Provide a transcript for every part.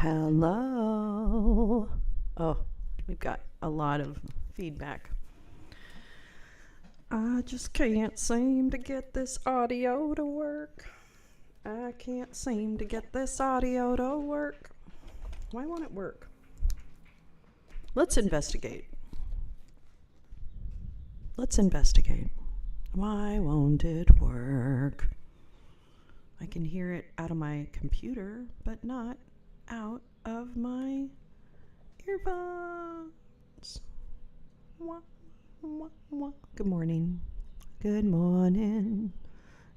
Hello. Oh, we've got a lot of feedback. I just can't seem to get this audio to work. I can't seem to get this audio to work. Why won't it work? Let's investigate. Let's investigate. Why won't it work? I can hear it out of my computer, but not out of my earbuds. Good morning. Good morning.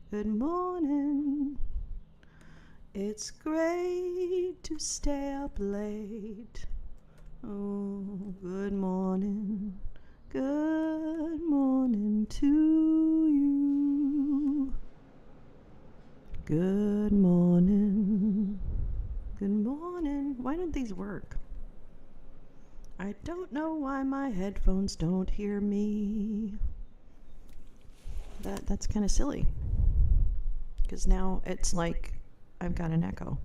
Good morning. It's great to stay up late. Oh, good morning. Good morning to you. Good morning. Good morning. Why don't these work? I don't know why my headphones don't hear me. That's kind of silly. Because now it's like I've got an echo.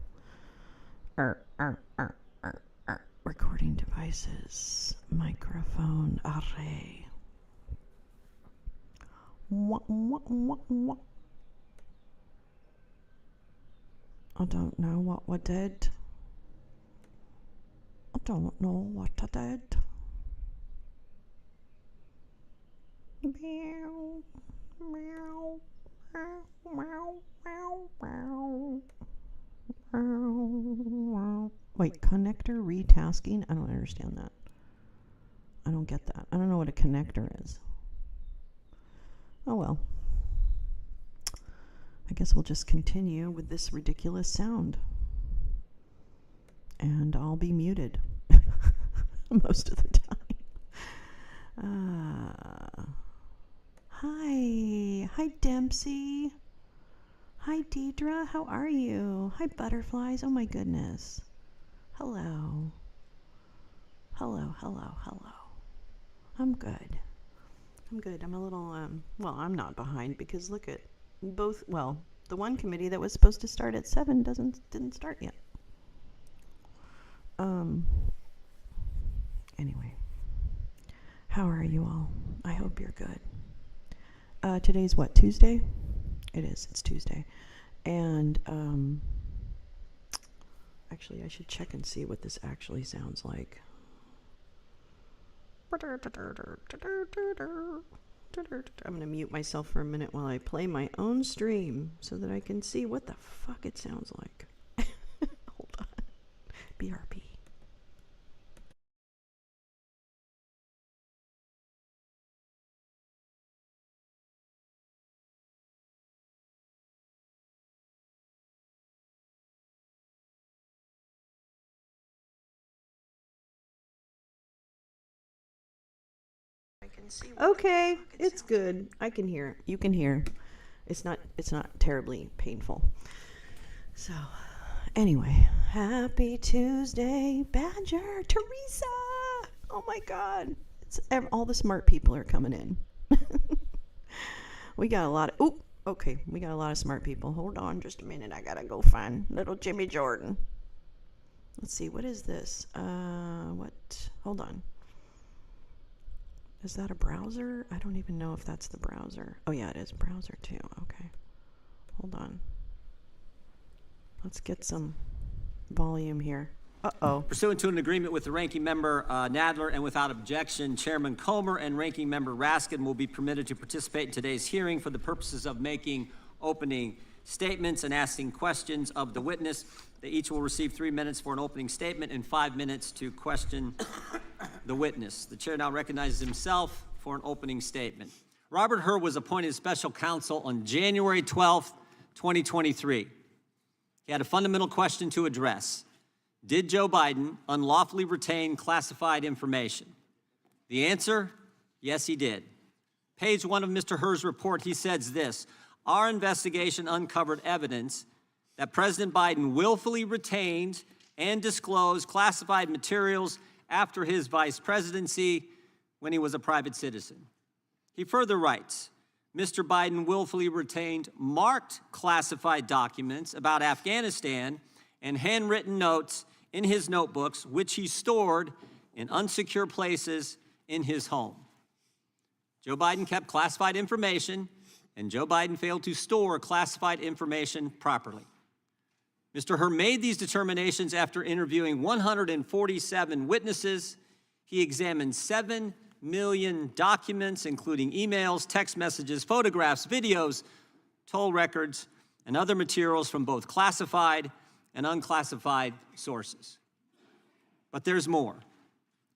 Recording devices. Microphone array. I don't know what did. I don't know what I did. Meow, meow, meow, meow, meow, meow. Wait, connector retasking? I don't understand that. I don't get that. I don't know what a connector is. Oh well. I guess we'll just continue with this ridiculous sound. And I'll be muted most of the time. Hi Dempsey. Hi Deidre, how are you? Hi butterflies, oh my goodness. Hello. Hello. I'm good. I'm a little, well, I'm not behind because look at both, well, the one committee that was supposed to start at 7 didn't start yet. Anyway, how are you all? I hope you're good. Today's what, Tuesday? It is, it's Tuesday. And, actually, I should check and see what this actually sounds like. I'm going to mute myself for a minute while I play my own stream so that I can see what the fuck it sounds like. Hold on. BRB. Okay, it's good. I can hear. You can hear. It's not terribly painful. So, anyway, happy Tuesday, Badger, Teresa. Oh my God, all the smart people are coming in. We got a lot of. We got a lot of smart people. Hold on, just a minute. I gotta go find little Jimmy Jordan. Let's see. What is this? What? Hold on. Is that a browser? I don't even know if that's the browser. Oh yeah, it is browser too. Okay. Hold on. Let's get some volume here. Uh-oh. Pursuant to an agreement with the Ranking Member Nadler and without objection, Chairman Comer and Ranking Member Raskin will be permitted to participate in today's hearing for the purposes of making opening statements and asking questions of the witness. They each will receive 3 minutes for an opening statement and 5 minutes to question the witness. The chair now recognizes himself for an opening statement. Robert Hur was appointed special counsel on January 12th, 2023. He had a fundamental question to address. Did Joe Biden unlawfully retain classified information? The answer, yes, he did. Page 1 of Mr. Hur's report, he says this: our investigation uncovered evidence that President Biden willfully retained and disclosed classified materials after his vice presidency when he was a private citizen. He further writes, Mr. Biden willfully retained marked classified documents about Afghanistan and handwritten notes in his notebooks, which he stored in unsecure places in his home. Joe Biden kept classified information, and Joe Biden failed to store classified information properly. Mr. Hur made these determinations after interviewing 147 witnesses. He examined 7 million documents, including emails, text messages, photographs, videos, toll records, and other materials from both classified and unclassified sources. But there's more.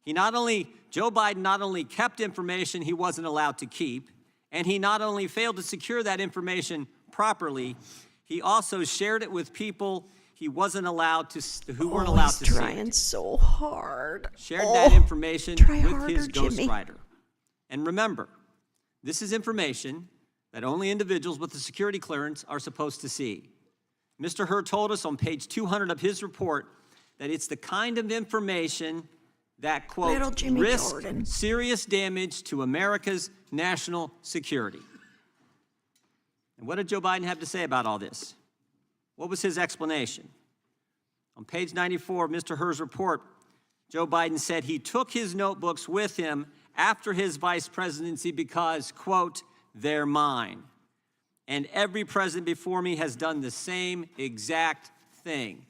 Joe Biden not only kept information he wasn't allowed to keep, and he not only failed to secure that information properly, he also shared it with people he wasn't allowed to, who weren't allowed to see it. Trying so hard. Shared that information with his Jimmy. ghostwriter. And remember, this is information that only individuals with a security clearance are supposed to see. Mr. Hur told us on page 200 of his report that it's the kind of information that, quote, risks serious damage to America's national security. And what did Joe Biden have to say about all this? What was his explanation? On page 94 of Mr. Hur's report, Joe Biden said he took his notebooks with him after his vice presidency because, quote, they're mine. And every president before me has done the same exact thing.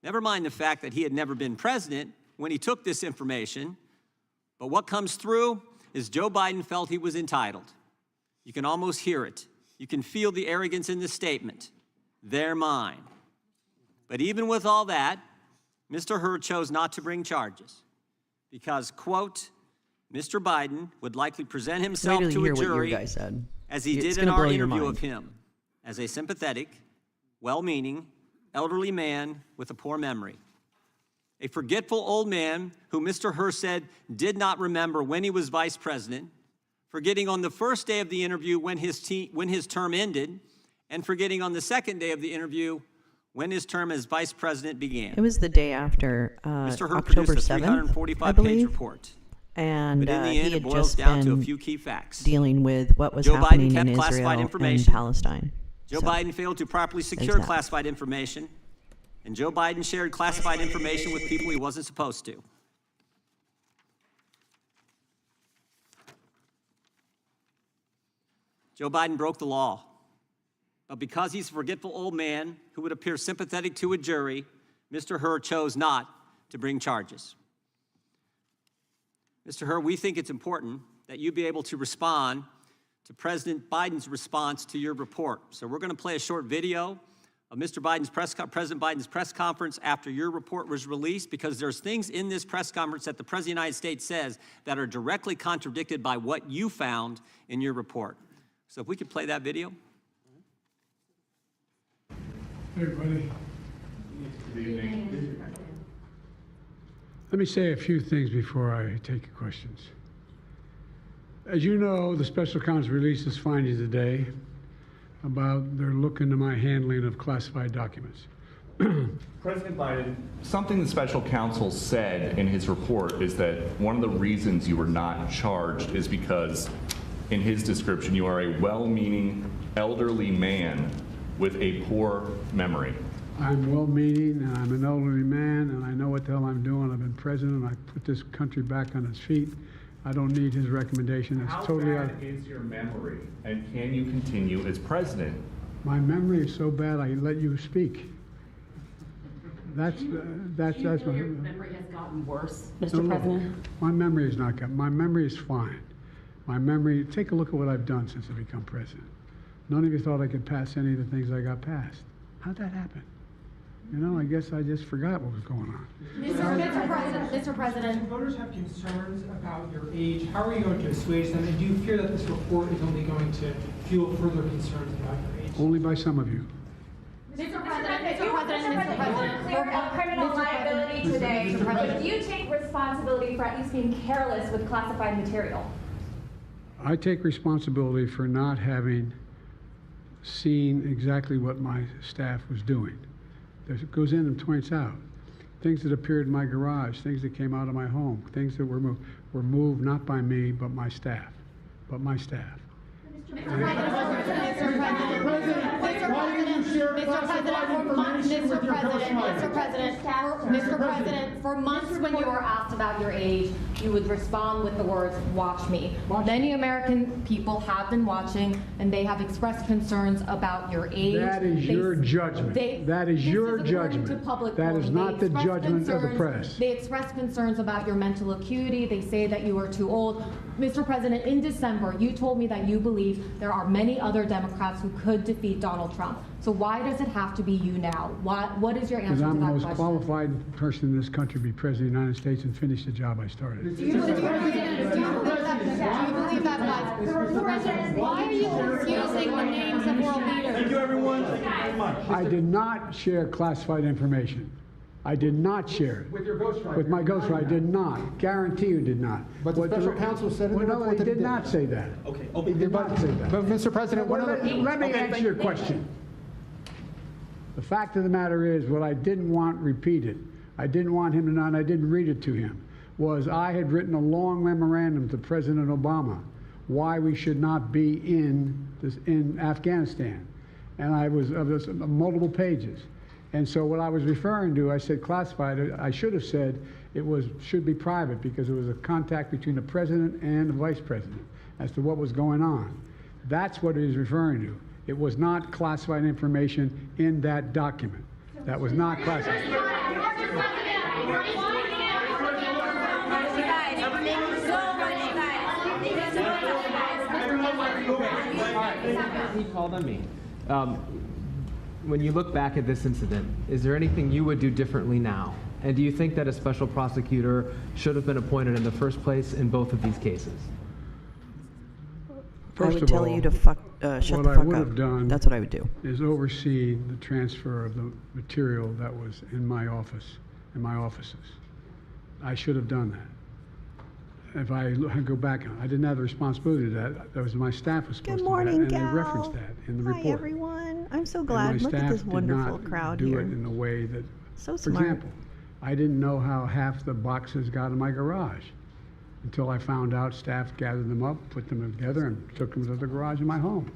Never mind the fact that he had never been president when he took this information, but what comes through is Joe Biden felt he was entitled. You can almost hear it. You can feel the arrogance in this statement. They're mine. But even with all that, Mr. Hur chose not to bring charges because, quote, Mr. Biden would likely present himself to a jury as he did in our interview of him as a sympathetic, well-meaning, elderly man with a poor memory. A forgetful old man who Mr. Hur said did not remember when he was vice president, forgetting on the first day of the interview when his term ended, and forgetting on the second day of the interview when his term as vice president began. It was the day after Mr. Hur October produced a 7th, 345-page report. And but in the end, he it had boils just down to a been few key facts. dealing with what was Joe happening Biden kept in classified Israel information. and Palestine. Joe Biden failed to properly secure classified information, and Joe Biden shared classified information with people he wasn't supposed to. Joe Biden broke the law, but because he's a forgetful old man who would appear sympathetic to a jury, Mr. Hur chose not to bring charges. Mr. Hur, we think it's important that you be able to respond to President Biden's response to your report. So we're going to play a short video of President Biden's press conference after your report was released, because there's things in this press conference that the President of the United States says that are directly contradicted by what you found in your report. So if we could play that video. Hey, everybody. Good evening. Let me say a few things before I take your questions. As you know, the special counsel released his findings today about their look into my handling of classified documents. President Biden, something the special counsel said in his report is that one of the reasons you were not charged is because, in his description, you are a well-meaning elderly man with a poor memory. I'm well-meaning, and I'm an elderly man, and I know what the hell I'm doing. I've been president, and I put this country back on its feet. I don't need his recommendation. It's totally out. How bad is your memory, and can you continue as president? My memory is so bad I let you speak. That's Your memory has gotten worse, Mr. No, President? my memory is not good. My memory is fine. My memory, take a look at what I've done since I become president. None of you thought I could pass any of the things I got passed. How'd that happen? You know, I guess I just forgot what was going on. Mr. President. Voters have concerns about your age. How are you going to assuage them? And do you fear that this report is only going to fuel further concerns about your age? Only by some of you. Mr. President, Clear up criminal liability today. Do you take responsibility for at least being careless with classified material? I take responsibility for not having seen exactly what my staff was doing. It goes in and points out things that appeared in my garage, things that came out of my home, things that were moved not by me, but my staff. Mr. President, for months when you were asked about your age, you would respond with the words, "Watch me." Many American people have been watching, and they have expressed concerns about your age. That is your judgment. That is your judgment. That is not the judgment of the press. They expressed concerns about your mental acuity. They say that you are too old. Mr. President, in December, you told me that you believe there are many other Democrats who could defeat Donald Trump. So why does it have to be you now? What is your answer Because to I'm the that most question? qualified person in this country to be President of the United States and finish the job I started. Do you believe that, guys? Why are you confusing the names of world leaders? Thank you, everyone. I did not share classified information. I did not share it. With your ghostwriter. With my ghostwriter, I did not. Guarantee you did not. But the What special counsel said in the Well, no, report they that he did not did. say that. Okay. He did not say that. But Mr. President, one of the... Let me answer your question. The fact of the matter is, what I didn't want repeated, I didn't want him to know, and I didn't read it to him, was I had written a long memorandum to President Obama why we should not be in Afghanistan. And I was of this multiple pages. And so what I was referring to, I said classified. I should have said it should be private because it was a contact between the president and the vice president as to what was going on. That's what he was referring to. It was not classified information in that document. That was not classified. He called on me. When you look back at this incident, is there anything you would do differently now? And do you think that a special prosecutor should have been appointed in the first place in both of these cases? I First would of tell all, you to shut the what I fuck would up. have done That's what I would do. is oversee the transfer of the material that was in my office, in my offices. I should have done that. If I go back, I didn't have the responsibility to that. That was my staff was supposed Good to morning, do that, Gal. and they referenced that in the report. Hi, everyone. I'm so And glad. my Look at this staff did wonderful not crowd do here. it in a way that, So for smart. example, I didn't know how half the boxes got in my garage until I found out staff gathered them up, put them together, and took them to the garage in my home.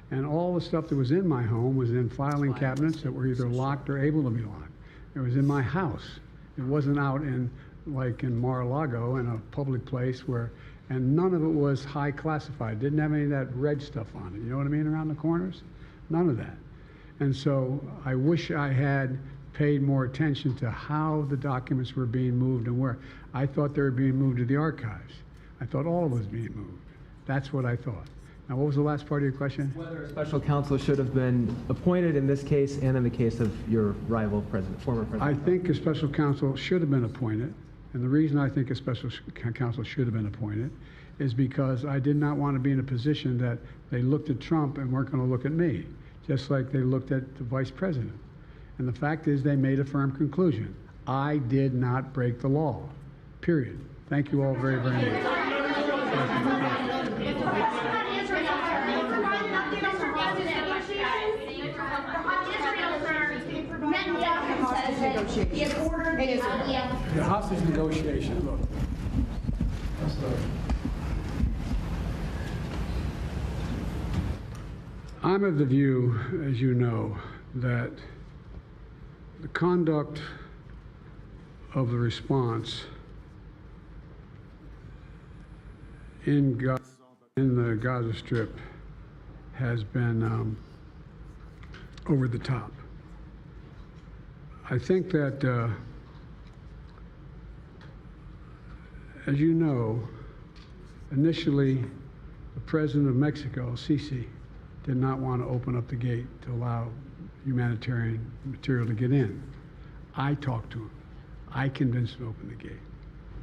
And all the stuff that was in my home was in filing cabinets that were either locked or able to be locked. It was in my house. It wasn't out in, like in Mar-a-Lago, in a public place where, and none of it was high classified. Didn't have any of that red stuff on it. You know what I mean, around the corners? None of that. And so I wish I had paid more attention to how the documents were being moved and where. I thought they were being moved to the archives. I thought all of it was being moved. That's what I thought. Now, what was the last part of your question? Whether a special counsel should have been appointed in this case and in the case of your rival president, former president? I think a special counsel should have been appointed. And the reason I think a special counsel should have been appointed is because I did not want to be in a position that they looked at Trump and weren't going to look at me, just like they looked at the vice president. And the fact is they made a firm conclusion. I did not break the law, period. Thank you all very, very much. The hostage negotiation, look. I'm of the view, as you know, that the conduct of the response in the Gaza Strip has been over the top. I think that, as you know, initially, the president of Mexico, Sisi, did not want to open up the gate to allow humanitarian material to get in. I talked to him. I convinced him to open the gate.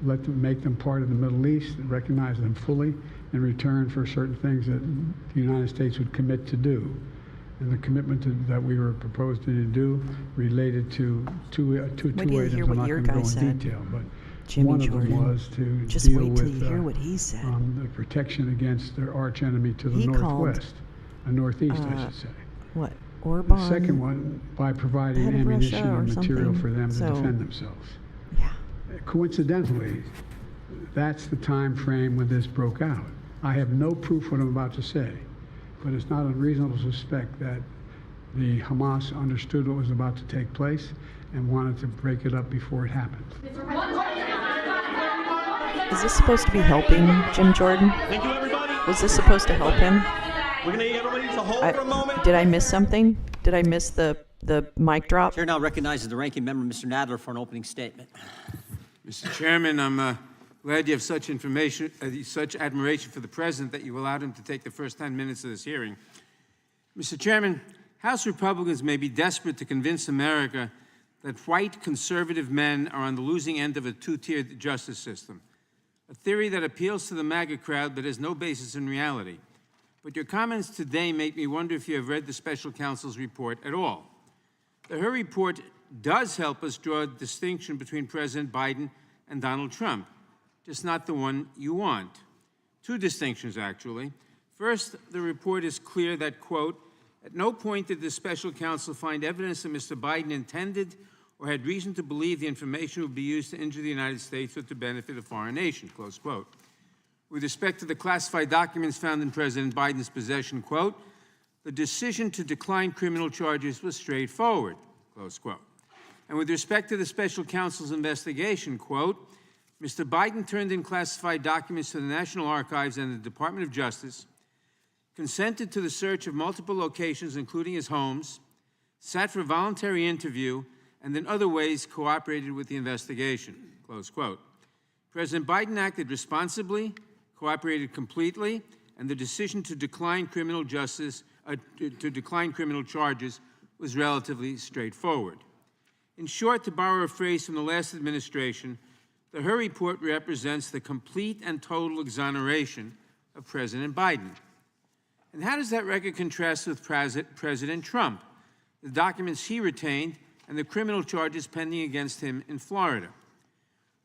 Let them make them part of the Middle East and recognize them fully in return for certain things that the United States would commit to do. And the commitment that we were proposing to do related to two Wait till items. you hear I'm what not your going to guy go in said. detail, but Jimmy one of Jordan. them was to Just deal wait till with you hear what he said. the protection against their arch enemy to the He called, northwest, northeast, I should say. What? The Orban? second one, by providing head of ammunition Russia or and material something. for them to So- defend themselves. Yeah. Coincidentally, that's the time frame when this broke out. I have no proof what I'm about to say, but it's not unreasonable to suspect that the Hamas understood what was about to take place and wanted to break it up before it happened. Is this supposed to be helping Jim Jordan? Thank you, everybody. Was this supposed to help him? We're going to need everybody to hold for a moment. Did I miss something? Did I miss the mic drop? Chair now recognizes the ranking member, Mr. Nadler, for an opening statement. Mr. Chairman, I'm glad you have such information, such admiration for the president that you allowed him to take the first 10 minutes of this hearing. Mr. Chairman, House Republicans may be desperate to convince America that white conservative men are on the losing end of a two-tiered justice system, a theory that appeals to the MAGA crowd but has no basis in reality. But your comments today make me wonder if you have read the special counsel's report at all. Her report does help us draw a distinction between President Biden and Donald Trump, just not the one you want. Two distinctions, actually. First, the report is clear that, quote, at no point did the special counsel find evidence that Mr. Biden intended or had reason to believe the information would be used to injure the United States or to benefit a foreign nation, close quote. With respect to the classified documents found in President Biden's possession, quote, the decision to decline criminal charges was straightforward, close quote. And with respect to the special counsel's investigation, quote, Mr. Biden turned in classified documents to the National Archives and the Department of Justice, consented to the search of multiple locations, including his homes, sat for a voluntary interview, and in other ways cooperated with the investigation, close quote. President Biden acted responsibly, cooperated completely, and the decision to decline criminal charges was relatively straightforward. In short, to borrow a phrase from the last administration, the Her report represents the complete and total exoneration of President Biden. And how does that record contrast with President Trump, the documents he retained, and the criminal charges pending against him in Florida?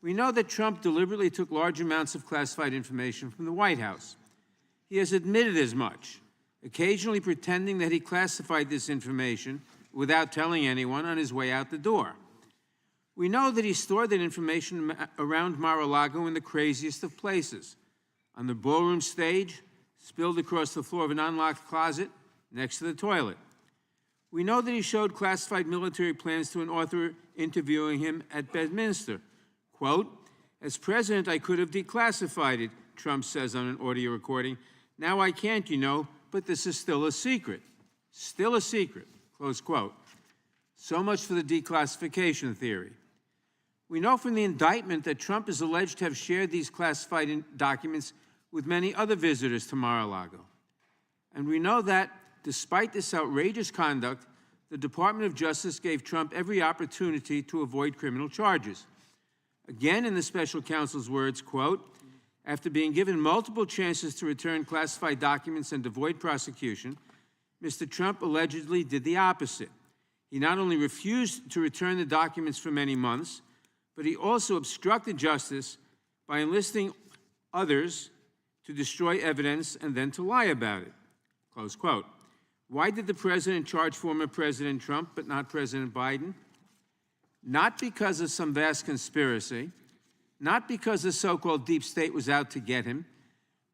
We know that Trump deliberately took large amounts of classified information from the White House. He has admitted as much, occasionally pretending that he classified this information without telling anyone on his way out the door. We know that he stored that information around Mar-a-Lago in the craziest of places, on the ballroom stage, spilled across the floor of an unlocked closet next to the toilet. We know that he showed classified military plans to an author interviewing him at Bedminster. Quote, as president, I could have declassified it, Trump says on an audio recording. Now I can't, you know, but this is still a secret. Still a secret, close quote. So much for the declassification theory. We know from the indictment that Trump is alleged to have shared these classified documents with many other visitors to Mar-a-Lago. And we know that, despite this outrageous conduct, the Department of Justice gave Trump every opportunity to avoid criminal charges. Again, in the special counsel's words, quote, after being given multiple chances to return classified documents and avoid prosecution, Mr. Trump allegedly did the opposite. He not only refused to return the documents for many months, but he also obstructed justice by enlisting others to destroy evidence and then to lie about it, close quote. Why did the president charge former President Trump but not President Biden? Not because of some vast conspiracy, not because the so-called deep state was out to get him,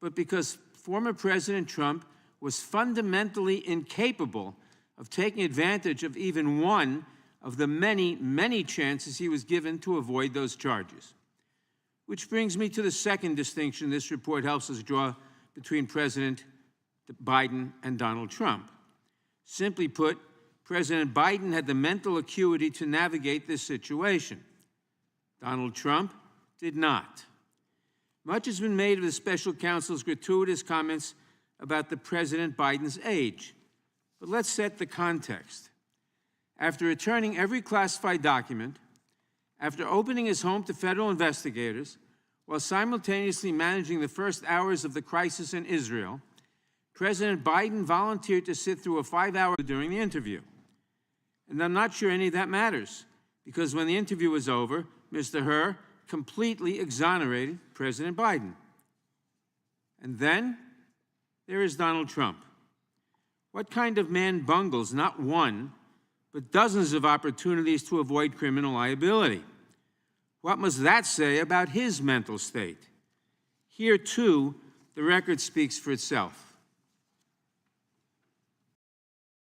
but because former President Trump was fundamentally incapable of taking advantage of even one of the many, many chances he was given to avoid those charges. Which brings me to the second distinction this report helps us draw between President Biden and Donald Trump. Simply put, President Biden had the mental acuity to navigate this situation. Donald Trump did not. Much has been made of the special counsel's gratuitous comments about the President Biden's age. But let's set the context. After returning every classified document, after opening his home to federal investigators, while simultaneously managing the first hours of the crisis in Israel, President Biden volunteered to sit through a 5-hour during the interview. And I'm not sure any of that matters, because when the interview was over, Mr. Her completely exonerated President Biden. And then there is Donald Trump. What kind of man bungles not one, but dozens of opportunities to avoid criminal liability? What must that say about his mental state? Here, too, The record speaks for itself.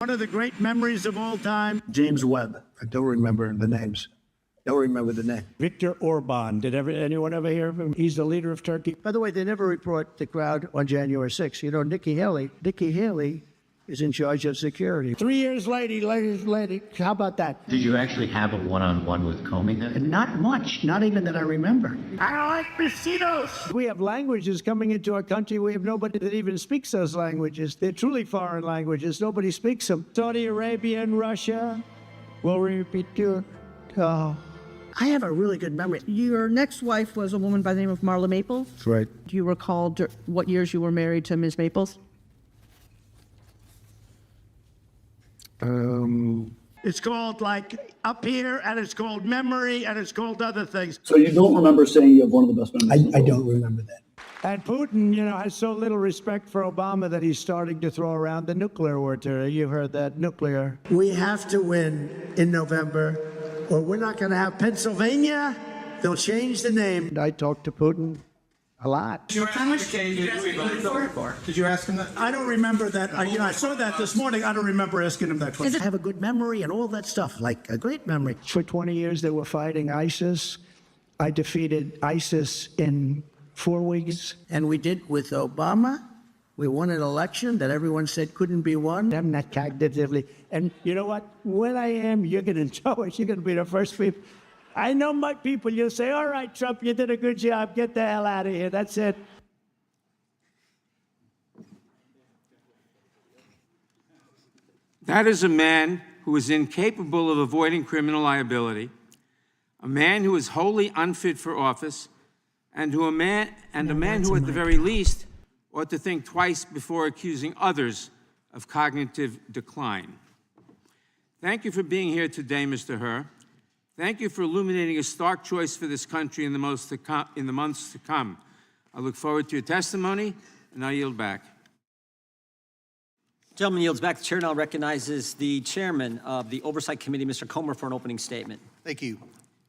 One of the great memories of all time, James Webb. I don't remember the names. Don't remember the name. Viktor Orban. Did anyone ever hear of him? He's the leader of Turkey. By the way, they never report the crowd on January 6th. You know, Nikki Haley is in charge of security. 3 years later, how about that? Did you actually have a one-on-one with Comey then? Not much, not even that I remember. I like besitos. We have languages coming into our country. We have nobody that even speaks those languages. They're truly foreign languages. Nobody speaks them. Saudi Arabia and Russia will repeat your... Oh. I have a really good memory. Your next wife was a woman by the name of Marla Maples. That's right. Do you recall what years you were married to Ms. Maples? It's called like Up Here, and it's called Memory, and it's called other things. So you don't remember saying you have one of the best memories? I don't remember that. And Putin, you know, has so little respect for Obama that he's starting to throw around the nuclear word. You heard that, nuclear. We have to win in November, or we're not going to have Pennsylvania. They'll change the name. I talked to Putin a lot. Did you ask him that? I don't remember that. I saw that this morning. I don't remember asking him that question. I have a good memory and all that stuff, like a great memory. For 20 years, they were fighting ISIS. I defeated ISIS in 4 weeks. And we did with Obama. We won an election that everyone said couldn't be won. I'm not cognitively. And you know what? When I am, you're going to know it. You're going to be the first people. I know my people. You'll say, all right, Trump, you did a good job. Get the hell out of here. That's it. That is a man who is incapable of avoiding criminal liability, a man who is wholly unfit for office, and a man who, at the very least, ought to think twice before accusing others of cognitive decline. Thank you for being here today, Mr. Herr. Thank you for illuminating a stark choice for this country in the months to come. I look forward to your testimony, and I yield back. Gentleman yields back. The chair now recognizes the chairman of the Oversight Committee, Mr. Comer, for an opening statement. Thank you.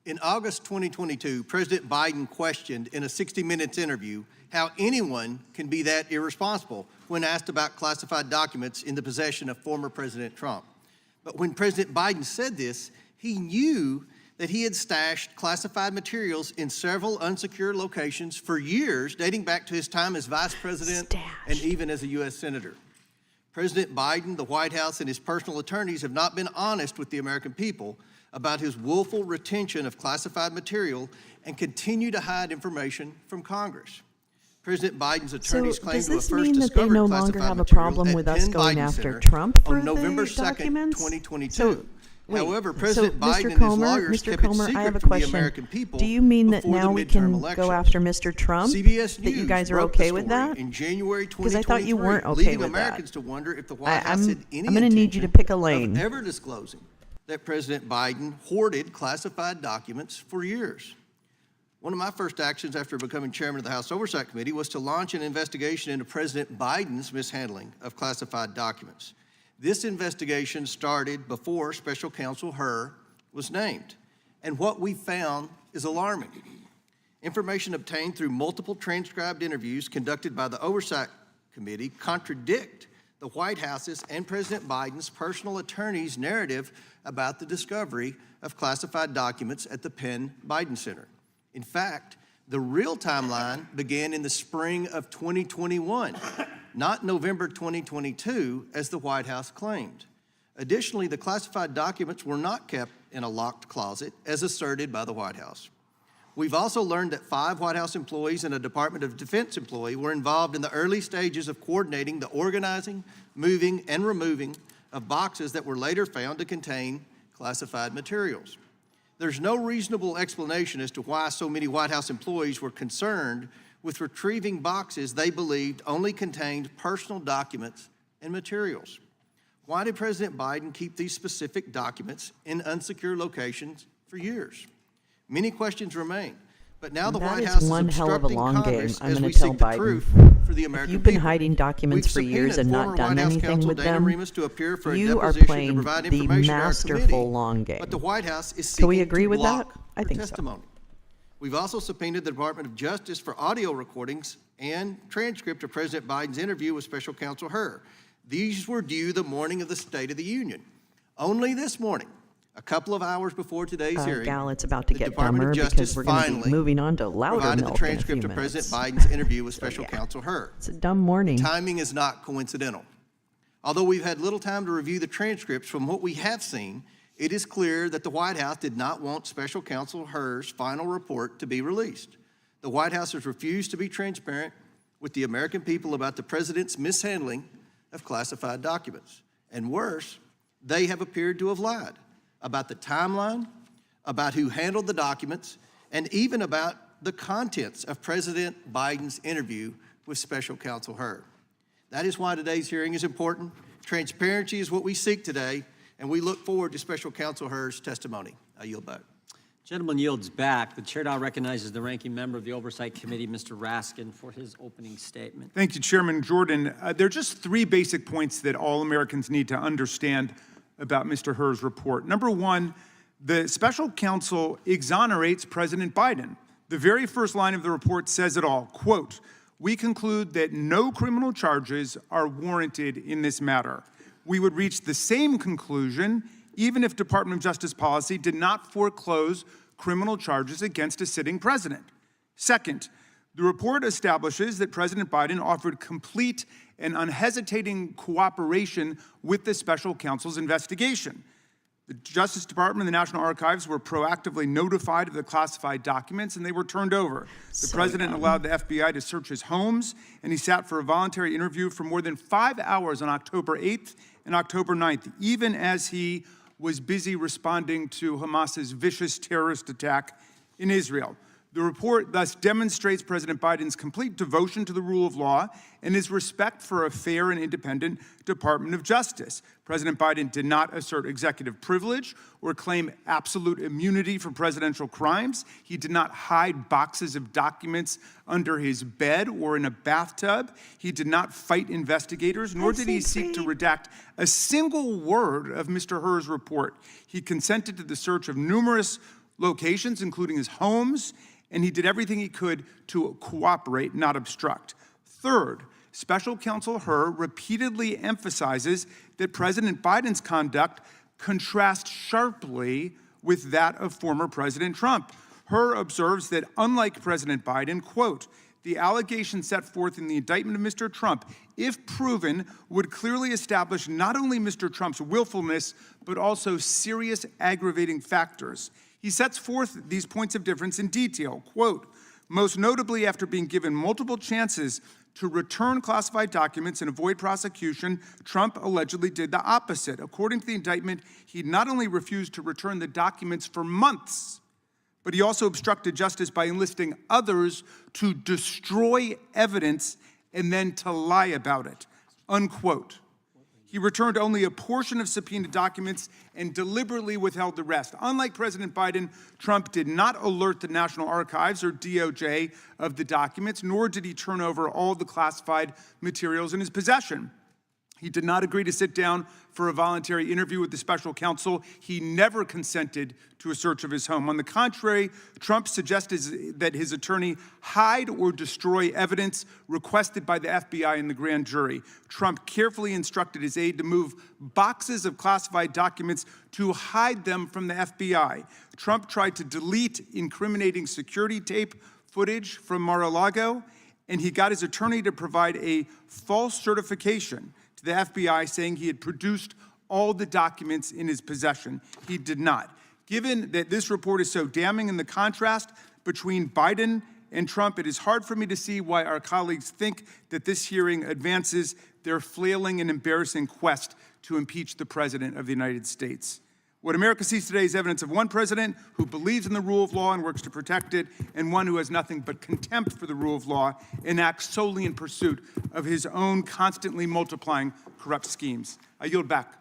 In August 2022, President Biden questioned in a 60 Minutes interview how anyone can be that irresponsible when asked about classified documents in the possession of former President Trump. But when President Biden said this, he knew that he had stashed classified materials in several unsecure locations for years, dating back to his time as vice president and even as a U.S. senator. President Biden, the White House, and his personal attorneys have not been honest with the American people about his willful retention of classified material and continue to hide information from Congress. President Biden's attorneys claim to have first discovered classified material at Penn Biden Center on November 2nd, 2022. However, President Biden and his lawyers kept it secret from the American people. Do you mean that now we can elections. go after Mr. Trump? CBS News that you guys are broke okay the with story that? In January 2023, because I thought you weren't okay leading with Americans that. to wonder if the White House had any I'm going to need you to intention pick a lane. of ever disclosing that President Biden hoarded classified documents for years. One of my first actions after becoming chairman of the House Oversight Committee was to launch an investigation into President Biden's mishandling of classified documents. This investigation started before Special Counsel Herr was named, and what we found is alarming. Information obtained through multiple transcribed interviews conducted by the Oversight Committee contradict the White House's and President Biden's personal attorney's narrative about the discovery of classified documents at the Penn Biden Center. In fact, the real timeline began in the spring of 2021, not November 2022, as the White House claimed. Additionally, the classified documents were not kept in a locked closet, as asserted by the White House. We've also learned that 5 White House employees and a Department of Defense employee were involved in the early stages of coordinating the organizing, moving, and removing of boxes that were later found to contain classified materials. There's no reasonable explanation as to why so many White House employees were concerned with retrieving boxes they believed only contained personal documents and materials. Why did President Biden keep these specific documents in unsecure locations for years? Many questions remain, but now the White House is one hell of a obstructing long game. Congress I'm as going we to tell seek the Biden. truth for the American You've been people. hiding documents for years and not done anything with them. You are playing the masterful long game. But the White House is Can we seeking agree to with that? block I her think testimony. We've also subpoenaed the Department of Justice for audio recordings and transcript of President Biden's interview with Special Counsel Hur. These were due the morning of the State of the Union. Only this morning, a couple of hours before today's hearing, Gal, it's about to the get Department dumber of because Justice we're going to be finally moving on to louder provided milk the transcript in a of few President minutes. Biden's interview with Special Counsel Hur. It's a dumb morning. Timing is not coincidental. Although we've had little time to review the transcripts, from what we have seen, it is clear that the White House did not want Special Counsel Hur's final report to be released. The White House has refused to be transparent with the American people about the president's mishandling of classified documents. And worse, they have appeared to have lied about the timeline, about who handled the documents, and even about the contents of President Biden's interview with Special Counsel Hur. That is why today's hearing is important. Transparency is what we seek today, and we look forward to Special Counsel Hur's testimony. I yield back. Gentleman yields back. The chair now recognizes the ranking member of the Oversight Committee, Mr. Raskin, for his opening statement. Thank you, Chairman Jordan. There are just three basic points that all Americans need to understand about Mr. Hur's report. Number one, the special counsel exonerates President Biden. The very first line of the report says it all, quote, "We conclude that no criminal charges are warranted in this matter." We would reach the same conclusion even if Department of Justice policy did not foreclose criminal charges against a sitting president. Second, the report establishes that President Biden offered complete and unhesitating cooperation with the special counsel's investigation. The Justice Department and the National Archives were proactively notified of the classified documents, and they were turned over. The president allowed the FBI to search his homes, and he sat for a voluntary interview for more than 5 hours on October 8th and October 9th, even as he was busy responding to Hamas's vicious terrorist attack in Israel. The report thus demonstrates President Biden's complete devotion to the rule of law and his respect for a fair and independent Department of Justice. President Biden did not assert executive privilege or claim absolute immunity for presidential crimes. He did not hide boxes of documents under his bed or in a bathtub. He did not fight investigators, nor did he seek to redact a single word of Mr. Hur's report. He consented to the search of numerous locations, including his homes, and he did everything he could to cooperate, not obstruct. Third, Special Counsel Hur repeatedly emphasizes that President Biden's conduct contrasts sharply with that of former President Trump. Hur observes that unlike President Biden, quote, "The allegations set forth in the indictment of Mr. Trump, if proven, would clearly establish not only Mr. Trump's willfulness, but also serious aggravating factors." He sets forth these points of difference in detail, quote, "Most notably after being given multiple chances to return classified documents and avoid prosecution, Trump allegedly did the opposite. According to the indictment, he not only refused to return the documents for months, but he also obstructed justice by enlisting others to destroy evidence and then to lie about it," unquote. He returned only a portion of subpoenaed documents and deliberately withheld the rest. Unlike President Biden, Trump did not alert the National Archives or DOJ of the documents, nor did he turn over all the classified materials in his possession. He did not agree to sit down for a voluntary interview with the special counsel. He never consented to a search of his home. On the contrary, Trump suggested that his attorney hide or destroy evidence requested by the FBI and the grand jury. Trump carefully instructed his aide to move boxes of classified documents to hide them from the FBI. Trump tried to delete incriminating security tape footage from Mar-a-Lago, and he got his attorney to provide a false certification to the FBI saying he had produced all the documents in his possession. He did not. Given that this report is so damning in the contrast between Biden and Trump, it is hard for me to see why our colleagues think that this hearing advances their flailing and embarrassing quest to impeach the President of the United States. What America sees today is evidence of one president who believes in the rule of law and works to protect it, and one who has nothing but contempt for the rule of law and acts solely in pursuit of his own constantly multiplying corrupt schemes. I yield back.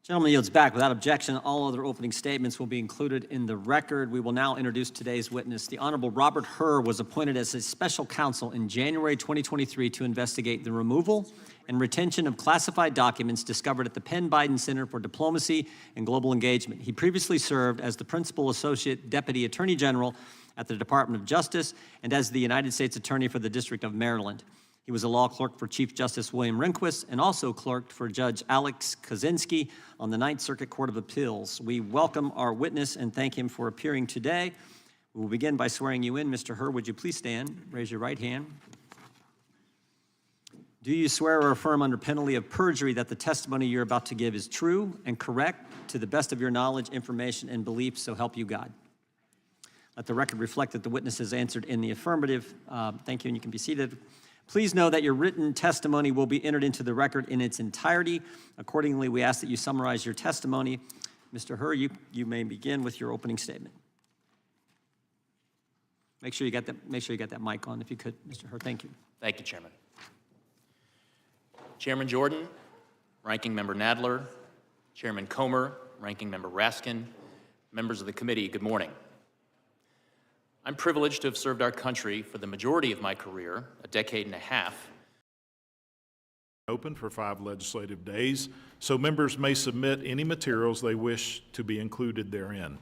Gentleman yields back. Without objection, all other opening statements will be included in the record. We will now introduce today's witness. The Honorable Robert Hur was appointed as a special counsel in January 2023 to investigate the removal and retention of classified documents discovered at the Penn Biden Center for Diplomacy and Global Engagement. He previously served as the Principal Associate Deputy Attorney General at the Department of Justice and as the United States Attorney for the District of Maryland. He was a law clerk for Chief Justice William Rehnquist and also clerked for Judge Alex Kaczynski on the Ninth Circuit Court of Appeals. We welcome our witness and thank him for appearing today. We will begin by swearing you in. Mr. Herr, would you please stand? Raise your right hand. Do you swear or affirm under penalty of perjury that the testimony you're about to give is true and correct to the best of your knowledge, information, and belief, so help you God? Let the record reflect that the witness has answered in the affirmative. Thank you, and you can be seated. Please know that your written testimony will be entered into the record in its entirety. Accordingly, we ask that you summarize your testimony. Mr. Herr, you may begin with your opening statement. Make sure you got that mic on, if you could, Mr. Herr. Thank you. Thank you, Chairman. Chairman Jordan, Ranking Member Nadler, Chairman Comer, Ranking Member Raskin, members of the committee, good morning. I'm privileged to have served our country for the majority of my career, a decade and a half. Open for 5 legislative days, so members may submit any materials they wish to be included therein.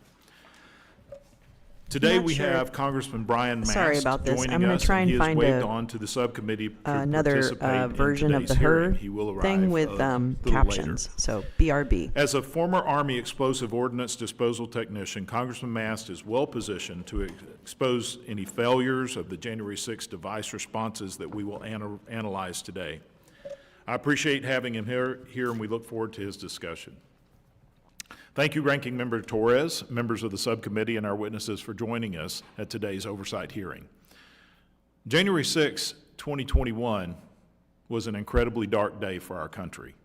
Today we have Congressman Brian Mast Sorry about this. joining I'm going us, to try and he has find waived on to the subcommittee to another participate version in of the today's Herr hearing. He will arrive thing with a little captions. later. So BRB. As a former Army explosive ordnance disposal technician, Congressman Mast is well positioned to expose any failures of the January 6th device responses that we will analyze today. I appreciate having him here, and we look forward to his discussion. Thank you, Ranking Member Torres, members of the subcommittee, and our witnesses for joining us at today's oversight hearing. January 6, 2021 was an incredibly dark day for our country.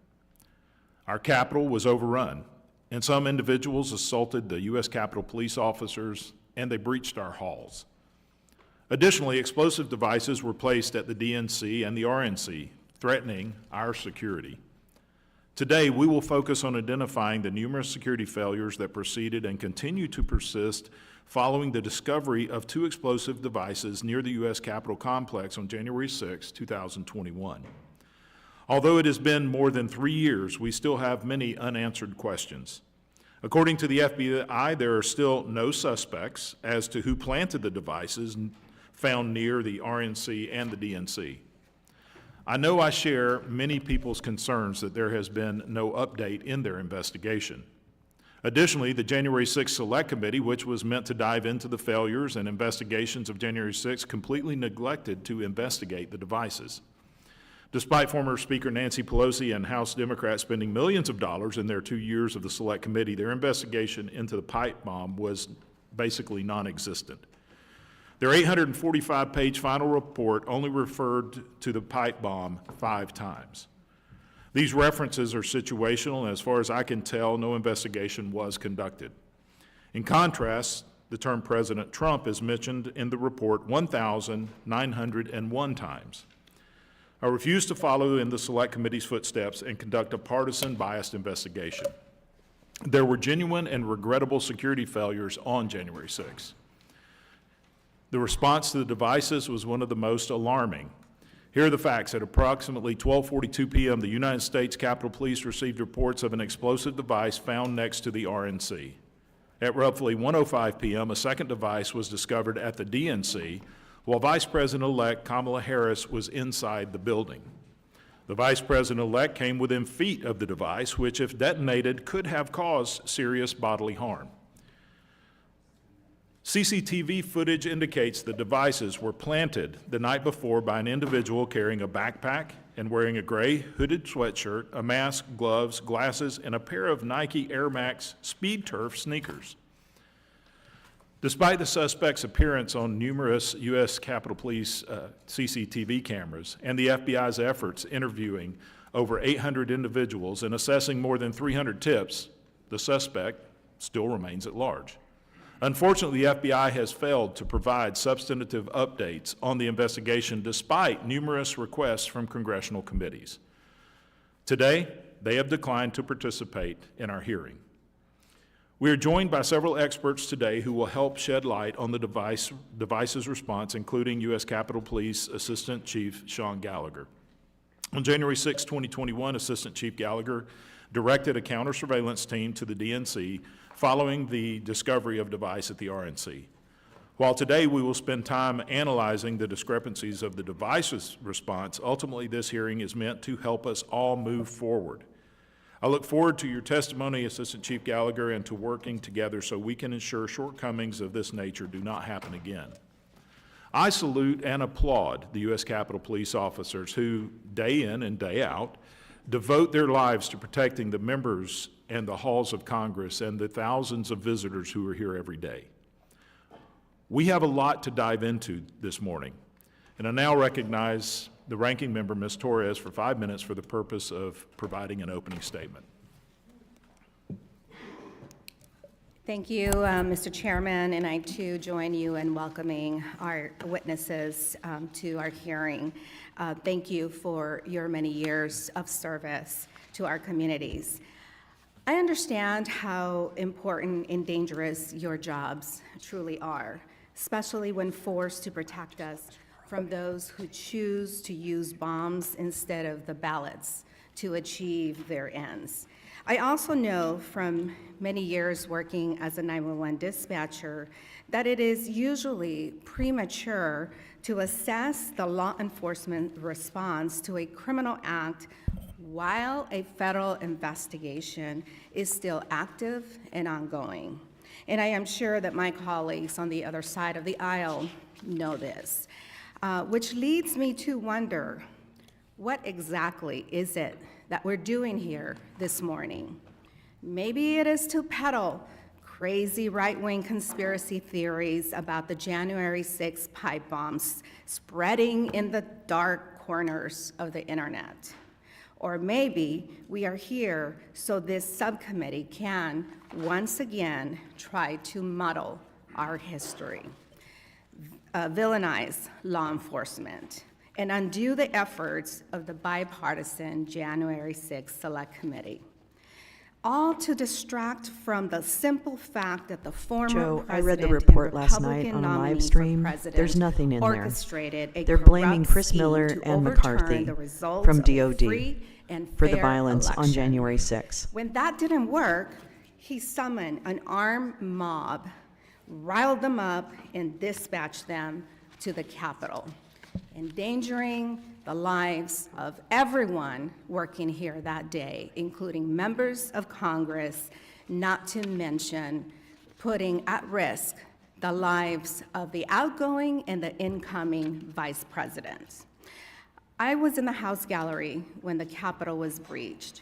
Our Capitol was overrun, and some individuals assaulted the U.S. Capitol police officers, and they breached our halls. Additionally, explosive devices were placed at the DNC and the RNC, threatening our security. Today, we will focus on identifying the numerous security failures that proceeded and continue to persist following the discovery of 2 explosive devices near the U.S. Capitol complex on January 6, 2021. Although it has been more than 3 years, we still have many unanswered questions. According to the FBI, there are still no suspects as to who planted the devices found near the RNC and the DNC. I know I share many people's concerns that there has been no update in their investigation. Additionally, the January 6th Select Committee, which was meant to dive into the failures and investigations of January 6th, completely neglected to investigate the devices. Despite former Speaker Nancy Pelosi and House Democrats spending millions of dollars in their 2 years of the Select Committee, their investigation into the pipe bomb was basically non-existent. Their 845-page final report only referred to the pipe bomb 5 times. These references are situational, and as far as I can tell, no investigation was conducted. In contrast, the term President Trump is mentioned in the report 1,901 times. I refuse to follow in the Select Committee's footsteps and conduct a partisan biased investigation. There were genuine and regrettable security failures on January 6th. The response to the devices was one of the most alarming. Here are the facts. At approximately 12:42 p.m., the United States Capitol Police received reports of an explosive device found next to the RNC. At roughly 1:05 p.m., a second device was discovered at the DNC, while Vice President-elect Kamala Harris was inside the building. The Vice President-elect came within feet of the device, which, if detonated, could have caused serious bodily harm. CCTV footage indicates the devices were planted the night before by an individual carrying a backpack and wearing a gray hooded sweatshirt, a mask, gloves, glasses, and a pair of Nike Air Max Speed Turf sneakers. Despite the suspect's appearance on numerous U.S. Capitol Police CCTV cameras and the FBI's efforts interviewing over 800 individuals and assessing more than 300 tips, the suspect still remains at large. Unfortunately, the FBI has failed to provide substantive updates on the investigation despite numerous requests from congressional committees. Today, they have declined to participate in our hearing. We are joined by several experts today who will help shed light on the device's response, including U.S. Capitol Police Assistant Chief Sean Gallagher. On January 6, 2021, Assistant Chief Gallagher directed a counter-surveillance team to the DNC following the discovery of device at the RNC. While today we will spend time analyzing the discrepancies of the devices response, ultimately this hearing is meant to help us all move forward. I look forward to your testimony, Assistant Chief Gallagher, and to working together so we can ensure shortcomings of this nature do not happen again. I salute and applaud the U.S. Capitol Police officers who, day in and day out, devote their lives to protecting the members and the halls of Congress and the thousands of visitors who are here every day. We have a lot to dive into this morning, and I now recognize the ranking member, Ms. Torres, for 5 minutes for the purpose of providing an opening statement. Thank you, Mr. Chairman, and I too join you in welcoming our witnesses to our hearing. Thank you for your many years of service to our communities. I understand how important and dangerous your jobs truly are, especially when forced to protect us from those who choose to use bombs instead of the ballots to achieve their ends. I also know from many years working as a 911 dispatcher that it is usually premature to assess the law enforcement response to a criminal act while a federal investigation is still active and ongoing. And I am sure that my colleagues on the other side of the aisle know this, which leads me to wonder, what exactly is it that we're doing here this morning? Maybe it is to peddle crazy right-wing conspiracy theories about the January 6th pipe bombs spreading in the dark corners of the internet. Or maybe we are here so this subcommittee can, once again, try to muddle our history, villainize law enforcement, and undo the efforts of the bipartisan January 6th Select Committee, all to distract from the simple fact that the former Joe, president I read the report and last night Republican on a nominee live for stream. president There's nothing in there. orchestrated a They're blaming corrupt Chris scheme Miller to and overturn McCarthy the results from of a DOD free and for the fair violence on election. January 6th. When that didn't work, he summoned an armed mob, riled them up, and dispatched them to the Capitol, endangering the lives of everyone working here that day, including members of Congress, not to mention putting at risk the lives of the outgoing and the incoming vice presidents. I was in the House gallery when the Capitol was breached.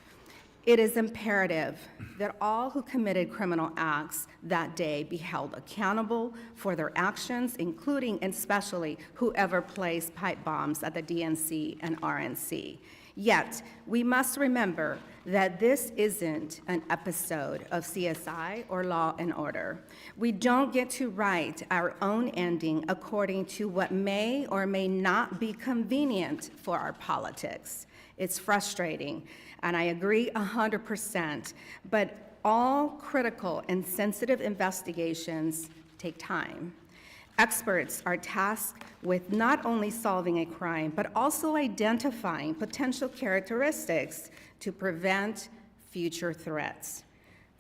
It is imperative that all who committed criminal acts that day be held accountable for their actions, including and especially whoever placed pipe bombs at the DNC and RNC. Yet, we must remember that this isn't an episode of CSI or Law and Order. We don't get to write our own ending according to what may or may not be convenient for our politics. It's frustrating, and I agree 100%, but all critical and sensitive investigations take time. Experts are tasked with not only solving a crime, but also identifying potential characteristics to prevent future threats.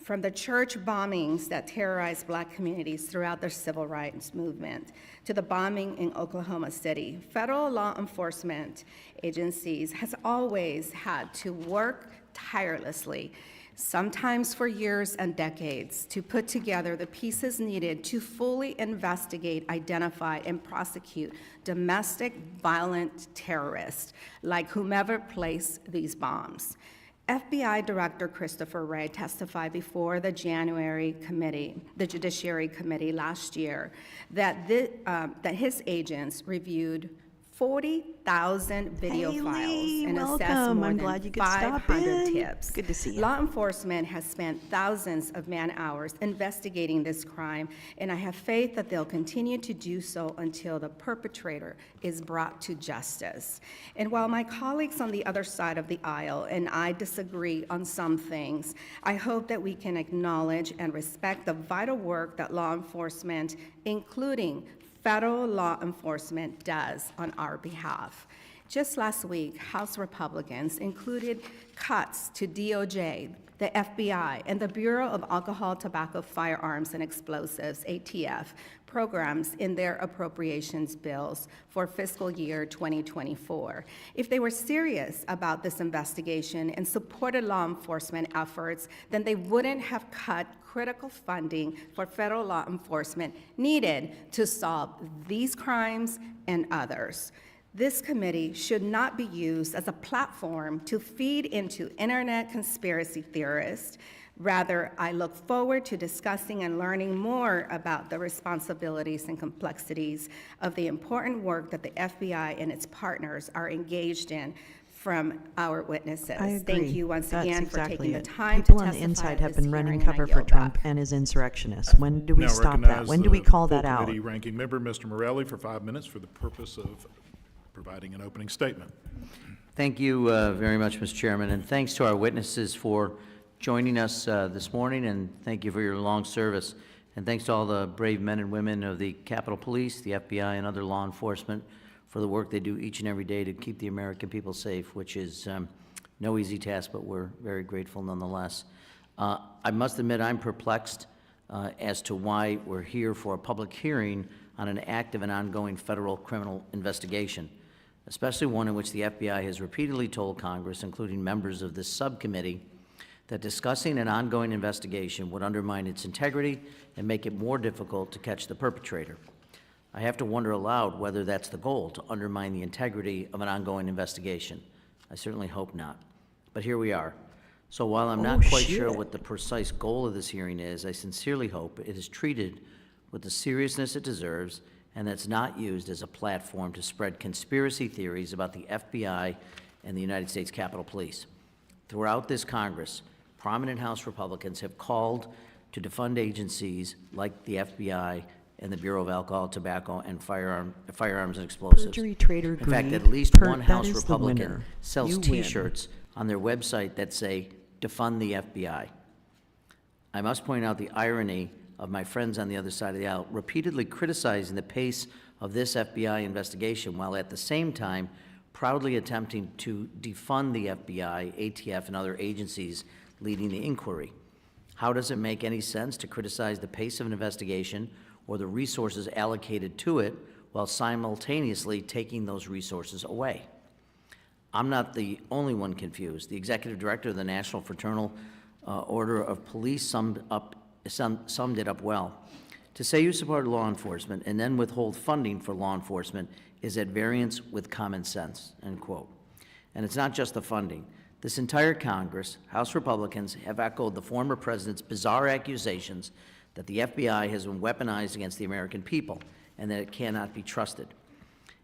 From the church bombings that terrorized Black communities throughout the civil rights movement to the bombing in Oklahoma City, federal law enforcement agencies has always had to work tirelessly, sometimes for years and decades, to put together the pieces needed to fully investigate, identify, and prosecute domestic violent terrorists like whomever placed these bombs. FBI Director Christopher Wray testified before the January committee, the Judiciary Committee last year, that his agents reviewed 40,000 video files and assessed welcome. more I'm than glad you could stop 500 in. tips. Good to see you. Law enforcement has spent thousands of man-hours investigating this crime, and I have faith that they'll continue to do so until the perpetrator is brought to justice. And while my colleagues on the other side of the aisle and I disagree on some things, I hope that we can acknowledge and respect the vital work that law enforcement, including federal law enforcement, does on our behalf. Just last week, House Republicans included cuts to DOJ, the FBI, and the Bureau of Alcohol, Tobacco, Firearms, and Explosives, ATF, programs in their appropriations bills for fiscal year 2024. If they were serious about this investigation and supported law enforcement efforts, then they wouldn't have cut critical funding for federal law enforcement needed to solve these crimes and others. This committee should not be used as a platform to feed into internet conspiracy theorists. Rather, I look forward to discussing and learning more about the responsibilities and complexities of the important work that the FBI and its partners are engaged in from our witnesses. I agree. Thank you once That's again for exactly taking the it. time People to on testify the inside at have this been running hearing, and cover I for yield Trump back. and his insurrectionists. When do we Now stop recognize that? When do we call the that full out? committee ranking member, Mr. Morelli, for 5 minutes for the purpose of providing an opening statement. Thank you very much, Mr. Chairman, and thanks to our witnesses for joining us this morning, and thank you for your long service. And thanks to all the brave men and women of the Capitol Police, the FBI, and other law enforcement for the work they do each and every day to keep the American people safe, which is no easy task, but we're very grateful nonetheless. I must admit I'm perplexed as to why we're here for a public hearing on an active and ongoing federal criminal investigation, especially one in which the FBI has repeatedly told Congress, including members of this subcommittee, that discussing an ongoing investigation would undermine its integrity and make it more difficult to catch the perpetrator. I have to wonder aloud whether that's the goal, to undermine the integrity of an ongoing investigation. I certainly hope not. But here we are. So while I'm not quite sure what the precise goal of this hearing is, I sincerely hope it is treated with the seriousness it deserves and that's not used as a platform to spread conspiracy theories about the FBI and the United States Capitol Police. Throughout this Congress, prominent House Republicans have called to defund agencies like the FBI and the Bureau of Alcohol, Tobacco, and Firearms and Explosives. Perjury, traitor, In fact, greed, at least one that House is the Republican winner. sells You win. T-shirts on their website that say, "Defund the FBI." I must point out the irony of my friends on the other side of the aisle repeatedly criticizing the pace of this FBI investigation, while at the same time proudly attempting to defund the FBI, ATF, and other agencies leading the inquiry. How does it make any sense to criticize the pace of an investigation or the resources allocated to it while simultaneously taking those resources away? I'm not the only one confused. The executive director of the National Fraternal Order of Police summed it up well. To say you support law enforcement and then withhold funding for law enforcement is at variance with common sense, end quote. And it's not just the funding. This entire Congress, House Republicans, have echoed the former president's bizarre accusations that the FBI has been weaponized against the American people and that it cannot be trusted.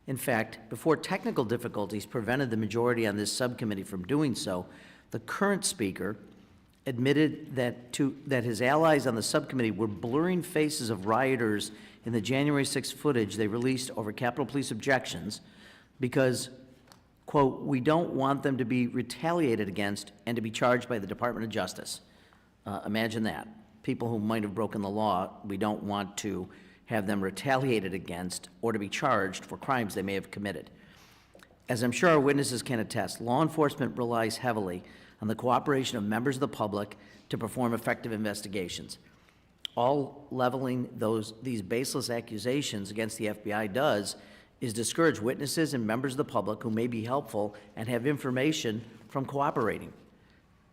In fact, before technical difficulties prevented the majority on this subcommittee from doing so, the current speaker admitted that his allies on the subcommittee were blurring faces of rioters in the January 6th footage they released over Capitol Police objections because, quote, "we don't want them to be retaliated against and to be charged by the Department of Justice." Imagine that. People who might have broken the law, we don't want to have them retaliated against or to be charged for crimes they may have committed. As I'm sure our witnesses can attest, law enforcement relies heavily on the cooperation of members of the public to perform effective investigations. All leveling these baseless accusations against the FBI does is discourage witnesses and members of the public who may be helpful and have information from cooperating.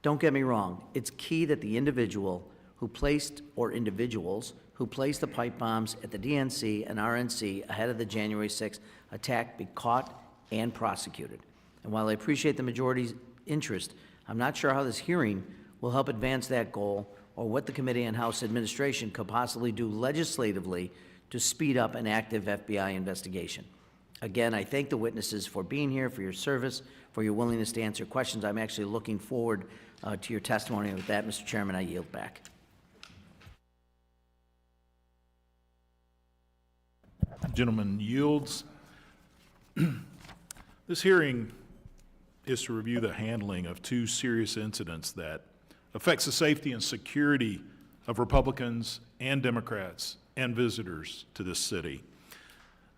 Don't get me wrong, it's key that the individual who placed, or individuals who placed the pipe bombs at the DNC and RNC ahead of the January 6th attack be caught and prosecuted. And while I appreciate the majority's interest, I'm not sure how this hearing will help advance that goal or what the committee and House administration could possibly do legislatively to speed up an active FBI investigation. Again, I thank the witnesses for being here, for your service, for your willingness to answer questions. I'm actually looking forward to your testimony. And with that, Mr. Chairman, I yield back. Gentleman yields. This hearing is to review the handling of two serious incidents that affects the safety and security of Republicans and Democrats and visitors to this city.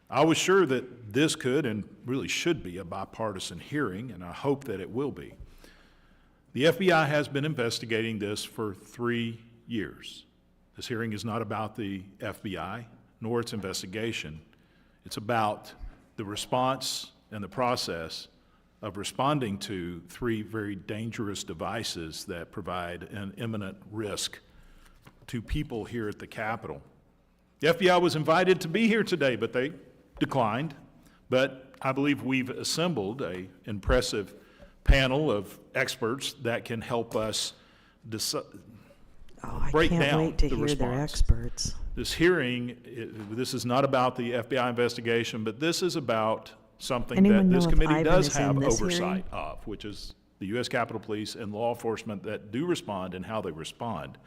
I was sure that this could and really should be a bipartisan hearing, and I hope that it will be. The FBI has been investigating this for 3 years. This hearing is not about the FBI, nor its investigation. It's about the response and the process of responding to 3 very dangerous devices that provide an imminent risk to people here at the Capitol. The FBI was invited to be here today, but they declined. But I believe we've assembled an impressive panel of experts that can help us break can't down wait to the hear response. their experts. This hearing, this is not about the FBI investigation, but this is about something Anyone that this know if committee Ivan does is in have this oversight hearing? of, which is the U.S. Capitol Police and law enforcement that do respond and how they respond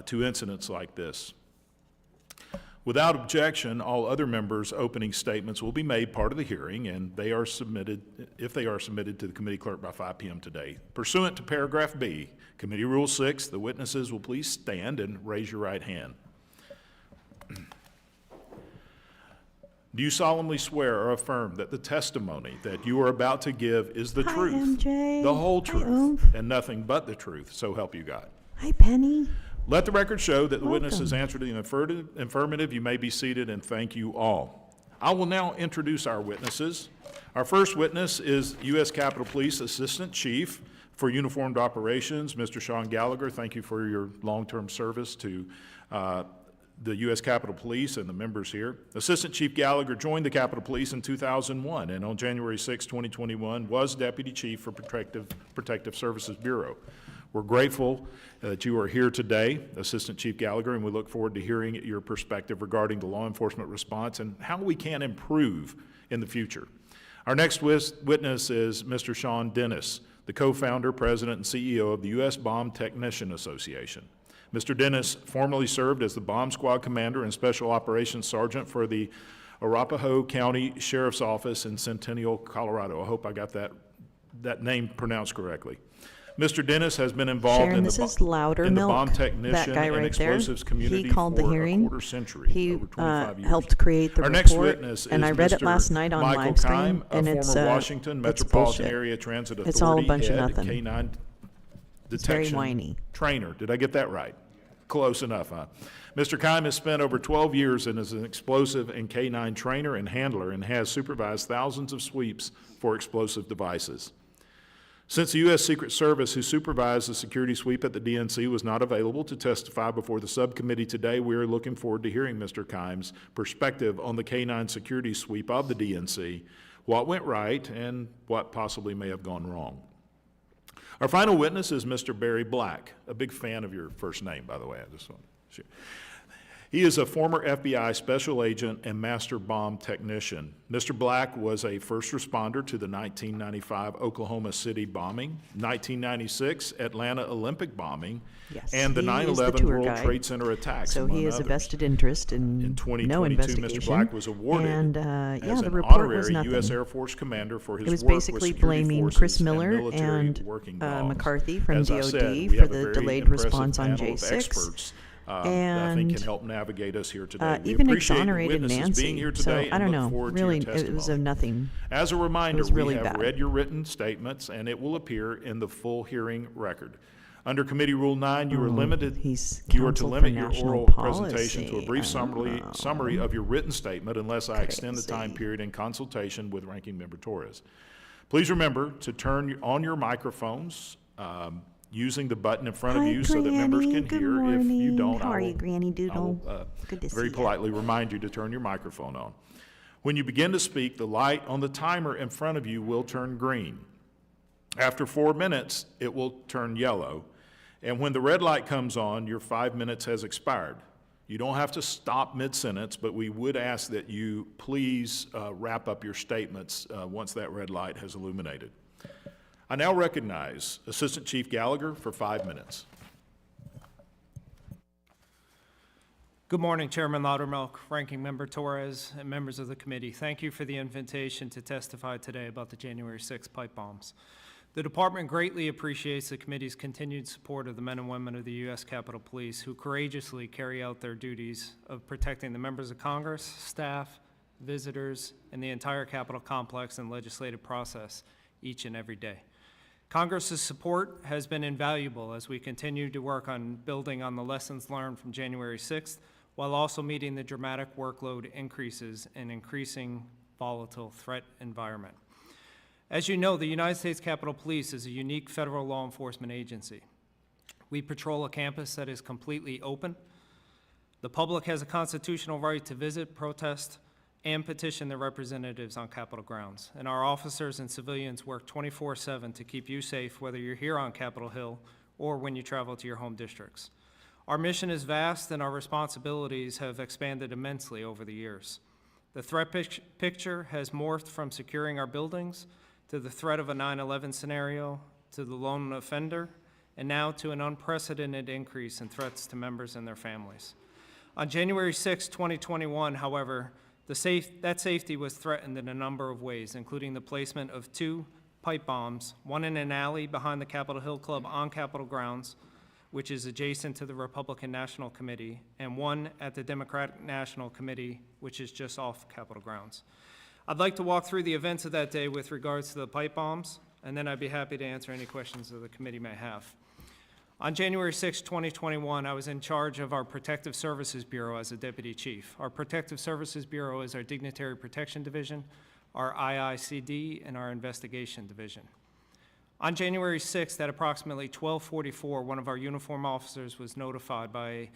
to incidents like this. Without objection, all other members' opening statements will be made part of the hearing, and they are submitted, if they are submitted to the committee clerk by 5 p.m. today. Pursuant to paragraph B, Committee Rule 6, the witnesses will please stand and raise your right hand. Do you solemnly swear or affirm that the testimony that you are about to give is the truth, MJ. the whole Hi, truth, Oomph. and nothing but the truth, so help you God? Hi, Penny. Let the record show that the witness has Welcome. answered in the affirmative. You may be seated, and thank you all. I will now introduce our witnesses. Our first witness is U.S. Capitol Police Assistant Chief for Uniformed Operations, Mr. Sean Gallagher. Thank you for your long-term service to the U.S. Capitol Police and the members here. Assistant Chief Gallagher joined the Capitol Police in 2001, and on January 6, 2021, was Deputy Chief for Protective Services Bureau. We're grateful that you are here today, Assistant Chief Gallagher, and we look forward to hearing your perspective regarding the law enforcement response and how we can improve in the future. Our next witness is Mr. Sean Dennis, the co-founder, president, and CEO of the U.S. Bomb Technician Association. Mr. Dennis formerly served as the Bomb Squad Commander and Special Operations Sergeant for the Arapahoe County Sheriff's Office in Centennial, Colorado. I hope I got that name pronounced correctly. Mr. Dennis has been involved Sharon, in this the is Louder in the Milk, bomb that technician guy and right there. explosives community He called the for hearing. a quarter century, He over 25 years. helped create the Our report, next witness and is I read it Mr. last night on Michael live stream, Keim, a and former it's Washington it's Metropolitan bullshit. Area Transit Authority It's all a bunch of head, nothing. K-9 It's very detection whiny. trainer. Did I get that right? Close enough, huh? Mr. Keim has spent over 12 years and is an explosive and K-9 trainer and handler and has supervised thousands of sweeps for explosive devices. Since the U.S. Secret Service, who supervised the security sweep at the DNC, was not available to testify before the subcommittee today, we are looking forward to hearing Mr. Keim's perspective on the K-9 security sweep of the DNC, what went right, and what possibly may have gone wrong. Our final witness is Mr. Barry Black, a big fan of your first name, by the way. I just want to share. He is a former FBI special agent and master bomb technician. Mr. Black was a first responder to the 1995 Oklahoma City bombing, 1996 Atlanta Olympic bombing, Yes, and the he is 9/11 tour World guide. Trade Center attacks, So among he has a others. vested interest in In 2022, no investigation. Mr. Black was awarded and, yeah, as the an report was honorary nothing. U.S. Air Force commander for his It was work with basically security blaming forces Chris and Miller military and working bombs. McCarthy from As I DOD said, we for have a the very delayed impressive response on panel of J6. experts, that I think can help navigate us here today. We Even appreciate exonerated witnesses Nancy. being here So today I and don't look know. forward to Really, your it was a testimony. nothing. As a reminder, was really we have bad. read your written statements, and it will appear in the full hearing record. Under Committee Rule 9, you are limited. You are to counsel limit for your national oral policy. presentation to a brief summary of your written statement, unless I extend the time period in consultation with Ranking Member Torres. Please remember to turn on your microphones using the button in front of you so that members can Good hear. morning. If you don't, How are I you, will, Granny I Doodle? will Good to see very ya. politely remind you to turn your microphone on. When you begin to speak, the light on the timer in front of you will turn green. After 4 minutes, it will turn yellow. And when the red light comes on, your 5 minutes has expired. You don't have to stop mid-sentence, but we would ask that you please wrap up your statements once that red light has illuminated. I now recognize Assistant Chief Gallagher for 5 minutes. Good morning, Chairman Loudermilk, Ranking Member Torres, and members of the committee. Thank you for the invitation to testify today about the January 6 pipe bombs. The department greatly appreciates the committee's continued support of the men and women of the U.S. Capitol Police who courageously carry out their duties of protecting the members of Congress, staff, visitors, and the entire Capitol complex and legislative process each and every day. Congress's support has been invaluable as we continue to work on building on the lessons learned from January 6th while also meeting the dramatic workload increases in increasing volatile threat environment. As you know, the United States Capitol Police is a unique federal law enforcement agency. We patrol a campus that is completely open. The public has a constitutional right to visit, protest, and petition their representatives on Capitol grounds. And our officers and civilians work 24/7 to keep you safe, whether you're here on Capitol Hill or when you travel to your home districts. Our mission is vast and our responsibilities have expanded immensely over the years. The threat picture has morphed from securing our buildings to the threat of a 9/11 scenario, to the lone offender, and now to an unprecedented increase in threats to members and their families. On January 6, 2021, however, that safety was threatened in a number of ways, including the placement of 2 pipe bombs, one in an alley behind the Capitol Hill Club on Capitol grounds, which is adjacent to the Republican National Committee, and one at the Democratic National Committee, which is just off Capitol grounds. I'd like to walk through the events of that day with regards to the pipe bombs, and then I'd be happy to answer any questions that the committee may have. On January 6, 2021, I was in charge of our Protective Services Bureau as a deputy chief. Our Protective Services Bureau is our Dignitary Protection Division, our IICD, and our Investigation Division. On January 6th, at approximately 12:44, one of our uniformed officers was notified by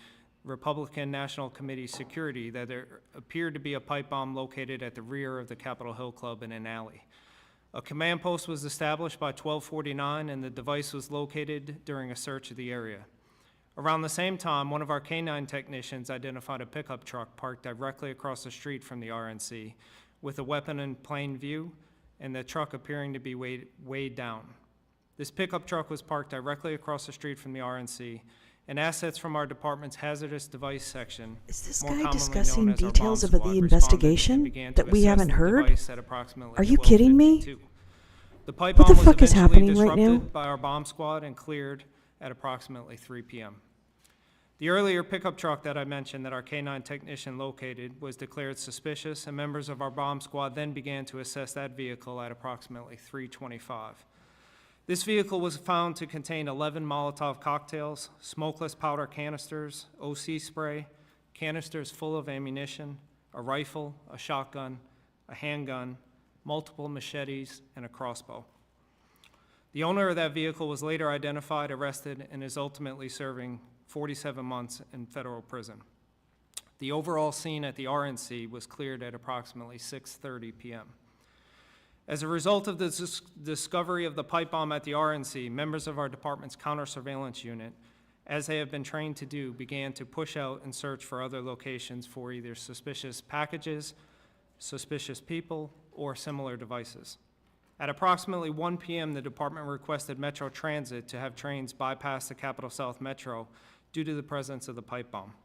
Republican National Committee security that there appeared to be a pipe bomb located at the rear of the Capitol Hill Club in an alley. A command post was established by 12:49, and the device was located during a search of the area. Around the same time, one of our K-9 technicians identified a pickup truck parked directly across the street from the RNC with a weapon in plain view and the truck appearing to be weighed down. This pickup truck was parked directly across the street from the RNC, and assets from our department's hazardous device section, Is this more guy commonly discussing known as our details bomb of squad, the responded investigation and began that to we assess haven't the heard? device at approximately Are you kidding me? 12:52. The pipe What the bomb was fuck is eventually happening right now? disrupted by our bomb squad and cleared at approximately 3 p.m. The earlier pickup truck that I mentioned that our K-9 technician located was declared suspicious, and members of our bomb squad then began to assess that vehicle at approximately 3:25. This vehicle was found to contain 11 Molotov cocktails, smokeless powder canisters, OC spray, canisters full of ammunition, a rifle, a shotgun, a handgun, multiple machetes, and a crossbow. The owner of that vehicle was later identified, arrested, and is ultimately serving 47 months in federal prison. The overall scene at the RNC was cleared at approximately 6:30 p.m. As a result of the discovery of the pipe bomb at the RNC, members of our department's counter-surveillance unit, as they have been trained to do, began to push out and search for other locations for either suspicious packages, suspicious people, or similar devices. At approximately 1 p.m., the department requested Metro Transit to have trains bypass the Capitol South Metro due to the presence of the pipe bomb.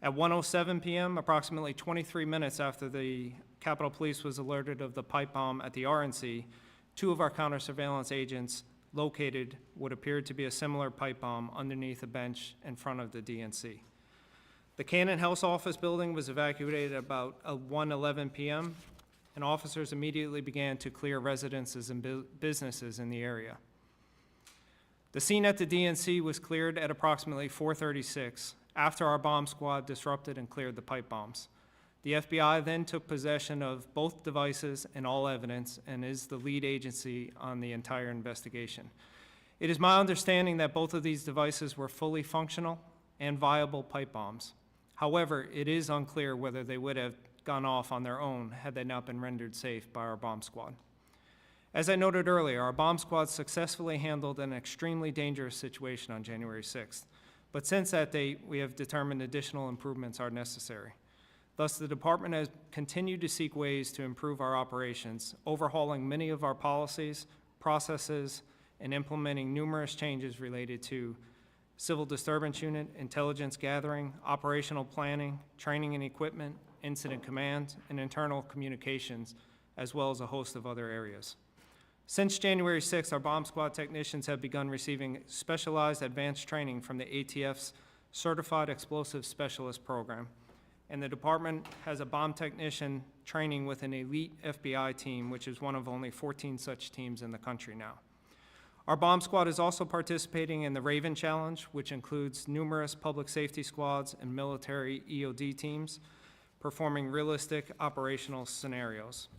At 1:07 p.m., approximately 23 minutes after the Capitol Police was alerted of the pipe bomb at the RNC, 2 of our counter-surveillance agents located what appeared to be a similar pipe bomb underneath a bench in front of the DNC. The Cannon House office building was evacuated at about 1:11 p.m., and officers immediately began to clear residences and businesses in the area. The scene at the DNC was cleared at approximately 4:36 after our bomb squad disrupted and cleared the pipe bombs. The FBI then took possession of both devices and all evidence and is the lead agency on the entire investigation. It is my understanding that both of these devices were fully functional and viable pipe bombs. However, it is unclear whether they would have gone off on their own had they not been rendered safe by our bomb squad. As I noted earlier, our bomb squad successfully handled an extremely dangerous situation on January 6th. But since that date, we have determined additional improvements are necessary. Thus, the department has continued to seek ways to improve our operations, overhauling many of our policies, processes, and implementing numerous changes related to civil disturbance unit, intelligence gathering, operational planning, training and equipment, incident command, and internal communications, as well as a host of other areas. Since January 6th, our bomb squad technicians have begun receiving specialized advanced training from the ATF's Certified Explosive Specialist Program, and the department has a bomb technician training with an elite FBI team, which is one of only 14 such teams in the country now. Our bomb squad is also participating in the Raven Challenge, which includes numerous public safety squads and military EOD teams performing realistic operational scenarios.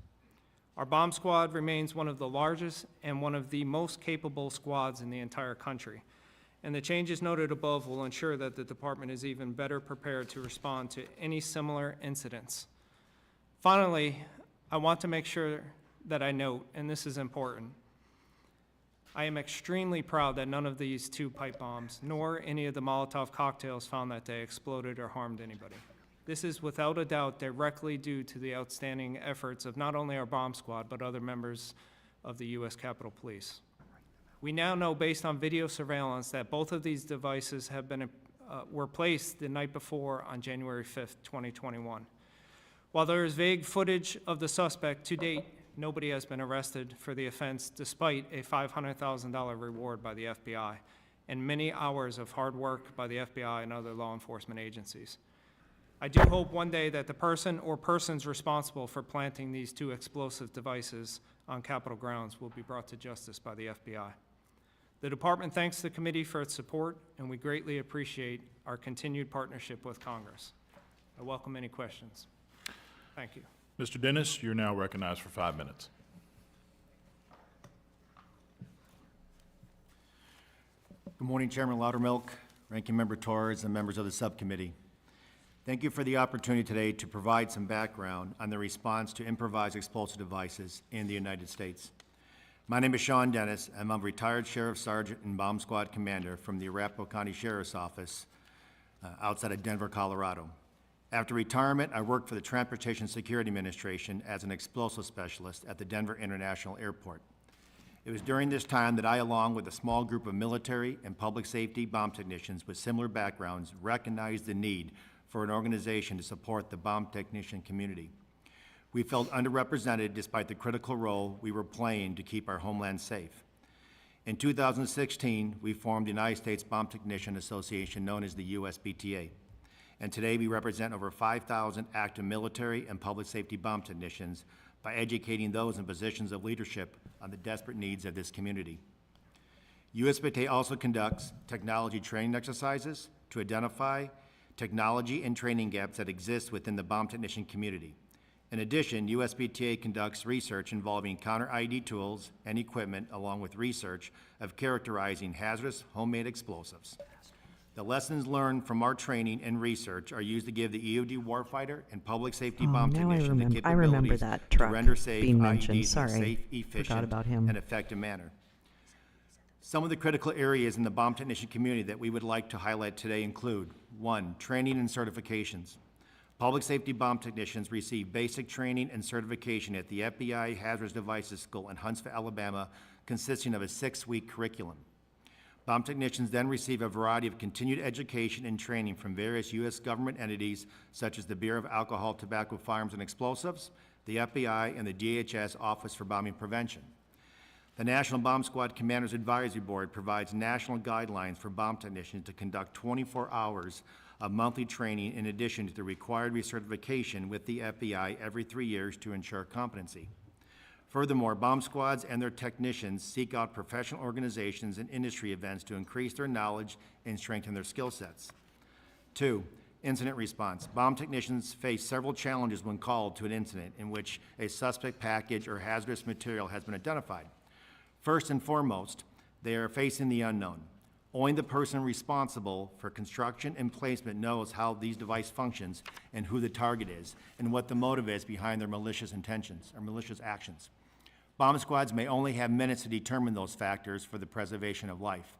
Our bomb squad remains one of the largest and one of the most capable squads in the entire country, and the changes noted above will ensure that the department is even better prepared to respond to any similar incidents. Finally, I want to make sure that I note, and this is important, I am extremely proud that none of these 2 pipe bombs, nor any of the Molotov cocktails found that day, exploded or harmed anybody. This is without a doubt directly due to the outstanding efforts of not only our bomb squad, but other members of the U.S. Capitol Police. We now know, based on video surveillance, that both of these devices have been, were placed the night before on January 5th, 2021. While there is vague footage of the suspect, to date, nobody has been arrested for the offense, despite a $500,000 reward by the FBI and many hours of hard work by the FBI and other law enforcement agencies. I do hope one day that the person or persons responsible for planting these 2 explosive devices on Capitol grounds will be brought to justice by the FBI. The department thanks the committee for its support, and we greatly appreciate our continued partnership with Congress. I welcome any questions. Thank you. Mr. Dennis, you're now recognized for 5 minutes. Good morning, Chairman Loudermilk, Ranking Member Torres, and members of the subcommittee. Thank you for the opportunity today to provide some background on the response to improvised explosive devices in the United States. My name is Sean Dennis. I'm a retired Sheriff Sergeant and Bomb Squad Commander from the Arapahoe County Sheriff's Office outside of Denver, Colorado. After retirement, I worked for the Transportation Security Administration as an explosive specialist at the Denver International Airport. It was during this time that I, along with a small group of military and public safety bomb technicians with similar backgrounds, recognized the need for an organization to support the bomb technician community. We felt underrepresented despite the critical role we were playing to keep our homeland safe. In 2016, we formed the United States Bomb Technician Association, known as the USBTA. And today we represent over 5,000 active military and public safety bomb technicians by educating those in positions of leadership on the desperate needs of this community. USBTA also conducts technology training exercises to identify technology and training gaps that exist within the bomb technician community. In addition, USBTA conducts research involving counter-IED tools and equipment, along with research of characterizing hazardous homemade explosives. The lessons learned from our training and research are used to give the EOD warfighter and public safety bomb technician the capabilities I remember that truck to render safe being mentioned. IEDs in a Sorry, safe, forgot efficient, about him. and effective manner. Some of the critical areas in the bomb technician community that we would like to highlight today include: 1, training and certifications. Public safety bomb technicians receive basic training and certification at the FBI Hazardous Devices School in Huntsville, Alabama, consisting of a 6-week curriculum. Bomb technicians then receive a variety of continued education and training from various U.S. government entities, such as the Bureau of Alcohol, Tobacco, Firearms, and Explosives, the FBI, and the DHS Office for Bombing Prevention. The National Bomb Squad Commanders Advisory Board provides national guidelines for bomb technicians to conduct 24 hours of monthly training in addition to the required recertification with the FBI every 3 years to ensure competency. Furthermore, bomb squads and their technicians seek out professional organizations and industry events to increase their knowledge and strengthen their skill sets. 2, incident response. Bomb technicians face several challenges when called to an incident in which a suspect package or hazardous material has been identified. First and foremost, they are facing the unknown. Only the person responsible for construction and placement knows how these device functions and who the target is and what the motive is behind their malicious intentions or malicious actions. Bomb squads may only have minutes to determine those factors for the preservation of life.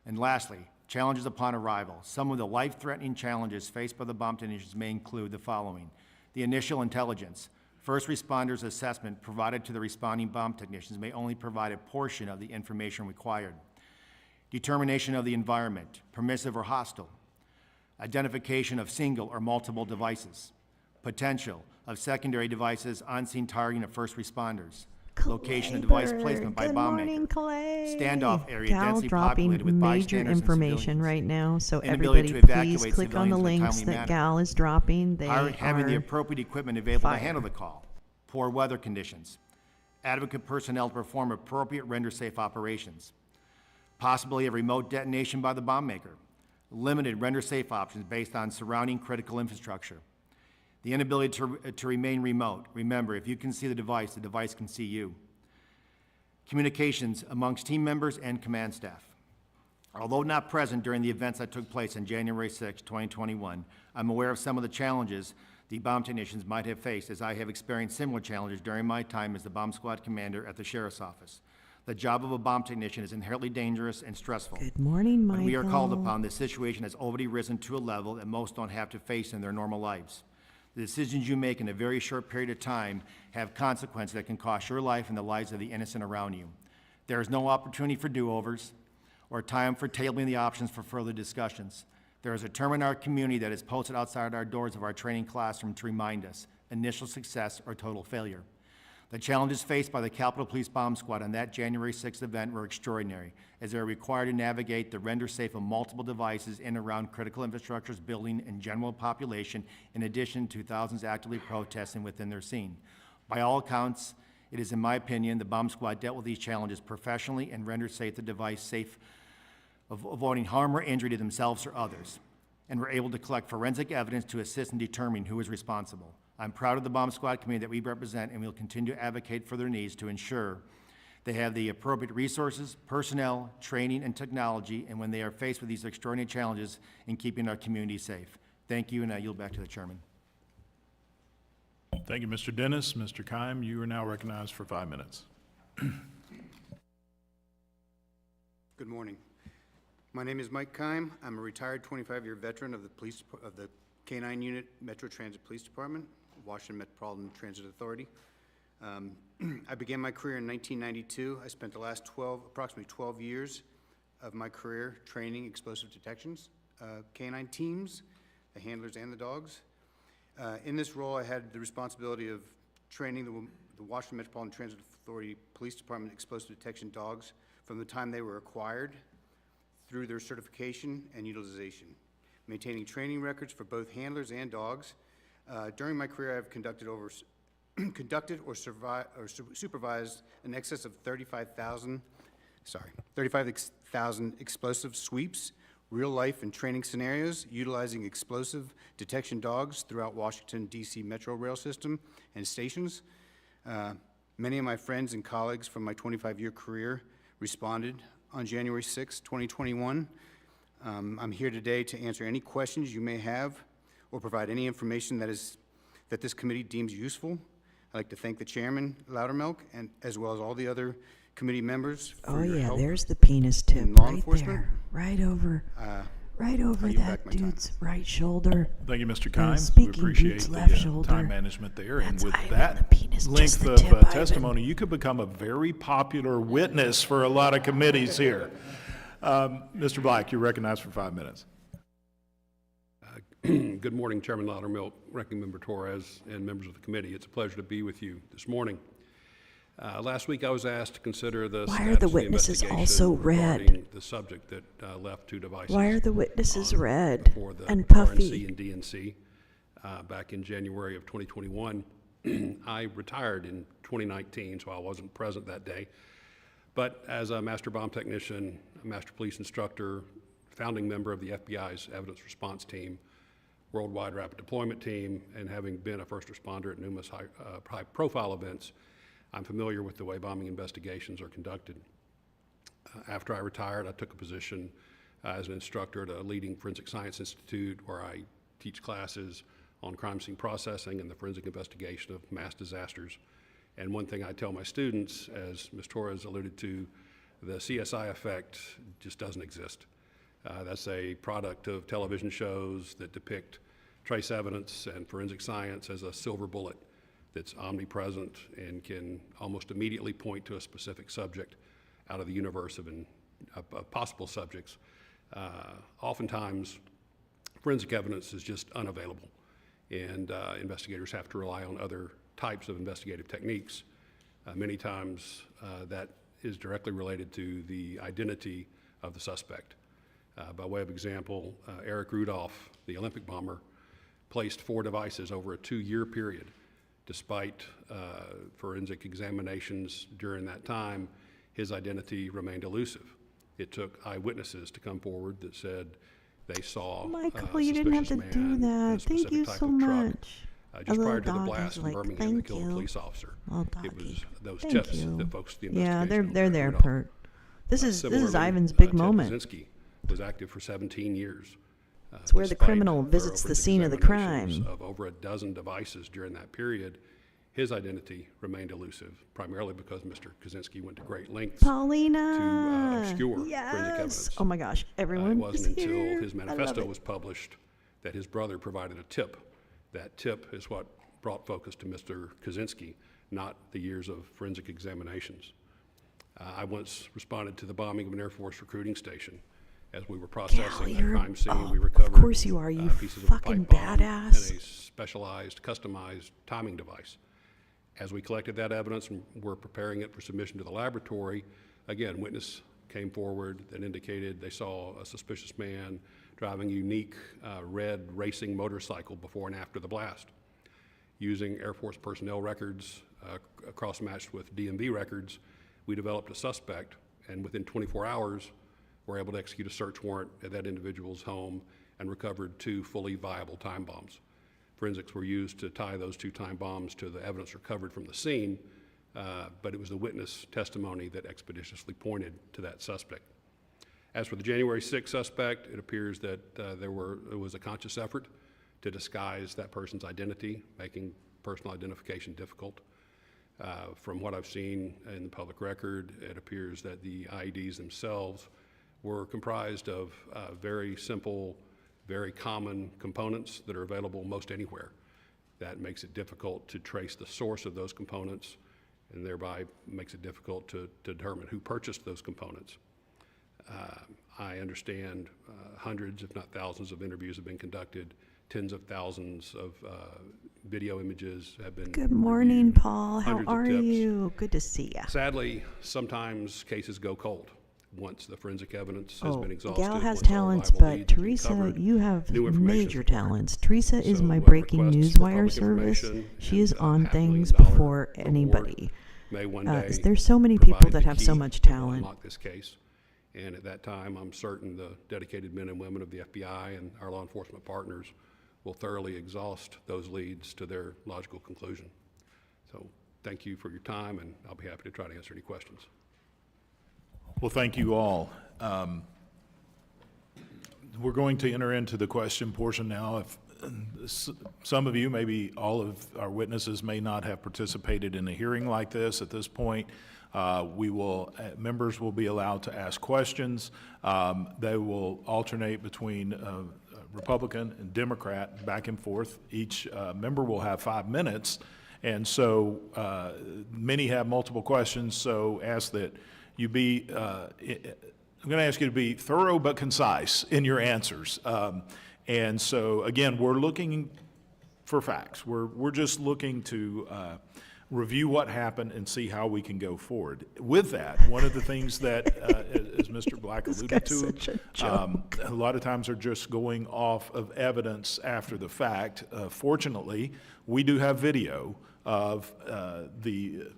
And lastly, challenges upon arrival. Some of the life-threatening challenges faced by the bomb technicians may include the following: the initial intelligence. First responders' assessment provided to the responding bomb technicians may only provide a portion of the information required. Determination of the environment, permissive or hostile. Identification of single or multiple devices. Potential of secondary devices, on-scene targeting of first responders. Location of device placement by bomb maker. Standoff area densely populated with major bystanders information and right now, so Inability everybody to please evacuate click on the civilians in a links timely that manner. Gal is dropping. They Having the are appropriate equipment available fire. to handle the call. Poor weather conditions. adequate personnel to perform appropriate render-safe operations, possibility of remote detonation by the bomb maker, limited render-safe options based on surrounding critical infrastructure, the inability to remain remote. Remember, if you can see the device can see you. Communications amongst team members and command staff. Although not present during the events that took place on January 6, 2021, I'm aware of some of the challenges the bomb technicians might have faced, as I have experienced similar challenges during my time as the bomb squad commander at the sheriff's office. The job of a bomb technician is inherently dangerous and stressful. Good morning, Michael. When we are called upon, the situation has already risen to a level that most don't have to face in their normal lives. The decisions you make in a very short period of time have consequences that can cost your life and the lives of the innocent around you. There is no opportunity for do-overs or time for tabling the options for further discussions. There is a term in our community that is posted outside our doors of our training classroom to remind us: initial success or total failure. The challenges faced by the Capitol Police Bomb Squad on that January 6th event were extraordinary, as they are required to navigate the render safe of multiple devices in and around critical infrastructures, building, and general population, in addition to thousands actively protesting within their scene. By all accounts, it is, in my opinion, the bomb squad dealt with these challenges professionally and rendered safe the device safe of avoiding harm or injury to themselves or others, and were able to collect forensic evidence to assist in determining who is responsible. I'm proud of the bomb squad community that we represent, and we'll continue to advocate for their needs to ensure they have the appropriate resources, personnel, training, and technology, and when they are faced with these extraordinary challenges in keeping our community safe. Thank you, and I yield back to the chairman. Thank you, Mr. Dennis. Mr. Keim, you are now recognized for 5 minutes. Good morning. My name is Mike Keim. I'm a retired 25-year veteran of the K-9 Unit Metro Transit Police Department, Washington Metropolitan Transit Authority. I began my career in 1992. I spent the last approximately 12 years of my career training explosive detections, K-9 teams, the handlers and the dogs. In this role, I had the responsibility of training the Washington Metropolitan Transit Authority Police Department explosive detection dogs from the time they were acquired through their certification and utilization, maintaining training records for both handlers and dogs. During my career, I've conducted or supervised in excess of 35,000 explosive sweeps, real life and training scenarios, utilizing explosive detection dogs throughout Washington, D.C. Metro Rail System and stations. Many of my friends and colleagues from my 25-year career responded on January 6, 2021. I'm here today to answer any questions you may have or provide any information that this committee deems useful. I'd like to thank the chairman, Loudermilk, and as well as all the other committee members for your help. There's the penis tip right there, right over that dude's right shoulder. Thank you, Mr. Keim. We speaking appreciate dude's the left shoulder. time management there. That's and with Ivan, that the penis, just length the of tip, testimony, you could become a very popular witness for a lot of committees here. Mr. Black, you're recognized for 5 minutes. Good morning, Chairman Loudermilk, Ranking Member Torres, and members of the committee. It's a pleasure to be with you this morning. Last week, I was asked to consider the Why are the witnesses also red? The subject that left 2 devices. Why are the witnesses red for the and puffy? RNC and DNC back in January of 2021. I retired in 2019, so I wasn't present that day. But as a master bomb technician, a master police instructor, founding member of the FBI's evidence response team, worldwide rapid deployment team, and having been a first responder at numerous high-profile events, I'm familiar with the way bombing investigations are conducted. After I retired, I took a position as an instructor at a leading forensic science institute where I teach classes on crime scene processing and the forensic investigation of mass disasters. And one thing I tell my students, as Ms. Torres alluded to, the CSI effect just doesn't exist. That's a product of television shows that depict trace evidence and forensic science as a silver bullet that's omnipresent and can almost immediately point to a specific subject out of the universe of possible subjects. Oftentimes, forensic evidence is just unavailable, and investigators have to rely on other types of investigative techniques. Many times, that is directly related to the identity of the suspect. By way of example, Eric Rudolph, the Olympic bomber, placed 4 devices over a 2-year period Despite forensic examinations during that time, his identity remained elusive. It took eyewitnesses to come forward that said they saw Michael, you didn't have to do that. Thank you so much. Just prior to the blast in Birmingham that killed a police officer. It was those tips that focused the investigation. Yeah, they're there, Pert. This is Ivan's big moment. Kaczynski was active for 17 years. It's where the criminal visits the scene of the crime. Of over a dozen devices during that period, his identity remained elusive, primarily because Mr. Kaczynski went to great lengths to obscure forensic evidence. Oh my gosh, everyone It wasn't is until here. his manifesto was published that his brother provided a tip. That tip is what brought focus to Mr. Kaczynski, not the years of forensic examinations. I once responded to the bombing of an Air Force recruiting station. As we were processing the crime scene, we recovered of course you are, you pieces of a fucking pipe bomb badass. and a specialized, customized timing device. As we collected that evidence and were preparing it for submission to the laboratory, again, witness came forward that indicated they saw a suspicious man driving a unique red racing motorcycle before and after the blast. Using Air Force personnel records cross-matched with DMV records, we developed a suspect, and within 24 hours, were able to execute a search warrant at that individual's home and recovered 2 fully viable time bombs. Forensics were used to tie those 2 time bombs to the evidence recovered from the scene, but it was the witness testimony that expeditiously pointed to that suspect. As for the January 6th suspect, it appears that it was a conscious effort to disguise that person's identity, making personal identification difficult. From what I've seen in the public record, it appears that the IEDs themselves were comprised of very simple, very common components that are available most anywhere. That makes it difficult to trace the source of those components, and thereby makes it difficult to determine who purchased those components. I understand hundreds, if not thousands, of interviews have been conducted. Tens of thousands of video images have been Good morning, reviewed, Paul. How hundreds of are tips. you? Good to see you. Sadly, sometimes cases go cold once the forensic evidence has been exhausted. Gal has once all talents, viable but leads have been Teresa, covered, you have new information major is required. talents. Teresa is So, my breaking requests for newswire public service. information She is and, on $500,000 things before reward anybody. may one day There's so many people provide that the have so key much that will talent. unlock this case. And at that time, I'm certain the dedicated men and women of the FBI and our law enforcement partners will thoroughly exhaust those leads to their logical conclusion. So thank you for your time, and I'll be happy to try to answer any questions. Well, thank you all. We're going to enter into the question portion now. If some of you, maybe all of our witnesses, may not have participated in a hearing like this at this point, members will be allowed to ask questions. They will alternate between Republican and Democrat, back and forth. Each member will have 5 minutes, and so many have multiple questions, so ask that you be, I'm going to ask you to be thorough but concise in your answers. And so, again, we're looking for facts. We're just looking to review what happened and see how we can go forward. With that, one of the things that, as Mr. Black alluded to, a lot of times are just going off of evidence after the fact. Fortunately, we do have video of the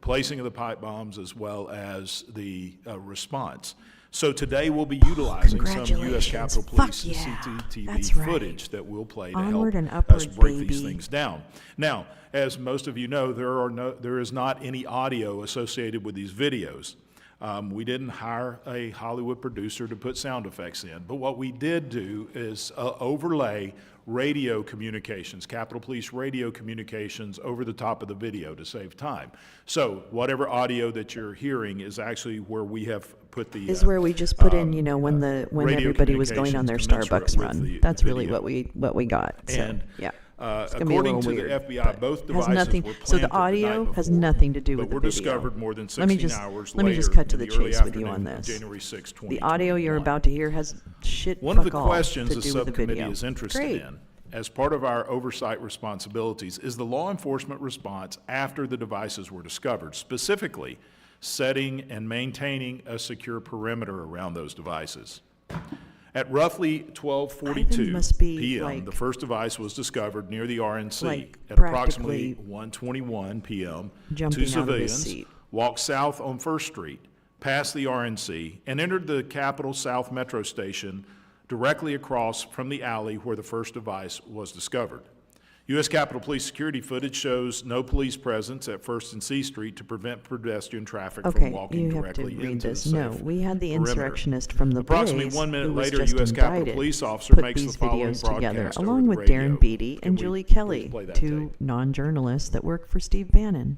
placing of the pipe bombs as well as the response. So today we'll be utilizing some U.S. Capitol Police CCTV footage that we'll play to help us break these things down. Now, as most of you know, there is not any audio associated with these videos. We didn't hire a Hollywood producer to put sound effects in, but what we did do is overlay radio communications, Capitol Police radio communications over the top of the video to save time. So whatever audio that you're hearing is actually where we have put the is where we just put in, you know, when everybody was going on their Starbucks run. That's really what we got. So, and yeah. according to the FBI, both devices were planted so the audio has nothing to do with the were video. discovered more than 16 hours Let me just later cut to in the early chase with you afternoon on of this. January 6, The audio you're about to hear has shit One of the fuck all questions to the do with the subcommittee video. is interested Great. in, as part of our oversight responsibilities, is the law enforcement response after the devices were discovered, specifically setting and maintaining a secure perimeter around those devices. At roughly Ivan 12:42 must be, p.m., like- the first device was discovered near the RNC. like, At approximately practically 1:21 p.m., jumping two out of his civilians seat. walked south on First Street, past the RNC, and entered the Capitol South Metro Station directly across from the alley where the first device was discovered. U.S. Capitol Police security footage shows no police presence at First and C Street to prevent pedestrian traffic from Okay, walking you have to directly read into this. the No, safe we had the perimeter. insurrectionist from the Approximately Blaze, 1 minute who was later, just U.S. Capitol indicted, Police officer put makes these the following videos together, broadcast over along the with radio. Darren Beatty Can and we Julie please Kelly, play that two tape? non-journalists that work for Steve Bannon.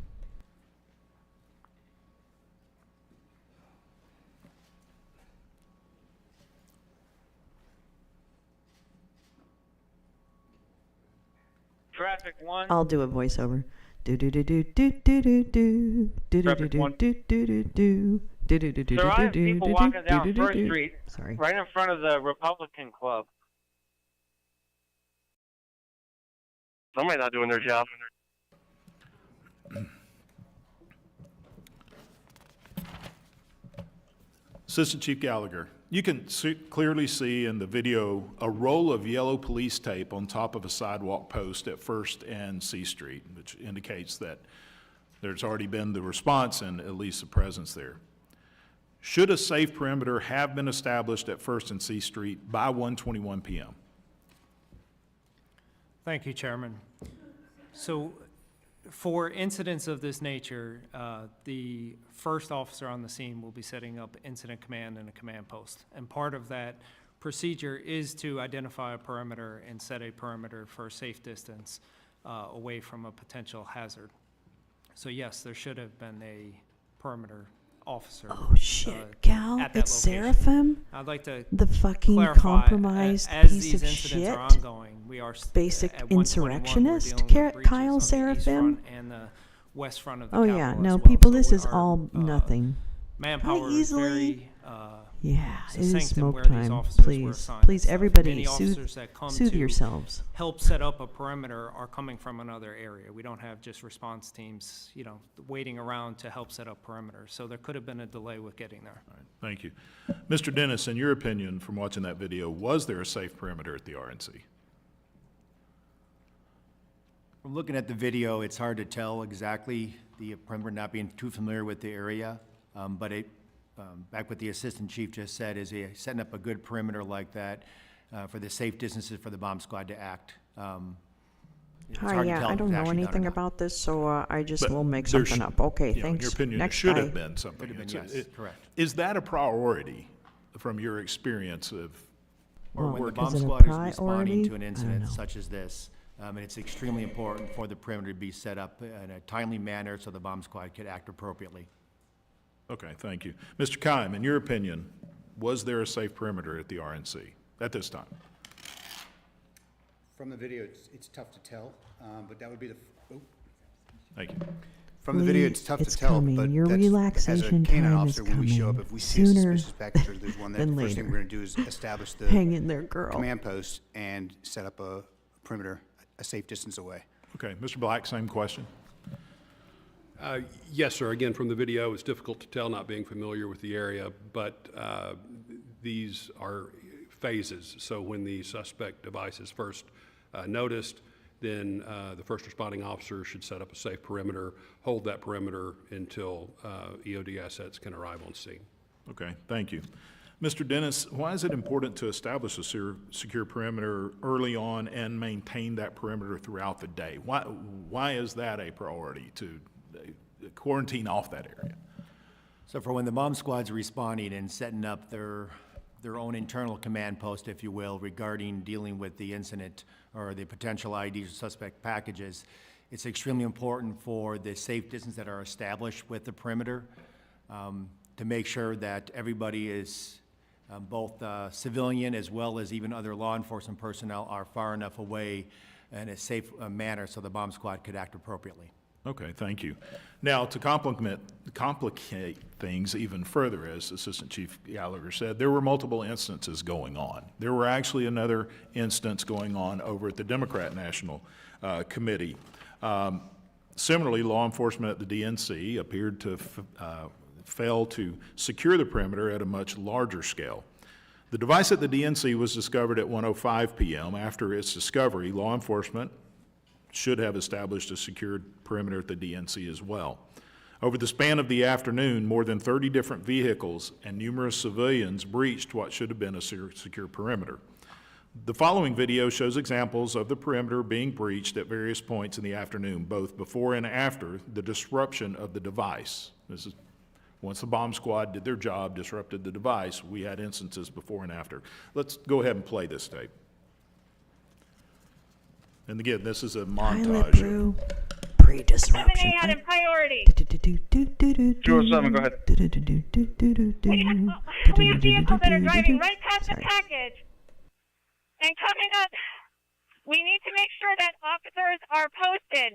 Traffic 1. I'll do a voiceover. Do do do do do do do do do do do Traffic do 1. do do do do do do do do Sir, I have do people do walking do down do First do. Street, Sorry. right in front of the Republican Club. Somebody's not doing their job. Assistant Chief Gallagher, you can clearly see in the video a roll of yellow police tape on top of a sidewalk post at First and C Street, which indicates that there's already been the response and at least a presence there. Should a safe perimeter have been established at First and C Street by 1:21 p.m.? Thank you, Chairman. So for incidents of this nature, the first officer on the scene will be setting up incident command and a command post. And part of that procedure is to identify a perimeter and set a perimeter for a safe distance away from a potential hazard. So yes, there should have been a perimeter officer. Oh shit, Gal, at that it's location. Seraphim? I'd like to The fucking clarify, compromised as piece these of incidents shit? are ongoing, we are Basic at 121, we're insurrectionist, dealing with breaches Kyle on the east Seraphim? front and the west front of the Oh Capitol yeah, as no, well. people, So this is our, all nothing. manpower I easily, is very yeah, it is succinct in smoke where these time. officers were Please, assigned please, and stuff. everybody, Many officers that come soothe to yourselves. help set up a perimeter are coming from another area. We don't have just response teams, you know, waiting around to help set up perimeter. So there could have been a delay with getting there. All right, thank you. Mr. Dennis, in your opinion, from watching that video, was there a safe perimeter at the RNC? From looking at the video, it's hard to tell exactly, the perimeter, not being too familiar with the area, but back what the Assistant Chief just said, is setting up a good perimeter like that for the safe distances for the bomb squad to act. It's Hi, hard to yeah, tell I if don't it's know actually done or anything not. about this, so I just But will make there something sh- up. Okay, you know, thanks. in your opinion, Next it should guy. have been something. Could have been, It's- yes, correct. Is that a priority from your experience of Or when the Work, bomb is it a squad is priority? responding to an I don't incident know. such as this, and it's extremely important for the perimeter to be set up in a timely manner so the bomb squad could act appropriately. Okay, thank you. Mr. Keim, in your opinion, was there a safe perimeter at the RNC at this time? From the video, it's tough to tell, but that would be the, Thank you. from the video, Lee, it's tough it's to tell, coming. but Your as a relaxation K-9 time is officer, when we show up, coming. if we see a Sooner suspicious package or there's one, that than first thing later. we're gonna do is establish the Hang in there, girl. command post and set up a perimeter, a safe distance away. Okay, Mr. Black, same question. Yes, sir. Again, from the video, it's difficult to tell, not being familiar with the area, but these are phases. So when the suspect device is first noticed, then the first responding officer should set up a safe perimeter, hold that perimeter until EOD assets can arrive on scene. Okay, thank you. Mr. Dennis, why is it important to establish a secure perimeter early on and maintain that perimeter throughout the day? Why is that a priority to quarantine off that area? So for when the bomb squad's responding and setting up their own internal command post, if you will, regarding dealing with the incident or the potential IDs or suspect packages, it's extremely important for the safe distance that are established with the perimeter to make sure that everybody is, both civilian as well as even other law enforcement personnel, are far enough away in a safe manner so the bomb squad could act appropriately. Okay, thank you. Now, to complicate things even further, as Assistant Chief Gallagher said, there were multiple instances going on. There were actually another instance going on over at the Democrat National Committee. Similarly, law enforcement at the DNC appeared to fail to secure the perimeter at a much larger scale. The device at the DNC was discovered at 1:05 p.m. After its discovery, law enforcement should have established a secured perimeter at the DNC as well. Over the span of the afternoon, more than 30 different vehicles and numerous civilians breached what should have been a secure perimeter. The following video shows examples of the perimeter being breached at various points in the afternoon, both before and after the disruption of the device. This is once the bomb squad did their job, disrupted the device, we had instances before and after. Let's go ahead and play this tape. And again, this is a montage. Brew, pre-disruption. Out in priority. 207, go ahead. We have vehicles that are driving right past the package and coming up. We need to make sure that officers are posted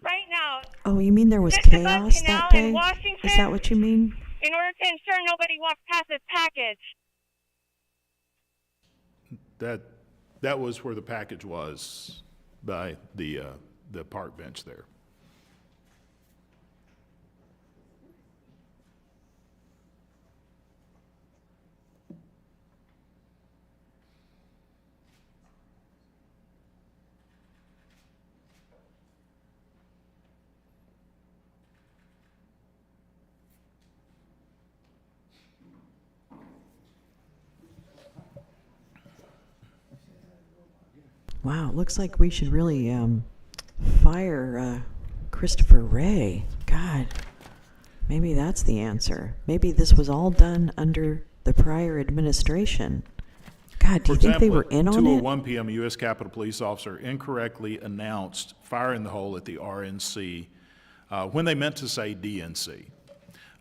right now. Oh, you mean there was Just above chaos Canal that in day? Washington, Is that what you mean? in order to ensure nobody walks past this package. That was where the package was by the park bench there. Wow, it looks like we should really fire Christopher Wray. God, maybe that's the answer. Maybe this was all done under the prior administration. God, do you think they were in on it? At 2:01 p.m., a U.S. Capitol Police officer incorrectly announced fire in the hole at the RNC when they meant to say DNC.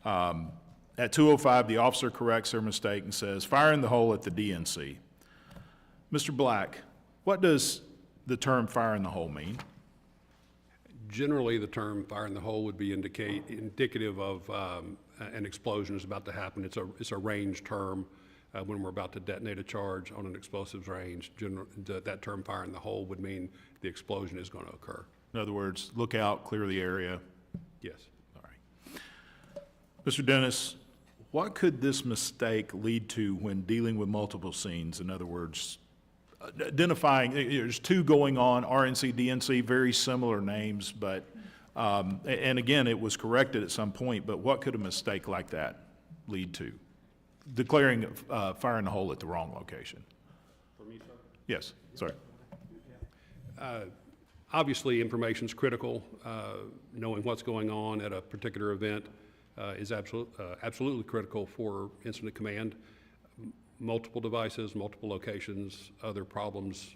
At 2:05, the officer corrects their mistake and says, fire in the hole at the DNC. Mr. Black, what does the term fire in the hole mean? Generally, the term fire in the hole would be indicative of an explosion is about to happen. It's a range term when we're about to detonate a charge on an explosives range. That term fire in the hole would mean the explosion is going to occur. In other words, look out, clear the area. Yes. All right. Mr. Dennis, what could this mistake lead to when dealing with multiple scenes? In other words, identifying, there's two going on, RNC, DNC, very similar names, but, and again, it was corrected at some point, but what could a mistake like that lead to? Declaring fire in the hole at the wrong location. For me, sir? Yes, sorry. Obviously, information is critical. Knowing what's going on at a particular event is absolutely critical for incident command. Multiple devices, multiple locations, other problems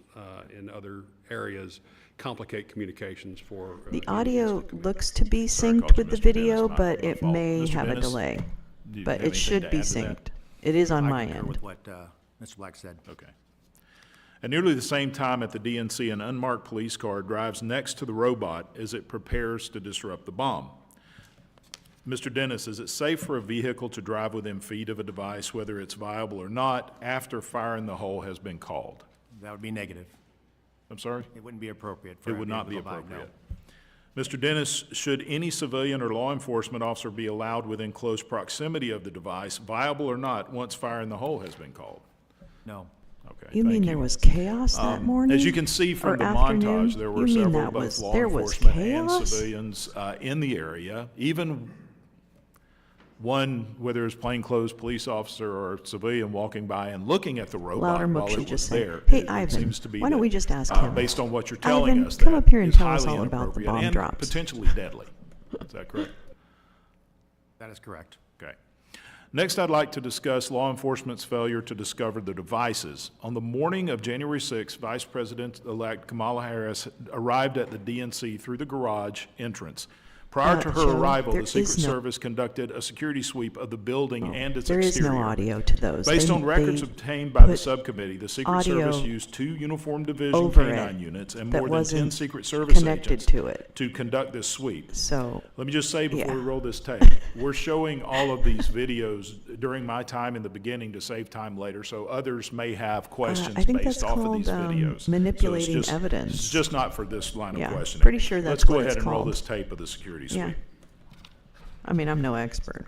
in other areas complicate communications for The audio looks to be synced with the video, but it may have a delay. But it should be synced. It is on my end. With what Mr. Black said. Okay. At nearly the same time at the DNC, an unmarked police car drives next to the robot as it prepares to disrupt the bomb. Mr. Dennis, is it safe for a vehicle to drive within feet of a device, whether it's viable or not, after fire in the hole has been called? That would be negative. I'm sorry? It wouldn't be appropriate. For It a would not be vehicle to drive, no. appropriate. Mr. Dennis, should any civilian or law enforcement officer be allowed within close proximity of the device, viable or not, once fire in the hole has been called? No. Okay. You mean there was chaos that morning? As you can see from or the afternoon? montage, there were You mean several that both was- law there was enforcement and chaos? civilians in the area, even one, whether it's plainclothes police officer or civilian walking by and looking at the robot Loudermilk while should it just was say, there. "Hey, It Ivan, seems to be why don't that, we just ask him?" based on what you're telling Ivan, us, come that up here and is tell us highly all about the inappropriate bomb and drops. potentially deadly. Is that correct? That is correct. Okay. Next, I'd like to discuss law enforcement's failure to discover the devices. On the morning of January 6th, Vice President-elect Kamala Harris arrived at the DNC through the garage entrance. Prior to her Joe, arrival, there the Secret is no- Service conducted a security sweep of the building and its there is exterior. no audio to those. Based They- on records they obtained by the put subcommittee, the Secret audio Service used 2 uniformed division over K-9 it units and that more than 10 wasn't Secret Service connected agents to it. to conduct this sweep. So, let me just say before yeah. we roll this tape, we're showing all of these videos during my time in the beginning to save time later, so others may have questions I think based that's off of these called, videos. So manipulating it's just, evidence. It's just not for this line Yeah, of questioning. pretty sure that's Let's go what ahead it's and roll called. this tape of the security sweep. Yeah. I mean, I'm no expert.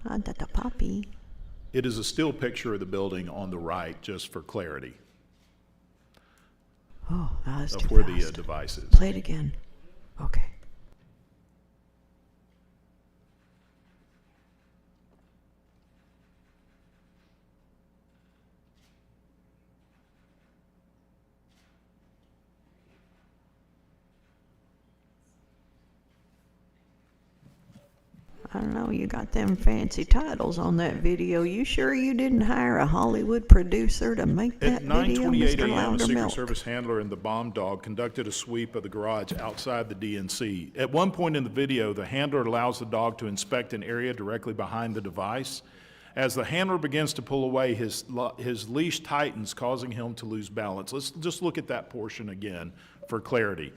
That poppy. It is a still picture of the building on the right, just for clarity Oh, that was of too where fast. the device is. Play it again. Okay. I don't know, you got them fancy titles on that video. You sure you didn't hire a Hollywood producer to make that At video, 9:28 Mr. a.m., a Secret Loudermilk? Service handler and the bomb dog conducted a sweep of the garage outside the DNC. At one point in the video, the handler allows the dog to inspect an area directly behind the device. As the handler begins to pull away, his leash tightens, causing him to lose balance. Let's just look at that portion again for clarity.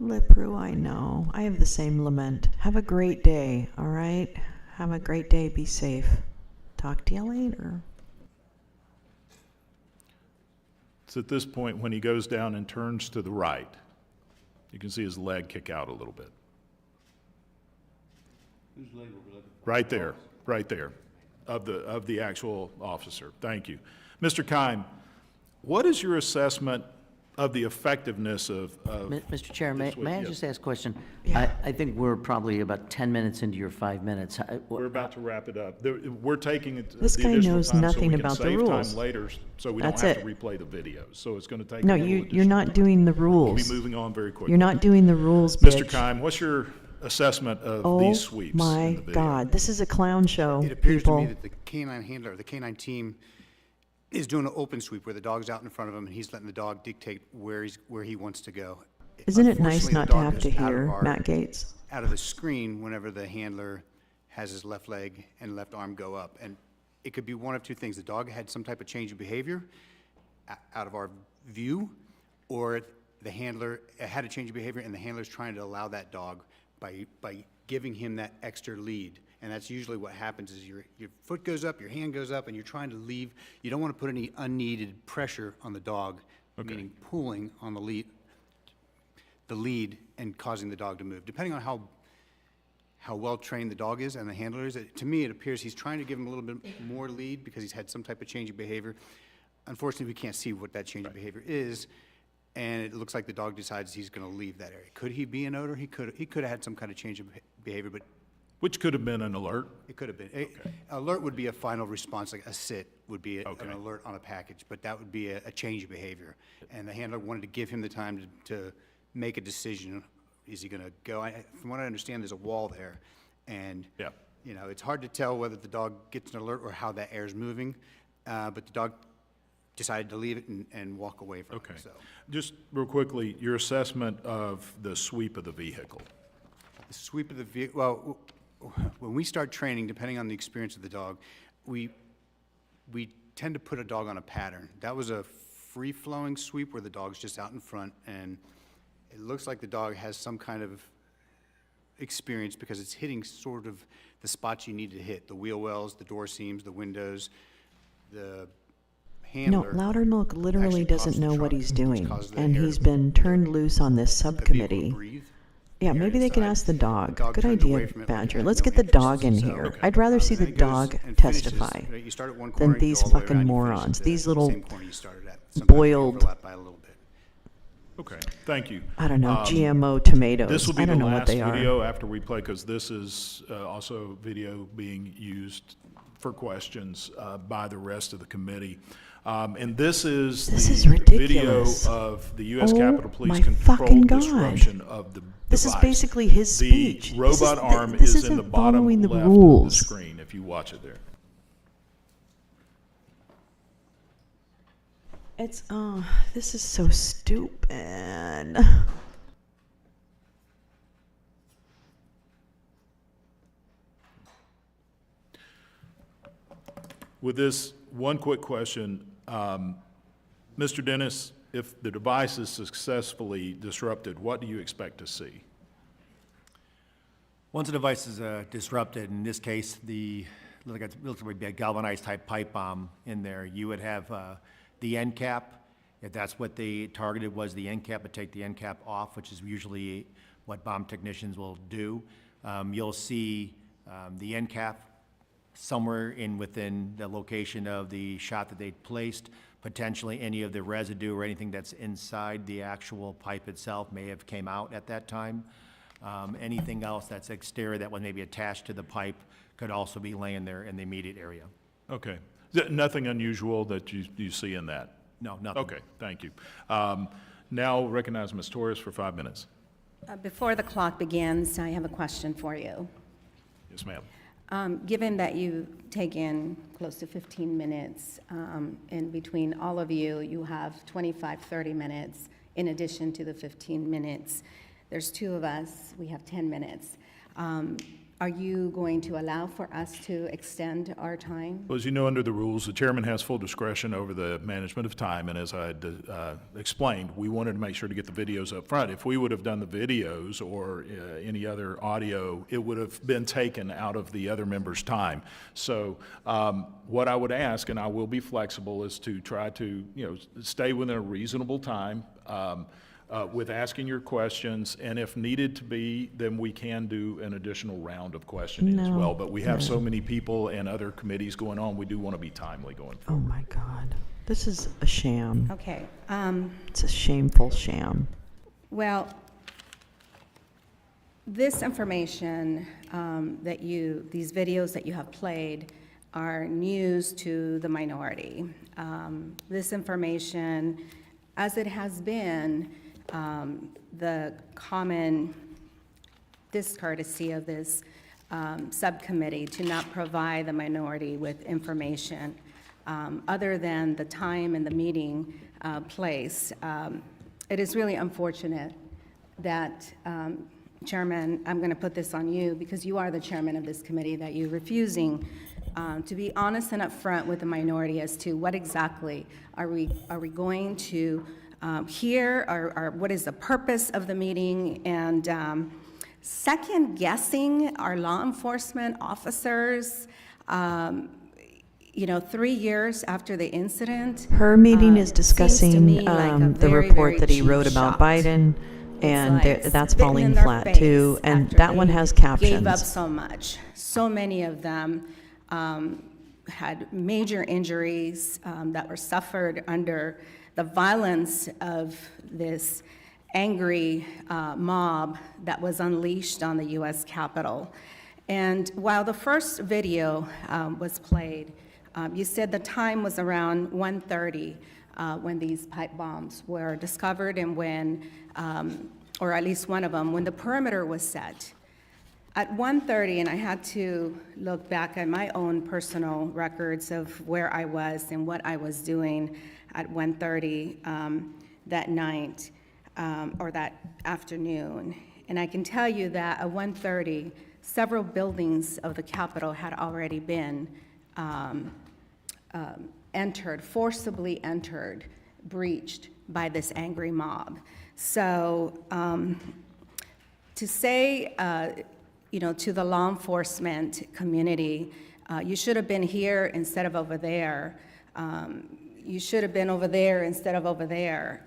Lipru, I know. I have the same lament. Have a great day, all right? Have a great day. Be safe. Talk to you later. It's at this point when he goes down and turns to the right. You can see his leg kick out a little bit. Whose leg were we looking for? Right there, of the actual officer. Thank you. Mr. Keim, what is your assessment of the effectiveness of Mr. Chair, may I yes. just ask a question? Yeah. I think we're probably about 10 minutes into your 5 minutes. We're about to wrap it up. We're taking it This the guy additional knows time so nothing we can about the save rules. time later, so we That's don't have it. to replay the videos. So it's going to take No, a little you're additional not doing the We'll rules. be moving on very quickly. You're not doing the rules, bitch. Mr. Keim, what's your assessment of Oh these sweeps in my the video? God, this is a clown show, It appears people. to me that the canine handler, the canine team, is doing an open sweep where the dog's out in front of him and he's letting the dog dictate where he wants to go. Isn't it nice Unfortunately, the not to dog have to goes out of hear Matt Gates? out of the screen whenever the handler has his left leg and left arm go up. And it could be one of two things. The dog had some type of change of behavior out of our view, or the handler had a change of behavior and the handler's trying to allow that dog by giving him that extra lead. And that's usually what happens is your foot goes up, your hand goes up, and you're trying to leave. You don't want to put any unneeded pressure on the dog, meaning pulling on the lead and causing the dog to move. Depending on how well trained the dog is and the handler is, to me it appears he's trying to give him a little bit more lead because he's had some type of change of behavior. Unfortunately, we can't see what that change of behavior is, and it looks like the dog decides he's going to leave that area. Could he be an odor? He could have had some kind of change of behavior, but Which could have been an alert. it could have been. Alert would be a final response, like a sit would be an alert on a package, but that would be a change of behavior. And the handler wanted to give him the time to make a decision. Is he going to go? From what I understand, there's a wall there. And, it's hard to tell whether the dog gets an alert or how that air is moving. But the dog decided to leave it and walk away from it. So. Just real quickly, your assessment of the sweep of the vehicle. The sweep of the vehicle, well, when we start training, depending on the experience of the dog, we tend to put a dog on a pattern. That was a free-flowing sweep where the dog's just out in front, and it looks like the dog has some kind of experience because it's hitting sort of the spots you need to hit, the wheel wells, the door seams, the windows, the handler. No, Loudermilk literally actually doesn't causes the know what trunk, he's which doing, causes the and air he's to been turned loose on this subcommittee. breathe. Yeah, maybe they can ask the dog. Good turned away idea, from it like Badger. it had Let's no get the interest. dog in So, here. I'd rather see the then it goes dog and finishes, testify you start at one than corner, you these go all the way fucking around, you finish morons. at These the little same corner you started at. Sometimes they boiled, overlap by a little bit. Okay, thank you. I don't know, GMO tomatoes. This will be I don't the know what last they are. video after we play, because this is also video being used for questions by the rest of the committee. And this is the video ridiculous. of the U.S. Oh Capitol Police my controlled fucking God. disruption of the This device. is basically his speech. The robot arm this is in isn't the bottom following the left rules. of the screen, if you watch it there. It's, this is so stupid. With this, one quick question. Mr. Dennis, if the device is successfully disrupted, what do you expect to see? Once a device is disrupted, in this case, looks like it would be a galvanized type pipe bomb in there, you would have the end cap. If that's what they targeted was the end cap, but take the end cap off, which is usually what bomb technicians will do. You'll see The end cap, somewhere within the location of the shot that they placed, potentially any of the residue or anything that's inside the actual pipe itself may have came out at that time. Anything else that's exterior that was maybe attached to the pipe could also be laying there in the immediate area. Okay. Nothing unusual that you see in that? No, nothing. Okay, thank you. Now recognize Ms. Torres for 5 minutes. Before the clock begins, I have a question for you. Yes, ma'am. Given that you take in close to 15 minutes, and between all of you, you have 25, 30 minutes in addition to the 15 minutes. There's two of us, we have 10 minutes. Are you going to allow for us to extend our time? Well, as you know, under the rules, the chairman has full discretion over the management of time, and as I explained, we wanted to make sure to get the videos up front. If we would have done the videos or any other audio, it would have been taken out of the other members' time. So what I would ask, and I will be flexible, is to try to stay within a reasonable time. With asking your questions, and if needed to be, then we can do an additional round of questioning as well. But we have so many people and other committees going on, we do want to be timely going forward. Oh my God. This is a sham. Okay. It's a shameful sham. Well, this information these videos that you have played are news to the minority. This information, as it has been, the common discourtesy of this subcommittee to not provide the minority with information other than the time and the meeting place. It is really unfortunate that, Chairman, I'm going to put this on you because you are the chairman of this committee, that you're refusing to be honest and upfront with the minority as to what exactly are we going to hear, or what is the purpose of the meeting, and second guessing our law enforcement officers, 3 years after the incident. Her meeting is discussing the report very that he cheap wrote about shot. Biden, and that's Spitting falling in their flat face too, and after that one they has Gave up captions. so much. So many of them had major injuries that were suffered under the violence of this angry mob that was unleashed on the U.S. Capitol. And while the first video was played, you said the time was around 1:30 when these pipe bombs were discovered, and when, or at least one of them, when the perimeter was set. At 1:30, and I had to look back at my own personal records of where I was and what I was doing at 1:30 that night or that afternoon. And I can tell you that at 1:30, several buildings of the Capitol had already been forcibly entered, breached by this angry mob. So to say, to the law enforcement community, you should have been here instead of over there. You should have been over there instead of over there.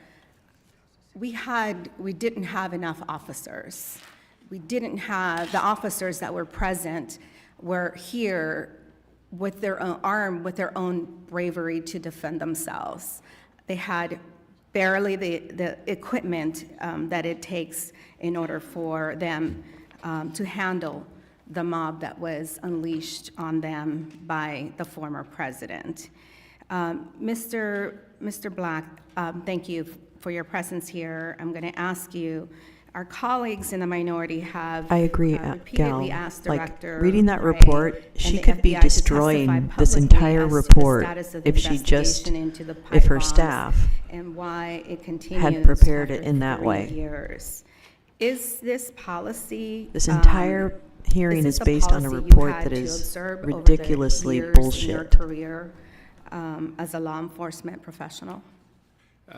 We didn't have enough officers. We didn't have, the officers that were present were here with their own armed with their own bravery to defend themselves. They had barely the equipment that it takes in order for them to handle the mob that was unleashed on them by the former president. Mr. Black, thank you for your presence here. I'm going to ask you, our colleagues in the minority have I agree, repeatedly Gal. asked Like, Director reading that Wray report, and she the could be FBI to destroying testify this publicly entire as to the report status of the if she just, investigation into the pipe if her bombs staff and why it continues had prepared it after in that 3 way. years. Is this policy? This entire hearing this is a based on a policy you report had that to is observe over the ridiculously years in your bullshit. career as a law enforcement professional?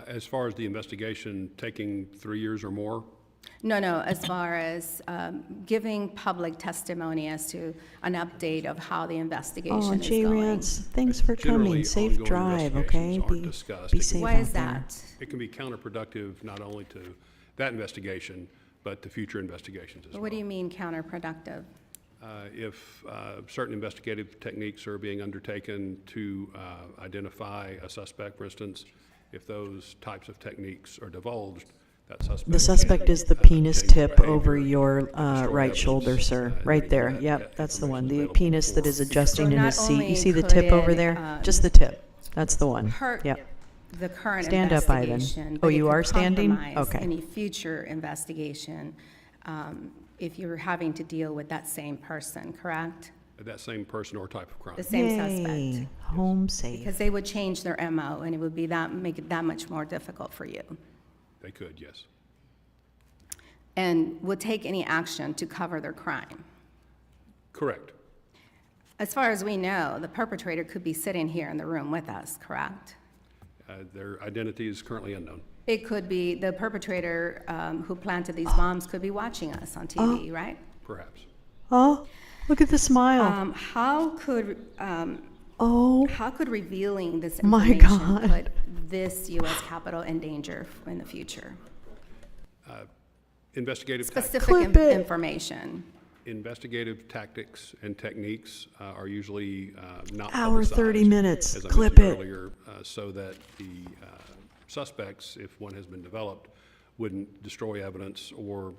As far as the investigation taking 3 years or more, No, as far as giving public testimony as to an update of how the investigation Oh, is J. going. Rance, thanks for generally coming. Safe ongoing drive, okay? investigations aren't discussed. Be safe Why out is there. that? it can be counterproductive not only to that investigation, but to future investigations as well. What do you mean counterproductive? if certain investigative techniques are being undertaken to identify a suspect, for instance, if those types of techniques are divulged, that suspect. The suspect is the penis tip over your right shoulder, sir. Right there. Yep, that's the one. The penis that is adjusting in his seat. You see the tip over there? Just the tip. That's the one. Yep. The current Stand up, Ivan. investigation. Oh, but it you could are standing? compromise Okay. Any future investigation, if you're having to deal with that same person, correct? That same person or type of crime. The same Yay. suspect. Home safe. Because they would change their MO, and it would be make it that much more difficult for you. They could, yes. And would take any action to cover their crime. Correct. As far as we know, the perpetrator could be sitting here in the room with us, correct? Their identity is currently unknown. It could be the perpetrator who planted these bombs could be watching us on TV, right? Perhaps. Oh, look at the smile. How could revealing this My information God. put this U.S. Capitol in danger in the future? Investigative Specific information. Investigative tactics and techniques are usually not Hour, 30 publicized, minutes. as I Clip mentioned it. earlier, so that the suspects, if one has been developed, wouldn't destroy evidence or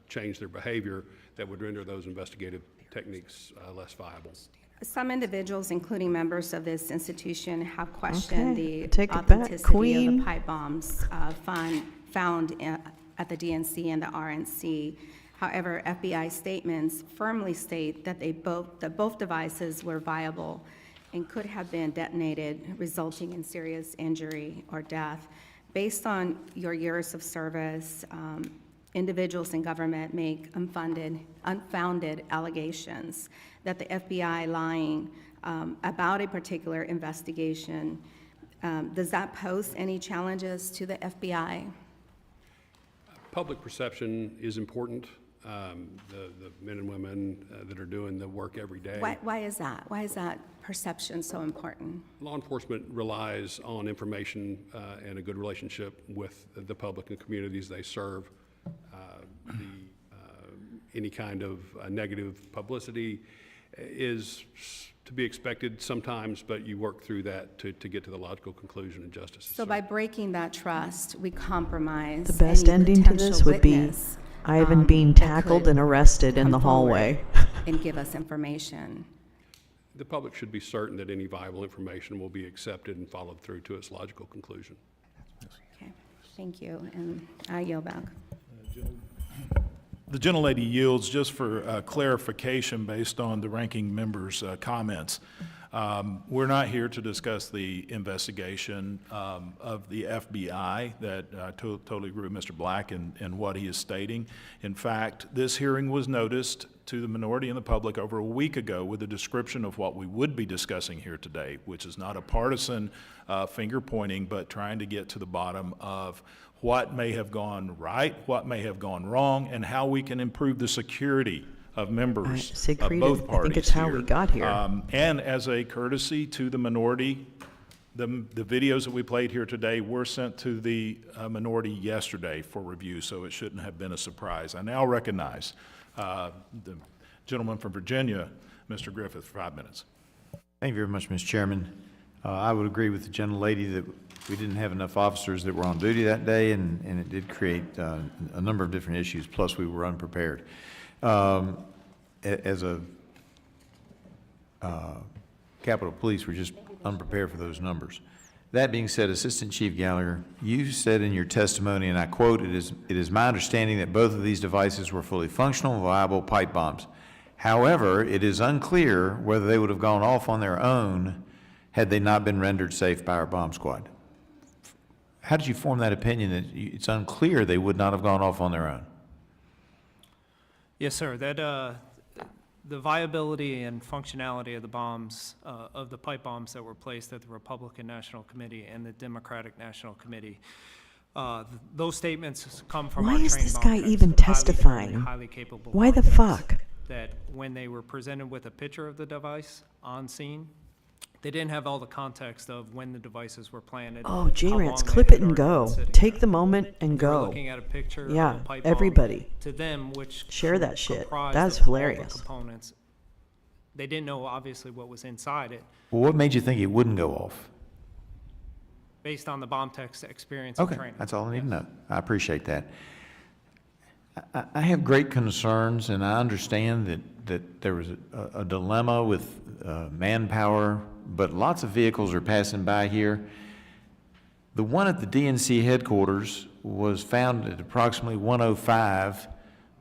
change their behavior that would render those investigative techniques less viable. Some individuals, including members of this institution, have questioned Okay, the take it back, authenticity of Queen. the pipe bombs found at the DNC and the RNC. However, FBI statements firmly state that both devices were viable and could have been detonated, resulting in serious injury or death. Based on your years of service, individuals in government make unfounded allegations that the FBI lying about a particular investigation. Does that pose any challenges to the FBI? Public perception is important. The men and women that are doing the work every day. Why is that? Why is that perception so important? Law enforcement relies on information and a good relationship with the public and communities they serve. Any kind of negative publicity is to be expected sometimes, but you work through that to get to the logical conclusion and justice. So by breaking that trust, we compromise The best any ending to this potential would be witness, Ivan being that tackled could and arrested in come the hallway. forward and give us information. The public should be certain that any viable information will be accepted and followed through to its logical conclusion. Okay, thank you, and I yield back. The gentlelady yields. Just for clarification based on the ranking member's comments. We're not here to discuss the investigation of the FBI. That I totally agree with Mr. Black and what he is stating. In fact, this hearing was noticed to the minority and the public over a week ago with a description of what we would be discussing here today, which is not a partisan finger pointing, but trying to get to the bottom of what may have gone right, what may have gone wrong, and how we can improve the security of members of both parties. I think it's how we got here. And as a courtesy to the minority, the videos that we played here today were sent to the minority yesterday for review, so it shouldn't have been a surprise. I now recognize the gentleman from Virginia, Mr. Griffith, for 5 minutes. Thank you very much, Mr. Chairman. I would agree with the gentlelady that we didn't have enough officers that were on duty that day, and it did create a number of different issues, plus we were unprepared. As a Capitol Police, we're just unprepared for those numbers. That being said, Assistant Chief Gallagher, you said in your testimony, and I quote, it is my understanding that both of these devices were fully functional, viable pipe bombs. However, it is unclear whether they would have gone off on their own had they not been rendered safe by our bomb squad. How did you form that opinion that it's unclear they would not have gone off on their own? Yes, sir. That the viability and functionality of the bombs, of the pipe bombs that were placed at the Republican National Committee and the Democratic National Committee, those statements come from our Why is trained this bomb guy techs, even highly trained, testifying? highly capable Why the bomb techs, fuck? that when they were presented with a picture of the device on scene, they didn't have all the context of when the devices were planted. Oh, how long J-Rants, they clip had it and already been go. sitting Take there. the moment and They were go. looking at a picture Yeah, of a pipe bomb everybody. to them, which Share that shit. comprised That's of all the hilarious. components They didn't know, obviously, what was inside it, Well, what made you think it wouldn't go off? based on the bomb tech's experience and Okay, training. that's all I need to know. I appreciate that. I have great concerns, and I understand that there was a dilemma with manpower, but lots of vehicles are passing by here. The one at the DNC headquarters was found at approximately 1:05,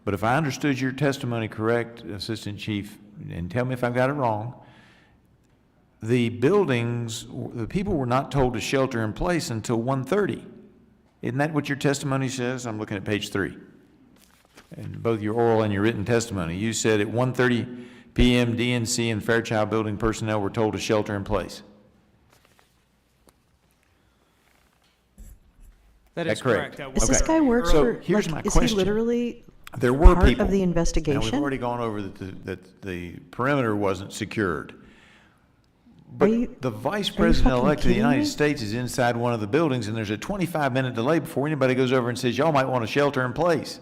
but if I understood your testimony correct, Assistant Chief, and tell me if I've got it wrong, the buildings, the people were not told to shelter in place until 1:30. Isn't that what your testimony says? I'm looking at page 3. And both your oral and your written testimony, you said at 1:30 p.m. DNC and Fairchild building personnel were told to shelter in place. That is correct? correct. Does this guy work So for, here's like, my is question. he literally There were part people. of the Now, investigation? we've already gone over that the perimeter wasn't secured. But the Vice President-elect of the kidding United me? States is inside one of the buildings, and there's a 25-minute delay before anybody goes over and says, y'all might want to shelter in place.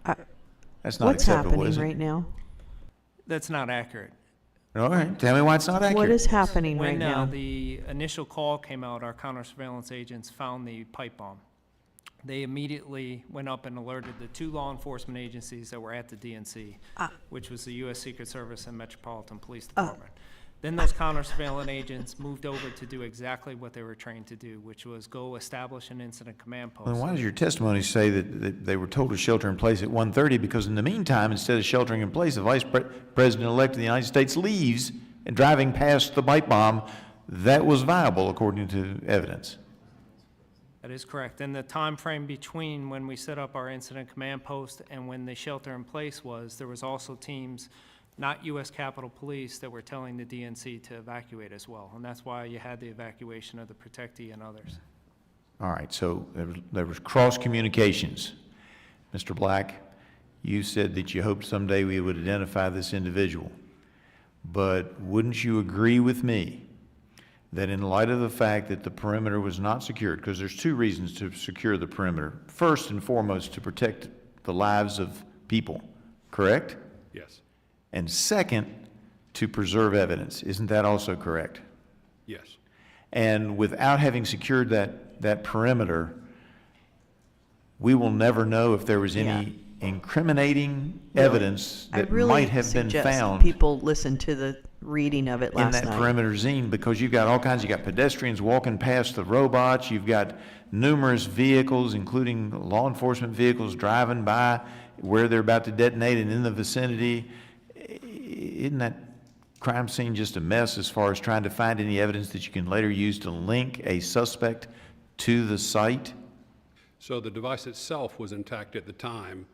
That's not What's acceptable, is happening it? right now? That's not accurate. All right, tell me why it's not accurate. What is happening right When now? the initial call came out, our counter surveillance agents found the pipe bomb. They immediately went up and alerted the 2 law enforcement agencies that were at the DNC, which was the U.S. Secret Service and Metropolitan Police Department. Then those counter surveillance agents moved over to do exactly what they were trained to do, which was go establish an incident command post. Then why does your testimony say that they were told to shelter in place at 1:30? Because in the meantime, instead of sheltering in place, the Vice President-elect of the United States leaves and driving past the pipe bomb that was viable, according to evidence. That is correct. And the time frame between when we set up our incident command post and when the shelter in place was, there was also teams, not U.S. Capitol Police, that were telling the DNC to evacuate as well. And that's why you had the evacuation of the protectee and others. All right, so there was cross communications. Mr. Black, you said that you hoped someday we would identify this individual. But wouldn't you agree with me that in light of the fact that the perimeter was not secured, because there's 2 reasons to secure the perimeter. First and foremost, to protect the lives of people, correct? Yes. And second, to preserve evidence. Isn't that also correct? Yes. And without having secured that perimeter, we will never know if there was any incriminating evidence I that really might have been suggest found people listen to the reading of it in last that night. perimeter zine, because you've got all kinds, you've got pedestrians walking past the robots, you've got numerous vehicles, including law enforcement vehicles, driving by where they're about to detonate and in the vicinity. Isn't that crime scene just a mess as far as trying to find any evidence that you can later use to link a suspect to the site? So the device itself was intact at the time.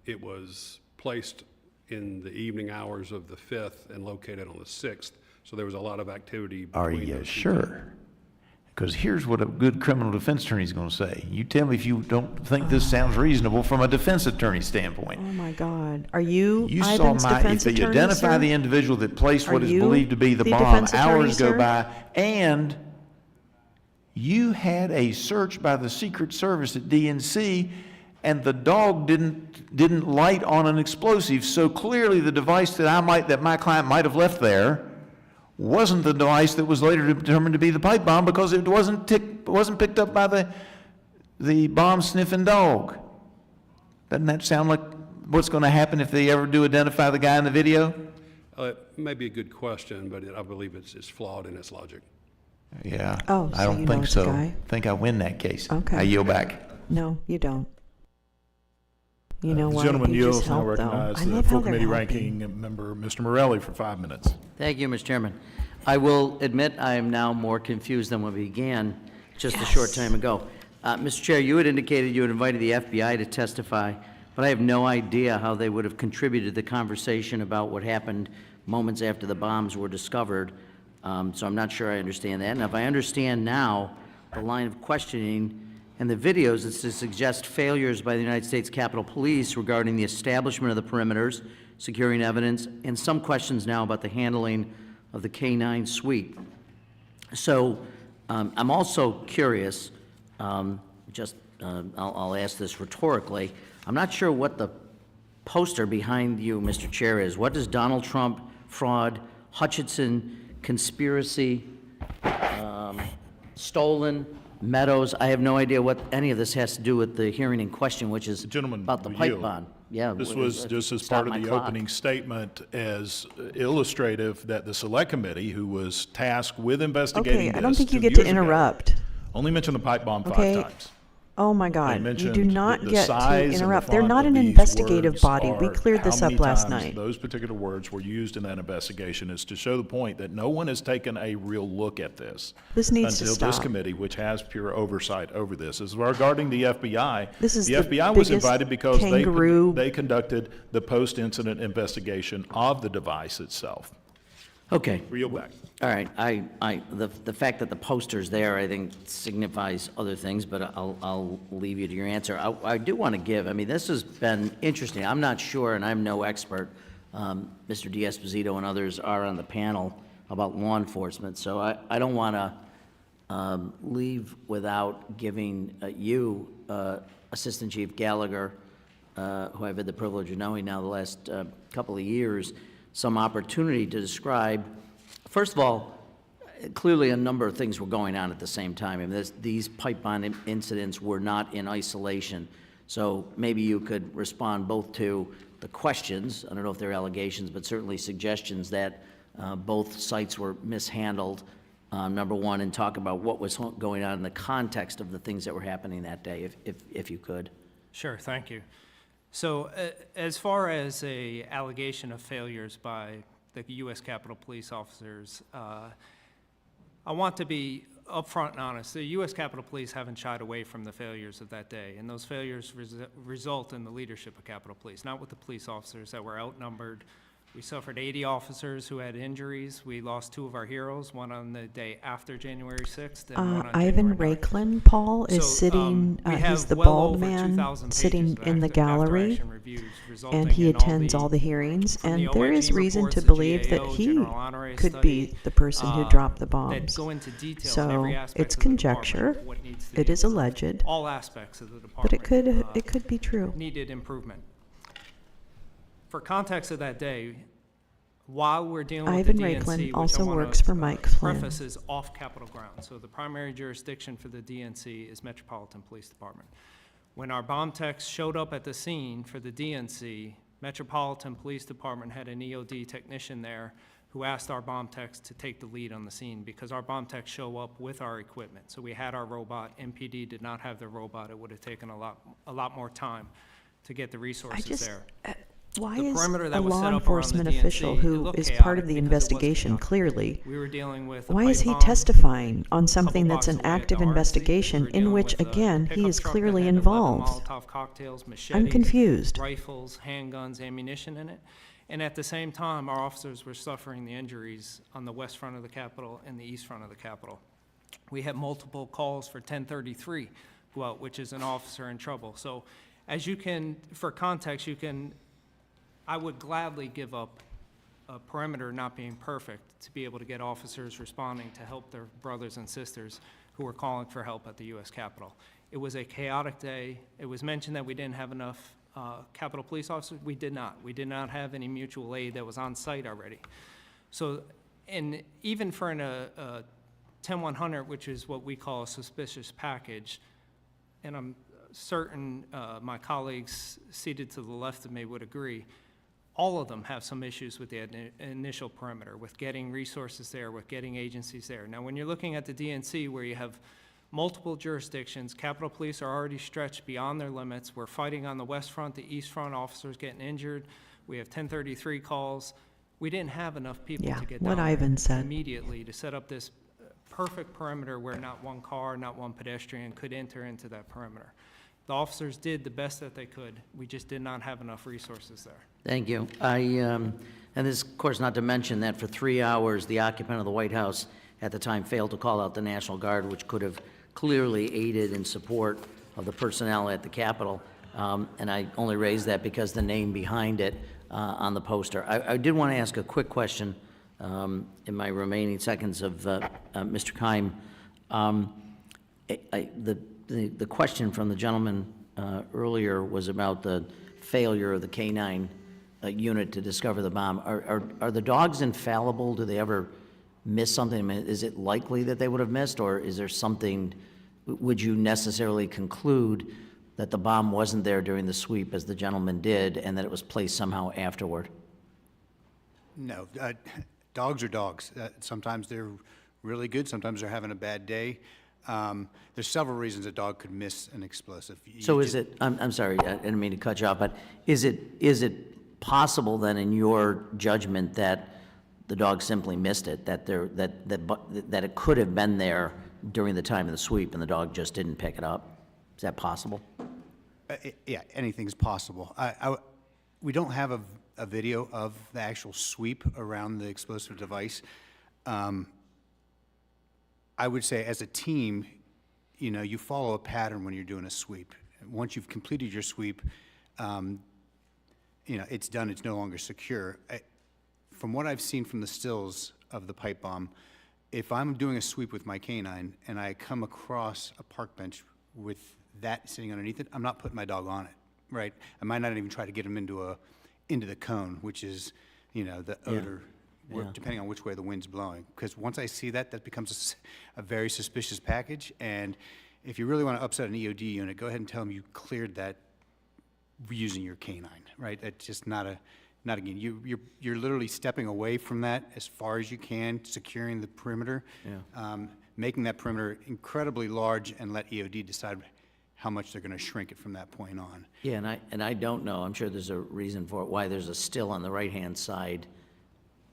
It was placed in the evening hours of the 5th and located on the 6th. So there was a lot of activity between Are you those 2 sure? Because here's what a good criminal defense attorney is going to say. You tell me if you don't think this sounds reasonable from a defense attorney standpoint. Oh my God. Are you You saw Ivan's if defense they attorney, identify sir? the individual that placed what Are is you believed to be the the bomb, defense attorney, hours go sir? by, and you had a search by the Secret Service at DNC, and the dog didn't light on an explosive. So clearly, the device that my client might have left there wasn't the device that was later determined to be the pipe bomb, because it wasn't picked up by the bomb sniffing dog. Doesn't that sound like what's going to happen if they ever do identify the guy in the video? It may be a good question, but I believe it's flawed in its logic. Yeah. Oh, I so don't you know think it's a so. guy? I think I win that case. Okay. I yield back. No, you don't. You know The what? gentleman You just yields. Now helped, though. recognize I the love how full they're committee helping. ranking member, Mr. Morelli, for 5 minutes. Thank you, Mr. Chairman. I will admit I am now more confused than when we began just a Yes. short time ago. Mr. Chair, you had indicated you had invited the FBI to testify, but I have no idea how they would have contributed to the conversation about what happened moments after the bombs were discovered. So I'm not sure I understand that. And if I understand now, the line of questioning and the videos is to suggest failures by the United States Capitol Police regarding the establishment of the perimeters, securing evidence, and some questions now about the handling of the K-9 suite. So I'm also curious, I'll ask this rhetorically. I'm not sure what the poster behind you, Mr. Chair, is. What does Donald Trump fraud, Hutchinson, conspiracy, stolen, Meadows. I have no idea what any of this has to do with the hearing in question, which is about the pipe yield. bond. Yeah. This was just as part of the opening statement as illustrative that the Select Committee, who was tasked with investigating Okay, I don't this think you 2 get to years ago, interrupt. only mentioned the pipe bomb Okay. 5 times. Oh my God, you mentioned do not the get to size and the interrupt. They're font not of an these investigative words body. We are cleared this how up many last times night. Those particular words were used in that investigation is to show the point that no one has taken a real look at this. This needs to until this stop. committee, which has pure oversight over this. As regarding the FBI, This is the the FBI was biggest invited because kangaroo- they conducted the post-incident investigation of the device itself. Okay. Reel back. All right, the fact that the poster's there, I think signifies other things, but I'll leave you to your answer. I do want to give, I mean, this has been interesting. I'm not sure, and I'm no expert. Mr. D'Esposito and others are on the panel about law enforcement, so I don't want to leave without giving you, Assistant Chief Gallagher, who I've had the privilege of knowing now the last couple of years, some opportunity to describe, first of all, clearly a number of things were going on at the same time. I mean, these pipe bomb incidents were not in isolation. So maybe you could respond both to the questions, I don't know if they're allegations, but certainly suggestions that both sites were mishandled, number one, and talk about what was going on in the context of the things that were happening that day, if you could. Sure, thank you. So as far as a allegation of failures by the U.S. Capitol Police officers, I want to be upfront and honest. The U.S. Capitol Police haven't shied away from the failures of that day, and those failures result in the leadership of Capitol Police, not with the police officers that were outnumbered. We suffered 80 officers who had injuries. We lost 2 of our heroes, one on the day after January 6th and one on Ivan January 9th. Raiklen, Paul, is So, sitting, we he's have the well bald over man 2,000 sitting pages of in the gallery, after-action reviews resulting and he in attends all the hearings, from and the there OIG is reason reports, to the believe that GAO, he General Honorary could Study, be the person who dropped the that bombs. go into detail in So every aspect it's of the department, conjecture, what needs to it be is alleged, all aspects of the department. but it could be true. Needed improvement. For context of that day, while we're dealing with Ivan the DNC, Raiklen which also I wanna, works for Mike Flynn. preface is off Capitol ground. So the primary jurisdiction for the DNC is Metropolitan Police Department. When our bomb techs showed up at the scene for the DNC, Metropolitan Police Department had an EOD technician there who asked our bomb techs to take the lead on the scene because our bomb techs show up with our equipment. So we had our robot. MPD did not have their robot. It would have taken a lot more time to get the resources there. Why The is perimeter a that was law set up around the enforcement DNC, official it who looked is part chaotic of the because it wasn't investigation chaotic. clearly, We were dealing with a why is pipe he bomb, testifying on something that's an blocks away at active the RNC. investigation We were in dealing which, with a again, he pickup is truck that clearly had 11 involved? Molotov cocktails, I'm machetes, confused. rifles, handguns, ammunition in it. And at the same time, our officers were suffering the injuries on the west front of the Capitol and the east front of the Capitol. We had multiple calls for 1033 go out, which is an officer in trouble. So as you can, for context, I would gladly give up a perimeter not being perfect to be able to get officers responding to help their brothers and sisters who were calling for help at the U.S. Capitol. It was a chaotic day. It was mentioned that we didn't have enough Capitol Police officers. We did not. We did not have any mutual aid that was on site already. So, and even for a 10-100, which is what we call a suspicious package, and I'm certain my colleagues seated to the left of me would agree, all of them have some issues with the initial perimeter, with getting resources there, with getting agencies there. Now, when you're looking at the DNC, where you have multiple jurisdictions, Capitol Police are already stretched beyond their limits. We're fighting on the west front, the east front, officers getting injured. We have 1033 calls. We didn't have enough people to get what down Ivan there said. immediately to set up this perfect perimeter where not one car, not one pedestrian could enter into that perimeter. The officers did the best that they could. We just did not have enough resources there. Thank you. And this, of course, not to mention that for 3 hours, the occupant of the White House at the time failed to call out the National Guard, which could have clearly aided in support of the personnel at the Capitol. And I only raised that because the name behind it on the poster. I did want to ask a quick question in my remaining seconds of Mr. Keim. The question from the gentleman earlier was about the failure of the K-9 unit to discover the bomb. Are the dogs infallible? Do they ever miss something? I mean, is it likely that they would have missed, or is there something, would you necessarily conclude that the bomb wasn't there during the sweep as the gentleman did and that it was placed somehow afterward? No, dogs are dogs. Sometimes they're really good, sometimes they're having a bad day. There's several reasons a dog could miss an explosive. So is it, I'm sorry, I didn't mean to cut you off, but is it possible then in your judgment that the dog simply missed it, that it could have been there during the time of the sweep and the dog just didn't pick it up? Is that possible? Yeah, anything's possible. We don't have a video of the actual sweep around the explosive device. I would say as a team, you follow a pattern when you're doing a sweep. Once you've completed your sweep, it's done, it's no longer secure. From what I've seen from the stills of the pipe bomb, if I'm doing a sweep with my canine and I come across a park bench with that sitting underneath it, I'm not putting my dog on it, right? I might not even try to get him into the cone, which is, the odor, depending on which way the wind's blowing. Because once I see that, that becomes a very suspicious package. And if you really want to upset an EOD unit, go ahead and tell them you cleared that using your canine, right? That's just not again. You're literally stepping away from that as far as you can, securing the perimeter, making that perimeter incredibly large, and let EOD decide how much they're going to shrink it from that point on. Yeah, and I don't know, I'm sure there's a reason for it, why there's a still on the right-hand side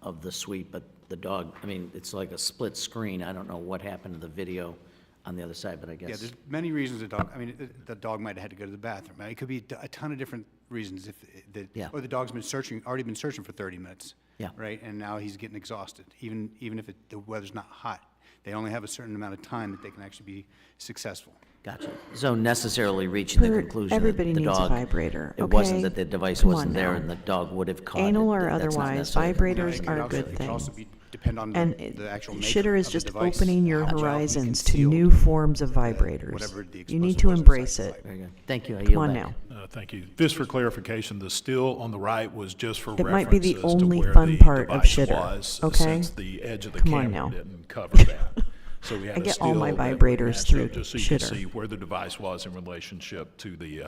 of the sweep, but the dog, I mean, it's like a split screen. I don't know what happened to the video on the other side, but I guess. Yeah, there's many reasons the dog might have had to go to the bathroom. It could be a ton of different reasons, or the dog's been already been searching for 30 minutes, right? And now he's getting exhausted, even if the weather's not hot. They only have a certain amount of time that they can actually be successful. Gotcha. So necessarily reaching the conclusion everybody that the needs a dog, vibrator, it okay? wasn't that the device Come wasn't on there now. and the dog would have caught it. Anal or That's not otherwise, necessarily- vibrators are a good thing. Depend on And the actual maker shitter is of the just device, opening your how well you horizons to concealed new forms of vibrators. whatever the You need explosive to was embrace inside it. Very good. Thank you. I Come yield on back. now. Thank you. This for clarification, the still on the right was just for It might be the references to only where fun the part of device shitter, was, okay? since the edge of the Come on camera now. didn't cover that. So we had I a get all still my that would vibrators match through up just so you shitter. could see where the device was in relationship to the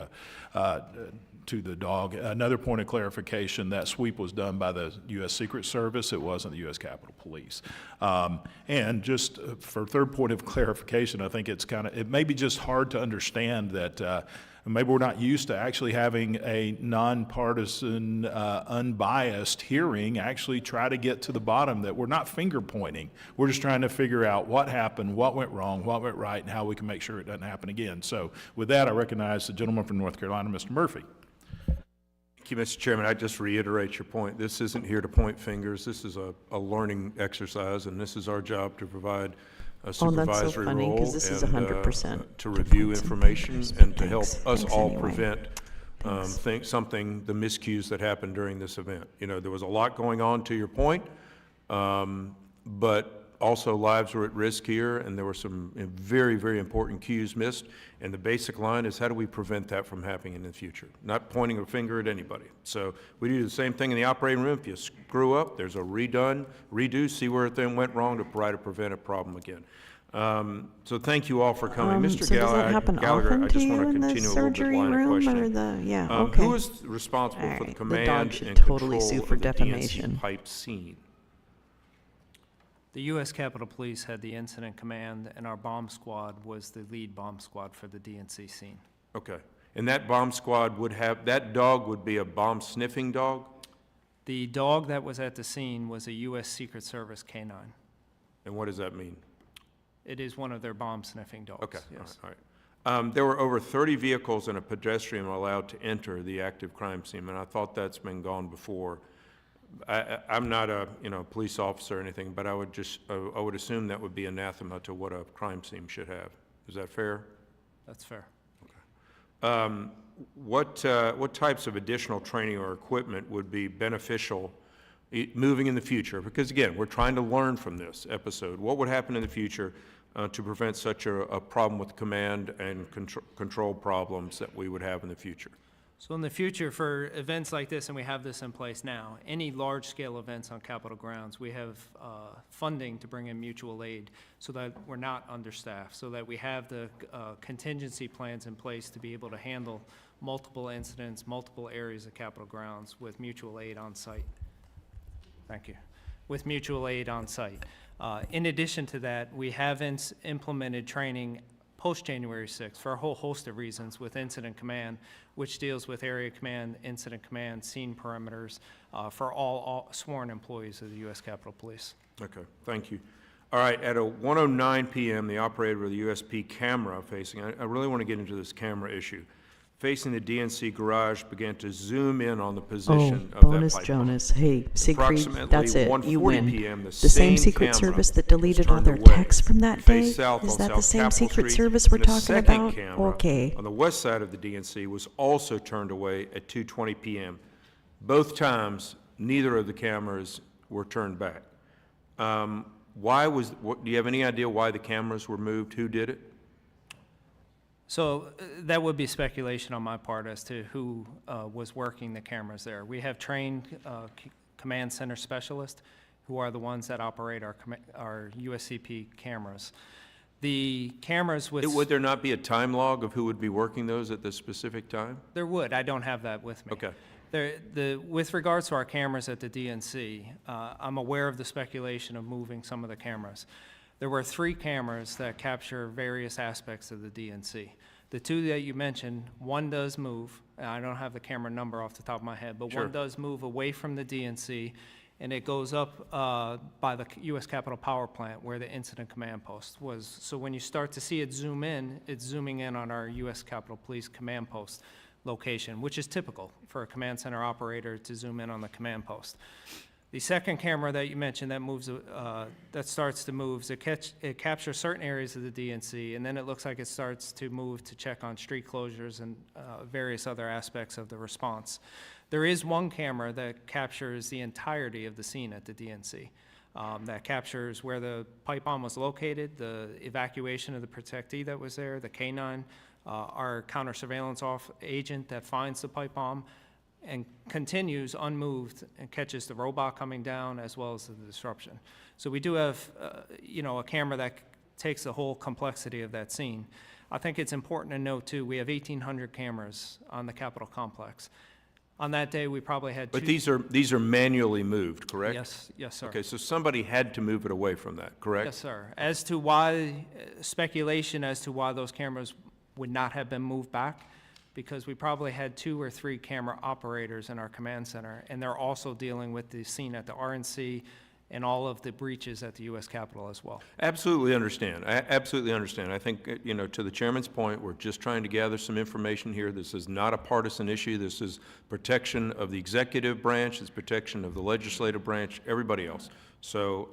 dog. Another point of clarification, that sweep was done by the U.S. Secret Service. It wasn't the U.S. Capitol Police. And just for third point of clarification, I think it may be just hard to understand that maybe we're not used to actually having a nonpartisan, unbiased hearing actually try to get to the bottom, that we're not finger pointing. We're just trying to figure out what happened, what went wrong, what went right, and how we can make sure it doesn't happen again. So with that, I recognize the gentleman from North Carolina, Mr. Murphy. Thank you, Mr. Chairman. I just reiterate your point. This isn't here to point fingers. This is a learning exercise, and this is our job to provide a supervisory funny, role 'cause this is and 100% to review information and to help us Thanks all anyway. prevent the miscues that happened during this event. There was a lot going on, to your point, but also lives were at risk here, and there were some very, very important cues missed. And the basic line is, how do we prevent that from happening in the future? Not pointing a finger at anybody. So we do the same thing in the operating room. If you screw up, there's a redo, see where it then went wrong to try to prevent a problem again. So thank you all for coming. Mr. So does that happen Gallagher, often I to just you want to in the continue a little bit surgery line of room or questioning. the, okay. Who is responsible All for the right, the command dog should and totally control sue for of the defamation. DNC pipe scene? The U.S. Capitol Police had the incident command, and our bomb squad was the lead bomb squad for the DNC scene. Okay. And that bomb squad that dog would be a bomb sniffing dog? The dog that was at the scene was a U.S. Secret Service canine. And what does that mean? It is one of their bomb sniffing dogs. Okay, Yes. all right. There were over 30 vehicles and a pedestrian allowed to enter the active crime scene, and I thought that's been gone before. I'm not a police officer or anything, but I would assume that would be anathema to what a crime scene should have. Is that fair? That's fair. What types of additional training or equipment would be beneficial moving in the future? Because again, we're trying to learn from this episode. What would happen in the future to prevent such a problem with command and control problems that we would have in the future? So in the future, for events like this, and we have this in place now, any large-scale events on Capitol grounds, we have funding to bring in mutual aid so that we're not understaffed, so that we have the contingency plans in place to be able to handle multiple incidents, multiple areas of Capitol grounds with mutual aid on site. Thank you. With mutual aid on site. In addition to that, we have implemented training post-January 6th for a whole host of reasons with Incident Command, which deals with Area Command, Incident Command, scene perimeters for all sworn employees of the U.S. Capitol Police. Okay, thank you. All right, at 1:09 p.m., the operator of the USP camera facing, I really want to get into this camera issue, facing the DNC garage began to zoom in on the position of bonus that pipe Jonas. Hey, Siegfried, Approximately that's it. You 1:40 win. PM, The same Secret camera Service that deleted all was their turned away, texts from that day? faced south Is on that South the same Capitol Secret Street, Service we're and the talking second about? camera Okay. on the west side of the DNC was also turned away at 2:20 p.m. Both times, neither of the cameras were turned back. Do you have any idea why the cameras were moved? Who did it? So that would be speculation on my part as to who was working the cameras there. We have trained command center specialists who are the ones that operate our USCP cameras. The cameras with... Would there not be a time log of who would be working those at this specific time? There would. I don't have that with me. Okay. With regards to our cameras at the DNC, I'm aware of the speculation of moving some of the cameras. There were 3 cameras that capture various aspects of the DNC. The 2 that you mentioned, one does move, and I don't have the camera number off the top of my head, but Sure. one does move away from the DNC, and it goes up by the U.S. Capitol Power Plant where the Incident Command Post was. So when you start to see it zoom in, it's zooming in on our U.S. Capitol Police Command Post location, which is typical for a command center operator to zoom in on the command post. The second camera that you mentioned that moves, that starts to move, it captures certain areas of the DNC, and then it looks like it starts to move to check on street closures and various other aspects of the response. There is one camera that captures the entirety of the scene at the DNC. That captures where the pipe bomb was located, the evacuation of the protectee that was there, the K-9, our counter surveillance agent that finds the pipe bomb, and continues unmoved and catches the robot coming down as well as the disruption. So we do have, a camera that takes the whole complexity of that scene. I think it's important to note too, we have 1,800 cameras on the Capitol complex. On that day, we probably had But these are manually moved, correct? Yes, sir. Okay, so somebody had to move it away from that, correct? Yes, sir. As to why, speculation as to why those cameras would not have been moved back, because we probably had 2 or 3 camera operators in our command center, and they're also dealing with the scene at the RNC and all of the breaches at the U.S. Capitol as well. Absolutely understand. I absolutely understand. I think, to the chairman's point, we're just trying to gather some information here. This is not a partisan issue. This is protection of the executive branch. It's protection of the legislative branch, everybody else. So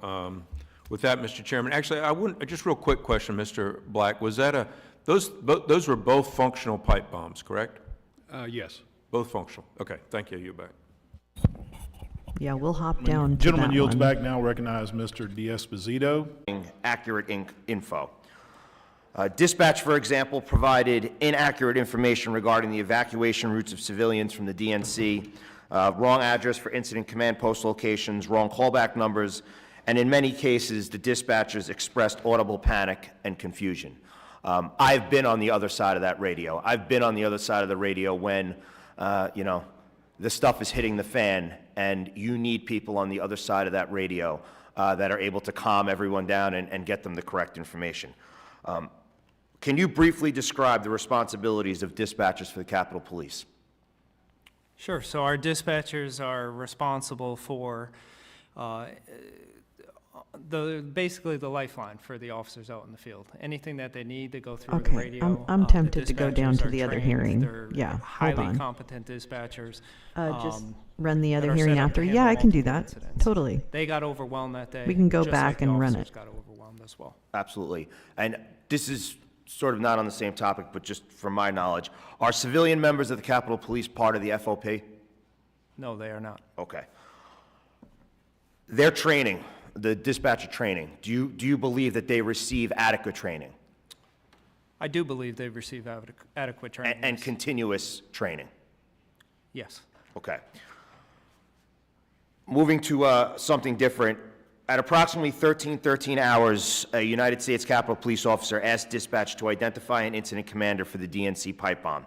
with that, Mr. Chairman, actually, just real quick question, Mr. Black, was that those were both functional pipe bombs, correct? Yes. Both functional. Okay, thank you. You're back. Yeah, we'll hop down to Gentleman that yields one. back now. Recognize Mr. D'Esposito. Accurate info. Dispatch, for example, provided inaccurate information regarding the evacuation routes of civilians from the DNC, wrong address for incident command post locations, wrong callback numbers, and in many cases, the dispatchers expressed audible panic and confusion. I've been on the other side of that radio. I've been on the other side of the radio when, the stuff is hitting the fan, and you need people on the other side of that radio that are able to calm everyone down and get them the correct information. Can you briefly describe the responsibilities of dispatchers for the Capitol Police? Sure. So our dispatchers are responsible for basically the lifeline for the officers out in the field. Anything that they need to go through the radio. I'm tempted to go down dispatchers to are the other trained. hearing. They're Yeah, hold highly on. competent dispatchers. Just run the that other are hearing set up to after. handle Yeah, I can do multiple that. incidents. Totally. They got overwhelmed that day. We can go just back like the and run officers it. got overwhelmed as well. Absolutely. And this is sort of not on the same topic, but just from my knowledge, are civilian members of the Capitol Police part of the FOP? No, they are not. Okay. Their training, the dispatcher training, do you believe that they receive adequate training? I do believe they've received adequate training. And continuous training? Yes. Okay. Moving to something different. At approximately 13:13 hours, a United States Capitol Police officer asked dispatch to identify an incident commander for the DNC pipe bomb.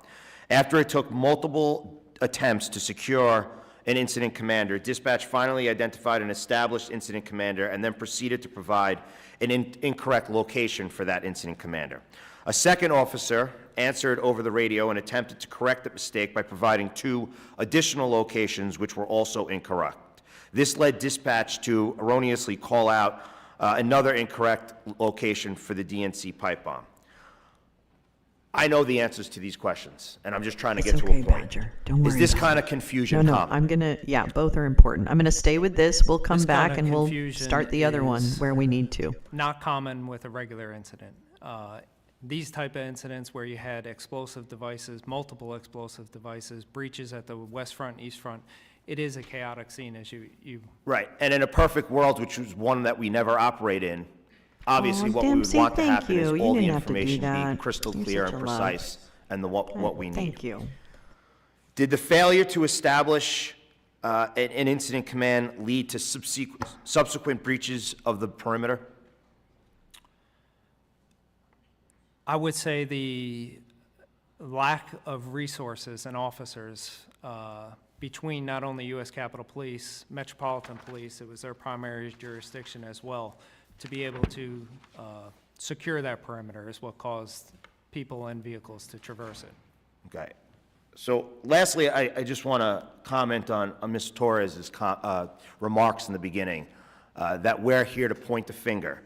After it took multiple attempts to secure an incident commander, dispatch finally identified an established incident commander and then proceeded to provide an incorrect location for that incident commander. A second officer answered over the radio and attempted to correct the mistake by providing 2 additional locations which were also incorrect. This led dispatch to erroneously call out another incorrect location for the DNC pipe bomb. I know the answers to these questions, and I'm just trying to get to a point. Badger. Don't worry. Is this about kind it. of confusion No, common? I'm gonna. Yeah, both are important. I'm gonna stay with this. We'll come This back kind of and we'll confusion start the other one is where we need to. Not common with a regular incident. These type of incidents where you had explosive devices, multiple explosive devices, breaches at the west front, east front, it is a chaotic scene, as you Right, and in a perfect world, which was one that we never operate in, obviously Aw, what we would Dempsey, want to thank happen is you. You all the didn't have to do information being that. crystal You're clear such and a love. precise and what we need. Thank you. Did the failure to establish an incident command lead to subsequent breaches of the perimeter? I would say the lack of resources and officers between not only U.S. Capitol Police, Metropolitan Police, it was their primary jurisdiction as well, to be able to secure that perimeter is what caused people and vehicles to traverse it. Okay. So lastly, I just want to comment on Ms. Torres's remarks in the beginning, that we're here to point the finger.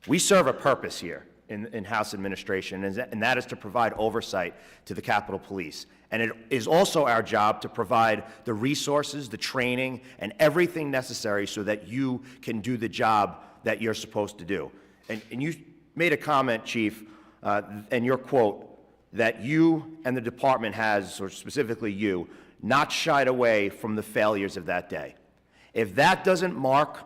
We serve a purpose here in House administration, and that is to provide oversight to the Capitol Police. And it is also our job to provide the resources, the training, and everything necessary so that you can do the job that you're supposed to do. And you made a comment, Chief, and your quote, that you and the department has, or specifically you, not shied away from the failures of that day. If that doesn't mark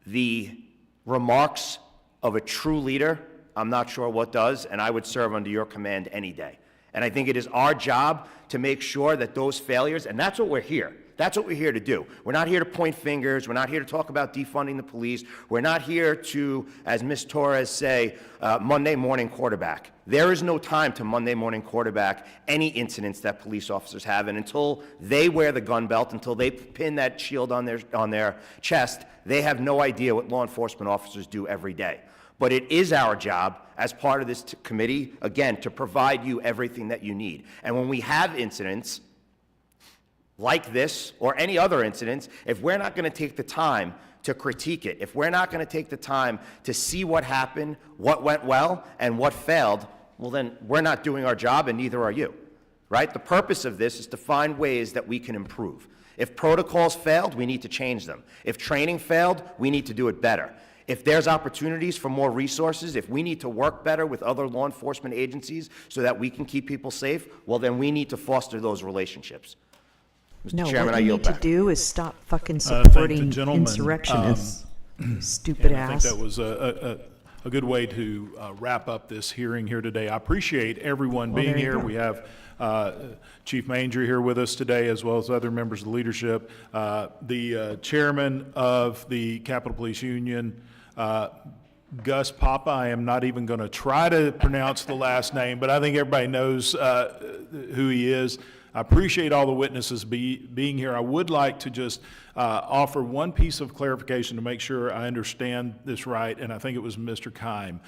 the remarks of a true leader, I'm not sure what does, and I would serve under your command any day. And I think it is our job to make sure that those failures, and that's what we're here. That's what we're here to do. We're not here to point fingers. We're not here to talk about defunding the police. We're not here to, as Ms. Torres say, Monday morning quarterback. There is no time to Monday morning quarterback any incidents that police officers have, and until they wear the gun belt, until they pin that shield on their chest, they have no idea what law enforcement officers do every day. But it is our job, as part of this committee, again, to provide you everything that you need. And when we have incidents like this, or any other incidents, if we're not going to take the time to critique it, if we're not going to take the time to see what happened, what went well, and what failed, well then we're not doing our job, and neither are you, right? The purpose of this is to find ways that we can improve. If protocols failed, we need to change them. If training failed, we need to do it better. If there's opportunities for more resources, if we need to work better with other law enforcement agencies so that we can keep people safe, well then we need to foster those relationships. Mr. No, Chairman, what I you yield need to back. do is stop fucking Thank the supporting gentleman. insurrectionists. Stupid I think ass. that was a good way to wrap up this hearing here today. I appreciate everyone being there you here. go. We have Chief Manger here with us today, as well as other members of the leadership. The chairman of the Capitol Police Union, Gus Papa. I am not even going to try to pronounce the last name, but I think everybody knows who he is. I appreciate all the witnesses being here. I would like to just offer one piece of clarification to make sure I understand this right, and I think it was Mr. Keim.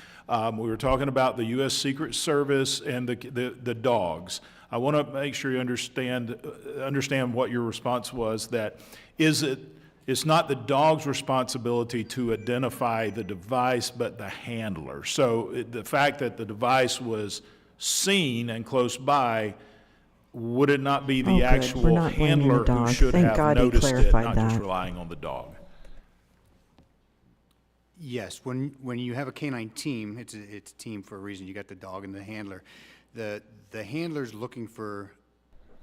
We were talking about the U.S. Secret Service and the dogs. I want to make sure you understand what your response was, that it's not the dog's responsibility to identify the device, but the handler. So the fact that the device was seen and close by, would it not be the actual handler who should have noticed it, not just relying on the dog? Yes, when you have a canine team, it's a team for a reason. You got the dog and the handler. The handler's looking for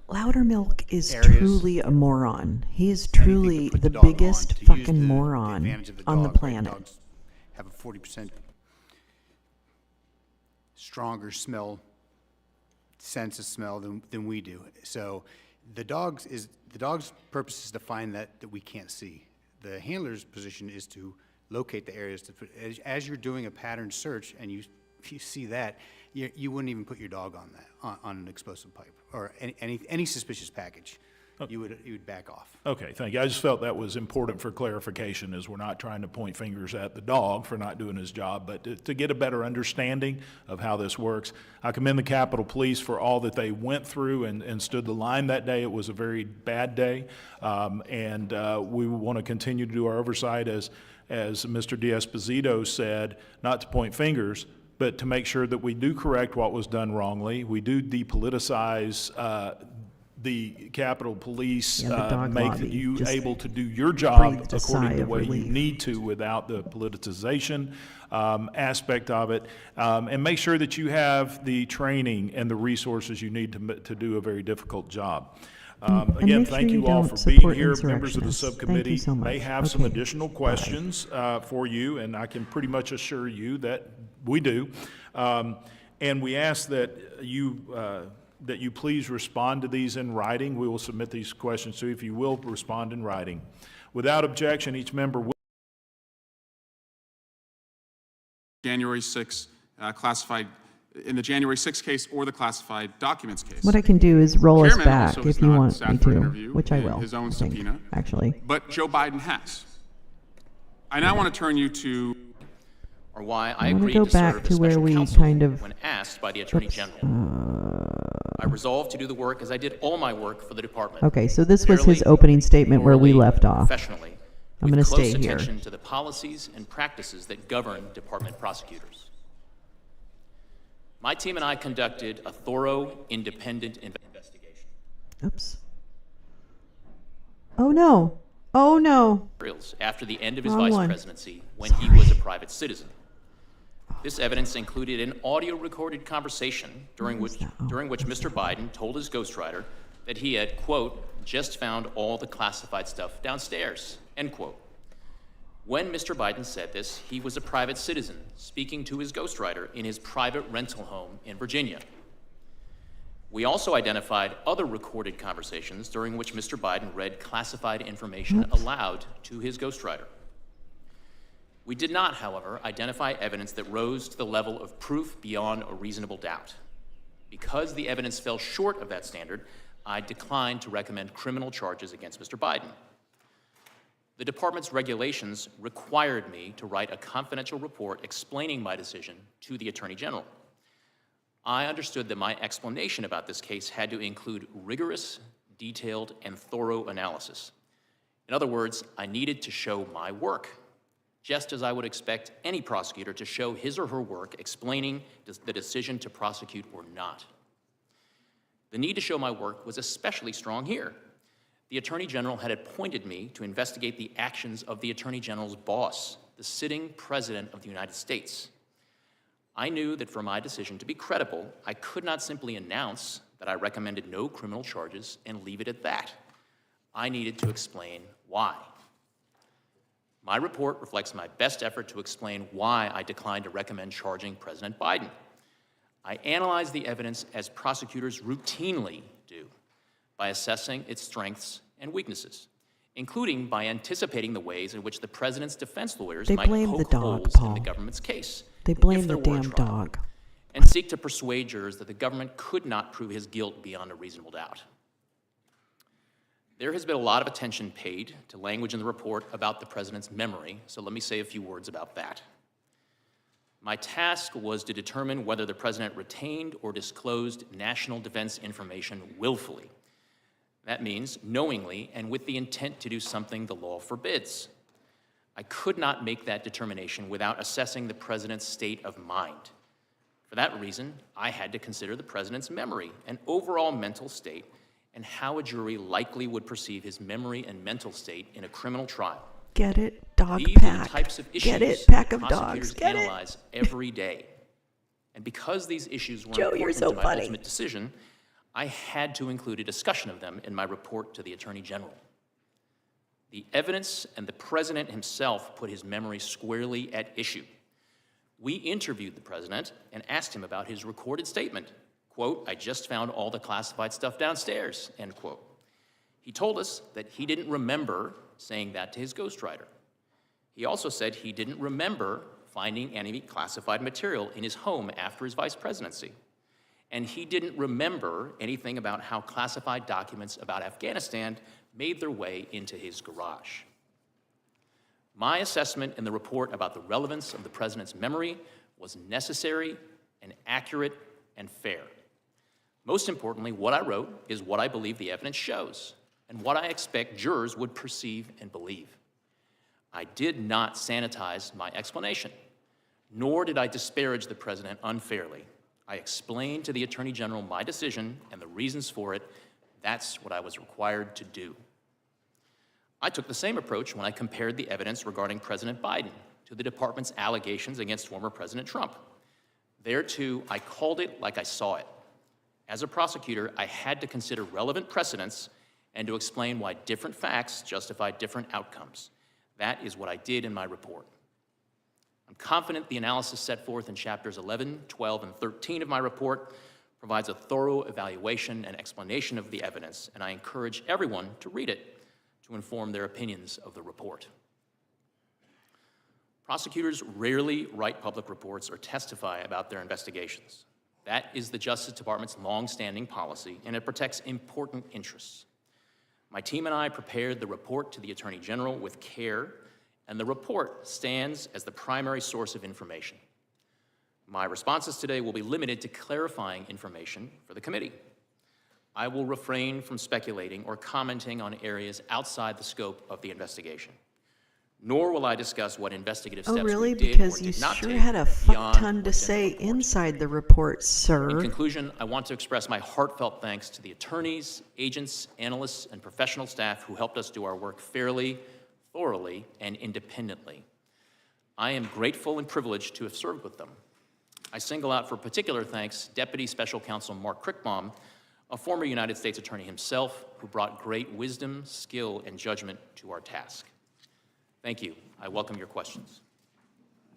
Loudermilk is areas, truly a moron. He is truly the biggest fucking moron on the planet. Dogs have a 40% stronger sense of smell than we do. So The dog's purpose is to find that we can't see. The handler's position is to locate the areas. As you're doing a pattern search and you see that, you wouldn't even put your dog on that, on an explosive pipe or any suspicious package. You would back off. Okay, thank you. I just felt that was important for clarification, as we're not trying to point fingers at the dog for not doing his job, but to get a better understanding of how this works. I commend the Capitol Police for all that they went through and stood the line that day. It was a very bad day, and we want to continue to do our oversight, as Mr. D'Esposito said, not to point fingers, but to make sure that we do correct what was done wrongly. We do depoliticize the Capitol Police, make you able to do your job according to the way you need to without the politicization aspect of it, and make sure that you have the training and the resources you need to do a very difficult job. Again, thank you all for being here. Members of the subcommittee may have some additional questions for you, and I can pretty much assure you that we do. And we ask that you please respond to these in writing. We will submit these questions to you. If you will respond in writing. Without objection, each member will. January 6 classified, in the January 6 case or the classified documents case. What I can do is roll us Chairman back also has if you not want sat me for to, interview which I in will. his own I think, subpoena, actually. but Joe Biden has. I now want to turn you to or why I I wanna agreed go to back serve to as where special we counsel kind of- when asked by the Attorney General. I resolved to do the work as I did all my work for the department. Okay, so this was his fairly, opening statement where we thoroughly, left off. Professionally, I'm with going to close stay here. attention to the policies and practices that govern department prosecutors. My team and I conducted a thorough, independent investigation. Oops. Oh no. Oh no. After the end of his Wrong vice one. presidency, when he was a private citizen. This evidence included an audio-recorded conversation during which Mr. Biden told his ghostwriter that he had, quote, just found all the classified stuff downstairs, end quote. When Mr. Biden said this, he was a private citizen speaking to his ghostwriter in his private rental home in Virginia. We also identified other recorded conversations during which Mr. Biden read classified information aloud to his ghostwriter. We did not, however, identify evidence that rose to the level of proof beyond a reasonable doubt. Because the evidence fell short of that standard, I declined to recommend criminal charges against Mr. Biden. The department's regulations required me to write a confidential report explaining my decision to the Attorney General. I understood that my explanation about this case had to include rigorous, detailed, and thorough analysis. In other words, I needed to show my work, just as I would expect any prosecutor to show his or her work explaining the decision to prosecute or not. The need to show my work was especially strong here. The Attorney General had appointed me to investigate the actions of the Attorney General's boss, the sitting President of the United States. I knew that for my decision to be credible, I could not simply announce that I recommended no criminal charges and leave it at that. I needed to explain why. My report reflects my best effort to explain why I declined to recommend charging President Biden. I analyzed the evidence as prosecutors routinely do, by assessing its strengths and weaknesses, including by anticipating the ways in which the president's defense lawyers They might blame the poke dog, holes Paul. in the government's case. They blame if there the were a damn trial, dog. and seek to persuade jurors that the government could not prove his guilt beyond a reasonable doubt. There has been a lot of attention paid to language in the report about the president's memory, so let me say a few words about that. My task was to determine whether the president retained or disclosed national defense information willfully. That means knowingly and with the intent to do something the law forbids. I could not make that determination without assessing the president's state of mind. For that reason, I had to consider the president's memory and overall mental state and how a jury likely would perceive his memory and mental state in a criminal trial. Get it, dog These are pack. the types of issues Get it, pack of prosecutors dogs. Get it. analyze every day. And because these issues were Joe, you're important so to my funny. ultimate decision, I had to include a discussion of them in my report to the Attorney General. The evidence and the president himself put his memory squarely at issue. We interviewed the president and asked him about his recorded statement. Quote, I just found all the classified stuff downstairs, end quote. He told us that he didn't remember saying that to his ghostwriter. He also said he didn't remember finding any classified material in his home after his vice presidency. And he didn't remember anything about how classified documents about Afghanistan made their way into his garage. My assessment in the report about the relevance of the president's memory was necessary and accurate and fair. Most importantly, what I wrote is what I believe the evidence shows and what I expect jurors would perceive and believe. I did not sanitize my explanation, nor did I disparage the president unfairly. I explained to the Attorney General my decision and the reasons for it. That's what I was required to do. I took the same approach when I compared the evidence regarding President Biden to the department's allegations against former President Trump. There, too, I called it like I saw it. As a prosecutor, I had to consider relevant precedents and to explain why different facts justify different outcomes. That is what I did in my report. I'm confident the analysis set forth in chapters 11, 12, and 13 of my report provides a thorough evaluation and explanation of the evidence, and I encourage everyone to read it to inform their opinions of the report. Prosecutors rarely write public reports or testify about their investigations. That is the Justice Department's long-standing policy, and it protects important interests. My team and I prepared the report to the Attorney General with care, and the report stands as the primary source of information. My responses today will be limited to clarifying information for the committee. I will refrain from speculating or commenting on areas outside the scope of the investigation. Nor will I discuss what investigative steps really? we did Because or you did not sure take had a fuck beyond ton to what's in the say report. inside the report, sir. In conclusion, I want to express my heartfelt thanks to the attorneys, agents, analysts, and professional staff who helped us do our work fairly, thoroughly, and independently. I am grateful and privileged to have served with them. I single out for particular thanks Deputy Special Counsel Mark Crickbaum, a former United States Attorney himself, who brought great wisdom, skill, and judgment to our task. Thank you. I welcome your questions.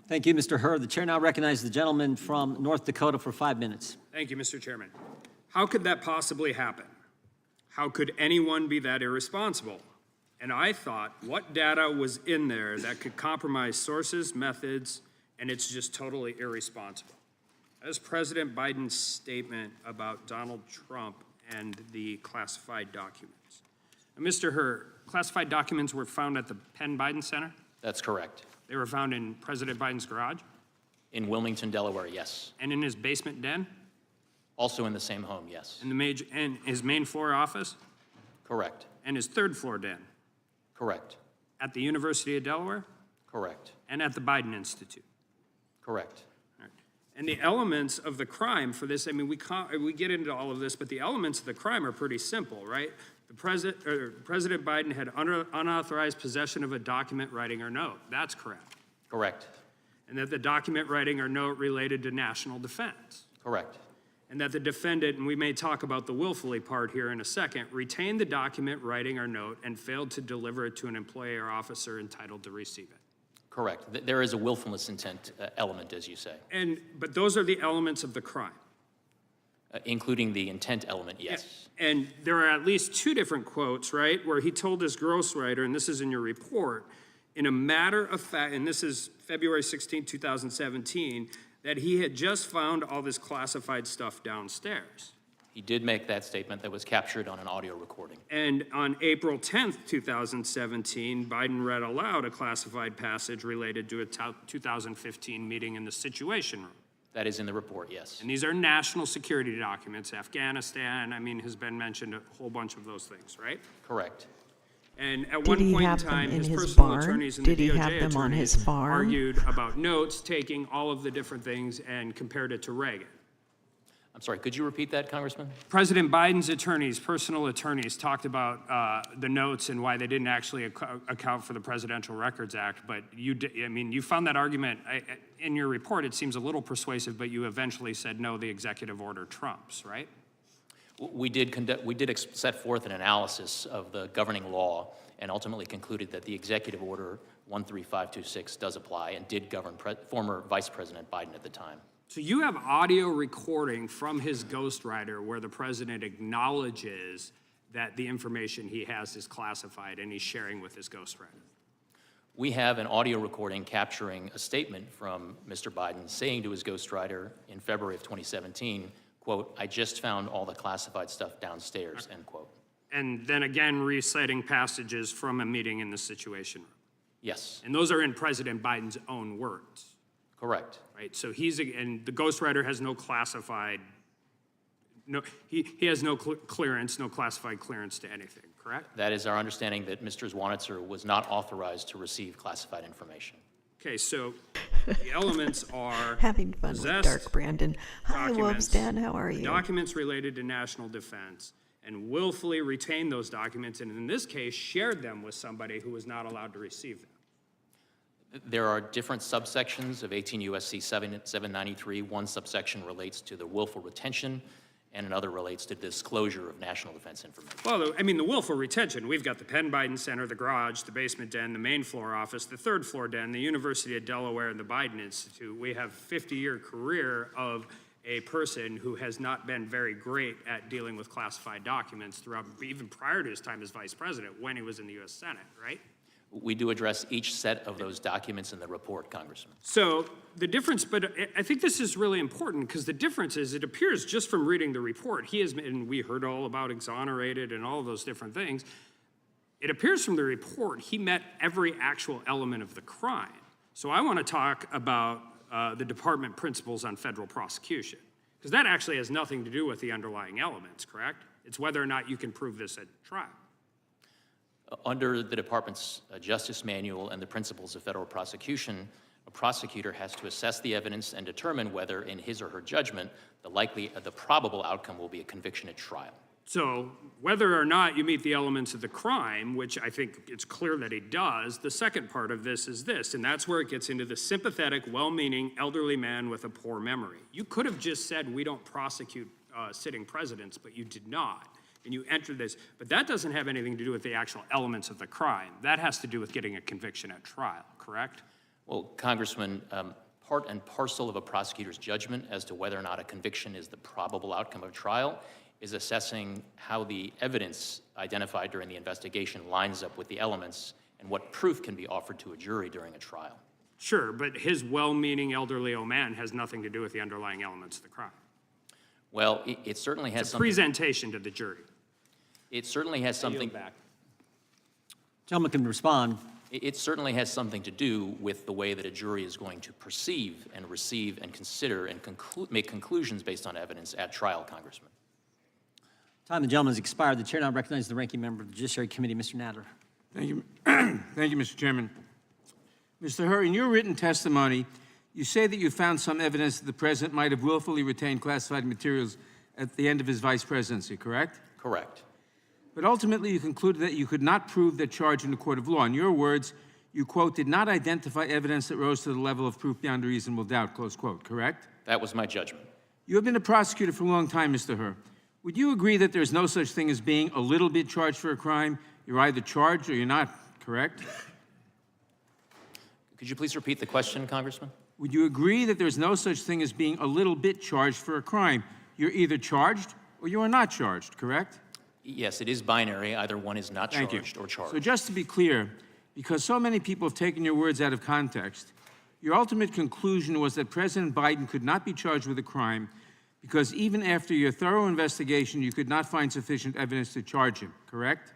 Thank you, Mr. Hur. The chair now recognizes the gentleman from North Dakota for 5 minutes. Thank you, Mr. Chairman. How could that possibly happen? How could anyone be that irresponsible? And I thought, what data was in there that could compromise sources, methods, and it's just totally irresponsible? That is President Biden's statement about Donald Trump and the classified documents. And Mr. Hur, classified documents were found at the Penn Biden Center? That's correct. They were found in President Biden's garage? In Wilmington, Delaware, yes. And in his basement den? Also in the same home, yes. In his main floor office? Correct. And his third floor den? Correct. At the University of Delaware? Correct. And at the Biden Institute? Correct. All right. And the elements of the crime for this, I mean, we get into all of this, but the elements of the crime are pretty simple, right? President Biden had unauthorized possession of a document, writing, or note. That's correct. Correct. And that the document, writing, or note related to national defense. Correct. And that the defendant, and we may talk about the willfully part here in a second, retained the document, writing, or note and failed to deliver it to an employee or officer entitled to receive it. Correct. There is a willfulness intent element, as you say. But those are the elements of the crime. Including the intent element, yes. And there are at least two different quotes, right, where he told his ghostwriter, and this is in your report, in a matter of fact, and this is February 16, 2017, that he had just found all this classified stuff downstairs. He did make that statement that was captured on an audio recording. And on April 10th, 2017, Biden read aloud a classified passage related to a 2015 meeting in the Situation Room. That is in the report, yes. And these are national security documents. Afghanistan, I mean, has been mentioned, a whole bunch of those things, right? Correct. And at Did one he point in have them time, in his his personal barn? attorneys and Did the he have DOJ them on attorneys his farm? argued about notes, taking all of the different things and compared it to Reagan. I'm sorry, could you repeat that, Congressman? President Biden's attorneys, personal attorneys, talked about the notes and why they didn't actually account for the Presidential Records Act. But you found that argument in your report. It seems a little persuasive, but you eventually said no, the executive order trumps, right? We did set forth an analysis of the governing law and ultimately concluded that the executive order 13526 does apply and did govern former Vice President Biden at the time. So you have audio recording from his ghostwriter where the president acknowledges that the information he has is classified and he's sharing with his ghostwriter? We have an audio recording capturing a statement from Mr. Biden saying to his ghostwriter in February of 2017, quote, "I just found all the classified stuff downstairs," end quote. And then again, reciting passages from a meeting in the Situation Room. Yes. And those are in President Biden's own words. Correct. Right, so and the ghostwriter has no classified, he has no clearance, no classified clearance to anything, correct? That is our understanding, that Mr. Zwanitzer was not authorized to receive classified information. Okay, so the elements are Having fun with possessed Dark Brandon. Hi, documents, Wolfsdad, how are you? documents related to national defense, and willfully retained those documents, and in this case, shared them with somebody who was not allowed to receive them. There are different subsections of 18 U.S.C. 793. One subsection relates to the willful retention, and another relates to disclosure of national defense information. Well, I mean, the willful retention, we've got the Penn Biden Center, the garage, the basement den, the main floor office, the third floor den, the University of Delaware, and the Biden Institute. We have a 50-year career of a person who has not been very great at dealing with classified documents throughout, even prior to his time as vice president, when he was in the U.S. Senate, right? We do address each set of those documents in the report, Congressman. So the difference, but I think this is really important because the difference is it appears just from reading the report, and we heard all about exonerated and all of those different things. It appears from the report he met every actual element of the crime. So I want to talk about the department principles on federal prosecution, because that actually has nothing to do with the underlying elements, correct? It's whether or not you can prove this at trial. Under the Department's Justice Manual and the principles of federal prosecution, a prosecutor has to assess the evidence and determine whether, in his or her judgment, the probable outcome will be a conviction at trial. So whether or not you meet the elements of the crime, which I think it's clear that he does, the second part of this is this, and that's where it gets into the sympathetic, well-meaning elderly man with a poor memory. You could have just said we don't prosecute sitting presidents, but you did not. And you entered this, but that doesn't have anything to do with the actual elements of the crime. That has to do with getting a conviction at trial, correct? Well, Congressman, part and parcel of a prosecutor's judgment as to whether or not a conviction is the probable outcome of trial is assessing how the evidence identified during the investigation lines up with the elements and what proof can be offered to a jury during a trial. Sure, but his well-meaning elderly old man has nothing to do with the underlying elements of the crime. Well, it certainly has It's a something. presentation to the jury. It certainly has something. Back. Gentleman can respond. It certainly has something to do with the way that a jury is going to perceive and receive and consider and make conclusions based on evidence at trial, Congressman. Time of the gentleman has expired. The chair now recognizes the ranking member of the Judiciary Committee, Mr. Nadler. Thank you. Thank you, Mr. Chairman. Mr. Hur, in your written testimony, you say that you found some evidence that the president might have willfully retained classified materials at the end of his vice presidency, correct? Correct. But ultimately, you concluded that you could not prove that charge in a court of law. In your words, you, quote, did not identify evidence that rose to the level of proof beyond a reasonable doubt, close quote, correct? That was my judgment. You have been a prosecutor for a long time, Mr. Hur. Would you agree that there's no such thing as being a little bit charged for a crime? You're either charged or you're not, correct? Could you please repeat the question, Congressman? Would you agree that there's no such thing as being a little bit charged for a crime? You're either charged or you are not charged, correct? Yes, it is binary. Either one is not Thank charged you. or charged. So just to be clear, because so many people have taken your words out of context, your ultimate conclusion was that President Biden could not be charged with a crime because even after your thorough investigation, you could not find sufficient evidence to charge him, correct?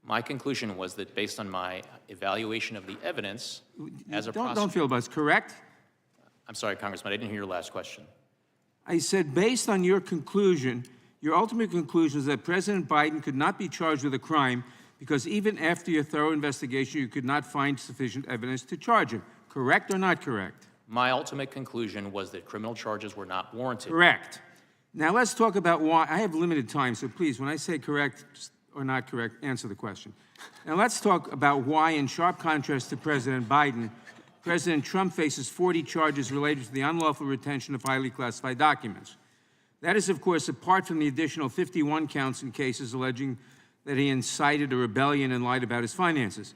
My conclusion was that based on my evaluation of the evidence as a prosecutor... Don't feel buzz, correct? I'm sorry, Congressman, I didn't hear your last question. I said based on your conclusion, your ultimate conclusion is that President Biden could not be charged with a crime because even after your thorough investigation, you could not find sufficient evidence to charge him. Correct or not correct? My ultimate conclusion was that criminal charges were not warranted. Correct. Now let's talk about why. I have limited time, so please, when I say correct or not correct, answer the question. Now let's talk about why, in sharp contrast to President Biden, President Trump faces 40 charges related to the unlawful retention of highly classified documents. That is, of course, apart from the additional 51 counts in cases alleging that he incited a rebellion and lied about his finances.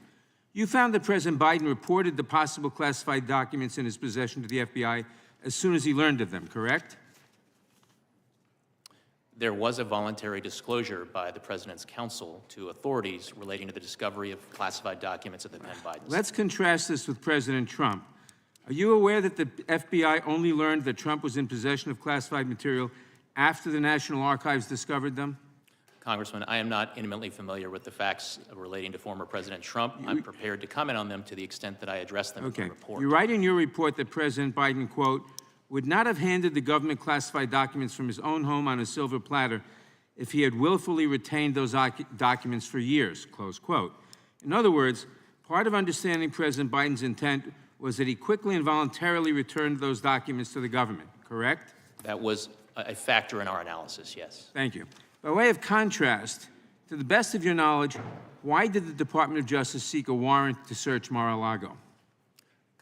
You found that President Biden reported the possible classified documents in his possession to the FBI as soon as he learned of them, correct? There was a voluntary disclosure by the President's counsel to authorities relating to the discovery of classified documents at the Penn Biden. Let's contrast this with President Trump. Are you aware that the FBI only learned that Trump was in possession of classified material after the National Archives discovered them? Congressman, I am not intimately familiar with the facts relating to former President Trump. I'm prepared to comment on them to the extent that I address them in the report. You write in your report that President Biden, quote, would not have handed the government classified documents from his own home on a silver platter if he had willfully retained those documents for years, close quote. In other words, part of understanding President Biden's intent was that he quickly and voluntarily returned those documents to the government, correct? That was a factor in our analysis, yes. Thank you. By way of contrast, to the best of your knowledge, why did the Department of Justice seek a warrant to search Mar-a-Lago?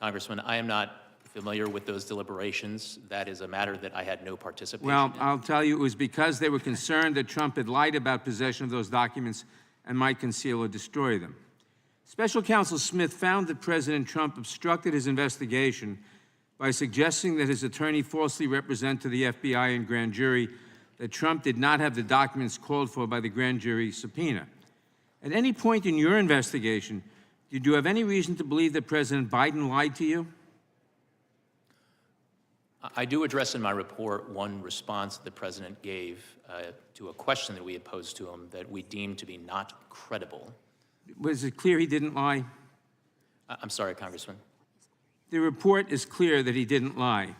Congressman, I am not familiar with those deliberations. That is a matter that I had no participation Well, in. I'll tell you, it was because they were concerned that Trump had lied about possession of those documents and might conceal or destroy them. Special Counsel Smith found that President Trump obstructed his investigation by suggesting that his attorney falsely represent to the FBI and grand jury that Trump did not have the documents called for by the grand jury subpoena. At any point in your investigation, did you have any reason to believe that President Biden lied to you? I do address in my report one response the President gave to a question that we had posed to him that we deemed to be not credible. Was it clear he didn't lie? I'm sorry, Congressman. The report is clear that he didn't lie,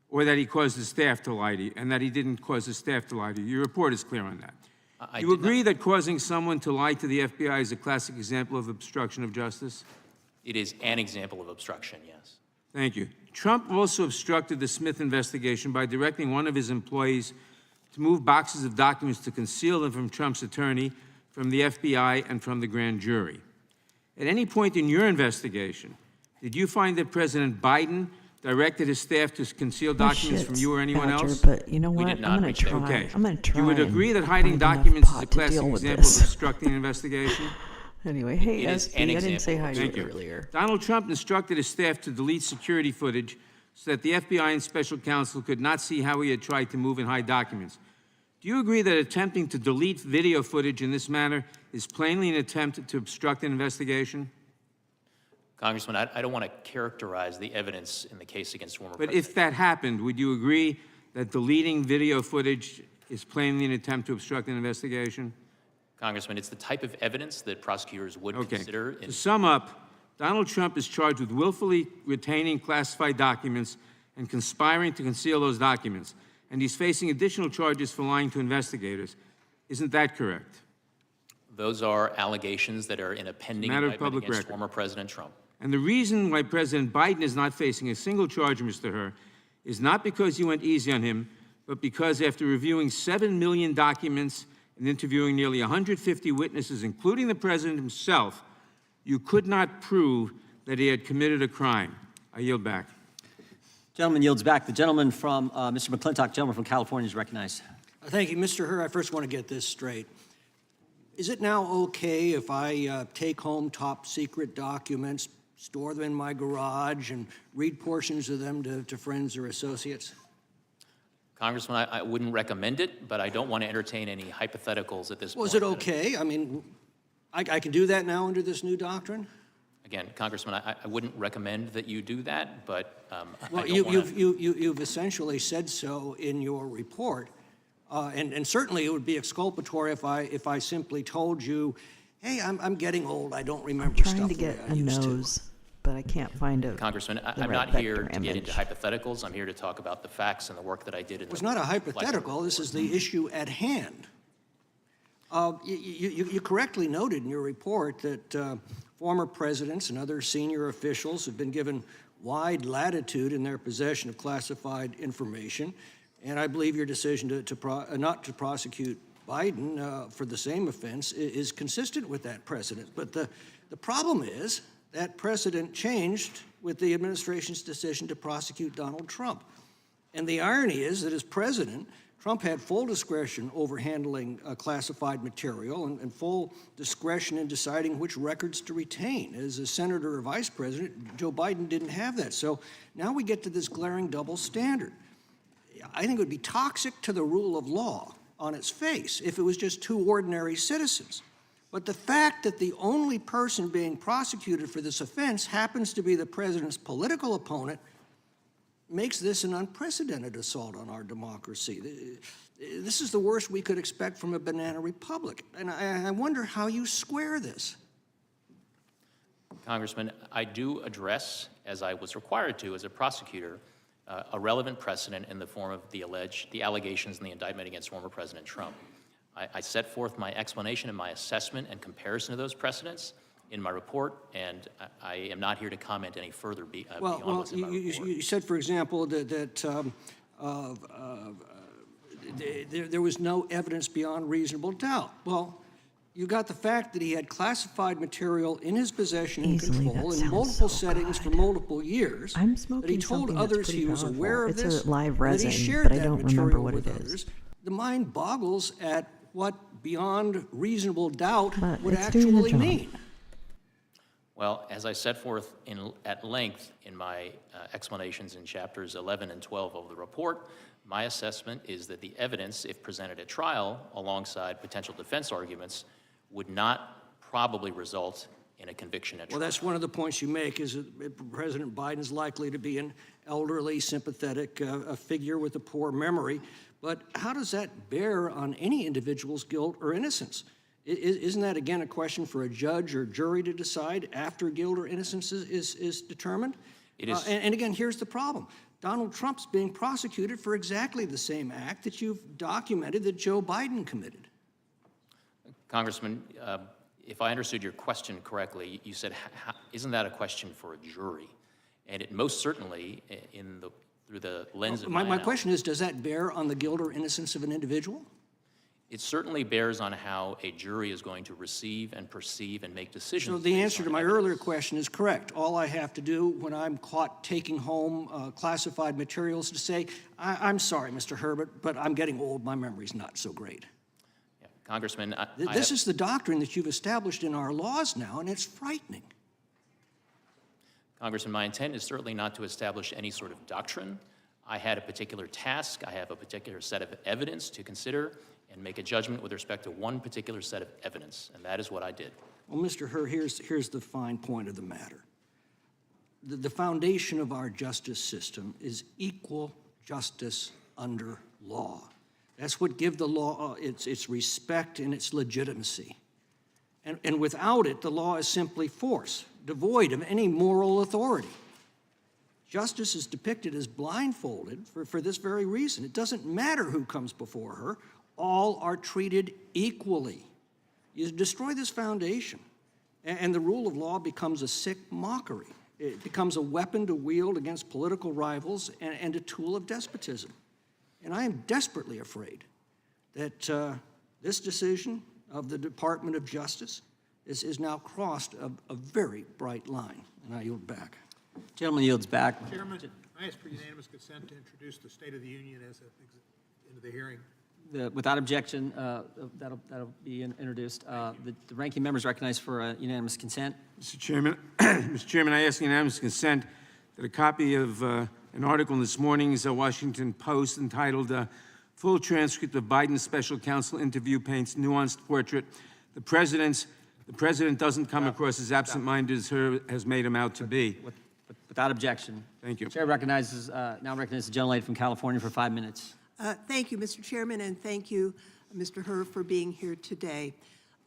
or that he caused his staff to lie to you, and that he didn't cause his staff to lie to you. Your report is clear on that. You agree that causing someone to lie to the FBI is a classic example of obstruction of justice? It is an example of obstruction, yes. Thank you. Trump also obstructed the Smith investigation by directing one of his employees to move boxes of documents to conceal them from Trump's attorney, from the FBI, and from the grand jury. At any point in your investigation, did you find that President Biden directed his staff to conceal documents from you or anyone Badger, else? But you know what? I'm going to try. Okay. I'm going to try. You would agree that and hiding find enough documents is a pot to classic deal with example of this. obstructing an investigation? Anyway, hey, It is SB, an I didn't say hi to Thank you you. earlier. Donald Trump instructed his staff to delete security footage so that the FBI and special counsel could not see how he had tried to move and hide documents. Do you agree that attempting to delete video footage in this manner is plainly an attempt to obstruct an investigation? Congressman, I don't want to characterize the evidence in the case against former But President. if that happened, would you agree that deleting video footage is plainly an attempt to obstruct an investigation? Congressman, it's the type of evidence that prosecutors would consider. To sum up, Donald Trump is charged with willfully retaining classified documents and conspiring to conceal those documents, and he's facing additional charges for lying to investigators. Isn't that correct? Those are allegations that are in a pending Matter of indictment public against record. former President Trump. And the reason why President Biden is not facing a single charge, Mr. Herr, is not because you went easy on him, but because after reviewing 7 million documents and interviewing nearly 150 witnesses, including the president himself, you could not prove that he had committed a crime. I yield back. Gentleman yields back. The gentleman from, Mr. McClintock, gentleman from California is recognized. Thank you. Mr. Herr, I first want to get this straight. Is it now okay if I take home top secret documents, store them in my garage, and read portions of them to friends or associates? Congressman, I wouldn't recommend it, but I don't want to entertain any hypotheticals at this point. Was it okay? I mean, I can do that now under this new doctrine? Again, Congressman, I wouldn't recommend that you do that, but Well, I don't want to. you've essentially said so in your report, and certainly it would be exculpatory if I simply told you, hey, I'm getting old, I don't remember stuff Trying to the get way I a used to. nose, but I can't find a. Congressman, the I'm right not here vector to get into image. hypotheticals. I'm here to talk about the facts and the work that I did in It was the not a reflection hypothetical, this is the issue at hand. You correctly noted in your report that former presidents and other senior officials have been given wide latitude in their possession of classified information, and I believe your decision not to prosecute Biden for the same offense is consistent with that precedent. But the problem is that precedent changed with the administration's decision to prosecute Donald Trump. And the irony is that as president, Trump had full discretion over handling classified material and full discretion in deciding which records to retain. As a senator or vice president, Joe Biden didn't have that. So now we get to this glaring double standard. I think it would be toxic to the rule of law on its face if it was just two ordinary citizens. But the fact that the only person being prosecuted for this offense happens to be the president's political opponent makes this an unprecedented assault on our democracy. This is the worst we could expect from a banana republic. And I wonder how you square this. Congressman, I do address, as I was required to as a prosecutor, a relevant precedent in the form of the allegations in the indictment against former President Trump. I set forth my explanation and my assessment and comparison of those precedents in my report, and I am not here to comment any further beyond what's in my report. You said, for example, that there was no evidence beyond reasonable doubt. Well, you got the fact that he had classified material in his possession and control in multiple settings for multiple years. I'm smoking that he told something others that's he pretty was powerful. aware of It's this. a live that he resin, shared but I that don't remember material what with it is. others. The mind boggles at what beyond reasonable doubt But would it's doing the actually job. mean. Well, as I set forth at length in my explanations in chapters 11 and 12 of the report, my assessment is that the evidence, if presented at trial alongside potential defense arguments, would not probably result in a conviction at trial. Well, that's one of the points you make, is that President Biden's likely to be an elderly, sympathetic figure with a poor memory. But how does that bear on any individual's guilt or innocence? Isn't that, again, a question for a judge or jury to decide after guilt or innocence is determined? It is. And again, here's the problem. Donald Trump's being prosecuted for exactly the same act that you've documented that Joe Biden committed. Congressman, if I understood your question correctly, you said, isn't that a question for a jury? And it most certainly, through the lens of My question is, does that bear on the guilt or innocence of an individual? It certainly bears on how a jury is going to receive and perceive and make decisions. So the answer to my earlier question is correct. All I have to do when I'm caught taking home classified materials to say, I'm sorry, Mr. Herbert, but I'm getting old. My memory's not so great. Yeah, Congressman, This is the doctrine that you've established in our laws now, and it's frightening. Congressman, my intent is certainly not to establish any sort of doctrine. I had a particular task. I have a particular set of evidence to consider and make a judgment with respect to one particular set of evidence, and that is what I did. Well, Mr. Herr, here's the fine point of the matter. The foundation of our justice system is equal justice under law. That's what gives the law its respect and its legitimacy. And without it, the law is simply force, devoid of any moral authority. Justice is depicted as blindfolded for this very reason. It doesn't matter who comes before her. All are treated equally. You destroy this foundation, and the rule of law becomes a sick mockery. It becomes a weapon to wield against political rivals and a tool of despotism. And I am desperately afraid that this decision of the Department of Justice is now crossed a very bright line. And I yield back. Gentleman yields back. Chairman, I ask for unanimous consent to introduce the State of the Union as into the hearing. Without objection, that'll be introduced. The ranking member is recognized for unanimous consent. Mr. Chairman, Mr. Chairman, I ask unanimous consent that a copy of an article in this morning's Washington Post entitled "Full Transcript of Biden's Special Counsel Interview Paints Nuanced Portrait. The President doesn't come across as absent-minded as her has made him out to be." Without objection. Thank you. Chair recognizes now recognizes the gentlelady from California for 5 minutes. Thank you, Mr. Chairman, and thank you, Mr. Herr, for being here today.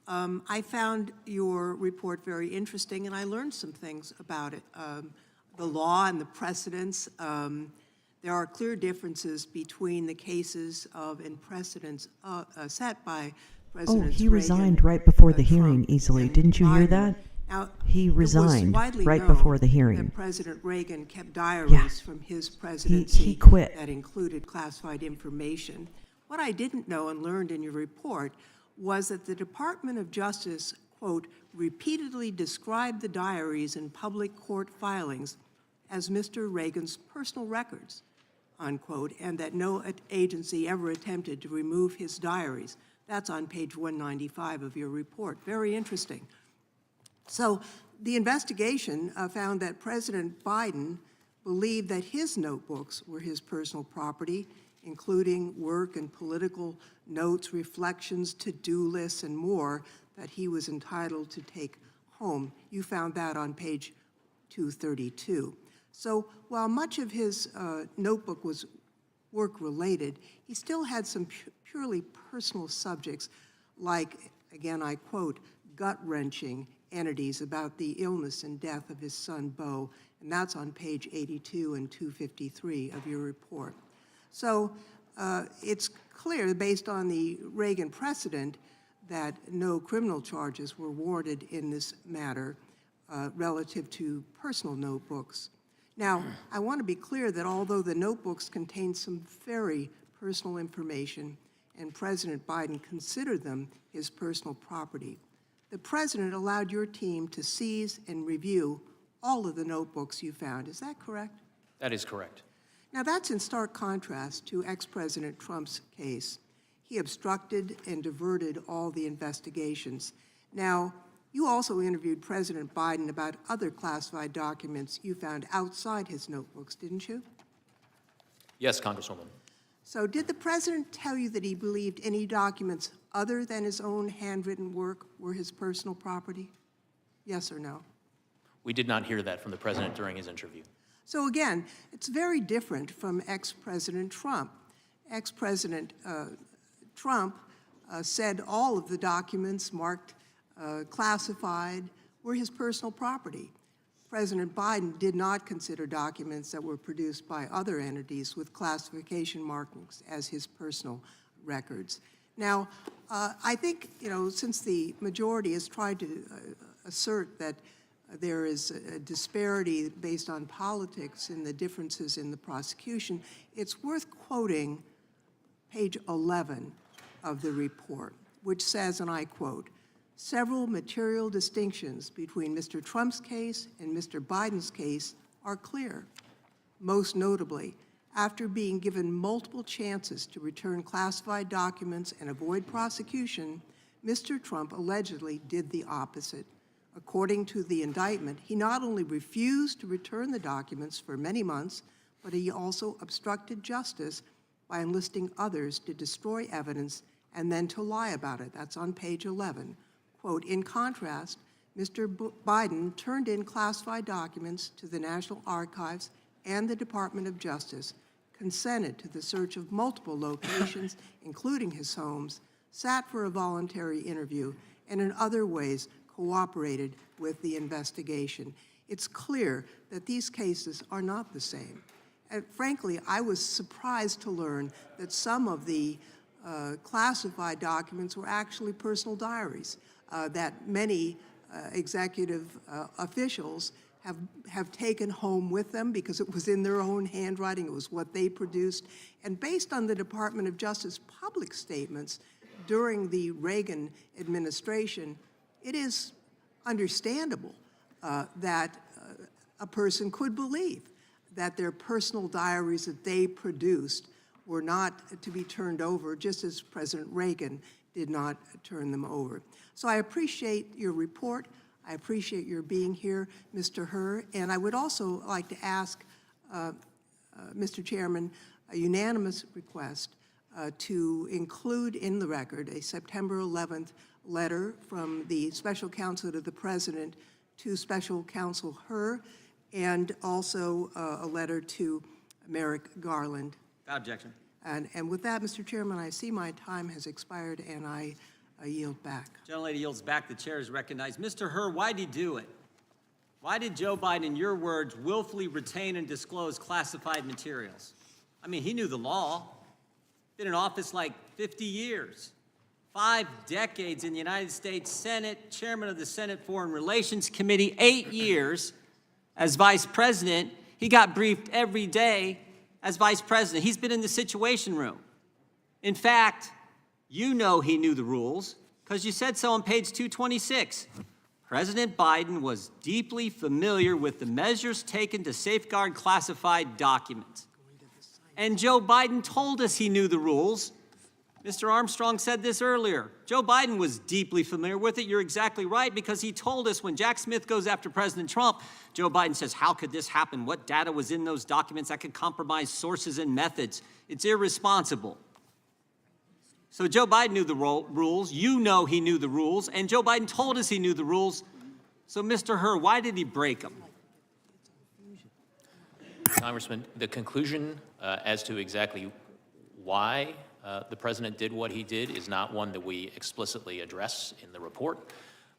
I found your report very interesting, and I learned some things about it. The law and the precedents. There are clear differences between the cases and precedents set by Presidents he Reagan resigned right before the hearing easily. Didn't you hear that? Now, he resigned right known before the hearing. that President Reagan kept diaries from his presidency he quit. that included classified information. What I didn't know and learned in your report was that the Department of Justice, quote, repeatedly described the diaries in public court filings as Mr. Reagan's personal records, unquote, and that no agency ever attempted to remove his diaries. That's on page 195 of your report. Very interesting. So the investigation found that President Biden believed that his notebooks were his personal property, including work and political notes, reflections, to-do lists, and more that he was entitled to take home. You found that on page 232. So while much of his notebook was work-related, he still had some purely personal subjects like, again, I quote, gut-wrenching entities about the illness and death of his son, Beau, and that's on page 82 and 253 of your report. So it's clear, based on the Reagan precedent, that no criminal charges were warranted in this matter relative to personal notebooks. Now, I want to be clear that although the notebooks contain some very personal information and President Biden considered them his personal property, the President allowed your team to seize and review all of the notebooks you found. Is that correct? That is correct. Now, that's in stark contrast to ex-President Trump's case. He obstructed and diverted all the investigations. Now, you also interviewed President Biden about other classified documents you found outside his notebooks, didn't you? Yes, Congresswoman. So did the President tell you that he believed any documents other than his own handwritten work were his personal property? Yes or no? We did not hear that from the President during his interview. So again, it's very different from ex-President Trump. Ex-President Trump said all of the documents marked classified were his personal property. President Biden did not consider documents that were produced by other entities with classification markings as his personal records. Now, I think, since the majority has tried to assert that there is a disparity based on politics in the differences in the prosecution, it's worth quoting page 11 of the report, which says, and I quote, "Several material distinctions between Mr. Trump's case and Mr. Biden's case are clear. Most notably, after being given multiple chances to return classified documents and avoid prosecution, Mr. Trump allegedly did the opposite. According to the indictment, he not only refused to return the documents for many months, but he also obstructed justice by enlisting others to destroy evidence and then to lie about it." That's on page 11. Quote, "In contrast, Mr. Biden turned in classified documents to the National Archives and the Department of Justice, consented to the search of multiple locations, including his homes, sat for a voluntary interview, and in other ways cooperated with the investigation." It's clear that these cases are not the same. And frankly, I was surprised to learn that some of the classified documents were actually personal diaries that many executive officials have taken home with them because it was in their own handwriting, it was what they produced. And based on the Department of Justice public statements during the Reagan administration, it is understandable that a person could believe that their personal diaries that they produced were not to be turned over, just as President Reagan did not turn them over. So I appreciate your report. I appreciate your being here, Mr. Herr. And I would also like to ask, Mr. Chairman, a unanimous request to include in the record a September 11th letter from the Special Counsel to the President to Special Counsel Herr, and also a letter to Merrick Garland. Without objection. And with that, Mr. Chairman, I see my time has expired, and I yield back. Gentlelady yields back. The chair is recognized. Mr. Herr, why did he do it? Why did Joe Biden, in your words, willfully retain and disclose classified materials? I mean, he knew the law. Been in office like 50 years. 5 decades in the United States Senate, chairman of the Senate Foreign Relations Committee, 8 years as vice president. He got briefed every day as vice president. He's been in the Situation Room. In fact, you know he knew the rules because you said so on page 226. President Biden was deeply familiar with the measures taken to safeguard classified documents. And Joe Biden told us he knew the rules Mr. Armstrong said this earlier. Joe Biden was deeply familiar with it. You're exactly right, because he told us when Jack Smith goes after President Trump, Joe Biden says, how could this happen? What data was in those documents that could compromise sources and methods? It's irresponsible. So Joe Biden knew the rules. You know he knew the rules. And Joe Biden told us he knew the rules. So, Mr. Hur, why did he break them? Congressman, the conclusion as to exactly why the president did what he did is not one that we explicitly address in the report.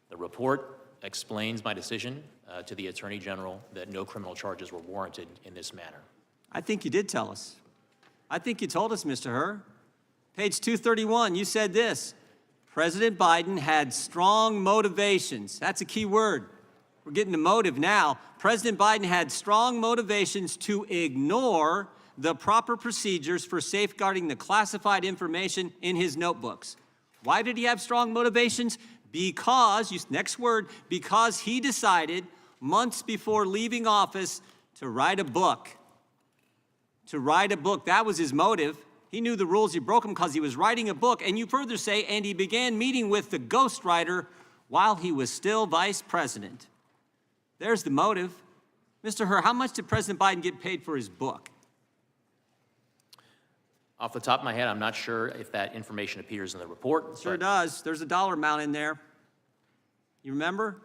The report explains my decision to the Attorney General that no criminal charges were warranted in this manner. I think you did tell us. I think you told us, Mr. Hur. Page 231, you said this. President Biden had strong motivations. That's a key word. We're getting to motive now. President Biden had strong motivations to ignore the proper procedures for safeguarding the classified information in his notebooks. Why did he have strong motivations? Because, next word, because he decided months before leaving office to write a book. To write a book, that was his motive. He knew the rules, he broke them because he was writing a book. And you further say, and he began meeting with the ghostwriter while he was still vice president. There's the motive. Mr. Hur, how much did President Biden get paid for his book? Off the top of my head, I'm not sure if that information appears in the report. It sure does. There's a dollar amount in there. You remember?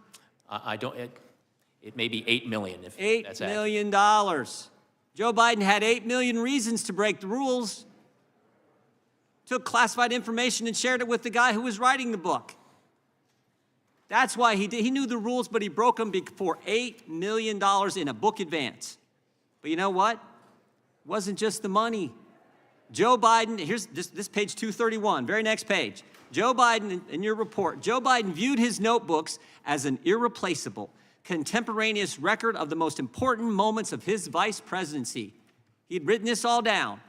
I don't, it may be $8 million if that's $8 million. Joe Biden had 8 million reasons to break the rules. Took classified information and shared it with the guy who was writing the book. That's why he did. He knew the rules, but he broke them for $8 million in a book advance. But you know what? It wasn't just the money. Joe Biden, here's this page 231, very next page. Joe Biden, in your report, Joe Biden viewed his notebooks as an irreplaceable, contemporaneous record of the most important moments of his vice presidency. He'd written this all down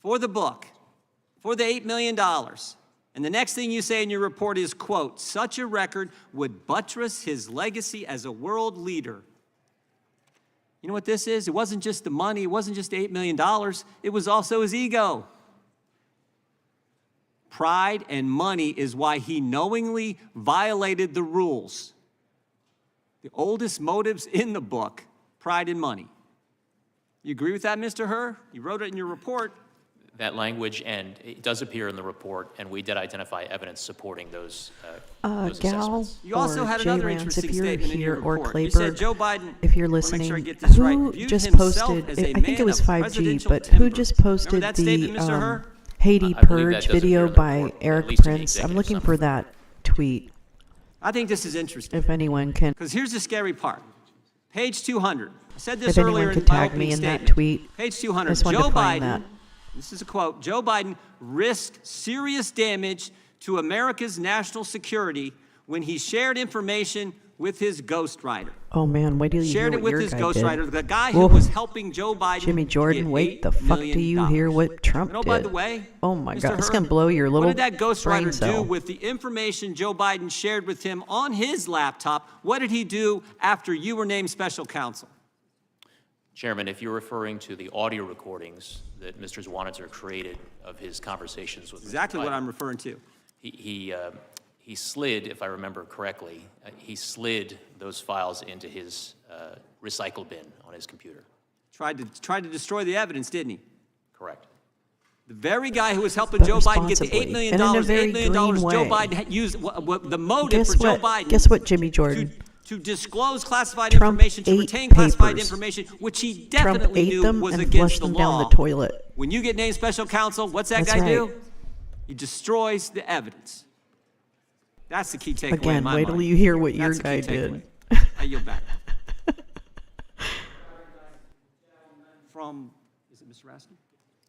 for the book, for the $8 million. And the next thing you say in your report is, quote, such a record would buttress his legacy as a world leader. You know what this is? It wasn't just the money. It wasn't just $8 million. It was also his ego. Pride and money is why he knowingly violated the rules. The oldest motives in the book, pride and money. You agree with that, Mr. Hur? You wrote it in your report. That language, and it does appear in the report, and we did identify evidence supporting those assessments. You also had another interesting statement in your report. You said Joe Biden, if you're listening, who just posted, I think it was 5G, but who just posted the Haiti Purge video by Eric Prince? I'm looking for that tweet. I think this is interesting. If anyone can. Because here's the scary part. Page 200. I said this if earlier anyone could in my tag opening me in statement. that tweet. Page 200. I just wanted Joe to find Biden, that. this is a quote, Joe Biden risked serious damage to America's national security when he shared information with his ghostwriter. Oh man, wait till you Shared hear it what with your his guy ghostwriter, did. the guy who was helping Joe Biden. Jimmy Jordan, get wait $8 the fuck million. do you hear what Trump And oh, did? by the way, oh my Mr. God, it's Hur, gonna blow your little what did that brain ghostwriter cell. do with the information Joe Biden shared with him on his laptop? What did he do after you were named special counsel? Chairman, if you're referring to the audio recordings that Mr. Zwanitzer created of his conversations with Exactly Mr. Biden, what I'm referring to. He slid, if I remember correctly, he slid those files into his recycle bin on his computer. Tried to destroy the evidence, didn't he? Correct. The very guy who was helping Joe Biden get the $8 million, $8 million Joe Biden had used, the motive for Joe Biden. Guess what, Jimmy Jordan? To disclose classified Trump information, to retain classified papers. information, which he Trump definitely ate knew them was and against flushed the them law. down the toilet. When you get named special counsel, what's that That's guy right. do? He destroys the evidence. That's the key takeaway Again, in my wait mind. till you hear what your That's the guy key did. takeaway. I yield back. Is it Mr. Raskin?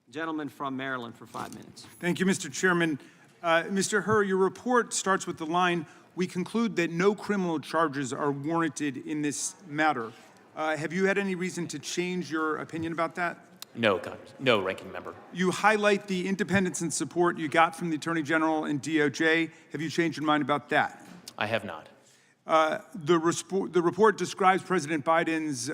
Gentleman from Maryland for 5 minutes. Thank you, Mr. Chairman. Mr. Hur, your report starts with the line, "We conclude that no criminal charges are warranted in this matter." Have you had any reason to change your opinion about that? No, Congress. No, Ranking Member. You highlight the independence and support you got from the Attorney General and DOJ. Have you changed your mind about that? I have not. The report describes President Biden's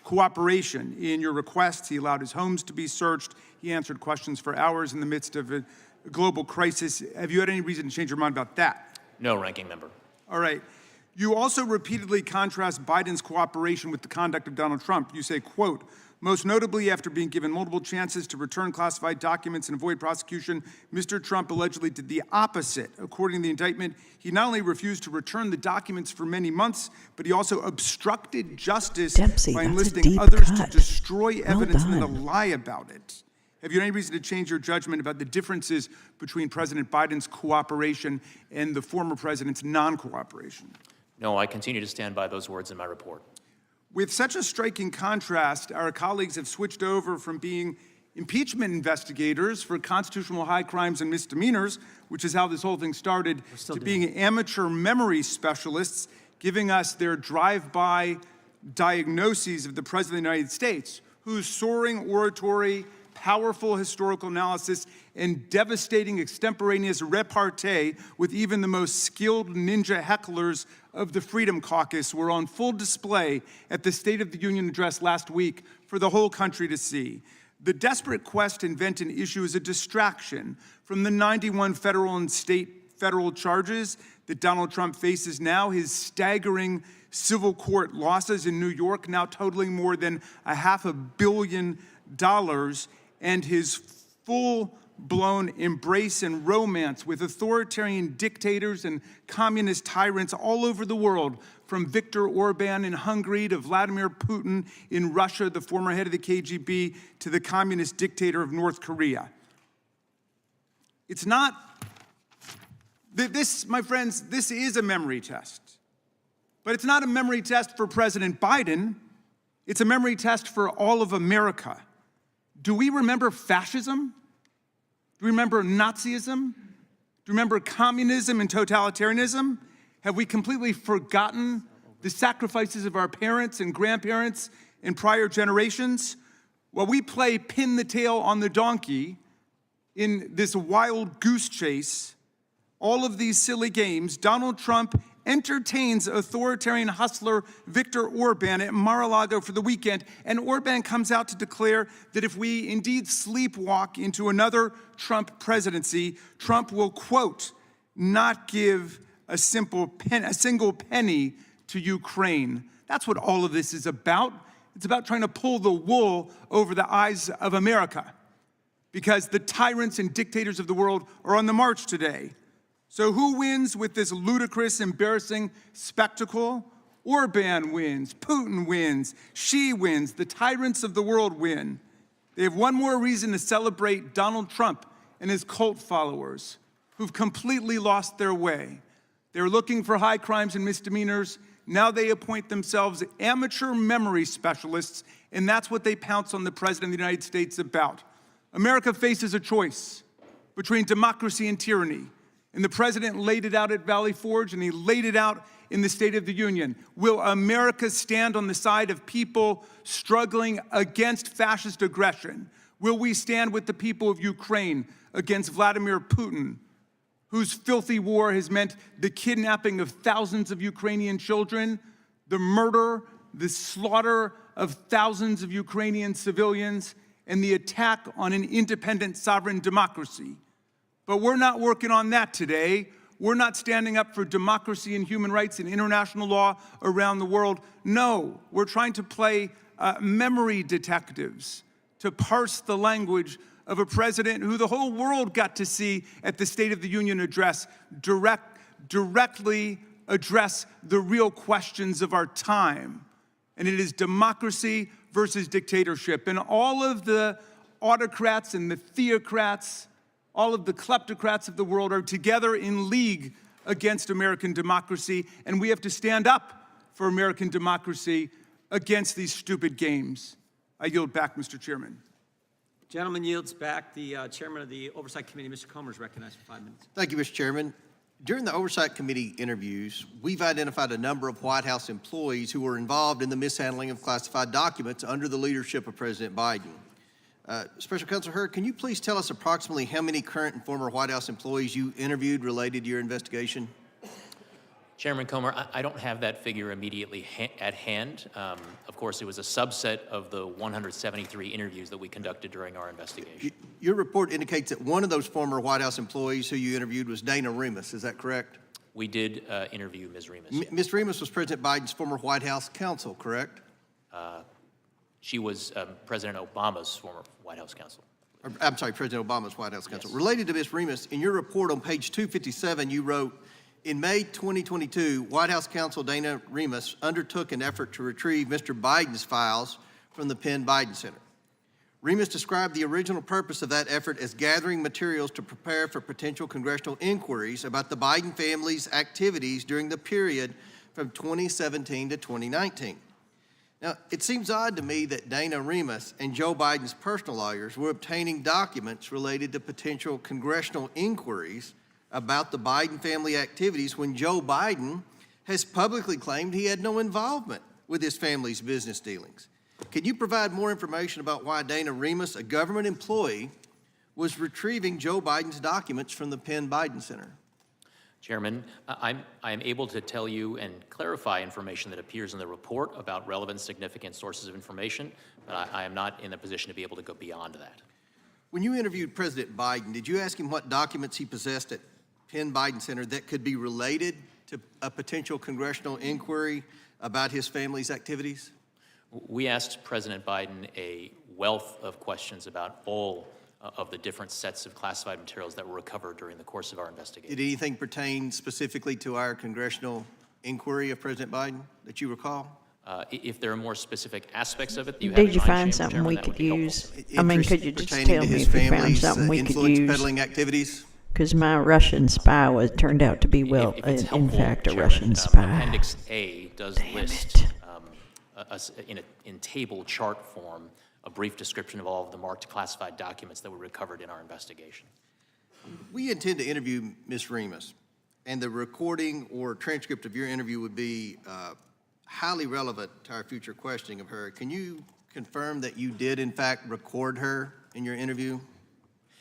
cooperation in your requests. He allowed his homes to be searched. He answered questions for hours in the midst of global crisis. Have you had any reason to change your mind about that? No, Ranking Member. All right. You also repeatedly contrast Biden's cooperation with the conduct of Donald Trump. You say, quote, most notably after being given multiple chances to return classified documents and avoid prosecution, Mr. Trump allegedly did the opposite. According to the indictment, he not only refused to return the documents for many months, but he also obstructed justice Dempsey, by that's a enlisting deep others cut. to destroy evidence and then to done. lie about it. Have you any reason to change your judgment about the differences between President Biden's cooperation and the former president's non-cooperation? No, I continue to stand by those words in my report. With such a striking contrast, our colleagues have switched over from being impeachment investigators for constitutional high crimes and misdemeanors, which is how this whole thing started, to being amateur memory specialists, giving us their drive-by diagnoses of the President of the United States, whose soaring oratory, powerful historical analysis, and devastating extemporaneous repartee with even the most skilled ninja hecklers of the Freedom Caucus were on full display at the State of the Union address last week for the whole country to see. The desperate quest to invent an issue is a distraction from the 91 federal and state federal charges that Donald Trump faces now, his staggering civil court losses in New York now totaling more than $500 million, and his full-blown embrace and romance with authoritarian dictators and communist tyrants all over the world, from Viktor Orban in Hungary to Vladimir Putin in Russia, the former head of the KGB, to the communist dictator of North Korea. It's not, this, my friends, this is a memory test. But it's not a memory test for President Biden. It's a memory test for all of America. Do we remember fascism? Do we remember Nazism? Do we remember communism and totalitarianism? Have we completely forgotten the sacrifices of our parents and grandparents in prior generations? While we play pin the tail on the donkey in this wild goose chase, all of these silly games, Donald Trump entertains authoritarian hustler Viktor Orban at Mar-a-Lago for the weekend, and Orban comes out to declare that if we indeed sleepwalk into another Trump presidency, Trump will, quote, not give a single penny to Ukraine. That's what all of this is about. It's about trying to pull the wool over the eyes of America, because the tyrants and dictators of the world are on the march today. So who wins with this ludicrous, embarrassing spectacle? Orban wins, Putin wins, Xi wins, the tyrants of the world win. They have one more reason to celebrate Donald Trump and his cult followers, who've completely lost their way. They're looking for high crimes and misdemeanors. Now they appoint themselves amateur memory specialists, and that's what they pounce on the President of the United States about. America faces a choice between democracy and tyranny. And the president laid it out at Valley Forge, and he laid it out in the State of the Union. Will America stand on the side of people struggling against fascist aggression? Will we stand with the people of Ukraine against Vladimir Putin, whose filthy war has meant the kidnapping of thousands of Ukrainian children, the murder, the slaughter of thousands of Ukrainian civilians, and the attack on an independent sovereign democracy? But we're not working on that today. We're not standing up for democracy and human rights and international law around the world. No, we're trying to play memory detectives, to parse the language of a president who the whole world got to see at the State of the Union address directly address the real questions of our time. And it is democracy versus dictatorship. And all of the autocrats and the theocrats, all of the kleptocrats of the world are together in league against American democracy, and we have to stand up for American democracy against these stupid games. I yield back, Mr. Chairman. Gentleman yields back. The chairman of the Oversight Committee, Mr. Comer, is recognized for 5 minutes. Thank you, Mr. Chairman. During the Oversight Committee interviews, we've identified a number of White House employees who were involved in the mishandling of classified documents under the leadership of President Biden. Special Counsel Hurd, can you please tell us approximately how many current and former White House employees you interviewed related to your investigation? Chairman Comer, I don't have that figure immediately at hand. Of course, it was a subset of the 173 interviews that we conducted during our investigation. Your report indicates that one of those former White House employees who you interviewed was Dana Remus. Is that correct? We did interview Ms. Remus. Ms. Remus was President Biden's former White House counsel, correct? She was President Obama's former White House counsel. I'm sorry, President Obama's White House counsel. Yes. Related to Ms. Remus, in your report on page 257, you wrote, in May 2022, White House counsel Dana Remus undertook an effort to retrieve Mr. Biden's files from the Penn Biden Center. Remus described the original purpose of that effort as gathering materials to prepare for potential congressional inquiries about the Biden family's activities during the period from 2017 to 2019. Now, it seems odd to me that Dana Remus and Joe Biden's personal lawyers were obtaining documents related to potential congressional inquiries about the Biden family activities when Joe Biden has publicly claimed he had no involvement with his family's business dealings. Can you provide more information about why Dana Remus, a government employee, was retrieving Joe Biden's documents from the Penn Biden Center? Chairman, I am able to tell you and clarify information that appears in the report about relevant, significant sources of information, but I am not in a position to be able to go beyond that. When you interviewed President Biden, did you ask him what documents he possessed at Penn Biden Center that could be related to a potential congressional inquiry about his family's activities? We asked President Biden a wealth of questions about all of the different sets of classified materials that were recovered during the course of our investigation. Did anything pertain specifically to our congressional inquiry of President Biden that you recall? If there are more specific aspects of it that you have Did in you mind, find Chairman, something we that could would be helpful. use? I mean, could you just Pertaining tell to me his if you found family's something we could influence use? peddling activities? Because my Russian spy turned out to be, well, If it's in helpful, fact, a Chairman, Russian spy. Appendix A does Damn list it. in table chart form a brief description of all of the marked classified documents that were recovered in our investigation. We intend to interview Ms. Remus, and the recording or transcript of your interview would be highly relevant to our future questioning of her. Can you confirm that you did, in fact, record her in your interview?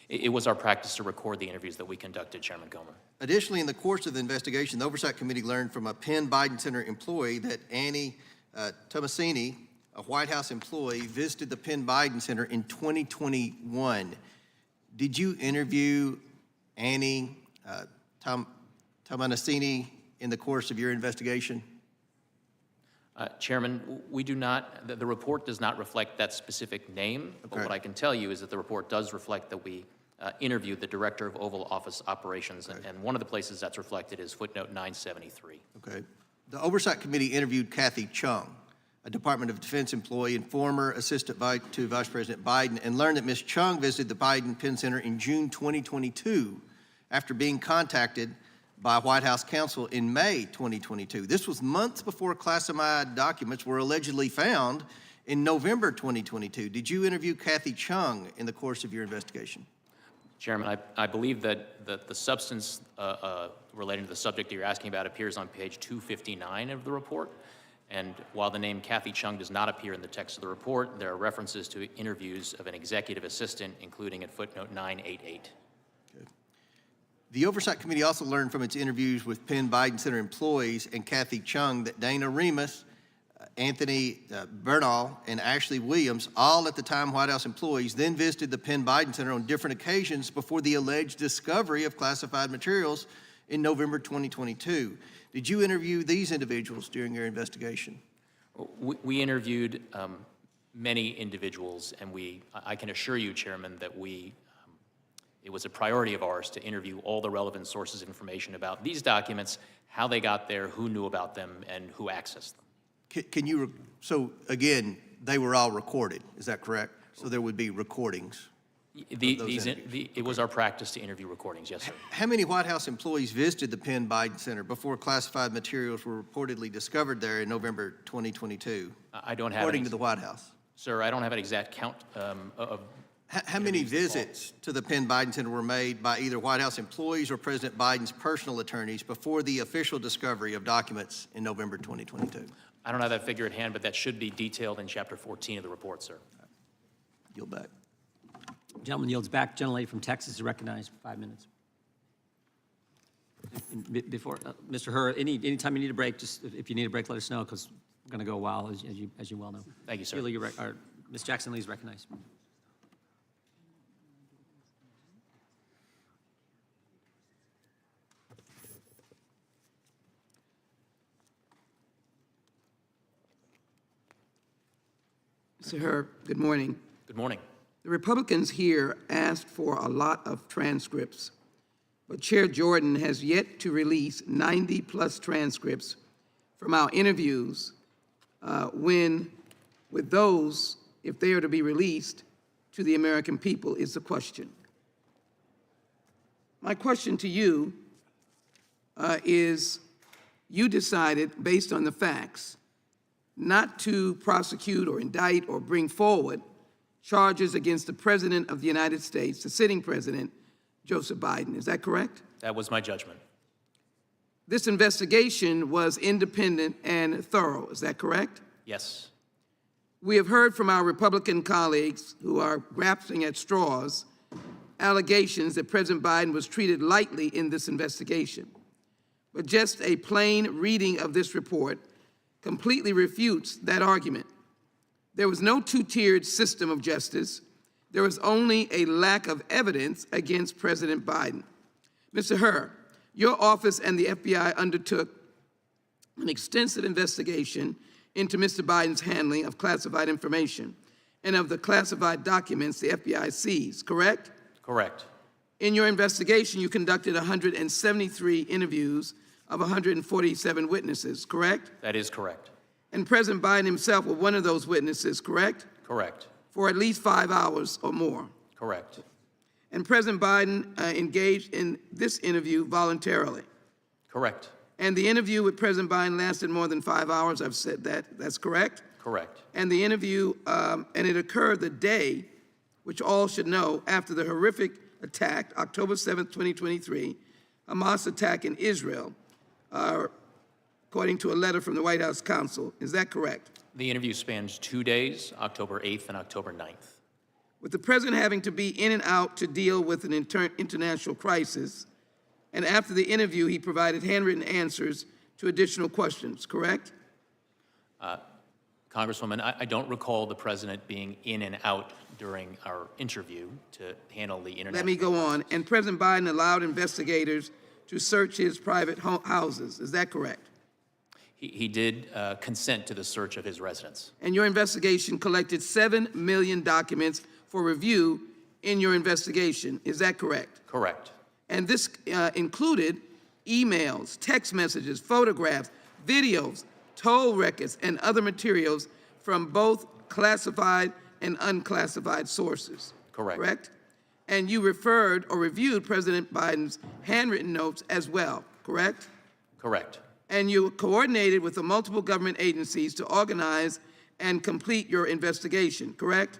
It was our practice to record the interviews that we conducted, Chairman Comer. Additionally, in the course of the investigation, the Oversight Committee learned from a Penn Biden Center employee that Annie Tomasini, a White House employee, visited the Penn Biden Center in 2021. Did you interview Annie Tomasini in the course of your investigation? Chairman, we do not, the report does not reflect that specific name, but Okay. what I can tell you is that the report does reflect that we interviewed the Director of Oval Office Operations, and one of the places that's reflected is footnote 973. Okay. The Oversight Committee interviewed Kathy Chung, a Department of Defense employee and former assistant to Vice President Biden, and learned that Ms. Chung visited the Biden Penn Center in June 2022 after being contacted by White House counsel in May 2022. This was months before classified documents were allegedly found in November 2022. Did you interview Kathy Chung in the course of your investigation? Chairman, I believe that the substance relating to the subject that you're asking about appears on page 259 of the report. And while the name Kathy Chung does not appear in the text of the report, there are references to interviews of an executive assistant, including at footnote 988. The Oversight Committee also learned from its interviews with Penn Biden Center employees and Kathy Chung that Dana Remus, Anthony Bernal, and Ashley Williams, all at the time White House employees, then visited the Penn Biden Center on different occasions before the alleged discovery of classified materials in November 2022. Did you interview these individuals during your investigation? We interviewed many individuals, and I can assure you, Chairman, that it was a priority of ours to interview all the relevant sources of information about these documents, how they got there, who knew about them, and who accessed them. So again, they were all recorded, is that correct? So there would be recordings? It was our practice to interview recordings, yes, sir. How many White House employees visited the Penn Biden Center before classified materials were reportedly discovered there in November 2022? I don't have according to the White House. Sir, I don't have an exact count of. How many visits to the Penn Biden Center were made by either White House employees or President Biden's personal attorneys before the official discovery of documents in November 2022? I don't have that figure at hand, but that should be detailed in Chapter 14 of the report, sir. Yield back. Gentleman yields back. Gentlelady from Texas is recognized for 5 minutes. Before, Mr. Herr, anytime you need a break, just if you need a break, let us know, because we're going to go a while, as you well know. Thank you, sir. Ms. Jackson Lee's recognized. Mr. Herr, good morning. Good morning. The Republicans here asked for a lot of transcripts, but Chair Jordan has yet to release 90-plus transcripts from our interviews with those, if they are to be released to the American people, is the question. My question to you is, you decided, based on the facts, not to prosecute or indict or bring forward charges against the President of the United States, the sitting President, Joseph Biden. Is that correct? That was my judgment. This investigation was independent and thorough. Is that correct? Yes. We have heard from our Republican colleagues who are grasping at straws allegations that President Biden was treated lightly in this investigation. But just a plain reading of this report completely refutes that argument. There was no two-tiered system of justice. There was only a lack of evidence against President Biden. Mr. Herr, your office and the FBI undertook an extensive investigation into Mr. Biden's handling of classified information and of the classified documents the FBI seized, correct? Correct. In your investigation, you conducted 173 interviews of 147 witnesses, correct? That is correct. And President Biden himself was one of those witnesses, correct? Correct. For at least 5 hours or more. Correct. And President Biden engaged in this interview voluntarily. Correct. And the interview with President Biden lasted more than 5 hours. I've said that. That's correct? Correct. And the interview, and it occurred the day, which all should know, after the horrific attack, October 7th, 2023, Hamas attack in Israel, according to a letter from the White House counsel. Is that correct? The interview spans 2 days, October 8th and October 9th. With the president having to be in and out to deal with an international crisis, and after the interview, he provided handwritten answers to additional questions, correct? Congresswoman, I don't recall the president being in and out during our interview to handle the internet. Let me go on. And President Biden allowed investigators to search his private houses. Is that correct? He did consent to the search of his residence. And your investigation collected 7 million documents for review in your investigation. Is that correct? Correct. And this included emails, text messages, photographs, videos, toll records, and other materials from both classified and unclassified sources. Correct. Correct? And you referred or reviewed President Biden's handwritten notes as well, correct? Correct. And you coordinated with the multiple government agencies to organize and complete your investigation, correct?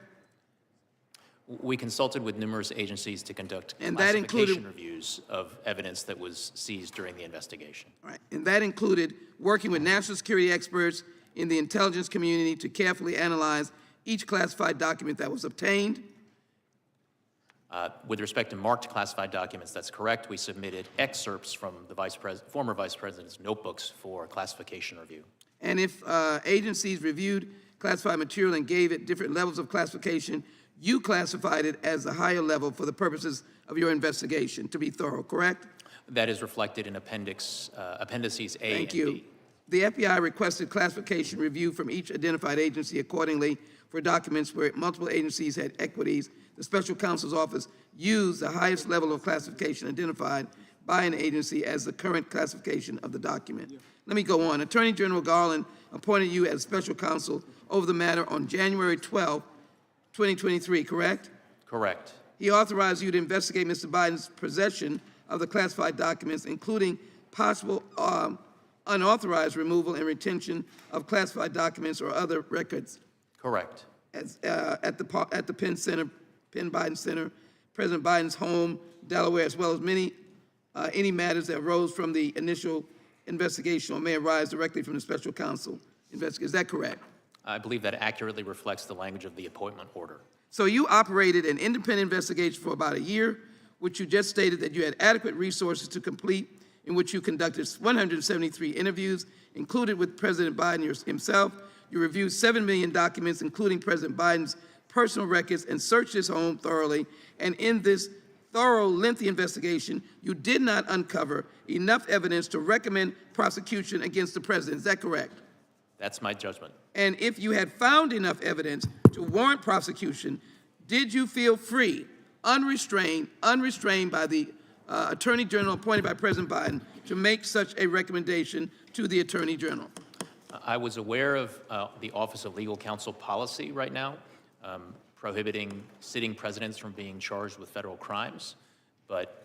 We consulted with numerous agencies to conduct And that included classification reviews of evidence that was seized during the investigation. All right. And that included working with national security experts in the intelligence community to carefully analyze each classified document that was obtained. With respect to marked classified documents, that's correct. We submitted excerpts from the former Vice President's notebooks for classification review. And if agencies reviewed classified material and gave it different levels of classification, you classified it as a higher level for the purposes of your investigation, to be thorough, correct? That is reflected in appendices A Thank and you. B. The FBI requested classification review from each identified agency accordingly for documents where multiple agencies had equities. The special counsel's office used the highest level of classification identified by an agency as the current classification of the document. Let me go on. Attorney General Garland appointed you as special counsel over the matter on January 12, 2023, correct? Correct. He authorized you to investigate Mr. Biden's possession of the classified documents, including possible unauthorized removal and retention of classified documents or other records. Correct. At the Penn Biden Center, President Biden's home, Delaware, as well as any matters that arose from the initial investigation or may arise directly from the special counsel investigation. Is that correct? I believe that accurately reflects the language of the appointment order. So you operated an independent investigation for about a year, which you just stated that you had adequate resources to complete in which you conducted 173 interviews, included with President Biden himself. You reviewed 7 million documents, including President Biden's personal records, and searched his home thoroughly. And in this thorough, lengthy investigation, you did not uncover enough evidence to recommend prosecution against the president. Is that correct? That's my judgment. And if you had found enough evidence to warrant prosecution, did you feel free, unrestrained by the Attorney General appointed by President Biden to make such a recommendation to the Attorney General? I was aware of the Office of Legal Counsel policy right now, prohibiting sitting presidents from being charged with federal crimes. But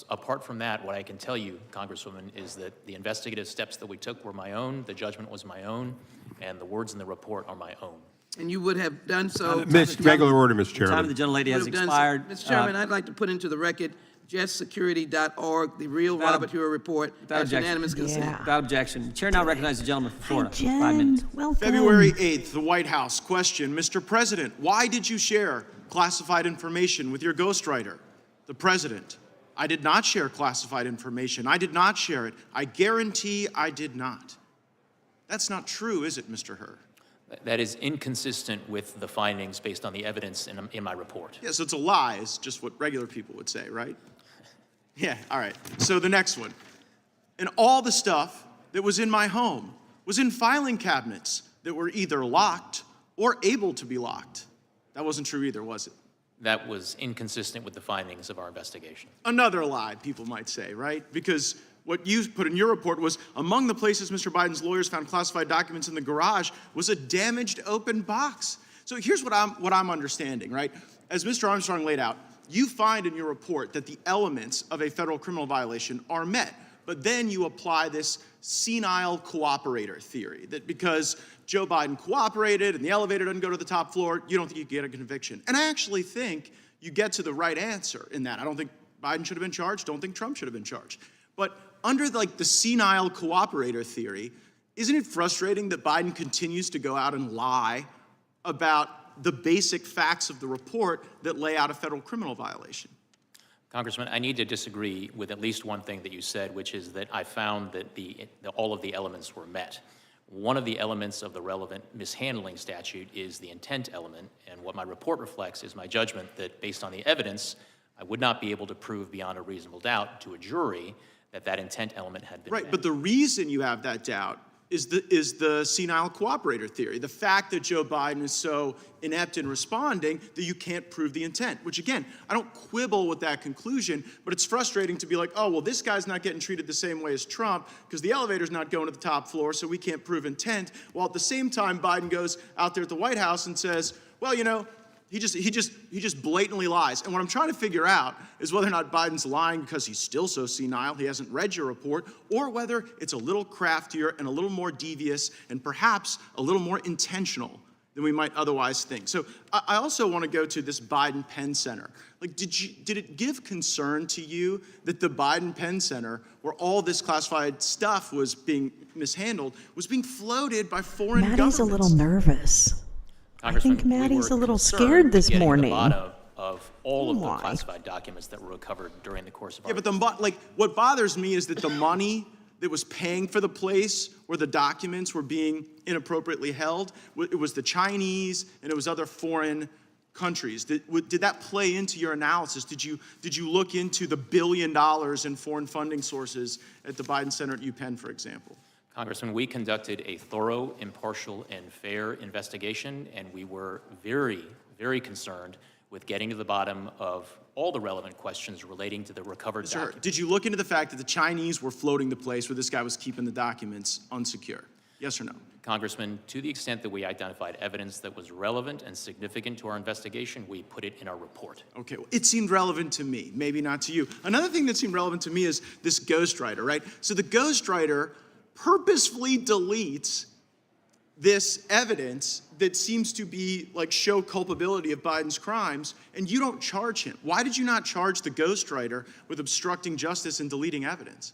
apart from that, what I can tell you, Congresswoman, is that the investigative steps that we took were my own, the judgment was my own, and the words in the report are my own. And you would have done so. Regular order, Mr. Chairman. The time of the gentlelady has Would have done so. expired. Mr. Chairman, I'd like to put into the record justsecurity.org, the real Robert Hura report, as unanimous consent. Without objection. The chair now recognizes the gentleman from Florida. Jen, 5 minutes. welcome. February 8th, the White House. Question, Mr. President, why did you share classified information with your ghostwriter? The President, I did not share classified information. I did not share it. I guarantee I did not. That's not true, is it, Mr. Hur? That is inconsistent with the findings based on the evidence in my report. Yeah, so it's a lie, is just what regular people would say, right? Yeah, all right. So the next one. And all the stuff that was in my home was in filing cabinets that were either locked or able to be locked. That wasn't true either, was it? That was inconsistent with the findings of our investigation. Another lie, people might say, right? Because what you put in your report was among the places Mr. Biden's lawyers found classified documents in the garage was a damaged open box. So here's what I'm understanding, right? As Mr. Armstrong laid out, you find in your report that the elements of a federal criminal violation are met, but then you apply this senile cooperator theory, that because Joe Biden cooperated and the elevator doesn't go to the top floor, you don't think you get a conviction. And I actually think you get to the right answer in that. I don't think Biden should have been charged, don't think Trump should have been charged. But under the senile cooperator theory, isn't it frustrating that Biden continues to go out and lie about the basic facts of the report that lay out a federal criminal violation? Congressman, I need to disagree with at least one thing that you said, which is that I found that all of the elements were met. One of the elements of the relevant mishandling statute is the intent element, and what my report reflects is my judgment that based on the evidence, I would not be able to prove beyond a reasonable doubt to a jury that that intent element had been met. Right, but the reason you have that doubt is the senile cooperator theory. The fact that Joe Biden is so inept in responding that you can't prove the intent, which again, I don't quibble with that conclusion, but it's frustrating to be like, oh, well, this guy's not getting treated the same way as Trump because the elevator's not going to the top floor, so we can't prove intent. While at the same time, Biden goes out there at the White House and says, well, you know, he just blatantly lies. And what I'm trying to figure out is whether or not Biden's lying because he's still so senile, he hasn't read your report, or whether it's a little craftier and a little more devious and perhaps a little more intentional than we might otherwise think. So I also want to go to this Biden Penn Center. Like, did it give concern to you that the Biden Penn Center, where all this classified stuff was being mishandled, was being floated by foreign governments? Maddie's a little nervous. I think Maddie's a little scared this morning. The bottom of all of the classified documents that were recovered during the course of our but what bothers me is that the money that was paying for the place where the documents were being inappropriately held, it was the Chinese and it was other foreign countries. Did that play into your analysis? Did you look into the $1 billion in foreign funding sources at the Biden Center at UPenn, for example? Congressman, we conducted a thorough, impartial, and fair investigation, and we were very, very concerned with getting to the bottom of all the relevant questions relating to the recovered documents. Did you look into the fact that the Chinese were floating the place where this guy was keeping the documents unsecure? Yes or no? Congressman, to the extent that we identified evidence that was relevant and significant to our investigation, we put it in our report. Okay, well, it seemed relevant to me, maybe not to you. Another thing that seemed relevant to me is this ghostwriter, right? So the ghostwriter purposefully deletes this evidence that seems to be show culpability of Biden's crimes, and you don't charge him. Why did you not charge the ghostwriter with obstructing justice and deleting evidence?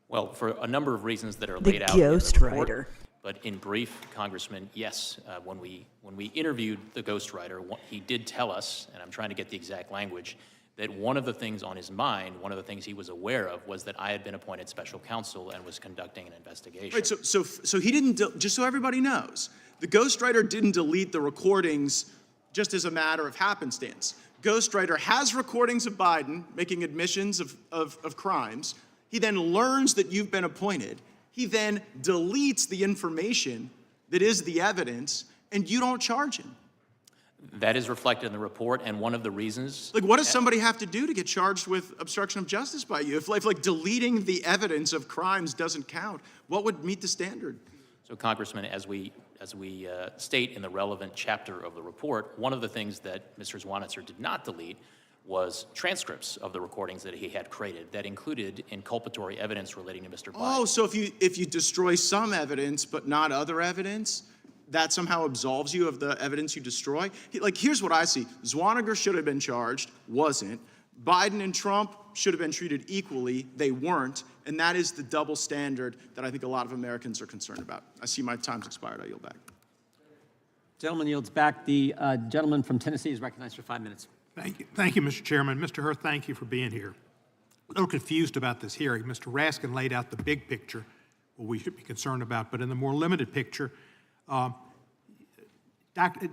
Well, for a number of reasons that are laid out in the report. But in brief, Congressman, yes, when we interviewed the ghostwriter, he did tell us, and I'm trying to get the exact language, that one of the things on his mind, one of the things he was aware of, was that I had been appointed special counsel and was conducting an investigation. Right, so he didn't, just so everybody knows, the ghostwriter didn't delete the recordings just as a matter of happenstance. Ghostwriter has recordings of Biden making admissions of crimes. He then learns that you've been appointed. He then deletes the information that is the evidence, and you don't charge him. That is reflected in the report, and one of the reasons... Like, what does somebody have to do to get charged with obstruction of justice by you? If like deleting the evidence of crimes doesn't count, what would meet the standard? So, Congressman, as we state in the relevant chapter of the report, one of the things that Mr. Zwanitzer did not delete was transcripts of the recordings that he had created that included inculpatory evidence relating to Mr. Biden. Oh, so if you destroy some evidence but not other evidence, that somehow absolves you of the evidence you destroy? Like, here's what I see. Zwanniger should have been charged, wasn't. Biden and Trump should have been treated equally, they weren't, and that is the double standard that I think a lot of Americans are concerned about. I see my time's expired, I yield back. Gentleman yields back. The gentleman from Tennessee is recognized for 5 minutes. Thank you, Mr. Chairman. Mr. Hur, thank you for being here. A little confused about this hearing. Mr. Raskin laid out the big picture, what we should be concerned about, but in the more limited picture,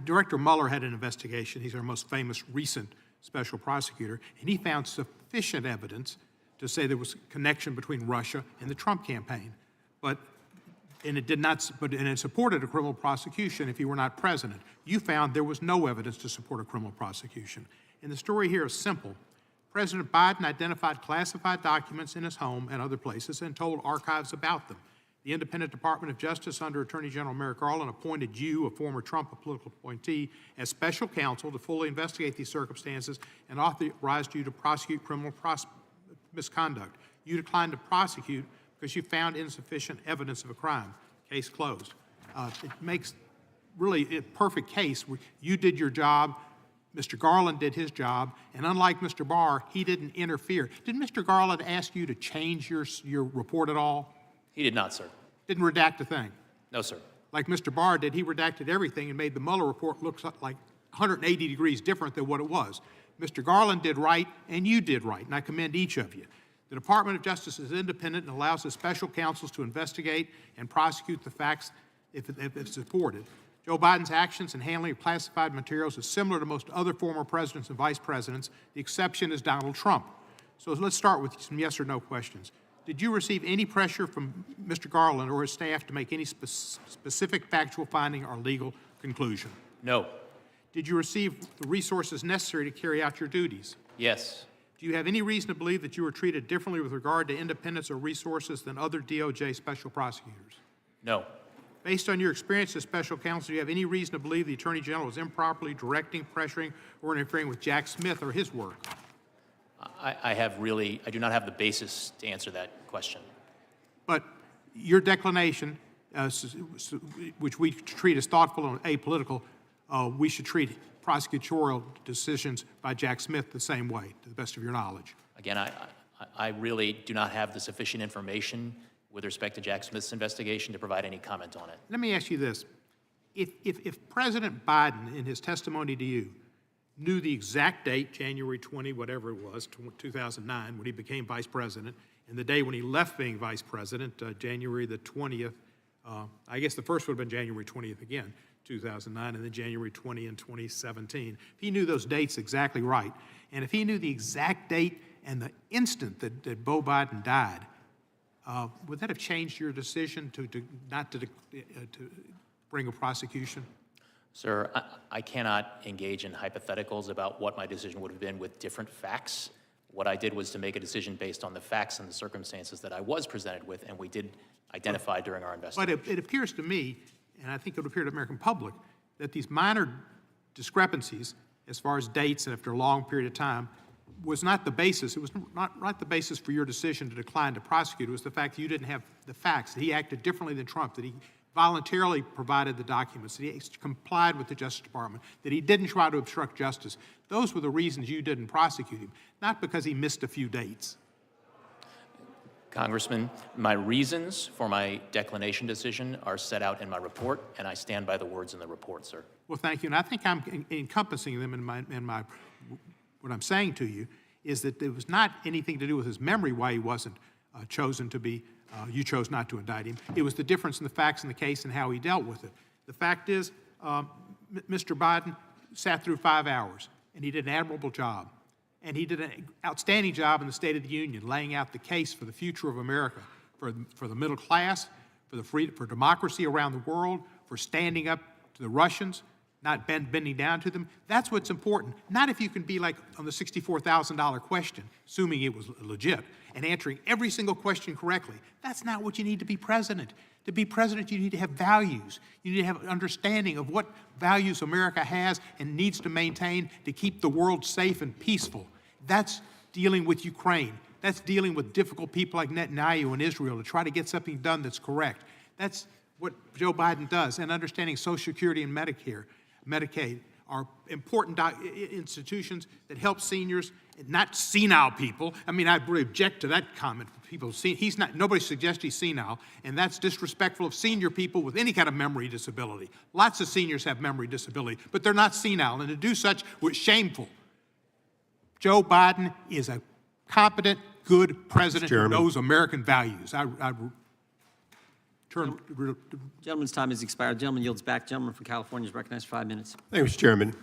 Director Mueller had an investigation. He's our most famous recent special prosecutor, and he found sufficient evidence to say there was a connection between Russia and the Trump campaign. And it supported a criminal prosecution if he were not president. You found there was no evidence to support a criminal prosecution. And the story here is simple. President Biden identified classified documents in his home and other places and told archives about them. The independent Department of Justice under Attorney General Merrick Garland appointed you, a former Trump political appointee, as special counsel to fully investigate these circumstances and authorized you to prosecute criminal misconduct. You declined to prosecute because you found insufficient evidence of a crime. Case closed. It makes really a perfect case where you did your job, Mr. Garland did his job, and unlike Mr. Barr, he didn't interfere. Did Mr. Garland ask you to change your report at all? He did not, sir. Didn't redact a thing? No, sir. Like Mr. Barr did, he redacted everything and made the Mueller report look like 180 degrees different than what it was. Mr. Garland did right, and you did right, and I commend each of you. The Department of Justice is independent and allows the special counsels to investigate and prosecute the facts if it's supported. Joe Biden's actions and handling of classified materials is similar to most other former presidents and vice presidents. The exception is Donald Trump. So let's start with some yes or no questions. Did you receive any pressure from Mr. Garland or his staff to make any specific factual finding or legal conclusion? No. Did you receive the resources necessary to carry out your duties? Yes. Do you have any reason to believe that you were treated differently with regard to independence or resources than other DOJ special prosecutors? No. Based on your experience as special counsel, do you have any reason to believe the Attorney General was improperly directing, pressuring, or interfering with Jack Smith or his work? I do not have the basis to answer that question. But your declination, which we treat as thoughtful and apolitical, we should treat prosecutorial decisions by Jack Smith the same way, to the best of your knowledge. Again, I really do not have the sufficient information with respect to Jack Smith's investigation to provide any comment on it. Let me ask you this. If President Biden, in his testimony to you, knew the exact date, January 20, whatever it was, 2009, when he became vice president, and the day when he left being vice president, January the 20th, I guess the first would have been January 20th again, 2009, and then January 20 in 2017. If he knew those dates exactly right, and if he knew the exact date and the instant that Beau Biden died, would that have changed your decision to bring a prosecution? Sir, I cannot engage in hypotheticals about what my decision would have been with different facts. What I did was to make a decision based on the facts and the circumstances that I was presented with, and we did identify during our investigation. But it appears to me, and I think it would appear to the American public, that these minor discrepancies, as far as dates and after a long period of time, was not the basis. It was not the basis for your decision to decline to prosecute. It was the fact that you didn't have the facts, that he acted differently than Trump, that he voluntarily provided the documents, that he complied with the Justice Department, that he didn't try to obstruct justice. Those were the reasons you didn't prosecute him, not because he missed a few dates. Congressman, my reasons for my declination decision are set out in my report, and I stand by the words in the report, sir. Well, thank you. And I think I'm encompassing them in my what I'm saying to you. is that it was not anything to do with his memory why he wasn't chosen to be, you chose not to indict him. It was the difference in the facts in the case and how he dealt with it. The fact is, Mr. Biden sat through 5 hours, and he did an admirable job. And he did an outstanding job in the State of the Union, laying out the case for the future of America, for the middle class, for democracy around the world, for standing up to the Russians, not bending down to them. That's what's important. Not if you can be like on the $64,000 question, assuming it was legit, and answering every single question correctly. That's not what you need to be president. To be president, you need to have values. You need to have an understanding of what values America has and needs to maintain to keep the world safe and peaceful. That's dealing with Ukraine. That's dealing with difficult people like Netanyahu in Israel to try to get something done that's correct. That's what Joe Biden does. And understanding Social Security and Medicaid are important institutions that help seniors, not senile people. I mean, I really object to that comment. People, nobody suggests he's senile, and that's disrespectful of senior people with any kind of memory disability. Lots of seniors have memory disability, but they're not senile, and to do such was shameful. Joe Biden is a competent, good president who knows American values. Gentleman's time has expired. Gentleman yields back. Gentleman from California is recognized for 5 minutes. Thank you, Mr. Chairman.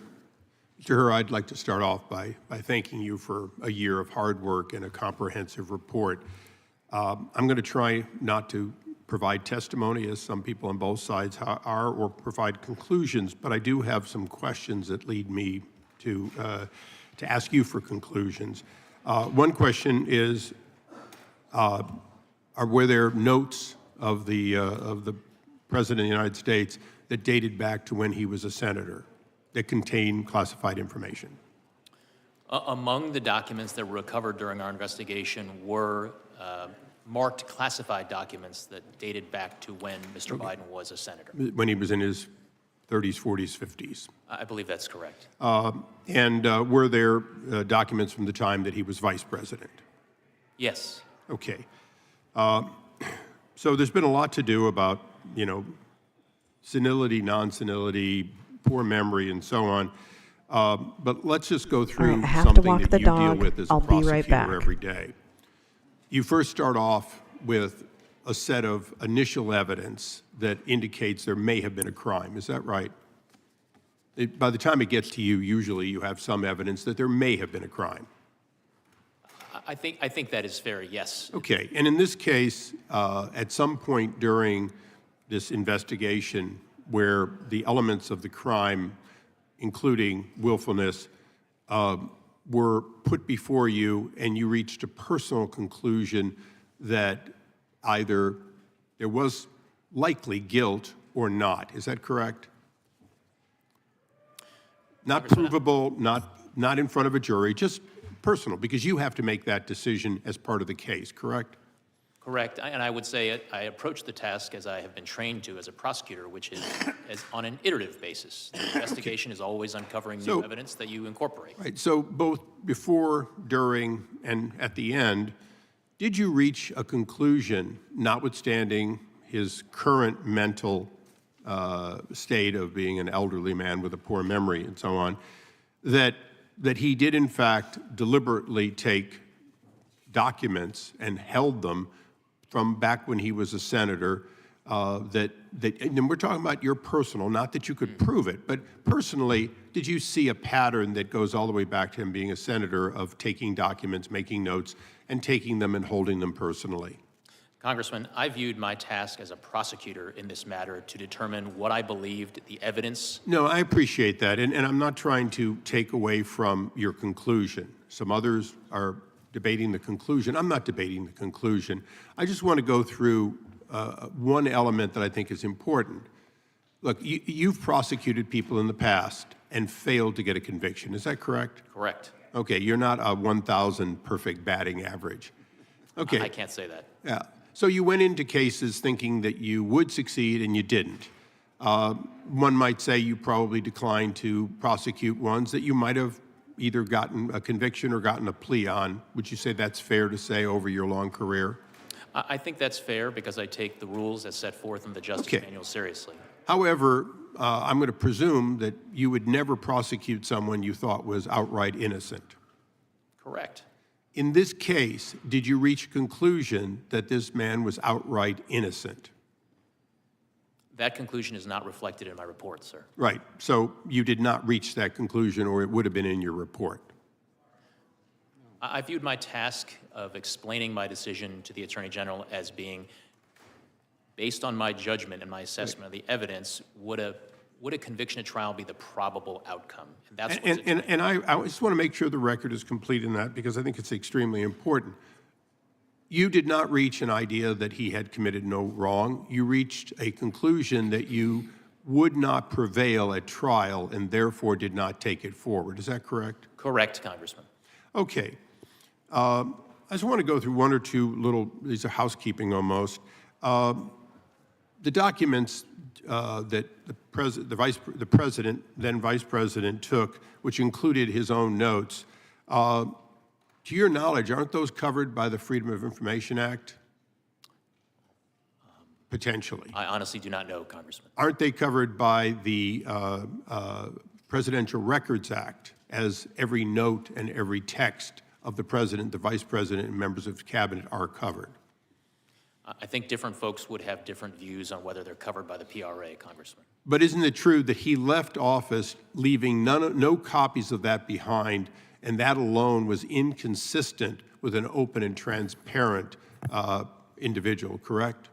Mr. Hur, I'd like to start off by thanking you for a year of hard work and a comprehensive report. I'm going to try not to provide testimony, as some people on both sides are, or provide conclusions, but I do have some questions that lead me to ask you for conclusions. One question is, were there notes of the President of the United States that dated back to when he was a senator that contained classified information? Among the documents that were recovered during our investigation were marked classified documents that dated back to when Mr. Biden was a senator. When he was in his 30s, 40s, 50s? I believe that's correct. And were there documents from the time that he was vice president? Yes. Okay. So there's been a lot to do about, senility, non-senility, poor memory, and so on. But let's just go through something that you deal with as a prosecutor every day. You first start off with a set of initial evidence that indicates there may have been a crime. Is that right? By the time it gets to you, usually you have some evidence that there may have been a crime. I think that is fair, yes. Okay, and in this case, at some point during this investigation where the elements of the crime, including willfulness, were put before you and you reached a personal conclusion that either there was likely guilt or not. Is that correct? Not provable, not in front of a jury, just personal, because you have to make that decision as part of the case, correct? Correct, and I would say I approach the task as I have been trained to as a prosecutor, which is as on an iterative basis. The investigation is always uncovering new evidence that you incorporate. Right, so both before, during, and at the end, did you reach a conclusion, notwithstanding his current mental state of being an elderly man with a poor memory and so on, that he did in fact deliberately take documents and held them from back when he was a senator, and we're talking about your personal, not that you could prove it, but personally, did you see a pattern that goes all the way back to him being a senator of taking documents, making notes, and taking them and holding them personally? Congressman, I viewed my task as a prosecutor in this matter to determine what I believed the evidence. No, I appreciate that, and I'm not trying to take away from your conclusion. Some others are debating the conclusion. I'm not debating the conclusion. I just want to go through one element that I think is important. Look, you've prosecuted people in the past and failed to get a conviction. Is that correct? Correct. Okay, you're not a 1,000 perfect batting average. Okay. I can't say that. Yeah. So you went into cases thinking that you would succeed and you didn't. One might say you probably declined to prosecute ones that you might have either gotten a conviction or gotten a plea on. Would you say that's fair to say over your long career? I think that's fair because I take the rules as set forth in the Justice Manual seriously. However, I'm going to presume that you would never prosecute someone you thought was outright innocent. Correct. In this case, did you reach a conclusion that this man was outright innocent? That conclusion is not reflected in my report, sir. Right. So you did not reach that conclusion, or it would have been in your report. I viewed my task of explaining my decision to the Attorney General as being based on my judgment and my assessment of the evidence. Would a conviction at trial be the probable outcome? And that's what's at stake. And I just want to make sure the record is complete in that, because I think it's extremely important. You did not reach an idea that he had committed no wrong. You reached a conclusion that you would not prevail at trial and therefore did not take it forward. Is that correct? Correct, Congressman. Okay. I just want to go through one or two little, these are housekeeping almost. The documents that the president, then vice president, took, which included his own notes, to your knowledge, aren't those covered by the Freedom of Information Act? Potentially. I honestly do not know, Congressman. Aren't they covered by the Presidential Records Act, as every note and every text of the president, the vice president, and members of the cabinet are covered? I think different folks would have different views on whether they're covered by the PRA, Congressman. But isn't it true that he left office leaving no copies of that behind, and that alone was inconsistent with an open and transparent individual, correct?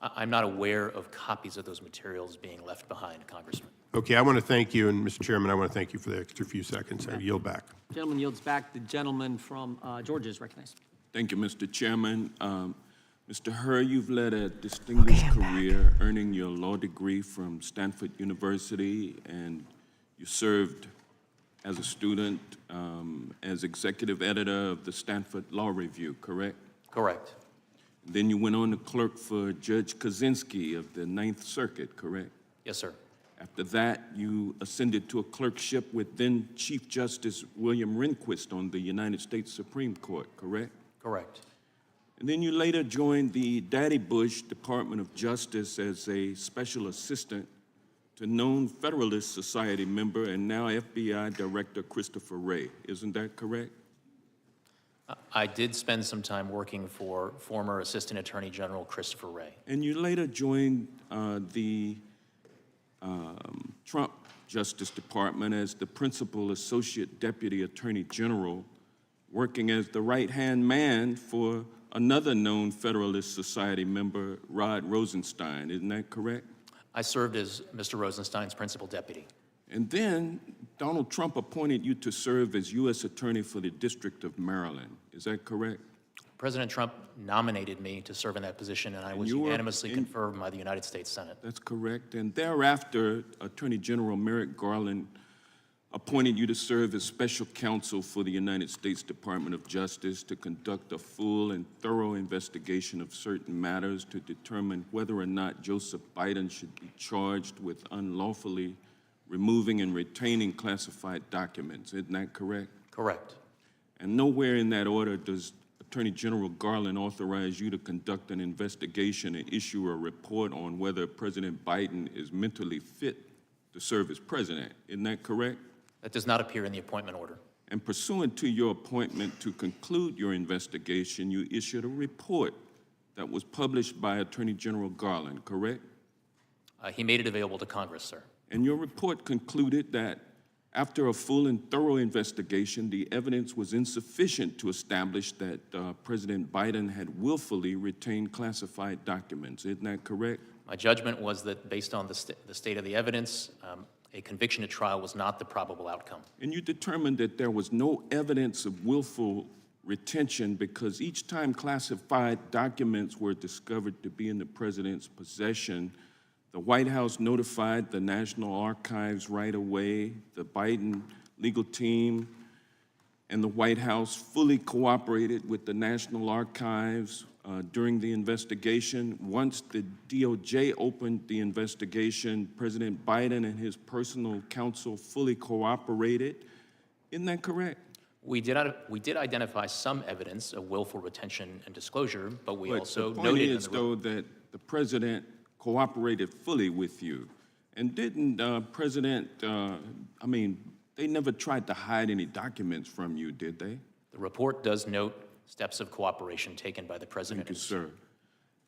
I'm not aware of copies of those materials being left behind, Congressman. Okay, I want to thank you, and Mr. Chairman, I want to thank you for the extra few seconds. I yield back. Gentleman yields back. The gentleman from Georgia is recognized. Thank you, Mr. Chairman. Mr. Hur, you've led a distinguished career, earning your law degree from Stanford University, and you served as a student as executive editor of the Stanford Law Review, correct? Correct. Then you went on to clerk for Judge Kaczynski of the Ninth Circuit, correct? Yes, sir. After that, you ascended to a clerkship with then Chief Justice William Rehnquist on the United States Supreme Court, correct? Correct. And then you later joined the Daddy Bush Department of Justice as a special assistant to known Federalist Society member and now FBI Director Christopher Wray. Isn't that correct? I did spend some time working for former Assistant Attorney General Christopher Wray. And you later joined the Trump Justice Department as the Principal Associate Deputy Attorney General, working as the right-hand man for another known Federalist Society member, Rod Rosenstein. Isn't that correct? I served as Mr. Rosenstein's principal deputy. And then Donald Trump appointed you to serve as U.S. Attorney for the District of Maryland. Is that correct? President Trump nominated me to serve in that position, and I was unanimously confirmed by the United States Senate. That's correct. And thereafter, Attorney General Merrick Garland appointed you to serve as special counsel for the United States Department of Justice to conduct a full and thorough investigation of certain matters to determine whether or not Joseph Biden should be charged with unlawfully removing and retaining classified documents. Isn't that correct? Correct. And nowhere in that order does Attorney General Garland authorize you to conduct an investigation and issue a report on whether President Biden is mentally fit to serve as president. Isn't that correct? That does not appear in the appointment order. And pursuant to your appointment to conclude your investigation, you issued a report that was published by Attorney General Garland, correct? He made it available to Congress, sir. And your report concluded that after a full and thorough investigation, the evidence was insufficient to establish that President Biden had willfully retained classified documents. Isn't that correct? My judgment was that based on the state of the evidence, a conviction at trial was not the probable outcome. And you determined that there was no evidence of willful retention because each time classified documents were discovered to be in the president's possession, the White House notified the National Archives right away. The Biden legal team and the White House fully cooperated with the National Archives during the investigation. Once the DOJ opened the investigation, President Biden and his personal counsel fully cooperated. Isn't that correct? We did identify some evidence of willful retention and disclosure, but we also the point noted is, though, that the president cooperated fully with you. And didn't they never tried to hide any documents from you, did they? The The report does note steps of cooperation taken by the president. Thank you, sir.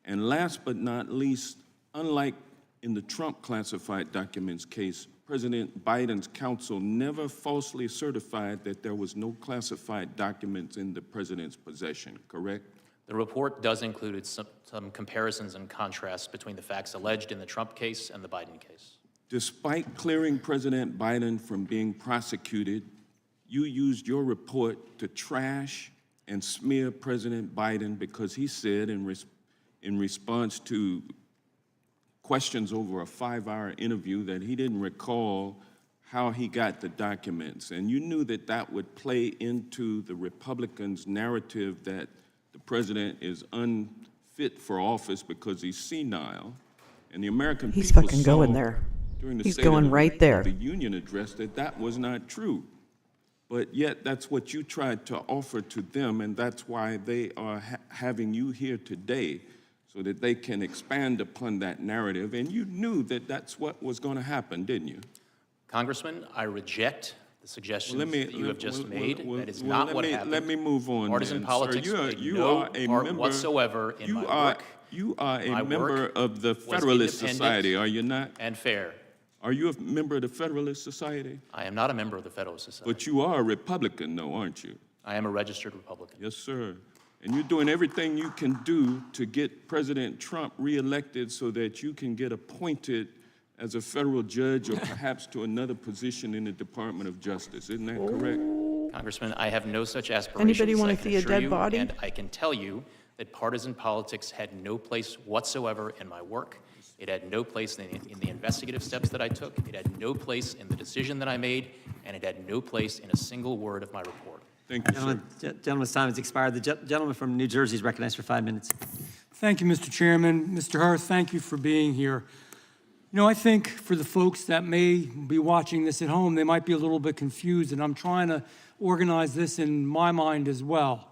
And last but not least, unlike in the Trump classified documents case, President Biden's counsel never falsely certified that there was no classified documents in the president's possession, correct? The report does include some comparisons and contrasts between the facts alleged in the Trump case and the Biden case. Despite clearing President Biden from being prosecuted, you used your report to trash and smear President Biden because he said in response to questions over a 5-hour interview that he didn't recall how he got the documents. And you knew that that would play into the Republicans' narrative that the president is unfit for office because he's senile. And the American He's people fucking saw going there. during the He's State going of right there. the Union address that that was not true. But yet that's what you tried to offer to them, and that's why they are having you here today, so that they can expand upon that narrative. And you knew that that's what was going to happen, didn't you? Congressman, I reject the suggestions that you have just made. That is not what happened. Let me move on. Partisan then. politics Sir, played you no are a part member, whatsoever in my work. You are a My member work of the was Federalist independent Society, are you not? and fair. Are you a member of the Federalist Society? I am not a member of the Federalist Society. But you are a Republican, though, aren't you? I am a registered Republican. Yes, sir. And you're doing everything you can do to get President Trump reelected so that you can get appointed as a federal judge or perhaps to another position in the Department of Justice. Isn't that correct? Congressman, I have no such aspirations. Anybody want I to can see a assure dead you, body? And I can tell you that partisan politics had no place whatsoever in my work. It had no place in the investigative steps that I took. It had no place in the decision that I made, and it had no place in a single word of my report. Thank you, sir. Gentleman's time has expired. The gentleman from New Jersey is recognized for 5 minutes. Thank you, Mr. Chairman. Mr. Hur, thank you for being here. You know, I think for the folks that may be watching this at home, they might be a little bit confused, and I'm trying to organize this in my mind as well.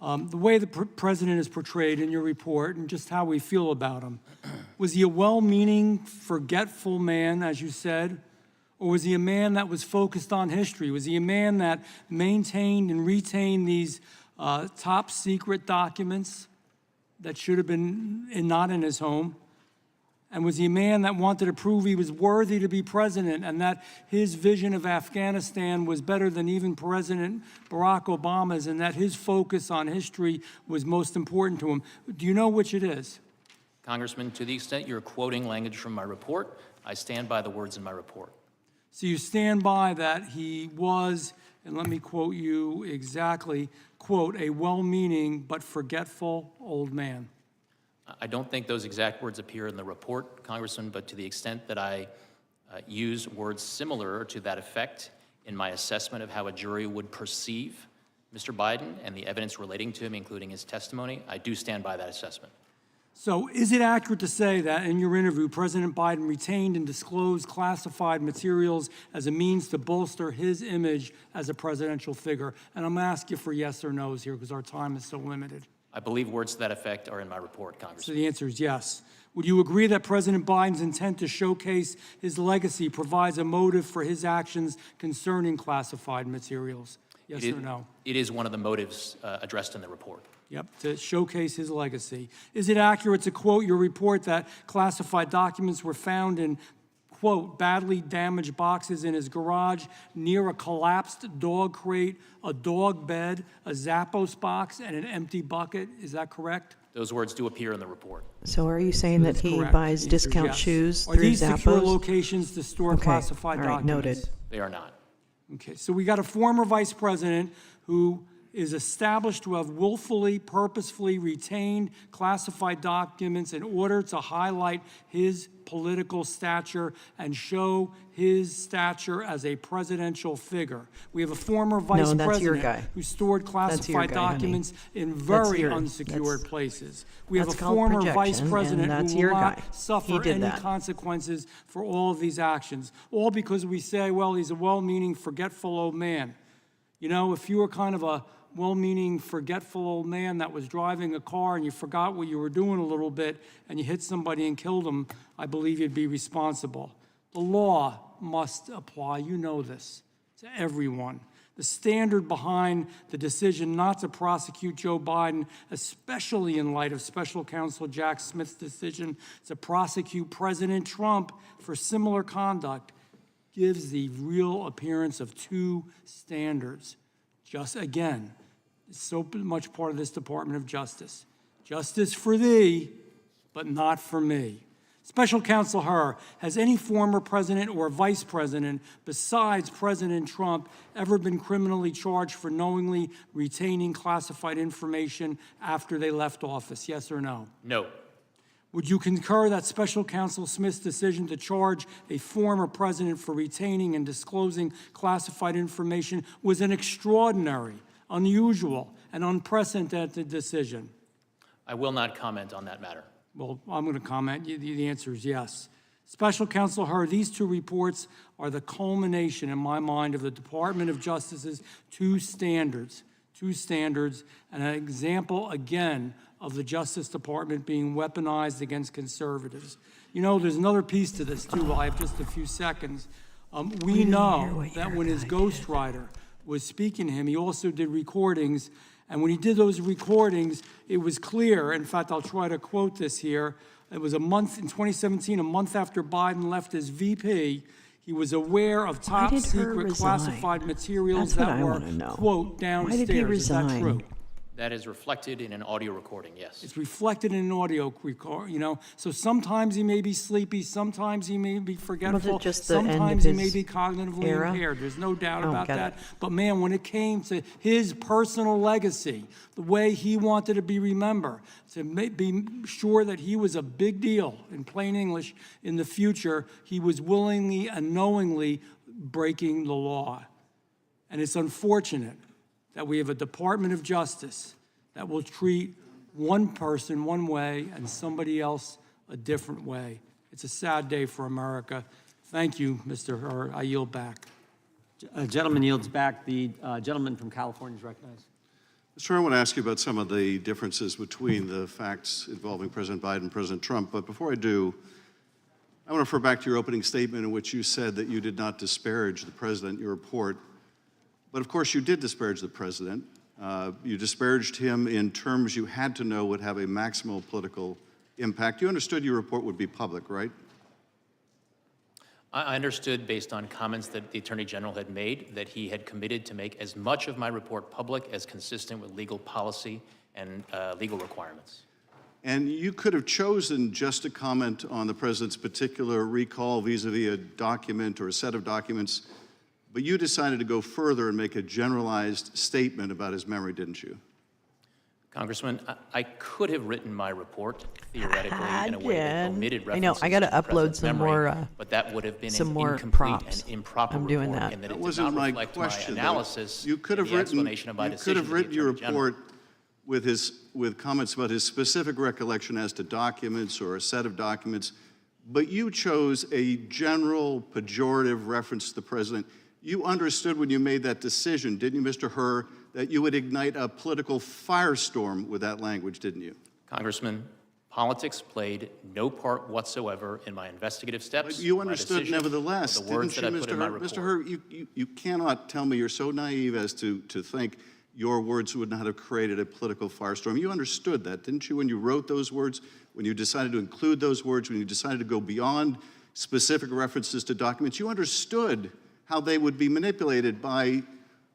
The way the president is portrayed in your report and just how we feel about him. Was he a well-meaning, forgetful man, as you said? Or was he a man that was focused on history? Was he a man that maintained and retained these top secret documents that should have been not in his home? And was he a man that wanted to prove he was worthy to be president and that his vision of Afghanistan was better than even President Barack Obama's and that his focus on history was most important to him? Do you know which it is? Congressman, to the extent you're quoting language from my report, I stand by the words in my report. So you stand by that he was, and let me quote you exactly, quote, a well-meaning but forgetful old man. I don't think those exact words appear in the report, Congressman, but to the extent that I use words similar to that effect in my assessment of how a jury would perceive Mr. Biden and the evidence relating to him, including his testimony, I do stand by that assessment. So is it accurate to say that in your interview, President Biden retained and disclosed classified materials as a means to bolster his image as a presidential figure? And I'm going to ask you for yes or no's here because our time is so limited. I believe words to that effect are in my report, Congressman. So the answer is yes. Would you agree that President Biden's intent to showcase his legacy provides a motive for his actions concerning classified materials? Yes or no? It is one of the motives addressed in the report. Yep, to showcase his legacy. Is it accurate to quote your report that classified documents were found in, quote, badly damaged boxes in his garage near a collapsed dog crate, a dog bed, a Zappos box, and an empty bucket? Is that correct? Those words do appear in the report. So are you saying that he Correct. buys The answer is discount yes. shoes Are through these secure Zappos? locations to store Okay. classified All right, documents? noted. They are not. Okay, so we got a former vice president who is established to have willfully, purposefully retained classified documents in order to highlight his political stature and show his stature as a presidential figure. We have a former vice that's your president guy. who stored classified guy, honey. documents in That's very your- unsecured that's- places. We have a that's called former vice projection, and president that's who your will not guy. He suffer did any that. consequences for all of these actions, all because we say, well, he's a well-meaning, forgetful old man. You know, if you were kind of a well-meaning, forgetful old man that was driving a car and you forgot what you were doing a little bit and you hit somebody and killed them, I believe you'd be responsible. The law must apply, you know this, to everyone. The standard behind the decision not to prosecute Joe Biden, especially in light of Special Counsel Jack Smith's decision to prosecute President Trump for similar conduct, gives the real appearance of two standards. Just again, so much part of this Department of Justice. Justice for thee, but not for me. Special Counsel Hur, has any former president or vice president besides President Trump ever been criminally charged for knowingly retaining classified information after they left office? Yes or no? No. Would you concur that Special Counsel Smith's decision to charge a former president for retaining and disclosing classified information was an extraordinary, unusual, and unprecedented decision? I will not comment on that matter. Well, I'm going to comment. The answer is yes. Special Counsel Hur, these two reports are the culmination, in my mind, of the Department of Justice's two standards, and an example, again, of the Justice Department being weaponized against conservatives. You know, there's another piece to this, too. I have just a few seconds. We know that when his ghostwriter was speaking to him, he also did recordings. And when he did those recordings, it was clear. In fact, I'll try to quote this here. It was a month in 2017, a month after Biden left as VP. He was aware of top secret classified materials that were, quote, downstairs. Why did he resign? Is that true? That is reflected in an audio recording, yes. It's reflected in an audio record, you know. So sometimes he may be sleepy, sometimes he may be forgetful, just the end of sometimes he may his be cognitively era? impaired. There's no doubt I don't about get that. it. But man, when it came to his personal legacy, the way he wanted to be remembered, to be sure that he was a big deal, in plain English, in the future, he was willingly and knowingly breaking the law. And it's unfortunate that we have a Department of Justice that will treat one person one way and somebody else a different way. It's a sad day for America. Thank you, Mr. Hur. I yield back. Gentleman yields back. The gentleman from California is recognized. Mr. Hur, I want to ask you about some of the differences between the facts involving President Biden and President Trump. But before I do, I want to refer back to your opening statement in which you said that you did not disparage the president in your report. But of course, you did disparage the president. You disparaged him in terms you had to know would have a maximal political impact. You understood your report would be public, right? I understood, based on comments that the Attorney General had made, that he had committed to make as much of my report public as consistent with legal policy and legal requirements. And you could have chosen just to comment on the president's particular recall vis-a-vis a document or a set of documents, but you decided to go further and make a generalized statement about his memory, didn't you? Congressman, I could have written my report theoretically in a way that omitted references I know. I got to to the upload president's some memory, more. but that would have been some an more incomplete props. and improper I'm doing report, that. and that That it did wasn't not my reflect question. my analysis You could have and the written. explanation of my You decision could have to the written your Attorney General. report with comments about his specific recollection as to documents or a set of documents, but you chose a general pejorative reference to the president. You understood when you made that decision, didn't you, Mr. Hur, that you would ignite a political firestorm with that language, didn't you? Congressman, politics played no part whatsoever in my investigative steps. But you my understood decision, nevertheless, or the words didn't you, that I put in my report. Mr. Hur, you cannot tell me you're so naive as to think your words would not have created a political firestorm. You understood that, didn't you, when you wrote those words, when you decided to include those words, when you decided to go beyond specific references to documents? You understood how they would be manipulated by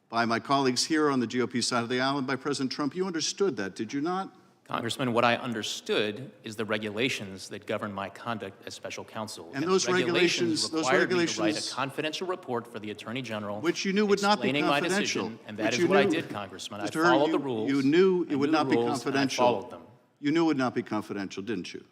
my colleagues here on the GOP side of the aisle and by President Trump. You understood that, did you not? Congressman, what I understood is the regulations that govern my conduct as special counsel. And those regulations required me to write a confidential report for the Attorney General, which you knew would not be explaining my confidential. decision, and that is what I did, Congressman. I Mr. Hur, followed the rules. You knew it would I knew not the be rules, and I confidential. followed them. You knew it would not be confidential, didn't you?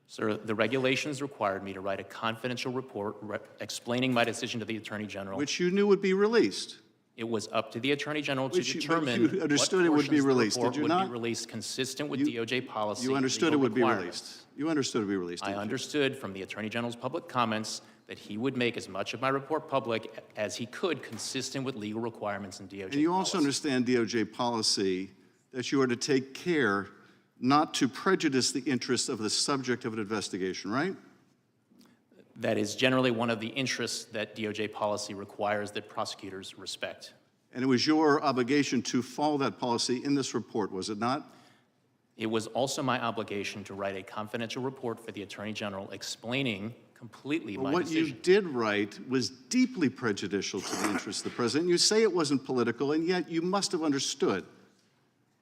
Sir, the regulations required me to write a confidential report explaining my decision to the Attorney General. Which you knew would be released. It was up to the Attorney General to But determine you understood what it would be portions of the released, report did you would not? be released consistent with DOJ policy. You and understood it legal would be requirements. released. You understood it would be released, I didn't you? understood from the Attorney General's public comments that he would make as much of my report public as he could, consistent with legal requirements and DOJ And you also policy. understand DOJ policy that you are to take care not to prejudice the interests of the subject of an investigation, right? That is generally one of the interests that DOJ policy requires that prosecutors respect. And it was your obligation to follow that policy in this report, was it not? It was also my obligation to write a confidential report for the Attorney General explaining completely my What decision. you did write was deeply prejudicial to the interests of the president. You say it wasn't political, and yet you must have understood.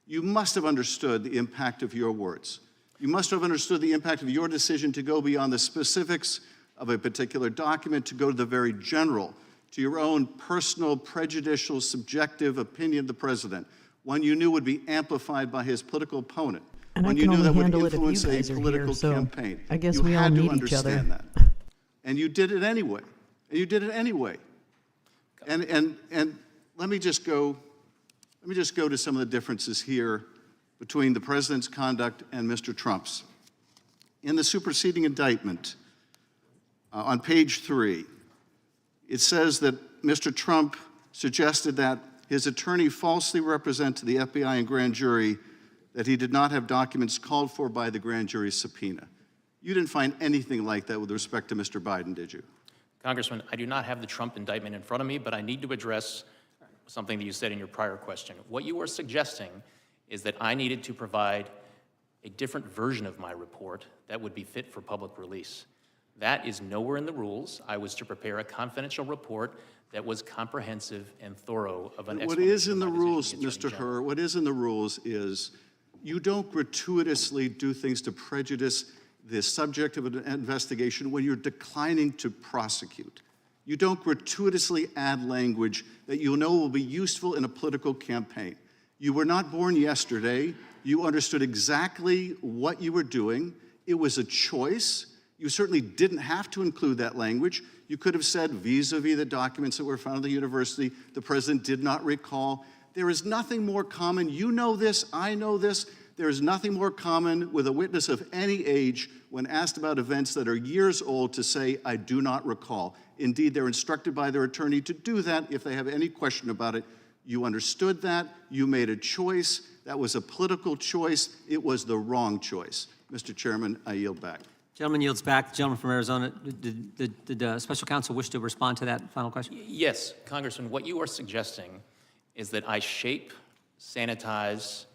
You must have understood the impact of your words. You must have understood the impact of your decision to go beyond the specifics of a particular document, to go to the very general, to your own personal, prejudicial, subjective opinion of the president, one you knew would be amplified by his political opponent, And I one can you knew only that would handle it if you influence a guys are political here, so campaign. I guess You we all had to need each other. understand that. And you did it anyway. And you did it anyway. And let me just go to some of the differences here between the president's conduct and Mr. Trump's. In the superseding indictment, on page 3, it says that Mr. Trump suggested that his attorney falsely represent to the FBI and grand jury that he did not have documents called for by the grand jury subpoena. You didn't find anything like that with respect to Mr. Biden, did you? Congressman, I do not have the Trump indictment in front of me, but I need to address something that you said in your prior question. What you are suggesting is that I needed to provide a different version of my report that would be fit for public release. That is nowhere in the rules. I was to prepare a confidential report that was comprehensive and thorough of an What explanation is in the of my decision rules, to the Attorney Mr. General. Herr, what is in the rules is you don't gratuitously do things to prejudice the subject of an investigation when you're declining to prosecute. You don't gratuitously add language that you know will be useful in a political campaign. You were not born yesterday. You understood exactly what you were doing. It was a choice. You certainly didn't have to include that language. You could have said vis-a-vis the documents that were found at the university, the president did not recall. There is nothing more common. You know this, I know this. There is nothing more common with a witness of any age when asked about events that are years old to say, I do not recall. Indeed, they're instructed by their attorney to do that if they have any question about it. You understood that. You made a choice. That was a political choice. It was the wrong choice. Mr. Chairman, I yield back. Gentleman yields back. The gentleman from Arizona. Did special counsel wish to respond to that final question? Yes, Congressman, what you are suggesting is that I shape, sanitize,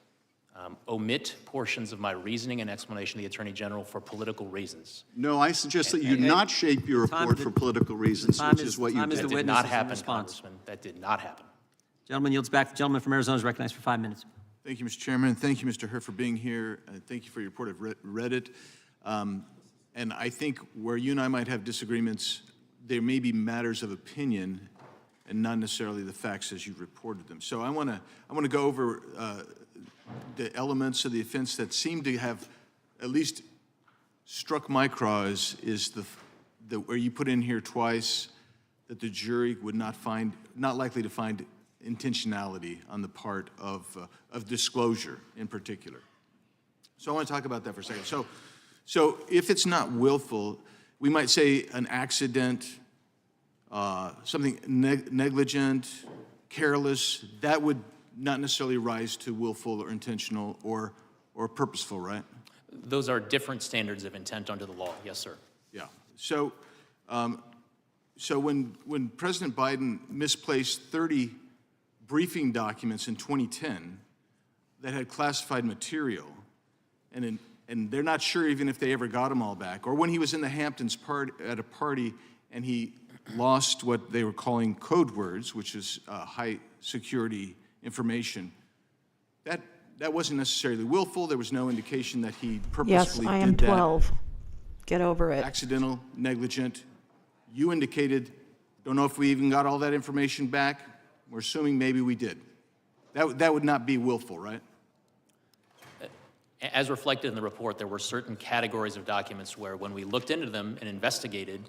omit portions of my reasoning and explanation to the Attorney General for political reasons. No, I suggest that you not shape your report for political reasons, which is what you did. That did not happen, Congressman. That did not happen. Gentleman yields back. The gentleman from Arizona is recognized for 5 minutes. Thank you, Mr. Chairman. Thank you, Mr. Herr, for being here. Thank you for your report. I've read it. And I think where you and I might have disagreements, there may be matters of opinion and not necessarily the facts as you reported them. So I want to go over the elements of the offense that seem to have at least struck my craw is the where you put in here twice that the jury would not likely to find intentionality on the part of disclosure in particular. So I want to talk about that for a second. So if it's not willful, we might say an accident, something negligent, careless, that would not necessarily rise to willful or intentional or purposeful, right? Those are different standards of intent under the law. Yes, sir. Yeah. So when President Biden misplaced 30 briefing documents in 2010 that had classified material, and they're not sure even if they ever got them all back, or when he was in the Hamptons at a party and he lost what they were calling code words, which is high security information, that wasn't necessarily willful. There was no indication that he purposefully did that. Yes, I am 12. Get over it. Accidental, negligent. You indicated, don't know if we even got all that information back. We're assuming maybe we did. That would not be willful, right? As reflected in the report, there were certain categories of documents where when we looked into them and investigated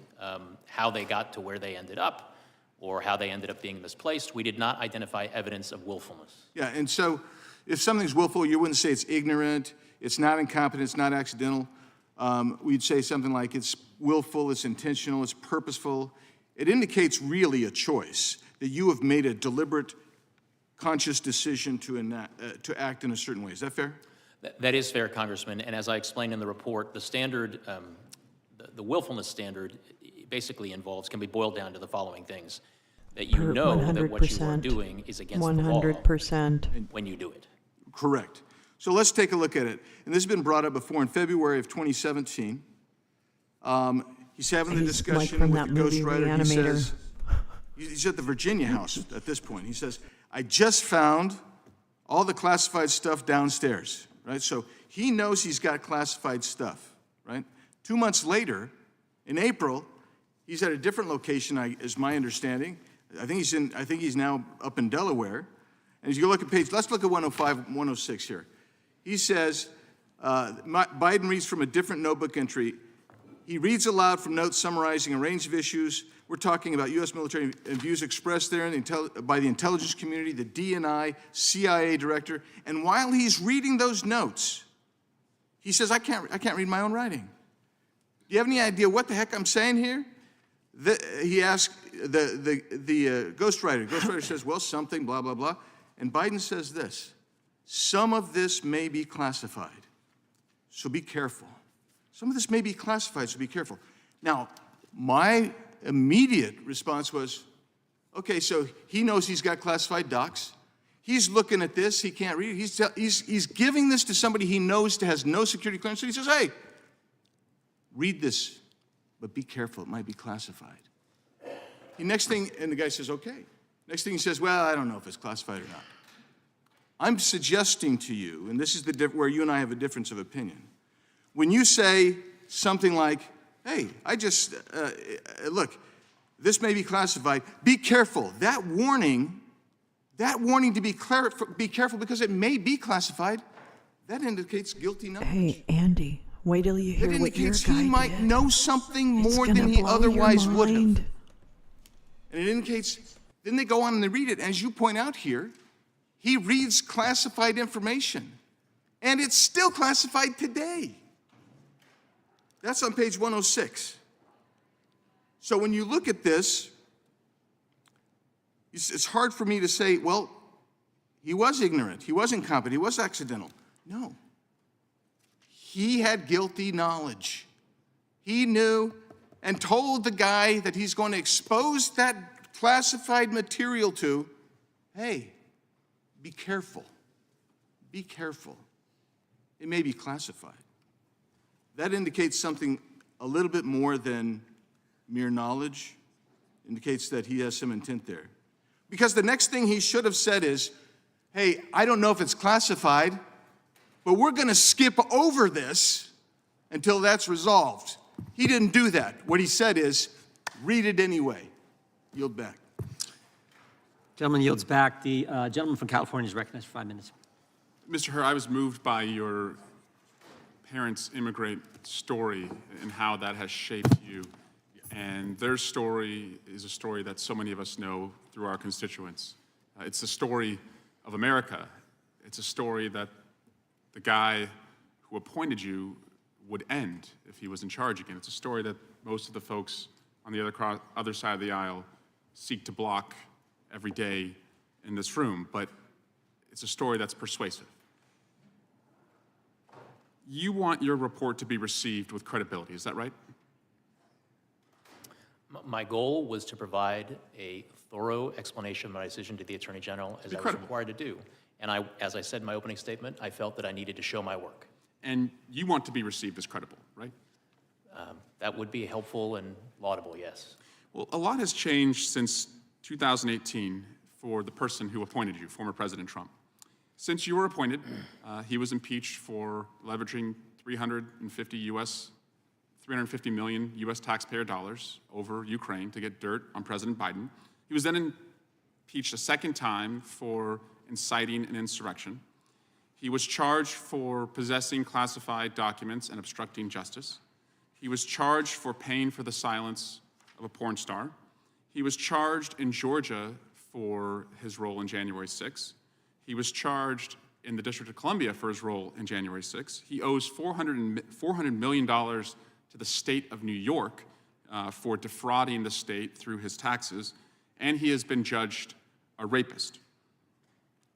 how they got to where they ended up or how they ended up being misplaced, we did not identify evidence of willfulness. Yeah, and so if something's willful, you wouldn't say it's ignorant, it's not incompetent, it's not accidental. We'd say something like it's willful, it's intentional, it's purposeful. It indicates really a choice, that you have made a deliberate, conscious decision to act in a certain way. Is that fair? That is fair, Congressman. And as I explained in the report, the standard, the willfulness standard basically can be boiled down to the following things. that you know that what you are 100%. doing is against the law 100%. when you do it. Correct. So let's take a look at it. And this has been brought up before in February of 2017. He's having the He's discussion Mike from with that the movie, ghostwriter. He Reanimator. says, he's at the Virginia house at this point. He says, I just found all the classified stuff downstairs, right? So he knows he's got classified stuff, right? 2 months later, in April, he's at a different location, is my understanding. I think he's now up in Delaware. And as you look at let's look at 105, 106 here. He says, Biden reads from a different notebook entry. He reads aloud from notes summarizing a range of issues. We're talking about U.S. military views expressed there by the intelligence community, the DNI, CIA director. And while he's reading those notes, he says, I can't read my own writing. Do you have any idea what the heck I'm saying here? He asked the ghostwriter. The ghostwriter says, well, something, blah, blah, blah. And Biden says this, some of this may be classified, so be careful. Some of this may be classified, so be careful. Now, my immediate response was, okay, so he knows he's got classified docs. He's looking at this. He can't read it. He's giving this to somebody he knows has no security clearance. So he says, hey, read this, but be careful. It might be classified. The next thing, and the guy says, okay. Next thing he says, well, I don't know if it's classified or not. I'm suggesting to you, and this is where you and I have a difference of opinion. When you say something like, hey, look, this may be classified, be careful. That warning to be careful because it may be classified, that indicates guilty knowledge. Hey, Andy, wait till you hear That what your indicates guy he might did. know something It's more gonna than he blow otherwise your would have. mind. And it indicates, then they go on and they read it. As you point out here, he reads classified information. And it's still classified today. That's on page 106. So when you look at this, it's hard for me to say, well, he was ignorant, he was incompetent, he was accidental. No. He had guilty knowledge. He knew and told the guy that he's going to expose that classified material to, hey, be careful. Be careful. It may be classified. That indicates something a little bit more than mere knowledge. It indicates that he has some intent there. Because the next thing he should have said is, hey, I don't know if it's classified, but we're going to skip over this until that's resolved. He didn't do that. What he said is, read it anyway. Yield back. Gentleman yields back. The gentleman from California is recognized for 5 minutes. Mr. Herr, I was moved by your parents' immigrant story and how that has shaped you. And their story is a story that so many of us know through our constituents. It's the story of America. It's a story that the guy who appointed you would end if he was in charge again. It's a story that most of the folks on the other side of the aisle seek to block every day in this room, but it's a story that's persuasive. You want your report to be received with credibility, is that right? My goal was to provide a thorough explanation of my decision to the Attorney General as I was required to do. And as I said in my opening statement, I felt that I needed to show my work. And you want to be received as credible, right? That would be helpful and laudable, yes. Well, a lot has changed since 2018 for the person who appointed you, former President Trump. Since you were appointed, he was impeached for leveraging 350 million U.S. taxpayer dollars over Ukraine to get dirt on President Biden. He was then impeached a second time for inciting an insurrection. He was charged for possessing classified documents and obstructing justice. He was charged for paying for the silence of a porn star. He was charged in Georgia for his role in January 6th. He was charged in the District of Columbia for his role in January 6th. He owes $400 million to the state of New York for defrauding the state through his taxes, and he has been judged a rapist.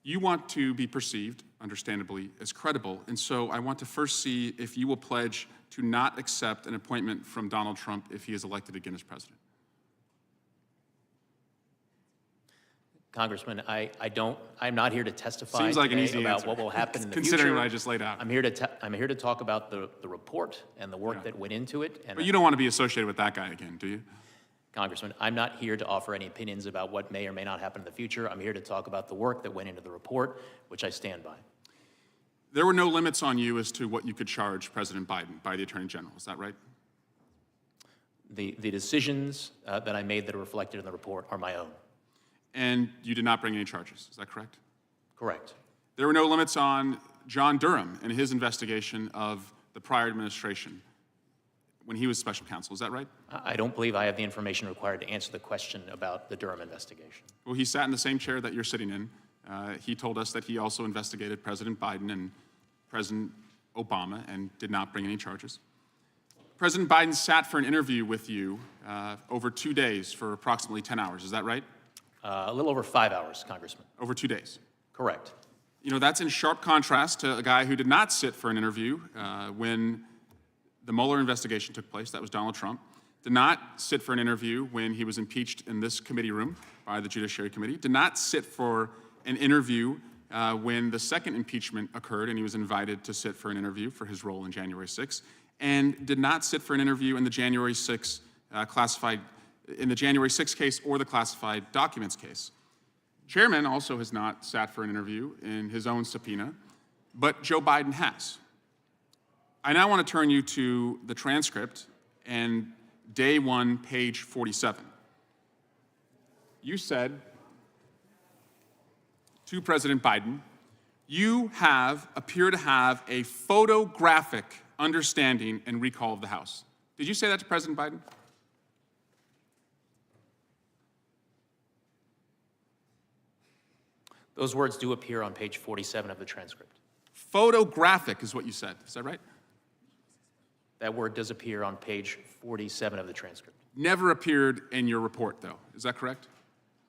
You want to be perceived, understandably, as credible, and so I want to first see if you will pledge to not accept an appointment from Donald Trump if he is elected again as president. Congressman, I'm not here to testify Seems like an today easy about answer, what will happen in the considering future. what I just laid out. I'm here to talk about the report and the work that went into it. And But you don't want to be associated with that guy again, do you? Congressman, I'm not here to offer any opinions about what may or may not happen in the future. I'm here to talk about the work that went into the report, which I stand by. There were no limits on you as to what you could charge President Biden by the Attorney General, is that right? The decisions that I made that are reflected in the report are my own. And you did not bring any charges, is that correct? Correct. There were no limits on John Durham and his investigation of the prior administration when he was special counsel, is that right? I don't believe I have the information required to answer the question about the Durham investigation. Well, he sat in the same chair that you're sitting in. He told us that he also investigated President Biden and President Obama and did not bring any charges. President Biden sat for an interview with you over 2 days for approximately 10 hours, is that right? A little over 5 hours, Congressman. Over 2 days. Correct. You know, that's in sharp contrast to a guy who did not sit for an interview when the Mueller investigation took place, that was Donald Trump, did not sit for an interview when he was impeached in this committee room by the Judiciary Committee, did not sit for an interview when the second impeachment occurred and he was invited to sit for an interview for his role in January 6th, and did not sit for an interview in the January 6th case or the classified documents case. Chairman also has not sat for an interview in his own subpoena, but Joe Biden has. I now want to turn you to the transcript and day 1, page 47. You said to President Biden, you appear to have a photographic understanding and recall of the House. Did you say that to President Biden? Those words do appear on page 47 of the transcript. Photographic is what you said, is that right? That word does appear on page 47 of the transcript. Never appeared in your report, though. Is that correct?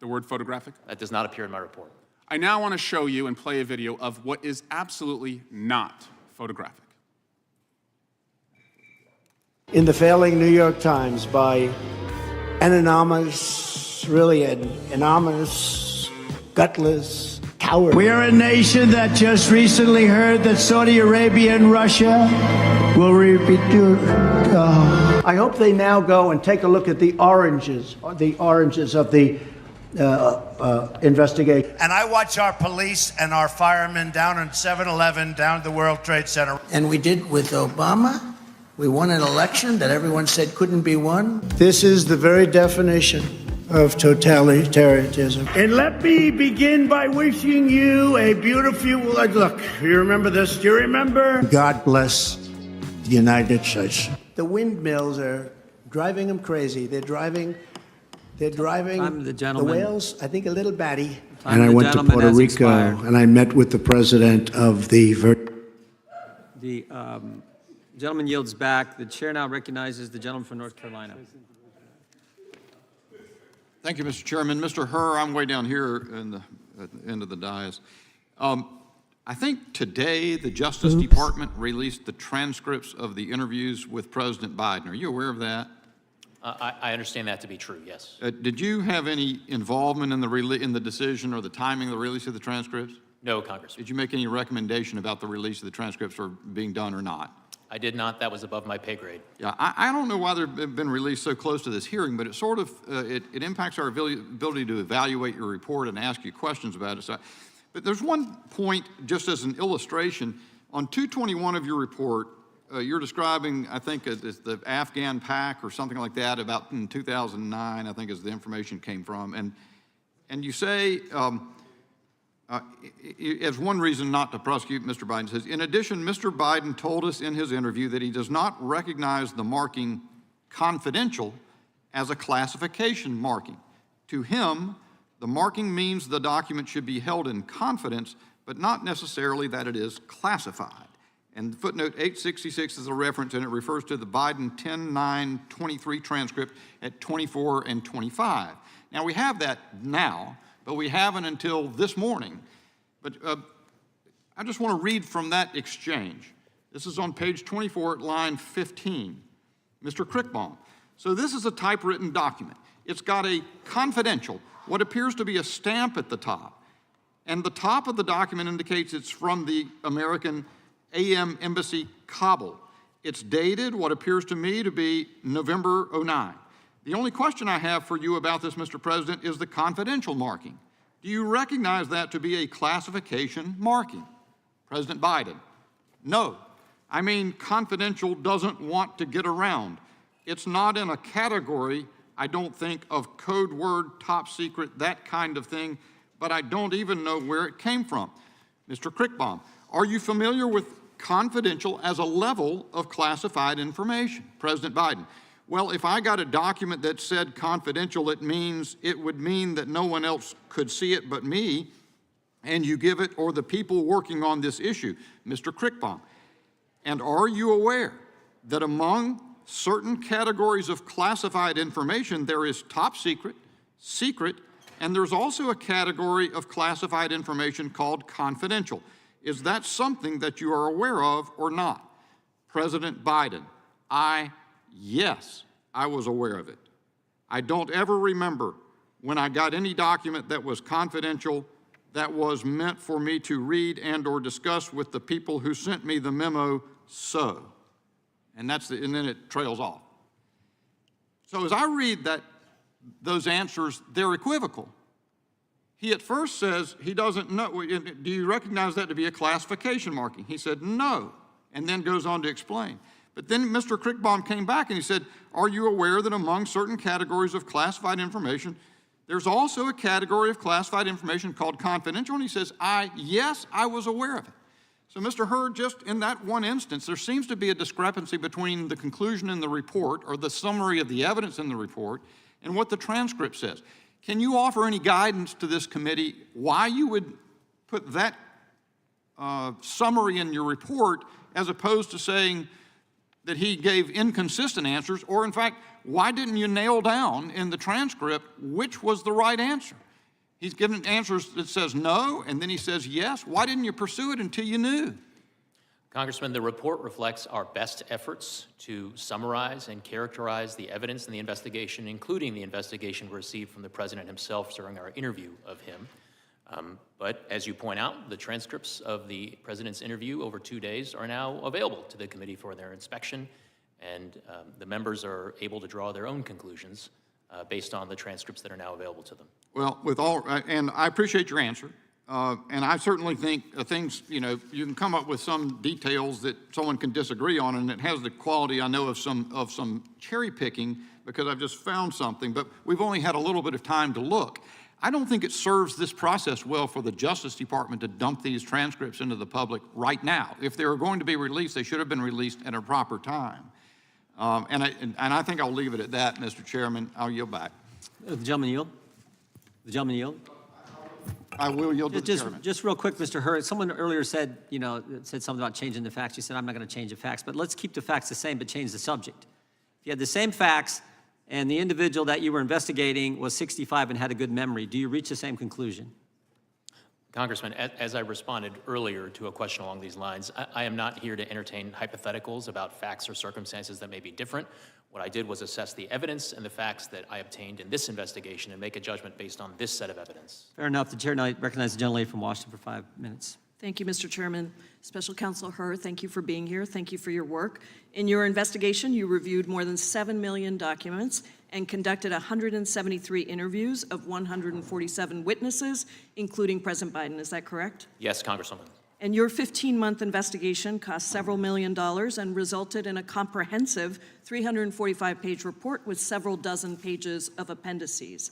The word photographic? That does not appear in my report. I now want to show you and play a video of what is absolutely not photographic. In the failing New York Times by an anonymous, really an anonymous, gutless coward. We are a nation that just recently heard that Saudi Arabia and Russia will repeat. I hope they now go and take a look at the oranges of the investigation. And I watch our police and our firemen down on 7-Eleven, down at the World Trade Center. And we did with Obama. We won an election that everyone said couldn't be won. This is the very definition of totalitarianism. And let me begin by wishing you a beautiful, look, you remember this? Do you remember? God bless the United States. The windmills are driving them crazy. They're driving the whales, I think, a little batty. And I went to Puerto Rico, and I met with the president of the Gentleman yields back. The chair now recognizes the gentleman from North Carolina. Thank you, Mr. Chairman. Mr. Herr, I'm way down here at the end of the dais. I think today the Justice Department released the transcripts of the interviews with President Biden. Are you aware of that? I understand that to be true, yes. Did you have any involvement in the decision or the timing of the release of the transcripts? No, Congressman. Did you make any recommendation about the release of the transcripts or being done or not? I did not. That was above my pay grade. Yeah, I don't know why they've been released so close to this hearing, but it sort of, it impacts our ability to evaluate your report and ask you questions about it. So, but there's one point, just as an illustration, on 221 of your report, you're describing, I think, as the Afghan pack or something like that about in 2009, I think is the information came from. And you say, as one reason not to prosecute, Mr. Biden says, in addition, Mr. Biden told us in his interview that he does not recognize the marking confidential as a classification marking. To him, the marking means the document should be held in confidence, but not necessarily that it is classified. And footnote 866 is a reference, and it refers to the Biden 10-9-23 transcript at 24 and 25. Now, we have that now, but we haven't until this morning. But I just want to read from that exchange. This is on page 24 at line 15. Mr. Crickbaum. So this is a typewritten document. It's got a confidential. what appears to be a stamp at the top. And the top of the document indicates it's from the American AM Embassy, Kabul. It's dated what appears to me to be November '09. The only question I have for you about this, Mr. President, is the confidential marking. Do you recognize that to be a classification marking? President Biden, no. I mean, confidential doesn't want to get around. It's not in a category, I don't think, of code word, top secret, that kind of thing, but I don't even know where it came from. Mr. Crickbaum, are you familiar with confidential as a level of classified information? President Biden, well, if I got a document that said confidential, it would mean that no one else could see it but me, and you give it, or the people working on this issue. Mr. Crickbaum, and are you aware that among certain categories of classified information, there is top secret, secret, and there's also a category of classified information called confidential? Is that something that you are aware of or not? President Biden, yes, I was aware of it. I don't ever remember when I got any document that was confidential that was meant for me to read and or discuss with the people who sent me the memo, and then it trails off. So as I read those answers, they're equivocal. He at first says he doesn't know. Do you recognize that to be a classification marking? He said no, and then goes on to explain. But then Mr. Crickbaum came back and he said, are you aware that among certain categories of classified information, there's also a category of classified information called confidential? And he says, yes, I was aware of it. So Mr. Hurd, just in that one instance, there seems to be a discrepancy between the conclusion in the report or the summary of the evidence in the report and what the transcript says. Can you offer any guidance to this committee why you would put that summary in your report as opposed to saying that he gave inconsistent answers, or in fact, why didn't you nail down in the transcript which was the right answer? He's given answers that says no, and then he says yes. Why didn't you pursue it until you knew? Congressman, the report reflects our best efforts to summarize and characterize the evidence in the investigation, including the investigation received from the president himself during our interview of him. But as you point out, the transcripts of the president's interview over 2 days are now available to the committee for their inspection, and the members are able to draw their own conclusions based on the transcripts that are now available to them. Well, and I appreciate your answer. And I certainly think things, you can come up with some details that someone can disagree on, and it has the quality, I know, of some cherry picking because I've just found something, but we've only had a little bit of time to look. I don't think it serves this process well for the Justice Department to dump these transcripts into the public right now. If they were going to be released, they should have been released at a proper time. And I think I'll leave it at that, Mr. Chairman. I'll yield back. The gentleman yield? The gentleman yield? I will yield to the chairman. Just real quick, Mr. Hurd, someone earlier said, said something about changing the facts. You said, I'm not going to change the facts, but let's keep the facts the same, but change the subject. If you had the same facts and the individual that you were investigating was 65 and had a good memory, do you reach the same conclusion? Congressman, as I responded earlier to a question along these lines, I am not here to entertain hypotheticals about facts or circumstances that may be different. What I did was assess the evidence and the facts that I obtained in this investigation and make a judgment based on this set of evidence. Fair enough. The chair now recognizes the gentlelady from Washington for 5 minutes. Thank you, Mr. Chairman. Special Counsel Hurd, thank you for being here. Thank you for your work. In your investigation, you reviewed more than 7 million documents and conducted 173 interviews of 147 witnesses, including President Biden. Is that correct? Yes, Congresswoman. And your 15-month investigation cost several $1 million and resulted in a comprehensive 345-page report with several dozen pages of appendices.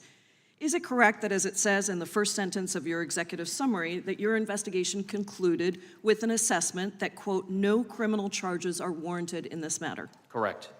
Is it correct that, as it says in the first sentence of your executive summary, that your investigation concluded with an assessment that, quote, no criminal charges are warranted in this matter? Correct.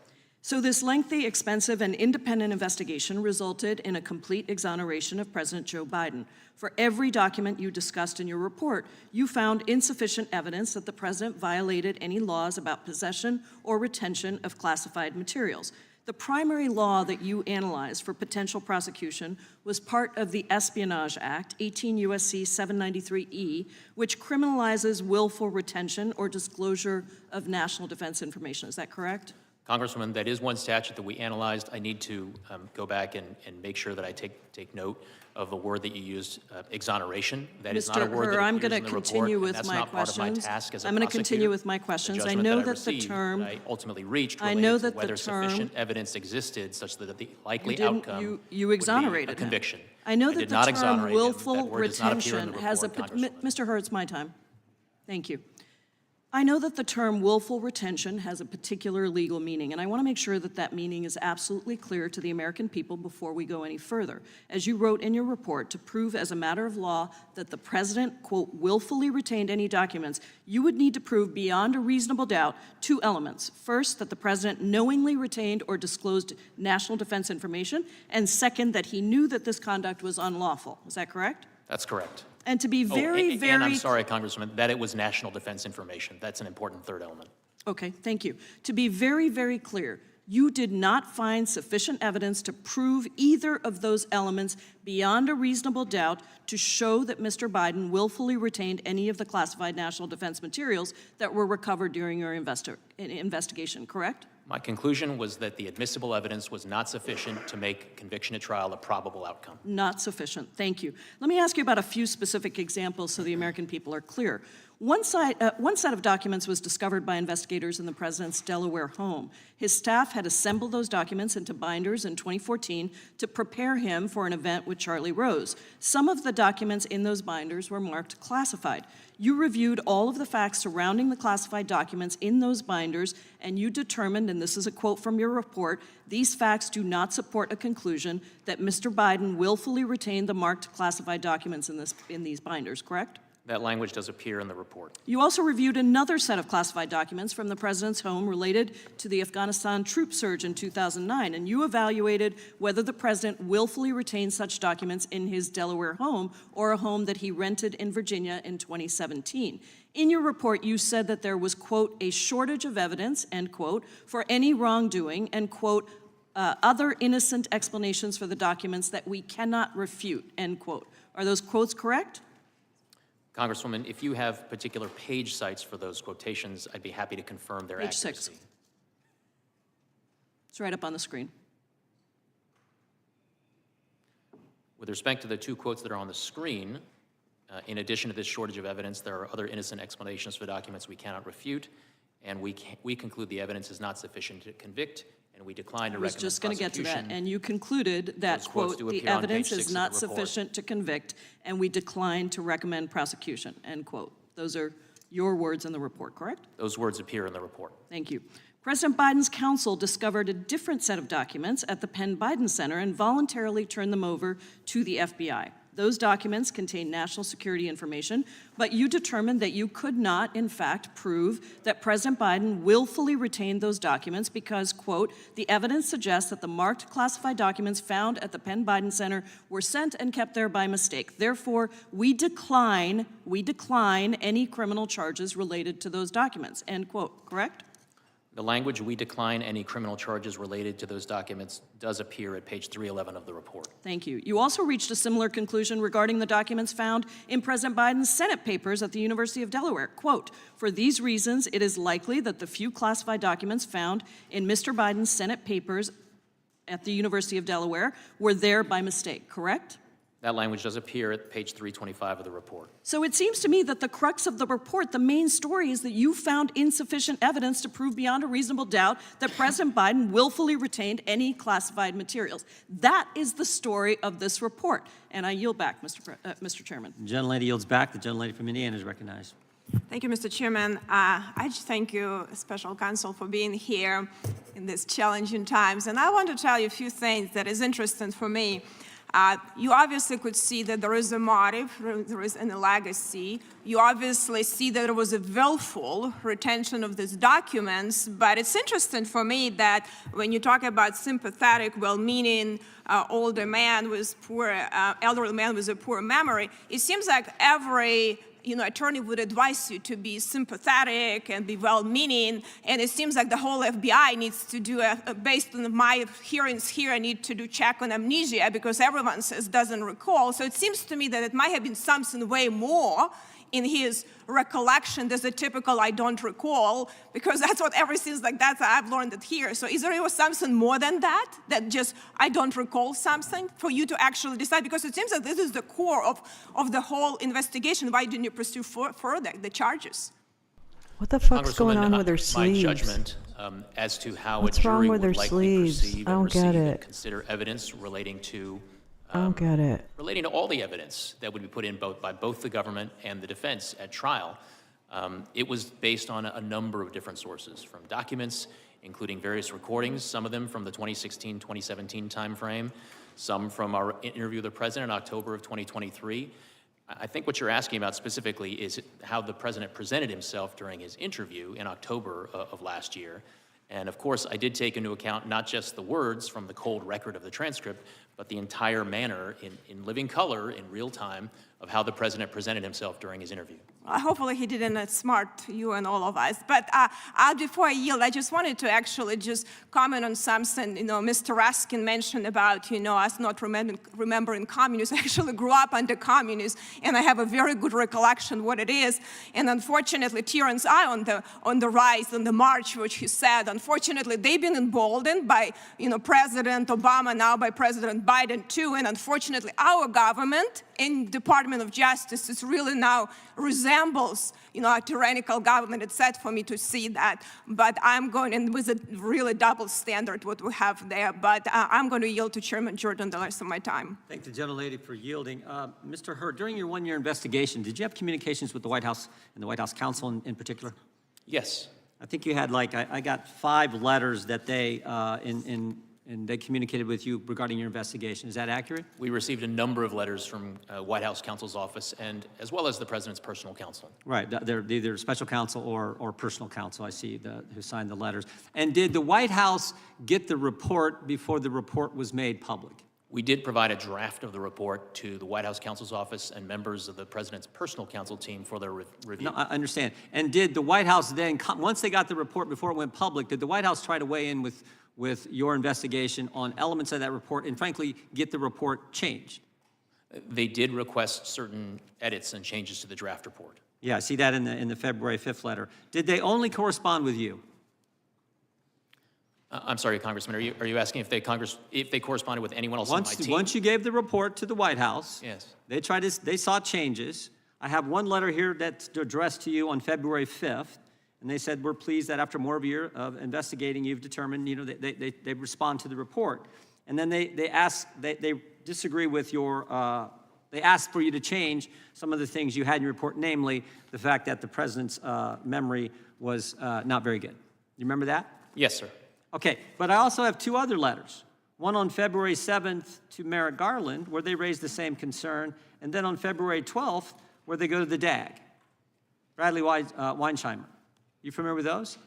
So this lengthy, expensive, and independent investigation resulted in a complete exoneration of President Joe Biden. For every document you discussed in your report, you found insufficient evidence that the president violated any laws about possession or retention of classified materials. The primary law that you analyzed for potential prosecution was part of the Espionage Act, 18 U.S.C. 793E, which criminalizes willful retention or disclosure of national defense information. Is that correct? Congresswoman, that is one statute that we analyzed. I need to go back and make sure that I take note of the word that you used, exoneration. That is not a word that I'm appears going in to the report, continue and with that's my not part of my questions. task as a I'm going to continue prosecutor. with my The questions. I judgment know that I that the received, term. that I ultimately reached I related know to that the whether term. sufficient evidence existed such that the likely You didn't- outcome you would exonerated be a him. conviction. I know I that did the not term exonerate him. willful That word does not appear in retention the has a. report, Congresswoman. Mr. Hur, it's my time. Thank you. I know that the term willful retention has a particular legal meaning, and I want to make sure that that meaning is absolutely clear to the American people before we go any further. As you wrote in your report, to prove as a matter of law that the president, quote, willfully retained any documents, you would need to prove beyond a reasonable doubt 2 elements. First, that the president knowingly retained or disclosed national defense information, and second, that he knew that this conduct was unlawful. Is that correct? That's correct. And to be very, and I'm sorry, Congresswoman, that it was national defense information. That's an important third element. Okay, thank you. To be very, very clear, you did not find sufficient evidence to prove either of those elements beyond a reasonable doubt to show that Mr. Biden willfully retained any of the classified national defense materials that were recovered during your investigation, correct? My conclusion was that the admissible evidence was not sufficient to make conviction at trial a probable outcome. Not sufficient. Thank you. Let me ask you about a few specific examples so the American people are clear. One set of documents was discovered by investigators in the president's Delaware home. His staff had assembled those documents into binders in 2014 to prepare him for an event with Charlie Rose. Some of the documents in those binders were marked classified. You reviewed all of the facts surrounding the classified documents in those binders, and you determined, and this is a quote from your report, these facts do not support a conclusion that Mr. Biden willfully retained the marked classified documents in these binders, correct? That language does appear in the report. You also reviewed another set of classified documents from the president's home related to the Afghanistan troop surge in 2009, and you evaluated whether the president willfully retained such documents in his Delaware home or a home that he rented in Virginia in 2017. In your report, you said that there was, quote, a shortage of evidence, end quote, for any wrongdoing, and, quote, other innocent explanations for the documents that we cannot refute, end quote. Are those quotes correct? Congresswoman, if you have particular page sites for those quotations, I'd be happy to confirm their Page accuracy. 6. It's right up on the screen. With respect to the 2 quotes that are on the screen, in addition to this shortage of evidence, there are other innocent explanations for documents we cannot refute, and we conclude the evidence is not sufficient to convict, and we decline to I was recommend just going to get to that, prosecution. and you concluded that, Those quotes quote, do the appear on evidence page 6 is of the not report. sufficient to convict, and we decline to recommend prosecution, end quote. Those are your words in the report, correct? Those words appear in the report. Thank you. President Biden's counsel discovered a different set of documents at the Penn Biden Center and voluntarily turned them over to the FBI. Those documents contain national security information, but you determined that you could not, in fact, prove that President Biden willfully retained those documents because, quote, the evidence suggests that the marked classified documents found at the Penn Biden Center were sent and kept there by mistake. Therefore, we decline any criminal charges related to those documents, end quote, correct? The language, we decline any criminal charges related to those documents, does appear at page 311 of the report. Thank you. You also reached a similar conclusion regarding the documents found in President Biden's Senate papers at the University of Delaware. Quote, for these reasons, it is likely that the few classified documents found in Mr. Biden's Senate papers at the University of Delaware were there by mistake, correct? That language does appear at page 325 of the report. So it seems to me that the crux of the report, the main story, is that you found insufficient evidence to prove beyond a reasonable doubt that President Biden willfully retained any classified materials. That is the story of this report. And I yield back, Mr. Chairman. The gentlelady yields back. The gentlelady from Indiana is recognized. Thank you, Mr. Chairman. I just thank you, Special Counsel, for being here in these challenging times. And I want to tell you a few things that is interesting for me. You obviously could see that there is a motive, there is a legacy. You obviously see that there was a willful retention of these documents, but it's interesting for me that when you talk about sympathetic, well-meaning older man with poor, elderly man with a poor memory, it seems like every attorney would advise you to be sympathetic and be well-meaning, and it seems like the whole FBI needs to do, based on my hearings here, I need to do check on amnesia because everyone says doesn't recall. So it seems to me that it might have been something way more in his recollection, there's a typical I don't recall, because that's what everything's like, that's I've learned it here. So is there something more than that, that just I don't recall something, for you to actually decide? Because it seems that this is the core of the whole investigation. Why didn't you pursue further the charges? What the fuck's going on with her My sleeves? judgment as to how What's a jury wrong with her would likely sleeves? perceive I and don't get receive and it. consider evidence relating to I don't get it. relating to all the evidence that would be put in by both the government and the defense at trial. It was based on a number of different sources, from documents, including various recordings, some of them from the 2016-2017 timeframe, some from our interview with the president in October of 2023. I think what you're asking about specifically is how the president presented himself during his interview in October of last year. And of course, I did take into account not just the words from the cold record of the transcript, but the entire manner in living color, in real time, of how the president presented himself during his interview. Hopefully he didn't outsmart you and all of us. But before I yield, I just wanted to actually just comment on something, Mr. Raskin mentioned about, us not remembering communists. I actually grew up under communists, and I have a very good recollection what it is. And unfortunately, Terrence on the rise, on the march, which he said, unfortunately, they've been emboldened by, President Obama, now by President Biden too. And unfortunately, our government in Department of Justice is really now resembles, a tyrannical government. It's sad for me to see that, but I'm going, and with a really double standard what we have there, but I'm going to yield to Chairman Jordan the rest of my time. Thank the gentlelady for yielding. Mr. Hurd, during your one-year investigation, did you have communications with the White House and the White House counsel in particular? Yes. I think you had I got 5 letters that they, and they communicated with you regarding your investigation. Is that accurate? We received a number of letters from White House counsel's office, and as well as the president's personal counsel. Right, they're either special counsel or personal counsel, I see, who signed the letters. And did the White House get the report before the report was made public? We did provide a draft of the report to the White House counsel's office and members of the president's personal counsel team for their review. No, I understand. And did the White House then, once they got the report before it went public, did the White House try to weigh in with your investigation on elements of that report and frankly get the report changed? They did request certain edits and changes to the draft report. Yeah, I see that in the February 5th letter. Did they only correspond with you? I'm sorry, Congressman, are you asking if they corresponded with anyone else on my team? Once you gave the report to the White House, yes, they saw changes. I have one letter here that's addressed to you on February 5th, and they said, we're pleased that after more of a year of investigating, you've determined, they respond to the report. And then they disagree with your, they asked for you to change some of the things you had in your report, namely the fact that the president's memory was not very good. You remember that? Yes, sir. Okay, but I also have 2 other letters. One on February 7th to Merrick Garland, where they raised the same concern, and then on February 12th, where they go to the DAG, Bradley Weinsheimer. You familiar with those?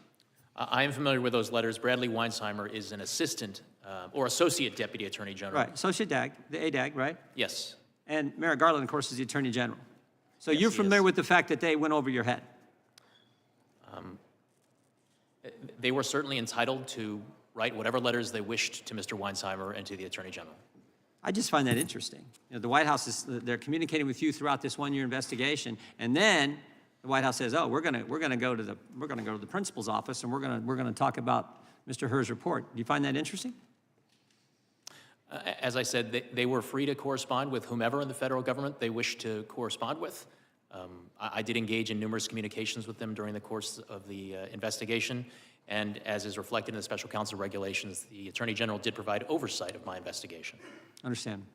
I am familiar with those letters. Bradley Weinsheimer is an assistant or associate deputy attorney general. Right, associate DAG, the ADAG, right? Yes. And Merrick Garland, of course, is the attorney general. So Yes, you're he familiar is. with the fact that they went over your head? They were certainly entitled to write whatever letters they wished to Mr. Weinsheimer and to the attorney general. I just find that interesting. The White House they're communicating with you throughout this one-year investigation, and then the White House says, "Oh, we're going to go to the principal's office, and we're going to talk about Mr. Hur's report." Do you find that interesting? As I said, they were free to correspond with whomever in the federal government they wished to correspond with. I did engage in numerous communications with them during the course of the investigation, and as is reflected in the special counsel regulations, the Attorney General did provide oversight of my investigation. Understand.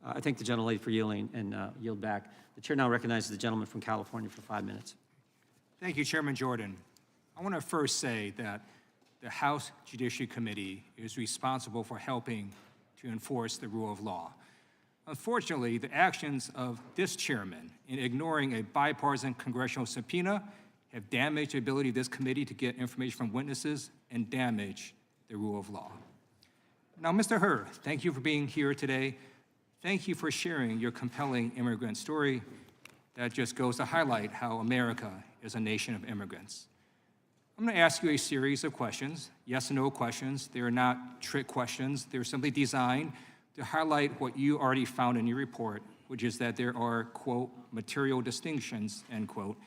I thank the gentlelady for yielding and yield back. The chair now recognizes the gentleman from California for 5 minutes. Thank you, Chairman Jordan. I want to first say that the House Judiciary Committee is responsible for helping to enforce the rule of law. Unfortunately, the actions of this chairman in ignoring a bipartisan congressional subpoena have damaged the ability of this committee to get information from witnesses and damage the rule of law. Now, Mr. Hur, thank you for being here today. Thank you for sharing your compelling immigrant story that just goes to highlight how America is a nation of immigrants. I'm going to ask you a series of questions, yes and no questions. They are not trick questions. They're simply designed to highlight what you already found in your report, which is that there are, quote, material distinctions, end quote,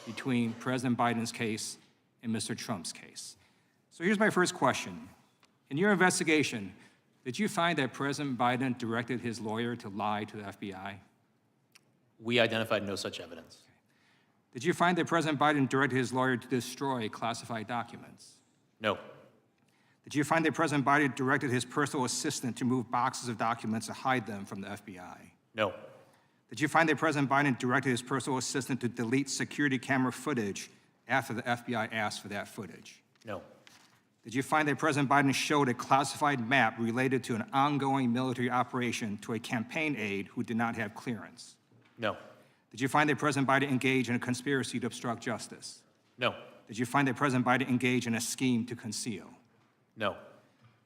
between President Biden's case and Mr. Trump's case. So here's my first question. In your investigation, did you find that President Biden directed his lawyer to lie to the FBI? We identified no such evidence. Did you find that President Biden directed his lawyer to destroy classified documents? No. Did you find that President Biden directed his personal assistant to move boxes of documents to hide them from the FBI? No. Did you find that President Biden directed his personal assistant to delete security camera footage after the FBI asked for that footage? No. Did you find that President Biden showed a classified map related to an ongoing military operation to a campaign aide who did not have clearance? No. Did you find that President Biden engaged in a conspiracy to obstruct justice? No. Did you find that President Biden engaged in a scheme to conceal? No.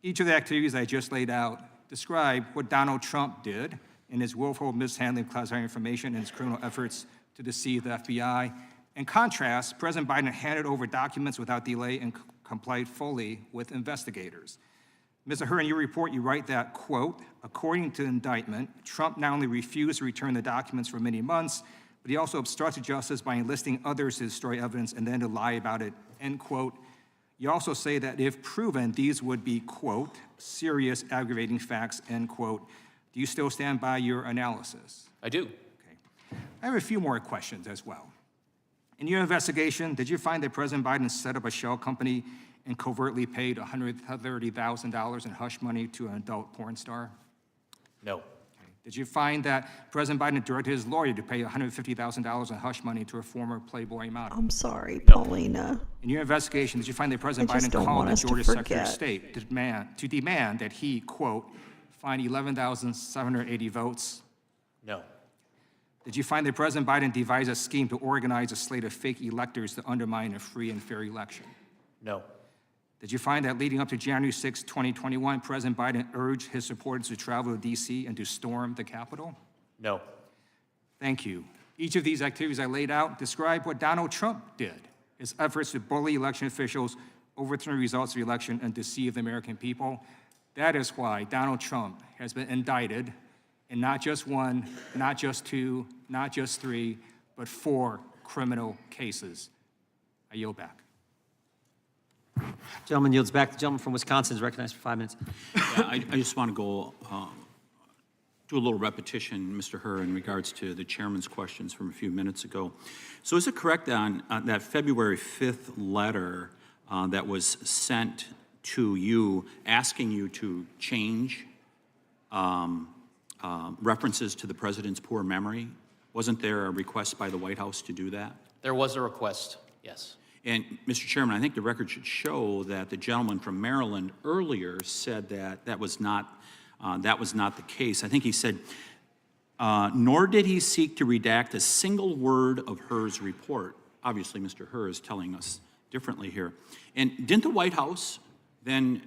Each of the activities I just laid out describe what Donald Trump did in his willful mishandling of classified information and his criminal efforts to deceive the FBI. In contrast, President Biden handed over documents without delay and complied fully with investigators. Mr. Hur, in your report, you write that, quote, according to the indictment, Trump not only refused to return the documents for many months, but he also obstructed justice by enlisting others to destroy evidence and then to lie about it, end quote. You also say that if proven, these would be, quote, serious aggravating facts, end quote. Do you still stand by your analysis? I do. Okay. I have a few more questions as well. In your investigation, did you find that President Biden set up a shell company and covertly paid $130,000 in hush money to an adult porn star? No. Okay. Did you find that President Biden directed his lawyer to pay $150,000 in hush money to a former Playboy model? I'm sorry, Paulina. In your investigation, did you find that President I just Biden don't called want the us to Georgia Secretary of forget. State to demand that he, quote, find 11,780 votes? No. Did you find that President Biden devised a scheme to organize a slate of fake electors to undermine a free and fair election? No. Did you find that leading up to January 6, 2021, President Biden urged his supporters to travel to D.C. and to storm the Capitol? No. Thank you. Each of these activities I laid out describe what Donald Trump did, his efforts to bully election officials, overturn the results of the election, and deceive the American people. That is why Donald Trump has been indicted in not just one, not just two, not just three, but 4 criminal cases. I yield back. Gentleman yields back. The gentleman from Wisconsin is recognized for 5 minutes. Yeah, I just want to go do a little repetition, Mr. Hur, in regards to the chairman's questions from a few minutes ago. So is it correct on that February 5th letter that was sent to you asking you to change references to the president's poor memory? Wasn't there a request by the White House to do that? There was a request, yes. And, Mr. Chairman, I think the record should show that the gentleman from Maryland earlier said that that was not the case. I think he said, nor did he seek to redact a single word of Hur's report. Obviously, Mr. Hur is telling us differently here. And didn't the White House then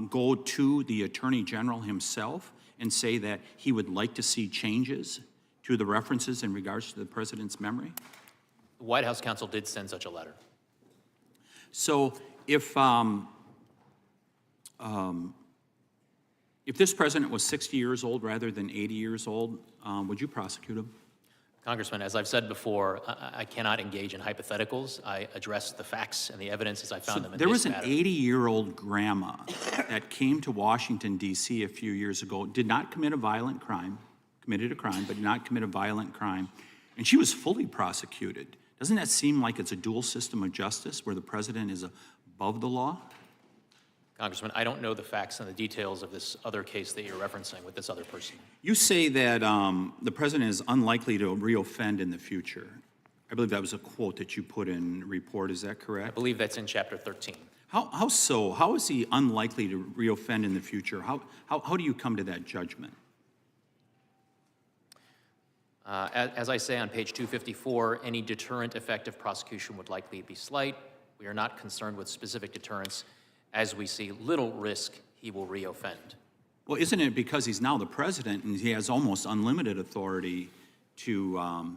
go to the Attorney General himself and say that he would like to see changes to the references in regards to the president's memory? The White House counsel did send such a letter. So if this president was 60 years old rather than 80 years old, would you prosecute him? Congressman, as I've said before, I cannot engage in hypotheticals. I address the facts and the evidence as I found them in this matter. There was an 80-year-old grandma that came to Washington, D.C. a few years ago, did not commit a violent crime, committed a crime, but did not commit a violent crime, and she was fully prosecuted. Doesn't that seem like it's a dual system of justice where the president is above the law? Congressman, I don't know the facts and the details of this other case that you're referencing with this other person. You say that the president is unlikely to reoffend in the future. I believe that was a quote that you put in the report. Is that correct? I believe that's in Chapter 13. How so? How is he unlikely to reoffend in the future? How do you come to that judgment? As I say on page 254, any deterrent effect of prosecution would likely be slight. We are not concerned with specific deterrents, as we see little risk he will reoffend. Well, isn't it because he's now the president and he has almost unlimited authority to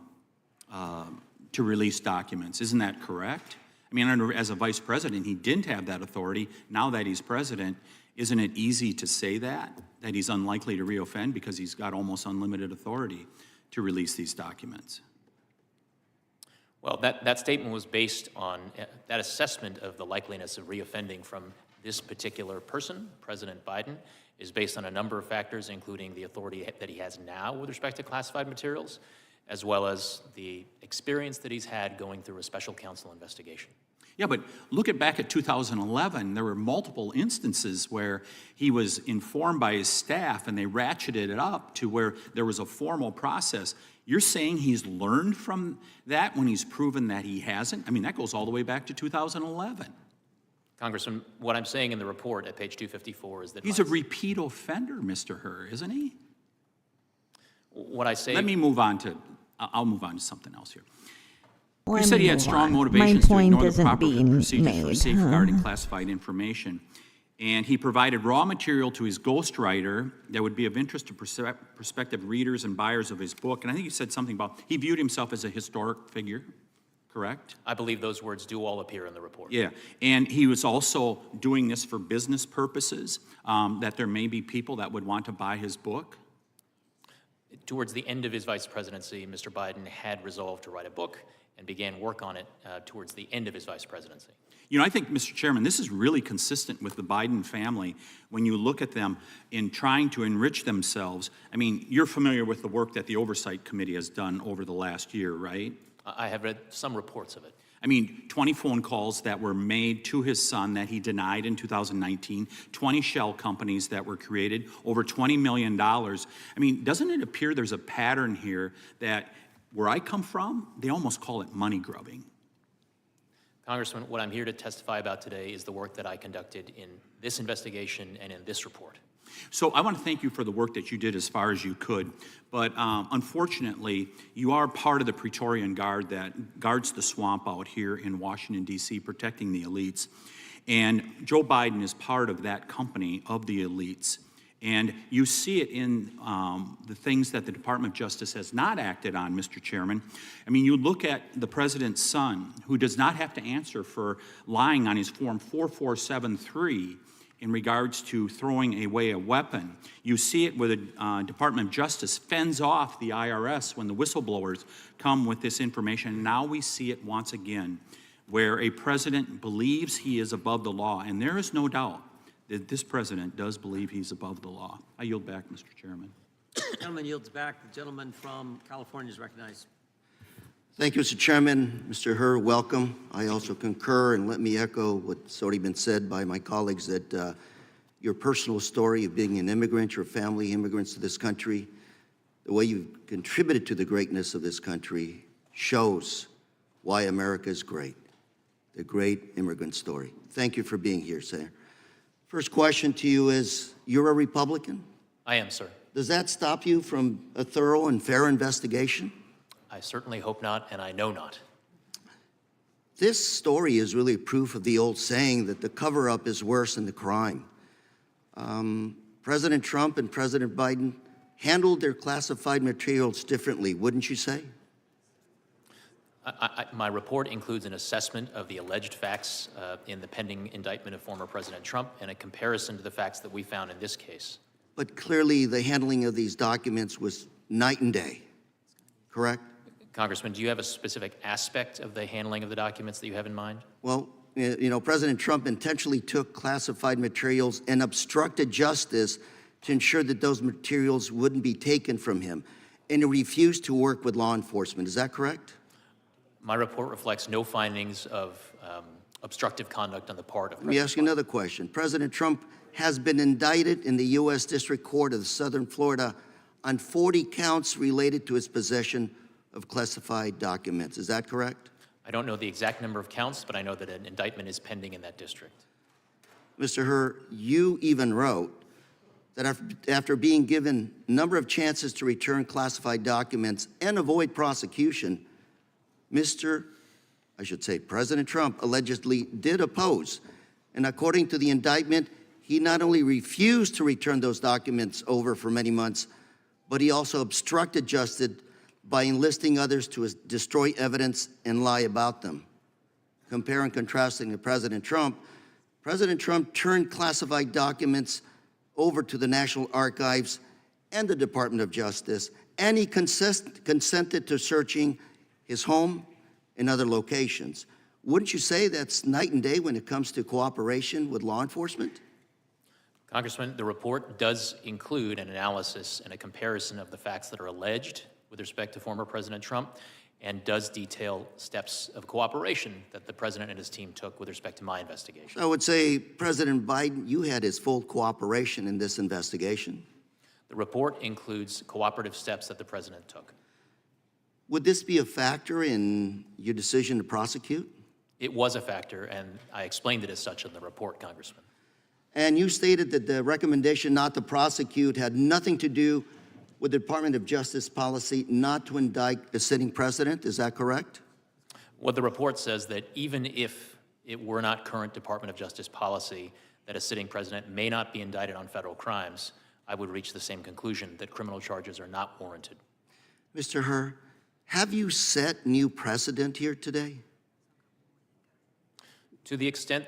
release documents? Isn't that correct? I mean, as a vice president, he didn't have that authority. Now that he's president, Isn't it easy to say that he's unlikely to reoffend because he's got almost unlimited authority to release these documents? Well, that statement was based on that assessment of the likeliness of reoffending from this particular person, President Biden, is based on a number of factors, including the authority that he has now with respect to classified materials, as well as the experience that he's had going through a special counsel investigation. Yeah, but look back at 2011. There were multiple instances where he was informed by his staff and they ratcheted it up to where there was a formal process. You're saying he's learned from that when he's proven that he hasn't? I mean, that goes all the way back to 2011. Congressman, what I'm saying in the report at page 254 is that he's a repeat offender, Mr. Herr, isn't he? What I say... Let me move on to, I'll move on to something else here. You Let said me he had move strong on. motivations My to ignore point the isn't proper being procedures for made, safeguarding huh? classified information. And he provided raw material to his ghostwriter that would be of interest to prospective readers and buyers of his book. And I think you said something about he viewed himself as a historic figure, correct? I believe those words do all appear in the report. Yeah, and he was also doing this for business purposes, that there may be people that would want to buy his book. Towards the end of his vice presidency, Mr. Biden had resolved to write a book and began work on it towards the end of his vice presidency. You know, I think, Mr. Chairman, this is really consistent with the Biden family when you look at them in trying to enrich themselves. I mean, you're familiar with the work that the Oversight Committee has done over the last year, right? I have read some reports of it. I mean, 20 phone calls that were made to his son that he denied in 2019, 20 shell companies that were created, over $20 million. I mean, doesn't it appear there's a pattern here that where I come from, they almost call it money grubbing? Congressman, what I'm here to testify about today is the work that I conducted in this investigation and in this report. So I want to thank you for the work that you did as far as you could, but unfortunately, you are part of the Praetorian Guard that guards the swamp out here in Washington, D.C., protecting the elites. And Joe Biden is part of that company of the elites. And you see it in the things that the Department of Justice has not acted on, Mr. Chairman. I mean, you look at the president's son, who does not have to answer for lying on his Form 4473 in regards to throwing away a weapon. You see it where the Department of Justice fends off the IRS when the whistleblowers come with this information. And now we see it once again, where a president believes he is above the law, and there is no doubt that this president does believe he's above the law. I yield back, Mr. Chairman. The gentleman yields back. The gentleman from California is recognized. Thank you, Mr. Chairman. Mr. Herr, welcome. I also concur, and let me echo what's already been said by my colleagues, that your personal story of being an immigrant, your family immigrants to this country, the way you've contributed to the greatness of this country shows why America is great, the great immigrant story. Thank you for being here, sir. First question to you is, you're a Republican? I am, sir. Does that stop you from a thorough and fair investigation? I certainly hope not, and I know not. This story is really proof of the old saying that the cover-up is worse than the crime. President Trump and President Biden handled their classified materials differently, wouldn't you say? My report includes an assessment of the alleged facts in the pending indictment of former President Trump and a comparison to the facts that we found in this case. But clearly the handling of these documents was night and day, correct? Congressman, do you have a specific aspect of the handling of the documents that you have in mind? Well, you know, President Trump intentionally took classified materials and obstructed justice to ensure that those materials wouldn't be taken from him, and he refused to work with law enforcement. Is that correct? My report reflects no findings of obstructive conduct on the part of President Let me ask you another question. President Trump has been indicted in the U.S. District Court of Southern Florida on 40 counts related to his possession of classified documents. Is that correct? I don't know the exact number of counts, but I know that an indictment is pending in that district. Mr. Herr, you even wrote that after being given a number of chances to return classified documents and avoid prosecution, President Trump allegedly did oppose. And according to the indictment, he not only refused to return those documents over for many months, but he also obstructed justice by enlisting others to destroy evidence and lie about them. Compare and contrasting to President Trump, President Trump turned classified documents over to the National Archives and the Department of Justice, and he consented to searching his home and other locations. Wouldn't you say that's night and day when it comes to cooperation with law enforcement? Congressman, the report does include an analysis and a comparison of the facts that are alleged with respect to former President Trump, and does detail steps of cooperation that the president and his team took with respect to my investigation. I would say, President Biden, you had his full cooperation in this investigation. The report includes cooperative steps that the president took. Would this be a factor in your decision to prosecute? It was a factor, and I explained it as such in the report, Congressman. And you stated that the recommendation not to prosecute had nothing to do with the Department of Justice policy not to indict the sitting president. Is that correct? What the report says that even if it were not current Department of Justice policy that a sitting president may not be indicted on federal crimes, I would reach the same conclusion, that criminal charges are not warranted. Mr. Herr, have you set new precedent here today? To the extent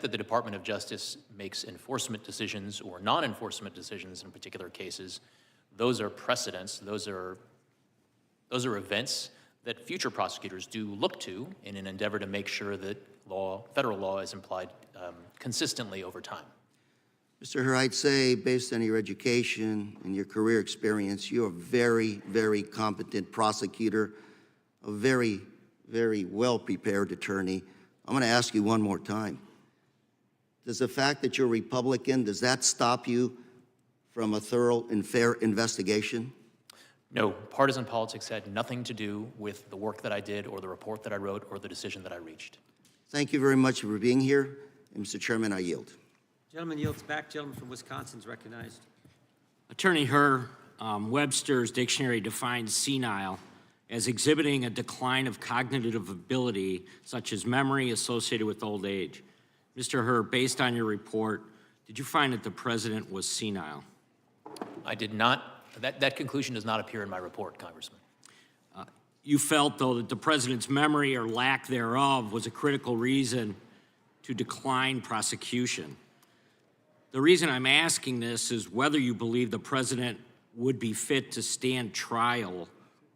that the Department of Justice makes enforcement decisions or non-enforcement decisions in particular cases, those are precedents, those are events that future prosecutors do look to in an endeavor to make sure that federal law is applied consistently over time. Mr. Herr, I'd say, based on your education and your career experience, you're a very, very competent prosecutor, a very, very well-prepared attorney. I'm going to ask you one more time. Does the fact that you're a Republican, does that stop you from a thorough and fair investigation? No, partisan politics had nothing to do with the work that I did or the report that I wrote or the decision that I reached. Thank you very much for being here. And Mr. Chairman, I yield. Gentleman yields back. Gentleman from Wisconsin is recognized. Attorney Herr, Webster's dictionary defines senile as exhibiting a decline of cognitive ability, such as memory associated with old age. Mr. Herr, based on your report, did you find that the president was senile? I did not. That conclusion does not appear in my report, Congressman. You felt, though, that the president's memory or lack thereof was a critical reason to decline prosecution. The reason I'm asking this is whether you believe the president would be fit to stand trial,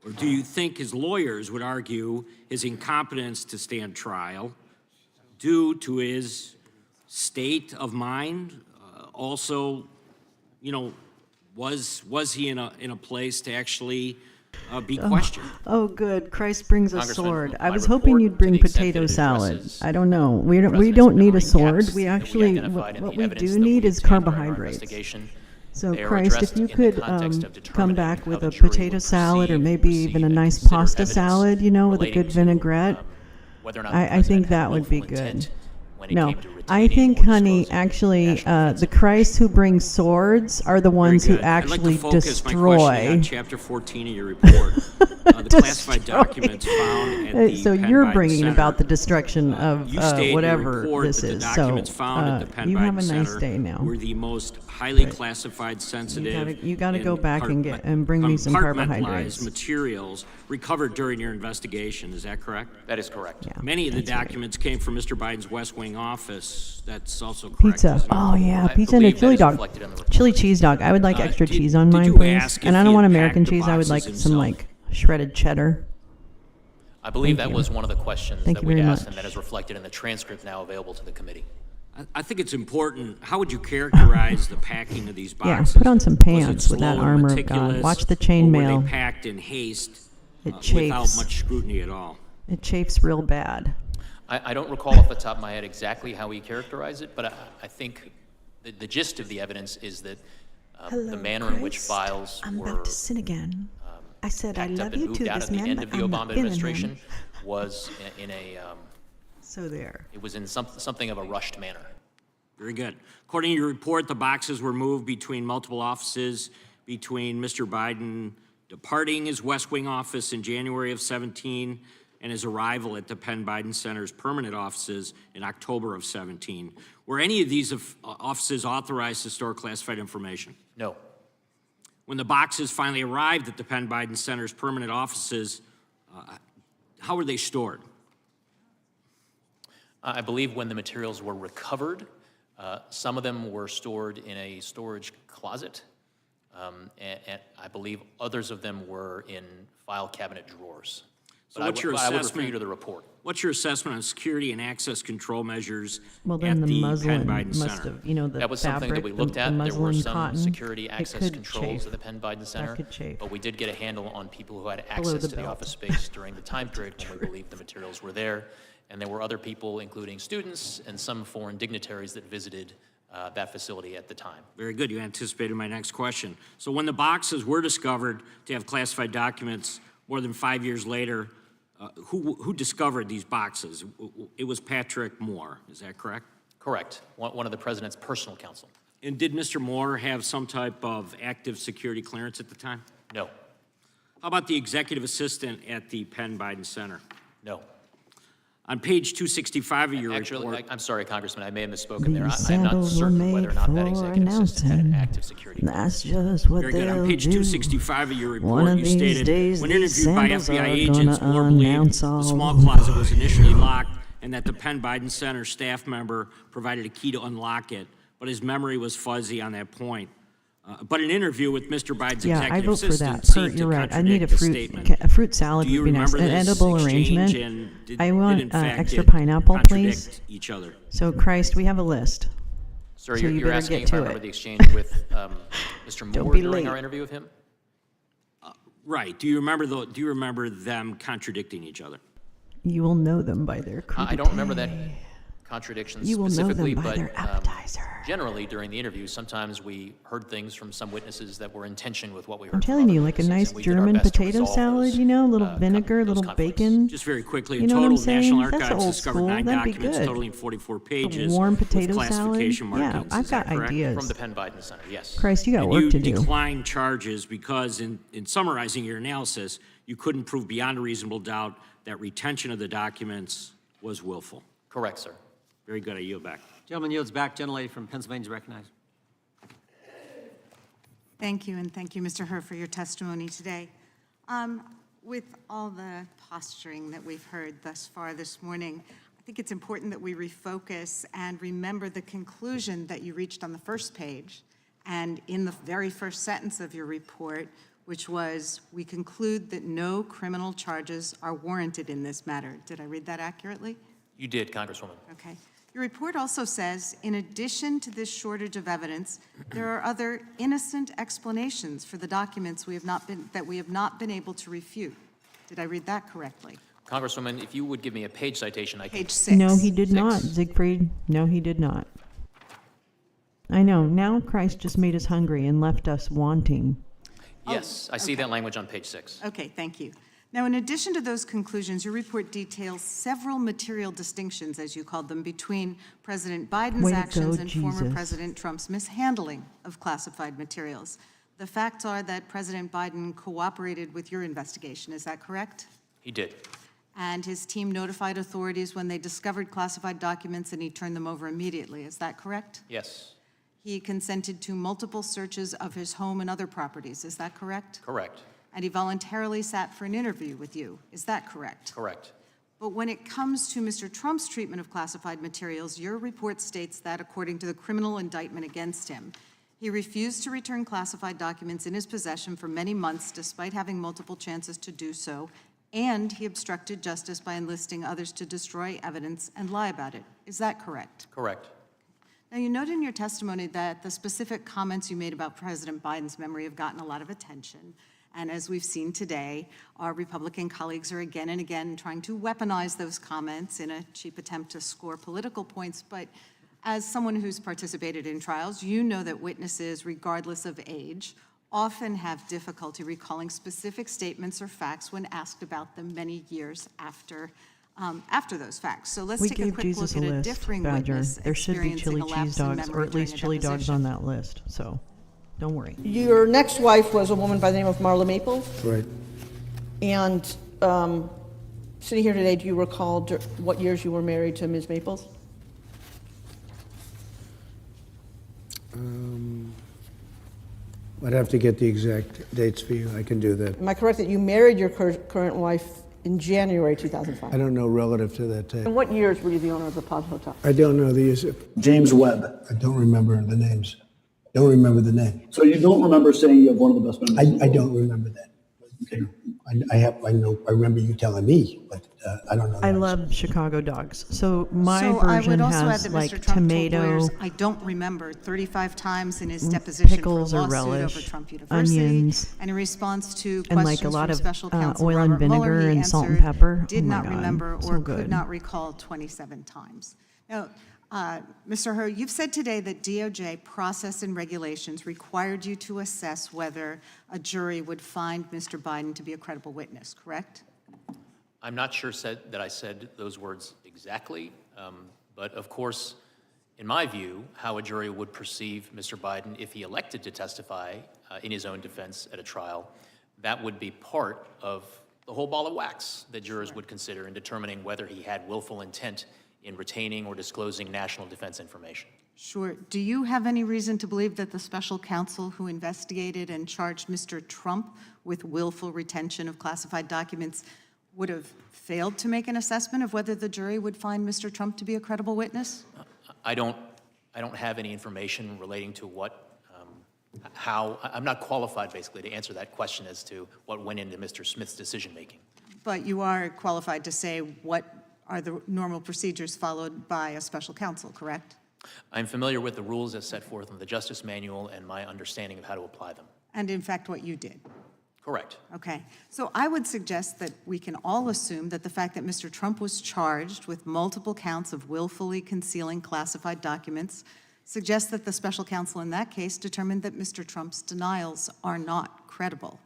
or do you think his lawyers would argue his incompetence to stand trial due to his state of mind? Also, you know, was he in a place to actually be questioned? Oh, good. Christ brings a Congressman, sword. I my was hoping report, you'd to bring the extent potato that it salad. addresses I don't know. We President's don't need a benign sword. gaps We that actually, identified in what the we evidence do that we need is obtained during our carbohydrates. investigation. So They are Christ, if addressed you in the could context of come determining back how with the a jury potato would salad or perceive, maybe receive, even a and nice consider pasta evidence salad, you know, with a relating good to, vinaigrette, whether or not the I think president that had would be willful good. intent when it No, came to I retaining think, or honey, disclosing actually, national defense the Christ who brings swords are the ones who Very good. I'd like actually to focus my destroy. questioning on Chapter 14 of your report. The classified documents found at the So Penn you're Biden bringing Center. about the destruction of You state in your whatever report this that the is. documents So found at the Penn you Biden have a nice Center day now. were the most highly classified, sensitive, You gotta go and back and bring me some compartmentalized carbohydrates. materials recovered during your investigation. Is that correct? That is correct. Many of the documents came from Mr. Biden's West Wing office. That's also correct. Pizza. isn't it? Oh yeah, I pizza and a believe that chili is dog. reflected in the report. Chili cheese dog. I would like extra did- cheese on did mine, you please. ask And if I don't he want had American packed the cheese. I would like boxes some himself? like shredded cheddar. I believe Thank that you. was one of the questions Thank that you we very asked, much. and that is reflected in the transcript now available to the committee. I think it's important. How would you characterize the packing of these Yeah, boxes? put on some Was it pants with that slow and armor of God. meticulous, Watch the or chainmail. were they packed in haste It without chafes. much scrutiny at all? It chafes real bad. I don't recall off the top of my head exactly how he characterized it, but I think the gist of the evidence is that the manner in which Christ. files I'm were about to sin again. I said I packed up love and you moved too, out this at the man, end but of the I'm not Obama feeling administration him. was in a So there. it was in something of a rushed manner. Very good. According to your report, the boxes were moved between multiple offices between Mr. Biden departing his West Wing office in January of 17 and his arrival at the Penn Biden Center's permanent offices in October of 17. Were any of these offices authorized to store classified information? No. When the boxes finally arrived at the Penn Biden Center's permanent offices, how were they stored? I believe when the materials were recovered, some of them were stored in a storage closet, and I believe others of them were in file cabinet drawers. So But what's your I would refer assessment? you to the report. What's your assessment on security and access control measures Well, then at the the Penn muslin Biden must Center? have, you know, the That was fabric, something that we looked the at. There were muslin some cotton, security it access could controls chafe. at the Penn Biden Center, could chafe. but we did get a handle on people who had Below access the to the belt. office space during the time period when we believed the materials were there. And there were other people, including students and some foreign dignitaries, that visited that facility at the time. Very good. You anticipated my next question. So when the boxes were discovered to have classified documents more than 5 years later, who discovered these boxes? It was Patrick Moore. Is that correct? Correct. One of the president's personal counsel. And did Mr. Moore have some type of active security clearance at the time? No. How about the executive assistant at the Penn Biden Center? No. On page 265 of your Actually, report. I'm sorry, Congressman, I may have misspoken there. These I'm not sandals were certain whether or made not that for executive assistant had an announcing. active security. That's just what Very good. they'll On page do. 265 of your One report, of you these stated, days, when these interviewed by sandals FBI are agents, gonna Moore believed announce the all small the closet was initially locked and that the Penn Biden Center staff member provided a key to unlock it, but his memory was fuzzy on that point. But an interview with Mr. Biden's Yeah, I executive vote for assistant that. seemed to You're right. I need a contradict the fruit, statement. a fruit salad Do you would be nice. remember An this edible exchange, arrangement. and did- I did want in fact extra it pineapple, please. contradict each other? So, Christ, we have a list. Sir, So you you're better asking get if I to remember it. the exchange with Mr. Don't Moore be during late. our interview with him? Right. Do you remember them contradicting each other? You will know them by their I don't remember that contradiction You will know them specifically, by but their appetizer. generally during the interview, sometimes we heard things from some witnesses that were in tension with what we heard. I'm from telling other you, like a witnesses, nice and we did our German best to potato resolve salad, those, you know, a little vinegar, a little bacon. Just very quickly, You a know what I'm total National saying? That's Archives old discovered school. 9 That'd be documents good. totaling 44 A pages warm with potato classification salad. Yeah, markings. I've Is that got correct? ideas. From the Penn Biden Center, yes. Christ, you got And work you to do. declined charges because in summarizing your analysis, you couldn't prove beyond a reasonable doubt that retention of the documents was willful. Correct, sir. Very good. I yield back. Gentleman yields back. Gentlelady from Pennsylvania is recognized. Thank you, and thank you, Mr. Herr, for your testimony today. With all the posturing that we've heard thus far this morning, I think it's important that we refocus and remember the conclusion that you reached on the first page and in the very first sentence of your report, which was, "We conclude that no criminal charges are warranted in this matter." Did I read that accurately? You did, Congresswoman. Okay. Your report also says, in addition to this shortage of evidence, there are other innocent explanations for the documents we have not been able to refute. Did I read that correctly? Congresswoman, if you would give me a page citation, I can. Page 6. No, he did not, Siegfried. No, he did not. I know. Now Christ just made us hungry and left us wanting. Yes, I see that language on page 6. Okay, thank you. Now, in addition to those conclusions, your report details several material distinctions, as you called them, between President Biden's Way to actions go, and former Jesus. President Trump's mishandling of classified materials. The facts are that President Biden cooperated with your investigation. Is that correct? He did. And his team notified authorities when they discovered classified documents, and he turned them over immediately. Is that correct? Yes, He consented to multiple searches of his home and other properties. Is that correct? correct, And he voluntarily sat for an interview with you. Is that correct? correct. But when it comes to Mr. Trump's treatment of classified materials, your report states that, according to the criminal indictment against him, he refused to return classified documents in his possession for many months despite having multiple chances to do so, and he obstructed justice by enlisting others to destroy evidence and lie about it. Is that correct? Correct. Now, you noted in your testimony that the specific comments you made about President Biden's memory have gotten a lot of attention. And as we've seen today, our Republican colleagues are again and again trying to weaponize those comments in a cheap attempt to score political points. But as someone who's participated in trials, you know that witnesses, regardless of age, often have difficulty recalling specific statements or facts when asked about them many years after those facts. So let's We take a gave quick Jesus look a at a list, differing Badger. witness There should be experiencing chili a cheese lapse in dogs, memory or at during least a chili dogs deposition. on that list. So, don't worry. Your next wife was a woman by the name of Marla Maples, Right. and sitting here today, do you recall what years you were married to Ms. Maples? I'd have to get the exact dates for you. I can do that. Am I correct that you married your current wife in January I 2005. don't know relative to that tape. And what years were you the owner of the Pod Hotel? I don't know these. James Webb. I don't remember the names. Don't remember the name. So you don't remember saying you have one of the best memories? in the I world? don't remember that. Okay. I remember you telling me, but I don't know. I the love Chicago dogs. So my So I version would also add has that like Mr. Trump told tomato, lawyers, I don't remember 35 times in his deposition pickles for a or lawsuit relish, over Trump University. onions, And in response to and like questions a lot from of special counsel oil and Robert Mueller, vinegar he and salt and answered, pepper. did Oh my not God, remember so or good. could not recall 27 times. Now, Mr. Hur, you've said today that DOJ process and regulations required you to assess whether a jury would find Mr. Biden to be a credible witness, correct? I'm not sure that I said those words exactly, but of course, in my view, how a jury would perceive Mr. Biden if he elected to testify in his own defense at a trial, that would be part of the whole ball of wax that jurors would consider in determining whether he had willful intent in retaining or disclosing national defense information. Sure. Do you have any reason to believe that the special counsel who investigated and charged Mr. Trump with willful retention of classified documents would have failed to make an assessment of whether the jury would find Mr. Trump to be a credible witness? I don't have any information relating to how, I'm not qualified basically to answer that question as to what went into Mr. Smith's decision-making. But you are qualified to say what are the normal procedures followed by a special counsel, correct? I'm familiar with the rules as set forth in the Justice Manual and my understanding of how to apply them. And in fact, what you did. Correct. Okay. So I would suggest that we can all assume that the fact that Mr. Trump was charged with multiple counts of willfully concealing classified documents suggests that the special counsel in that case determined that Mr. Trump's denials are not credible.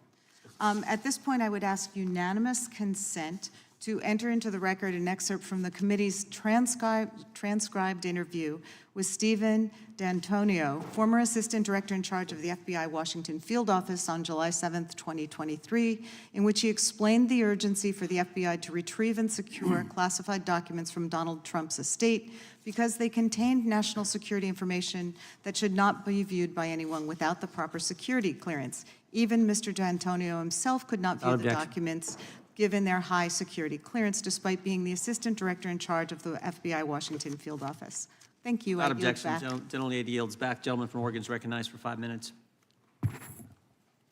At this point, I would ask unanimous consent to enter into the record an excerpt from the committee's transcribed interview with Stephen D'Antonio, former assistant director in charge of the FBI Washington field office on July 7th, 2023, in which he explained the urgency for the FBI to retrieve and secure classified documents from Donald Trump's estate because they contained national security information that should not be viewed by anyone without the proper security clearance. Even Mr. D'Antonio himself could not view the documents given their high security clearance, despite being the assistant director in charge of the FBI Washington field office. Thank you. Without I yield objection, back. General Aid yields back. Gentleman from Oregon is recognized for 5 minutes.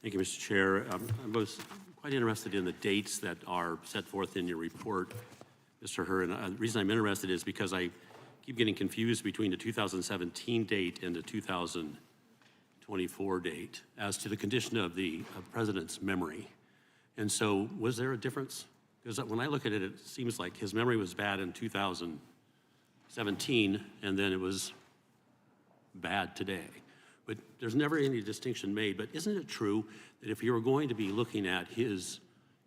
Thank you, Mr. Chair. I was quite interested in the dates that are set forth in your report, Mr. Hur, and the reason I'm interested is because I keep getting confused between the 2017 date and the 2024 date as to the condition of the president's memory. And so was there a difference? Because when I look at it, it seems like his memory was bad in 2017, and then it was bad today. But there's never any distinction made. But isn't it true that if you were going to be looking at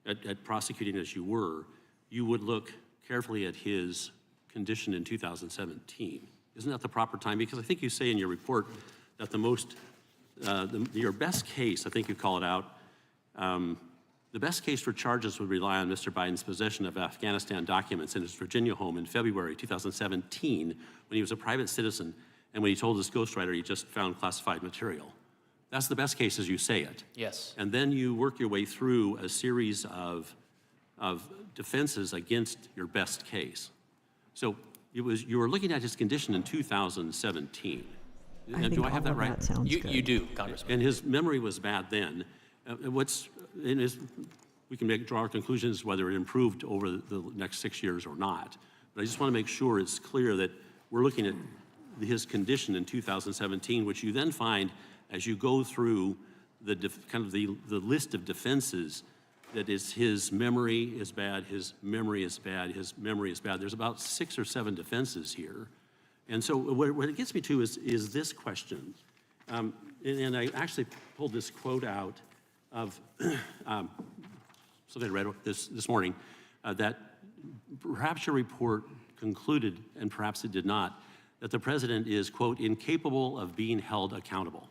at prosecuting as you were, you would look carefully at his condition in 2017? Isn't that the proper time? Because I think you say in your report that your best case, I think you call it out, the best case for charges would rely on Mr. Biden's possession of Afghanistan documents in his Virginia home in February 2017 when he was a private citizen and when he told his ghostwriter he just found classified material. That's the best case as you say it. Yes. And then you work your way through a series of defenses against your best case. So you were looking at his condition in 2017. And do I have that right? You do, Congressman. And his memory was bad then. We can draw our conclusions whether it improved over the next 6 years or not. But I just want to make sure it's clear that we're looking at his condition in 2017, which you then find as you go through the list of defenses that is his memory is bad, his memory is bad, his memory is bad. There's about 6 or 7 defenses here. And so what it gets me to is this question. And I actually pulled this quote out of something I read this morning, that perhaps your report concluded, and perhaps it did not, that the president is, quote, incapable of being held accountable.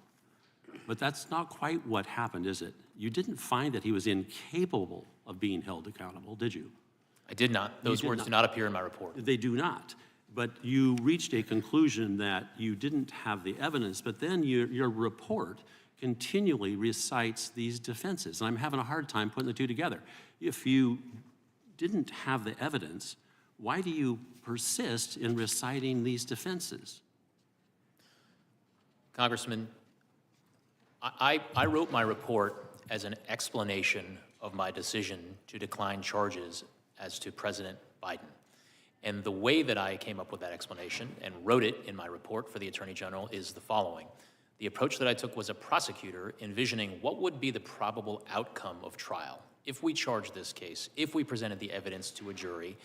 But that's not quite what happened, is it? You didn't find that he was incapable of being held accountable, did you? I did not. Those words do not appear in my report. They do not. But you reached a conclusion that you didn't have the evidence, but then your report continually recites these defenses. And I'm having a hard time putting the two together. If you didn't have the evidence, why do you persist in reciting these defenses? Congressman, I wrote my report as an explanation of my decision to decline charges as to President Biden. And the way that I came up with that explanation and wrote it in my report for the Attorney General is the following. The approach that I took was a prosecutor envisioning what would be the probable outcome of trial if we charged this case, if we presented the evidence to a jury,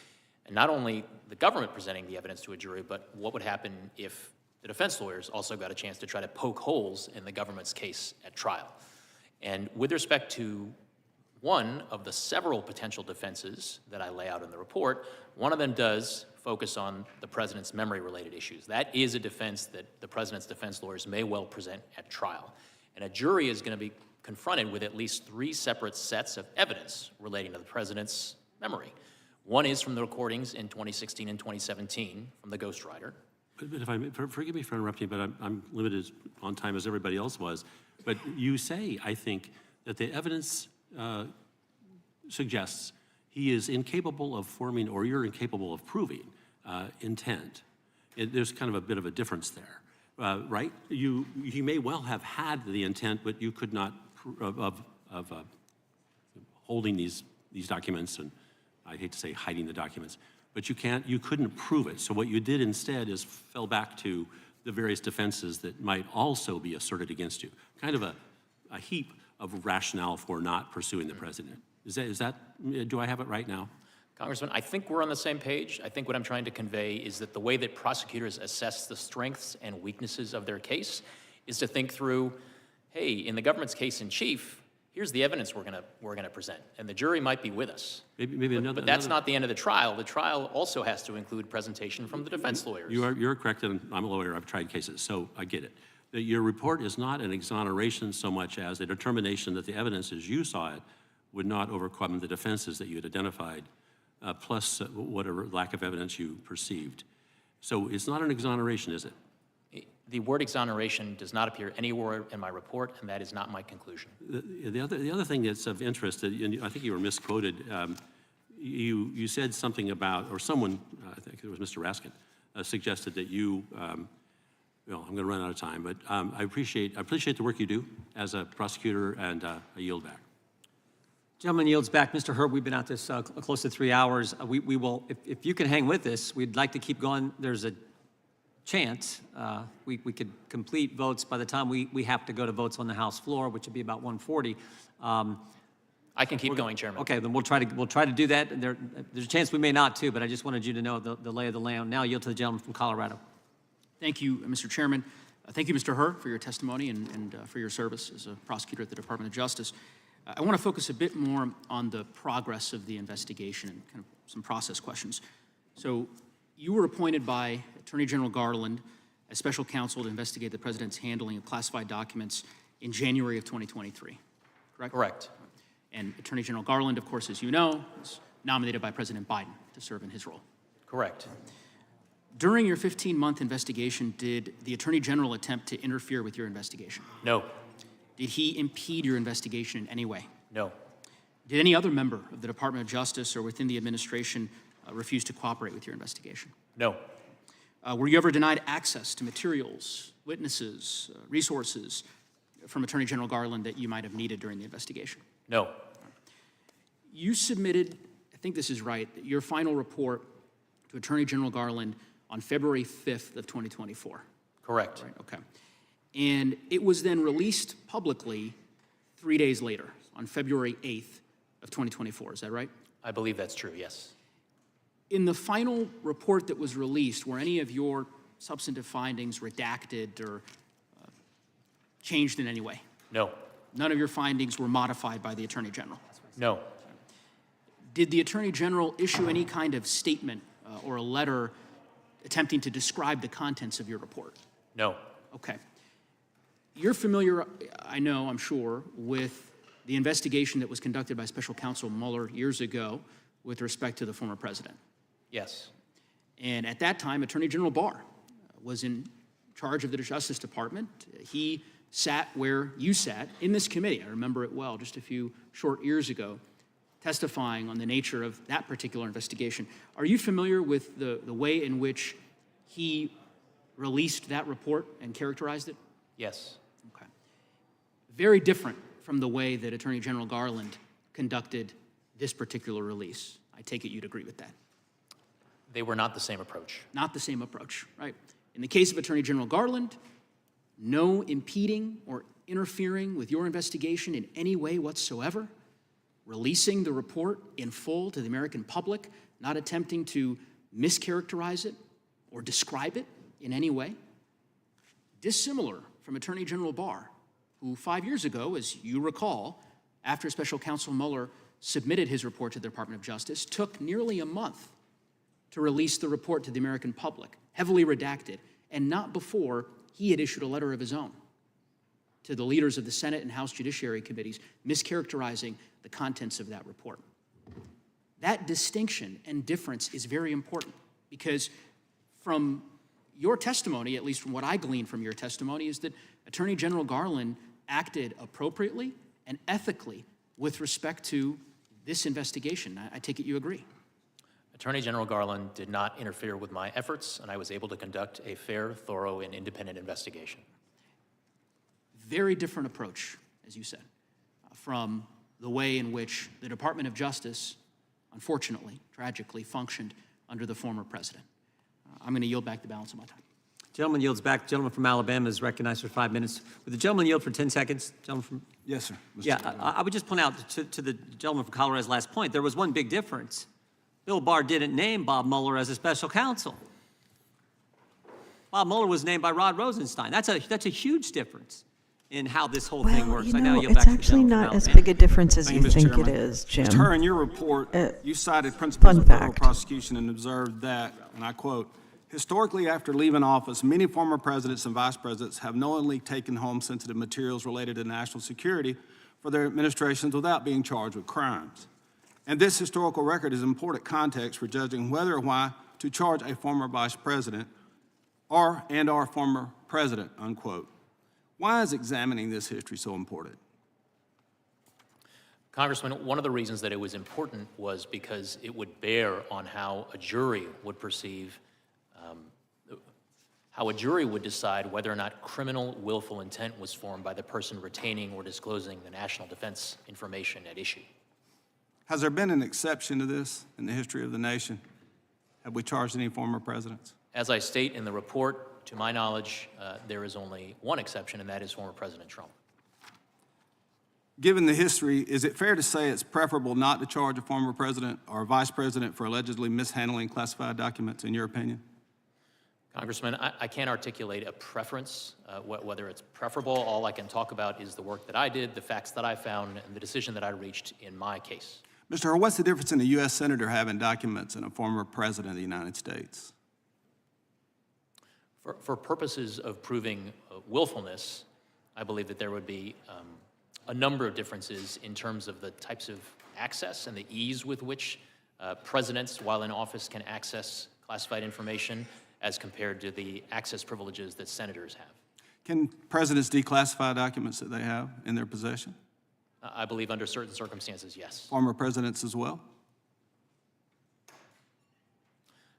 and not only the government presenting the evidence to a jury, but what would happen if the defense lawyers also got a chance to try to poke holes in the government's case at trial. And with respect to one of the several potential defenses that I lay out in the report, one of them does focus on the president's memory-related issues. That is a defense that the president's defense lawyers may well present at trial. And a jury is going to be confronted with at least 3 separate sets of evidence relating to the president's memory. One is from the recordings in 2016 and 2017 from the ghostwriter. But if I may, forgive me for interrupting, but I'm limited on time as everybody else was. But you say, I think, that the evidence suggests he is incapable of forming, or you're incapable of proving, intent. There's kind of a bit of a difference there, right? You may well have had the intent, but you could not of holding these documents, and I hate to say hiding the documents, but you couldn't prove it. So what you did instead is fell back to the various defenses that might also be asserted against you. Kind of a heap of rationale for not pursuing the president. Is that, do I have it right now? Congressman, I think we're on the same page. I think what I'm trying to convey is that the way that prosecutors assess the strengths and weaknesses of their case is to think through, hey, in the government's case in chief, here's the evidence we're gonna present, and the jury might be with us. But that's not the end of the trial. The trial also has to include presentation from the defense lawyers. You're correct, and I'm a lawyer. I've tried cases, so I get it. Your report is not an exoneration so much as a determination that the evidence as you saw it would not overcome the defenses that you had identified, plus whatever lack of evidence you perceived. So it's not an exoneration, is it? The word exoneration does not appear anywhere in my report, and that is not my conclusion. The other thing that's of interest, and I think you were misquoted, you said something about, or someone, I think it was Mr. Raskin, suggested that you, well, I'm going to run out of time, but I appreciate the work you do as a prosecutor, and I yield back. Gentleman yields back. Mr. Herb, we've been at this close to 3 hours. We will, if you can hang with us, we'd like to keep going. There's a chance we could complete votes by the time we have to go to votes on the House floor, which would be about 1:40. I can keep going, Chairman. Okay, then we'll try to do that. There's a chance we may not too, but I just wanted you to know the lay of the land. Now yield to the gentleman from Colorado. Thank you, Mr. Chairman. Thank you, Mr. Herr, for your testimony and for your service as a prosecutor at the Department of Justice. I want to focus a bit more on the progress of the investigation and kind of some process questions. So you were appointed by Attorney General Garland as special counsel to investigate the president's handling of classified documents in January of 2023, correct? Correct. And Attorney General Garland, of course, as you know, was nominated by President Biden to serve in his role. Correct. During your 15-month investigation, did the Attorney General attempt to interfere with your investigation? No. Did he impede your investigation in any way? No. Did any other member of the Department of Justice or within the administration refuse to cooperate with your investigation? No. Were you ever denied access to materials, witnesses, resources from Attorney General Garland that you might have needed during the investigation? No. You submitted, I think this is right, your final report to Attorney General Garland on February 5th of 2024. Correct. Right, okay. And it was then released publicly 3 days later, on February 8th of 2024, is that right? I believe that's true, yes. In the final report that was released, were any of your substantive findings redacted or changed in any way? No. None of your findings were modified by the Attorney General? No. Did the Attorney General issue any kind of statement or a letter attempting to describe the contents of your report? No. Okay. You're familiar, I know, I'm sure, with the investigation that was conducted by Special Counsel Mueller years ago with respect to the former president. Yes. And at that time, Attorney General Barr was in charge of the Justice Department. He sat where you sat in this committee. I remember it well, just a few short years ago. testifying on the nature of that particular investigation. Are you familiar with the way in which he released that report and characterized it? Yes. Okay. Very different from the way that Attorney General Garland conducted this particular release. I take it you'd agree with that. They were not the same approach. Not the same approach, right? In the case of Attorney General Garland, no impeding or interfering with your investigation in any way whatsoever, releasing the report in full to the American public, not attempting to mischaracterize it or describe it in any way. Dissimilar from Attorney General Barr, who 5 years ago, as you recall, after Special Counsel Mueller submitted his report to the Department of Justice, took nearly a month to release the report to the American public, heavily redacted, and not before he had issued a letter of his own to the leaders of the Senate and House Judiciary committees, mischaracterizing the contents of that report. That distinction and difference is very important because from your testimony, at least from what I gleaned from your testimony, is that Attorney General Garland acted appropriately and ethically with respect to this investigation. I take it you agree. Attorney General Garland did not interfere with my efforts, and I was able to conduct a fair, thorough, and independent investigation. Very different approach, as you said, from the way in which the Department of Justice, unfortunately, tragically, functioned under the former president. I'm going to yield back the balance of my time. Gentleman yields back. Gentleman from Alabama is recognized for 5 minutes. Would the gentleman yield for 10 seconds? Gentleman from... Yes, sir. Yeah, I would just point out to the gentleman from Colorado's last point, there was one big difference. Bill Barr didn't name Bob Mueller as a special counsel. Bob Mueller was named by Rod Rosenstein. That's a huge difference in how this whole thing works. You I now know, yield it's back to the actually gentleman not from as Alabama. big a difference as Thank you Mr. think Chairman. it is, Jim. Mr. Herr, in your report, you cited principles of federal fact. prosecution and observed that, and I quote, historically, after leaving office, many former presidents and vice presidents have knowingly taken home sensitive materials related to national security for their administrations without being charged with crimes. And this historical record is important context for judging whether or why to charge a former vice president or former president, unquote. Why is examining this history so important? Congressman, one of the reasons that it was important was because it would bear on how a jury would perceive, how a jury would decide whether or not criminal willful intent was formed by the person retaining or disclosing the national defense information at issue. Has there been an exception to this in the history of the nation? Have we charged any former presidents? As I state in the report, to my knowledge, there is only one exception, and that is former President Trump. Given the history, is it fair to say it's preferable not to charge a former president or vice president for allegedly mishandling classified documents, in your opinion? Congressman, I can't articulate a preference, whether it's preferable. All I can talk about is the work that I did, the facts that I found, and the decision that I reached in my case. Mr. Herr, what's the difference in a U.S. Senator having documents and a former president of the United States? For purposes of proving willfulness, I believe that there would be a number of differences in terms of the types of access and the ease with which presidents, while in office, can access classified information as compared to the access privileges that senators have. Can presidents declassify documents that they have in their possession? I believe under certain circumstances, yes. Former presidents as well?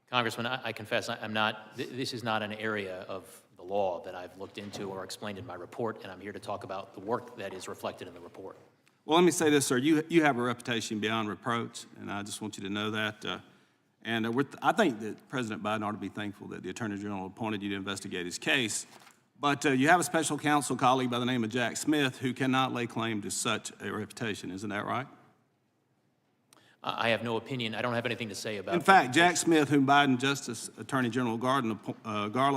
Congressman, I confess I'm not, this is not an area of the law that I've looked into or explained in my report, and I'm here to talk about the work that is reflected in the report. Well, let me say this, sir. You have a reputation beyond reproach, and I just want you to know that. I think that President Biden ought to be thankful that the Attorney General appointed you to investigate his case. But you have a special counsel colleague by the name of Jack Smith who cannot lay claim to such a reputation. Isn't that right? I have no opinion. I don't have anything to say about it. In fact, Jack Smith, whom Biden Justice Attorney General Garland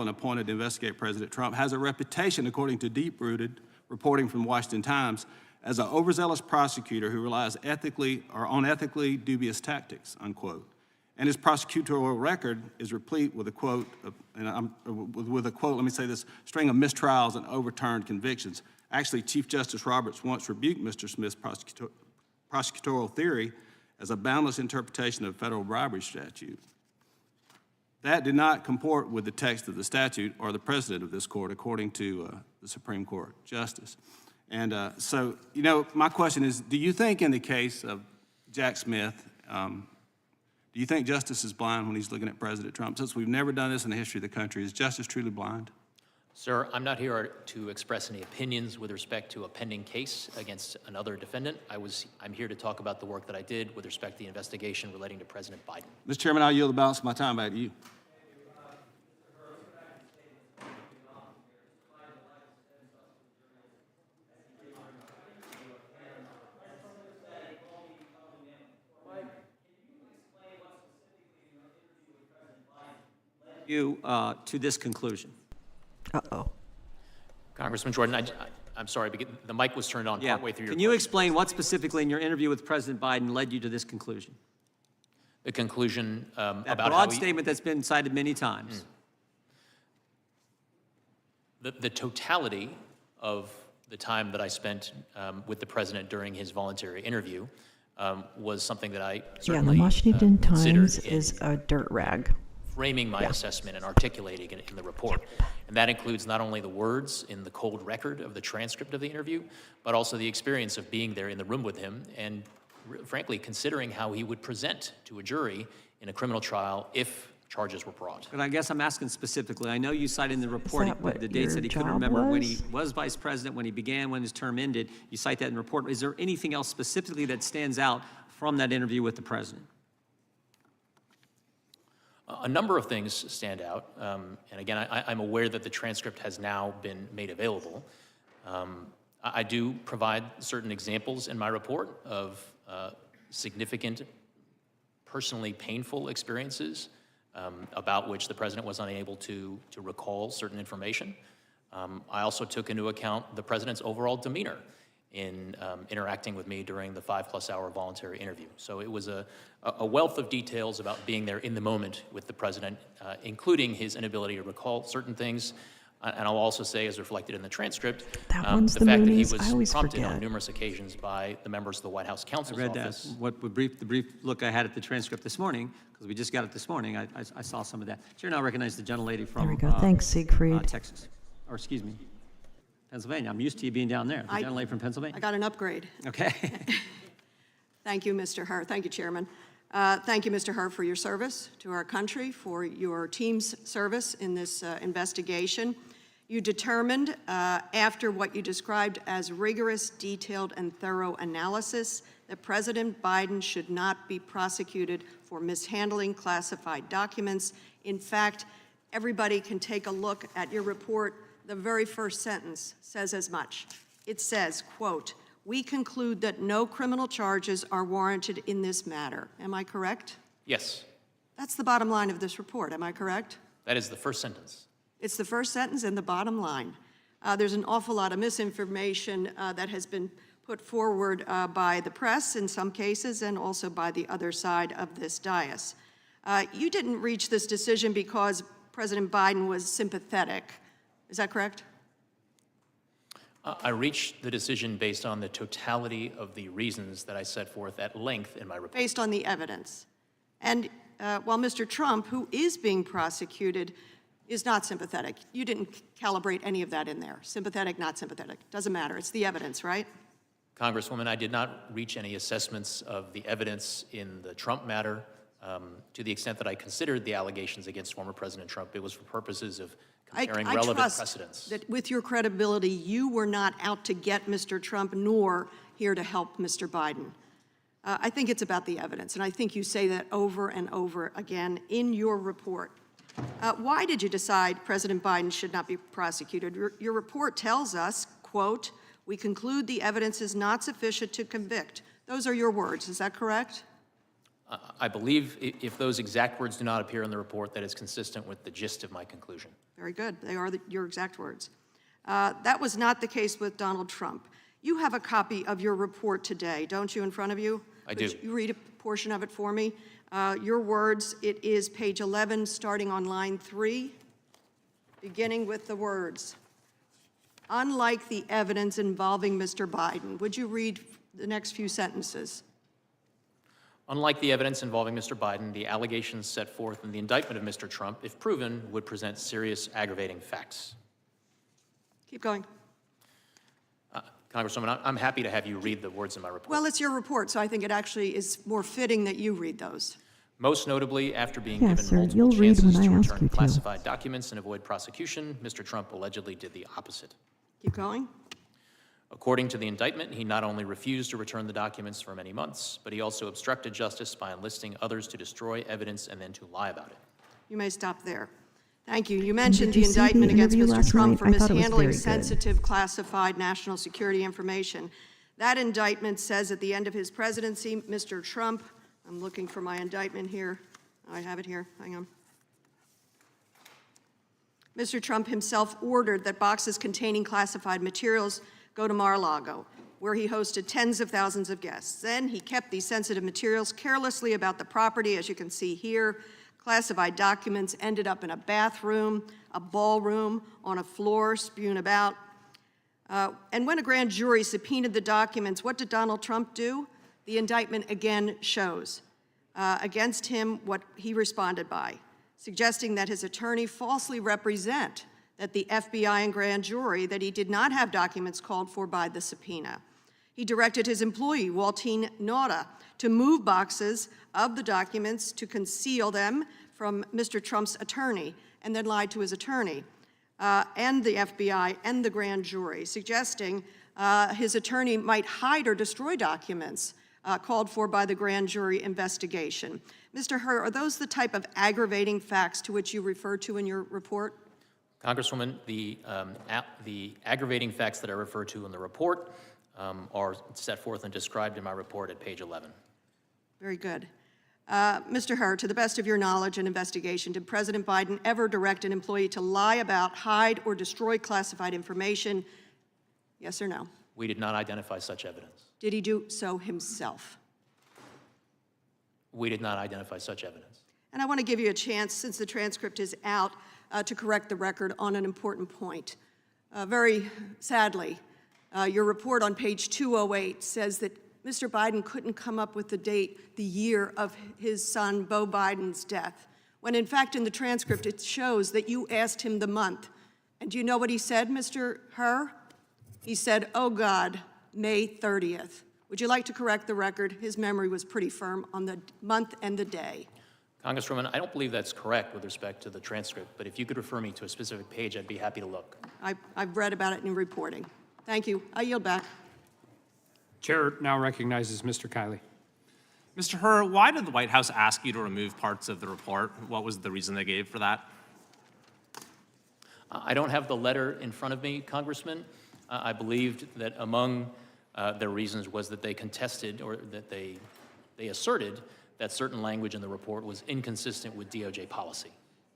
appointed to investigate President Trump, has a reputation, according to deep-rooted reporting from the Washington Times, as an overzealous prosecutor who relies ethically or on ethically dubious tactics, unquote. And his prosecutorial record is replete with a quote, let me say this, string of mistrials and overturned convictions. Actually, Chief Justice Roberts once rebuked Mr. Smith's prosecutorial theory as a boundless interpretation of federal bribery statute. That did not comport with the text of the statute or the precedent of this court, according to the Supreme Court Justice. And so, my question is, do you think in the case of Jack Smith, do you think justice is blind when he's looking at President Trump? Since we've never done this in the history of the country, is justice truly blind? Sir, I'm not here to express any opinions with respect to a pending case against another defendant. I'm here to talk about the work that I did with respect to the investigation relating to President Biden. Mr. Chairman, I'll yield the balance of my time back to you. You to this conclusion. Uh-oh. Congressman Jordan, I'm sorry, but the mic was turned on partway through your Can you question. explain what specifically in your interview with President Biden led you to this conclusion? The conclusion That about broad how he, statement that's been cited many times. the totality of the time that I spent with the president during his voluntary interview was something that I Yeah, certainly the Washington considered Times in is a dirt rag. framing my assessment and articulating it in the report. And that includes not only the words in the cold record of the transcript of the interview, but also the experience of being there in the room with him and, frankly, considering how he would present to a jury in a criminal trial if charges were brought. But I guess I'm asking specifically, I know you cited in the report that what the dates your that he couldn't job remember when he was? was vice president, when he began, when his term ended. You cite that in the report. Is there anything else specifically that stands out from that interview with the president? A number of things stand out, and again, I'm aware that the transcript has now been made available. I do provide certain examples in my report of significant, personally painful experiences about which the president was unable to recall certain information. I also took into account the president's overall demeanor in interacting with me during the 5+ hour voluntary interview. So it was a wealth of details about being there in the moment with the president, including his inability to recall certain things. And I'll also say, as reflected in the transcript, That one's the the fact that he moonies. I was always prompted forget. on numerous occasions by the members of the White House I counsel's read that. office. The brief look I had at the transcript this morning, because we just got it this morning, I saw some of that. Chair, now recognize the gentlelady from There we go. Thanks, Siegfried. Texas, or excuse me, Pennsylvania. I'm used to you being down there. The gentlelady from Pennsylvania. I got an upgrade. Okay. Thank you, Mr. Herr. Thank you, Chairman. Thank you, Mr. Herr, for your service to our country, for your team's service in this investigation. You determined, after what you described as rigorous, detailed, and thorough analysis, that President Biden should not be prosecuted for mishandling classified documents. In fact, everybody can take a look at your report. The very first sentence says as much. It says, quote, "We conclude that no criminal charges are warranted in this matter." Am I correct? Yes, That's the bottom line of this report. Am I correct? that is the first sentence. It's the first sentence and the bottom line. There's an awful lot of misinformation that has been put forward by the press in some cases and also by the other side of this dais. You didn't reach this decision because President Biden was sympathetic. Is that correct? I reached the decision based on the totality of the reasons that I set forth at length in my report. Based on the evidence. And while Mr. Trump, who is being prosecuted, is not sympathetic, you didn't calibrate any of that in there. Sympathetic, not sympathetic. Doesn't matter. It's the evidence, right? Congresswoman, I did not reach any assessments of the evidence in the Trump matter. To the extent that I considered the allegations against former President Trump, it was for purposes of comparing relevant trust precedents. that with your credibility, you were not out to get Mr. Trump, nor here to help Mr. Biden. I think it's about the evidence, and I think you say that over and over again in your report. Why did you decide President Biden should not be prosecuted? Your report tells us, quote, "We conclude the evidence is not sufficient to convict." Those are your words, is that correct? I believe if those exact words do not appear in the report, that is consistent with the gist of my conclusion. Very good. They are your exact words. That was not the case with Donald Trump. You have a copy of your report today, don't you, in front of you? I do. Would you read a portion of it for me? Your words, it is page 11, starting on line 3, beginning with the words, "Unlike the evidence involving Mr. Biden." Would you read the next few sentences? Unlike the evidence involving Mr. Biden, the allegations set forth in the indictment of Mr. Trump, if proven, would present serious aggravating facts. Keep going. Congresswoman, I'm happy to have you read the words in my report. Well, it's your report, so I think it actually is more fitting that you read those. Most notably, after being Yes, given sir. multiple You'll read chances when I to ask return you to. classified documents and avoid prosecution, Mr. Trump allegedly did the opposite. Keep going. According to the indictment, he not only refused to return the documents for many months, but he also obstructed justice by enlisting others to destroy evidence and then to lie about it. You may stop there. Thank you. You mentioned did the you see the indictment against interview Mr. last Trump night? for I thought it was mishandling very good. sensitive, classified national security information. That indictment says at the end of his presidency, Mr. Trump, I'm looking for my indictment here. I have it here. Hang on. Mr. Trump himself ordered that boxes containing classified materials go to Mar-a-Lago, where he hosted tens of thousands of guests. Then he kept these sensitive materials carelessly about the property, as you can see here. Classified documents ended up in a bathroom, a ballroom, on a floor, spewed about. And when a grand jury subpoenaed the documents, what did Donald Trump do? The indictment again shows against him what he responded by, suggesting that his attorney falsely represent that the FBI and grand jury that he did not have documents called for by the subpoena. He directed his employee, Waltine Nauta, to move boxes of the documents to conceal them from Mr. Trump's attorney, and then lied to his attorney and the FBI and the grand jury, suggesting his attorney might hide or destroy documents called for by the grand jury investigation. Mr. Hur, are those the type of aggravating facts to which you refer to in your report? Congresswoman, the aggravating facts that I refer to in the report are set forth and described in my report at page 11. Very good. Mr. Hur, to the best of your knowledge and investigation, did President Biden ever direct an employee to lie about, hide, or destroy classified information? Yes or no? We did not identify such evidence. Did he do so himself? We did not identify such evidence. And I want to give you a chance, since the transcript is out, to correct the record on an important point. Very sadly, your report on page 208 says that Mr. Biden couldn't come up with the date, the year of his son, Beau Biden's death, when in fact in the transcript it shows that you asked him the month. And do you know what he said, Mr. Hur? He said, oh God, May 30th. Would you like to correct the record? His memory was pretty firm on the month and the day. Congresswoman, I don't believe that's correct with respect to the transcript, but if you could refer me to a specific page, I'd be happy to look. I've read about it in reporting. Thank you. I yield back. Chair now recognizes Mr. Kiley. Mr. Hur, why did the White House ask you to remove parts of the report? What was the reason they gave for that? I don't have the letter in front of me, Congressman. I believed that among their reasons was that they contested or that they asserted that certain language in the report was inconsistent with DOJ policy.